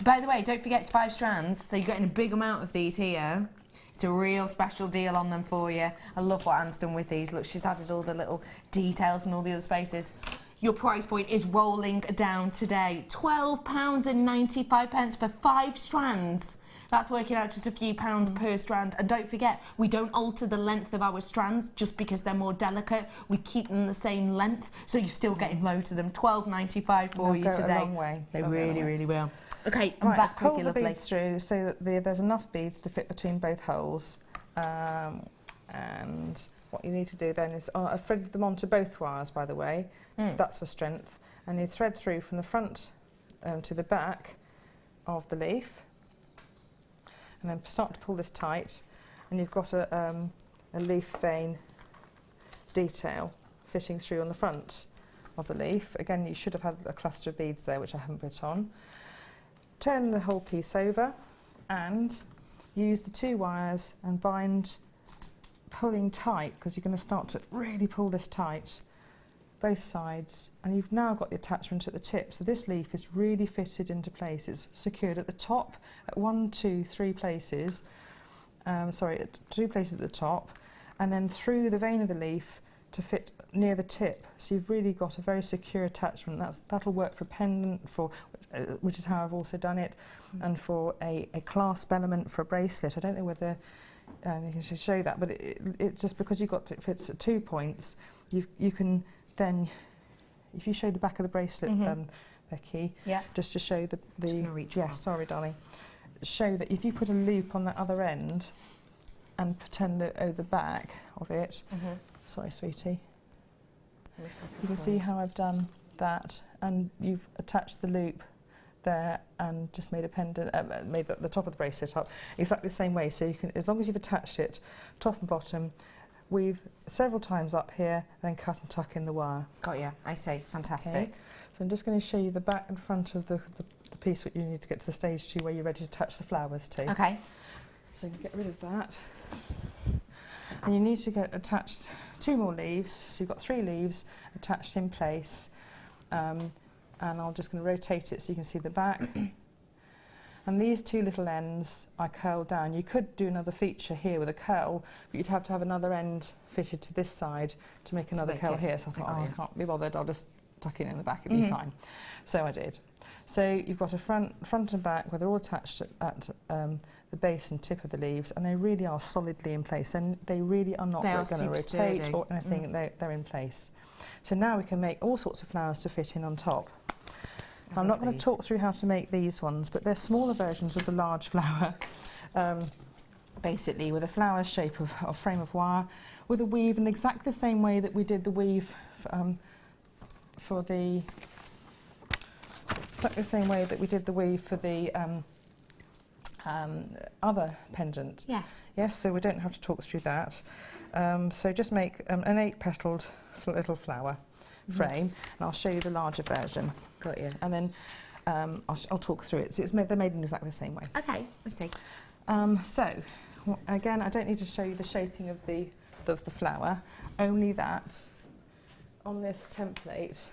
By the way, don't forget it's 5 strands, so you're getting a big amount of these here. It's a real special deal on them for you. I love what Anne's done with these. Look, she's added all the little details and all the other spaces. Your price point is rolling down today. £12.95 for 5 strands. That's working out just a few pounds per strand. And don't forget, we don't alter the length of our strands just because they're more delicate. We keep them the same length, so you're still getting loads of them. £12.95 for you today. A long way. They really will. Okay, I'm back with you, lovely. Pull the beads through so that there's enough beads to fit between both holes. And what you need to do then is, I've threaded them onto both wires, by the way. That's for strength. And you thread through from the front to the back of the leaf. And then start to pull this tight. And you've got a leaf vein detail fitting through on the front of the leaf. Again, you should have had a cluster of beads there, which I haven't put on. Turn the whole piece over and use the 2 wires and bind, pulling tight, because you're going to start to really pull this tight, both sides, and you've now got the attachment at the tip. So this leaf is really fitted into place. It's secured at the top at 1, 2, 3 places, at 2 places at the top, and then through the vein of the leaf to fit near the tip. So you've really got a very secure attachment. That'll work for a pendant, which is how I've also done it, and for a clasp element for a bracelet. I don't know whether you can show that, but it just because it fits at 2 points, you can then, if you show the back of the bracelet, Becky, just to show the sorry darling, show that if you put a loop on the other end and pretend that the back of it, sorry sweetie, you can see how I've done that, and you've attached the loop there and just made a pendant, made the top of the bracelet up exactly the same way. So you can, as long as you've attached it top and bottom, weave several times up here, then cut and tuck in the wire. Got you, I see, fantastic. Okay. So I'm just going to show you the back and front of the piece that you need to get to the stage 2 where you're ready to attach the flowers to. Okay. So you get rid of that. And you need to get attached 2 more leaves, so you've got 3 leaves attached in place. And I'm just going to rotate it so you can see the back. And these 2 little ends I curl down. You could do another feature here with a curl, but you'd have to have another end fitted to this side to make another curl here. So I thought, I can't be bothered, I'll just tuck it in the back, it'll be fine. So I did. So you've got a front and back where they're all attached at the base and tip of the leaves, and they really are solidly in place, and they really are not going to rotate or anything. They're in place. So now we can make all sorts of flowers to fit in on top. I'm not going to talk through how to make these ones, but they're smaller versions of the large flower, basically with a flower shape of frame of wire, with a weave in exactly the same way that we did the weave for the other pendant. Yes, so we don't have to talk through that. So just make an 8-petaled little flower frame, and I'll show you the larger version. Got you. And then I'll talk through it. So they're made in exactly the same way. Okay, I see. So again, I don't need to show you the shaping of the flower, only that on this template,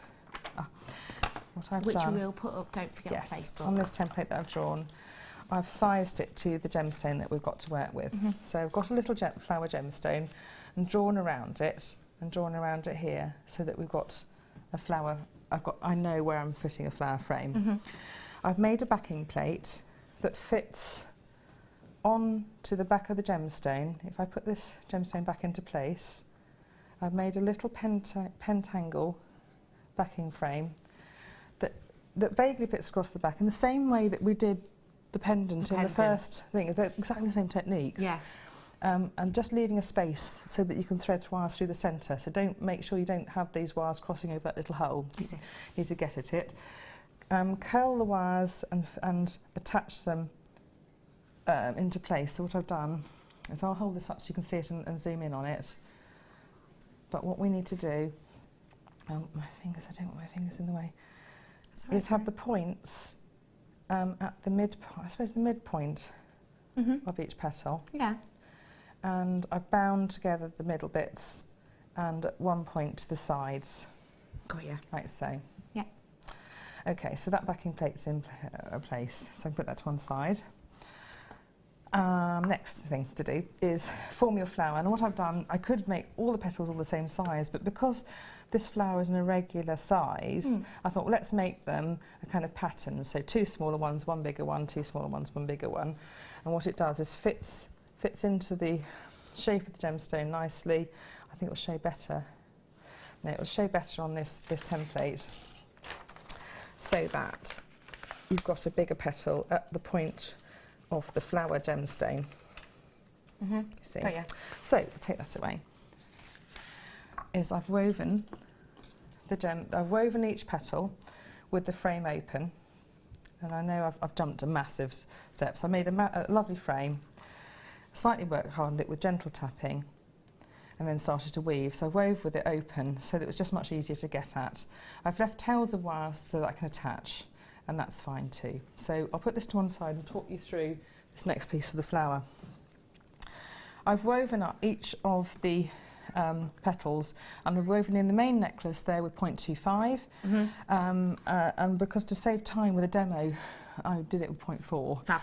what I've done, which we'll put up, don't forget, on Facebook. On this template that I've drawn, I've sized it to the gemstone that we've got to work with. So I've got a little flower gemstone and drawn around it here, so that we've got a flower. I know where I'm fitting a flower frame. I've made a backing plate that fits onto the back of the gemstone. If I put this gemstone back into place, I've made a little pentangle backing frame that vaguely fits across the back in the same way that we did the pendant in the first thing. They're exactly the same techniques. And just leaving a space so that you can thread wires through the centre. So make sure you don't have these wires crossing over that little hole. You need to get at it. Curl the wires and attach them into place. So what I've done is I'll hold this up so you can see it and zoom in on it. But what we need to do, my fingers, I don't want my fingers in the way, is have the points at the midpoint of each petal. And I've bound together the middle bits and at one point to the sides. Got you. Like so. Okay, so that backing plate's in place, so I can put that to one side. Next thing to do is form your flower, and what I've done, I could make all the petals all the same size, but because this flower is an irregular size, I thought, well, let's make them a kind of pattern. So 2 smaller ones, 1 bigger one, 2 smaller ones, 1 bigger one. And what it does is fits into the shape of the gemstone nicely. I think it'll show better. No, it'll show better on this template, so that you've got a bigger petal at the point of the flower gemstone. See? Oh, yeah. So I'll take that away. I've woven each petal with the frame open, and I know I've jumped a massive steps. I made a lovely frame, slightly worked hardened it with gentle tapping, and then started to weave. So I wove with it open so that it was just much easier to get at. I've left tails of wires so that I can attach, and that's fine too. So I'll put this to one side and talk you through this next piece of the flower. I've woven up each of the petals, and I've woven in the main necklace there with 0.25, and because to save time with a demo, I did it with 0.4.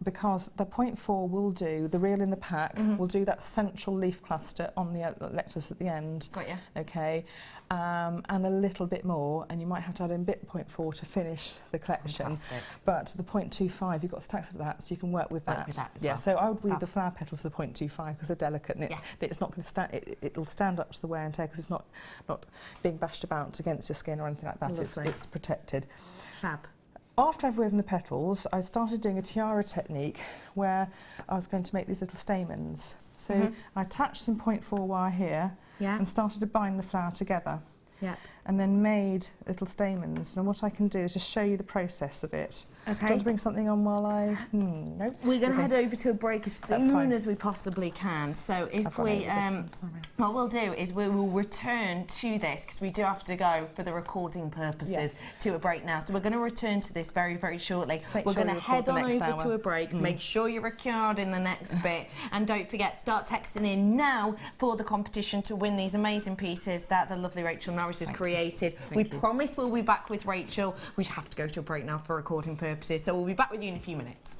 because the 0.4 will do, the reel in the pack, will do that central leaf cluster on the necklace at the end. Got you. Okay, and a little bit more, and you might have to add in bit 0.4 to finish the collection. Fantastic. But the 0.25, you've got stacks of that, so you can work with that. As So I would weave the flower petals to the 0.25 because they're delicate, and it's not going to stand. It'll stand up to the wear and tear because it's not being bashed about against your skin or anything like that. It's protected. Fab. After I've woven the petals, I started doing a tiara technique where I was going to make these little stamens. So I attached some 0.4 wire here and started to bind the flower together. And then made little stamens. And what I can do is just show you the process of it. Okay. Do you want to bring something on while I... No? We're going to head over to a break as soon as we possibly can. So if we... what we'll do is we will return to this, because we do have to go for the recording purposes to a break now. So we're going to return to this very, very shortly. We're going to head on over to a break. Make sure you're recording the next bit. And don't forget, start texting in now for the competition to win these amazing pieces that the lovely Rachel Norris has created. We promise we'll be back with Rachel. We have to go to a break now for recording purposes. So we'll be back with you in a few minutes.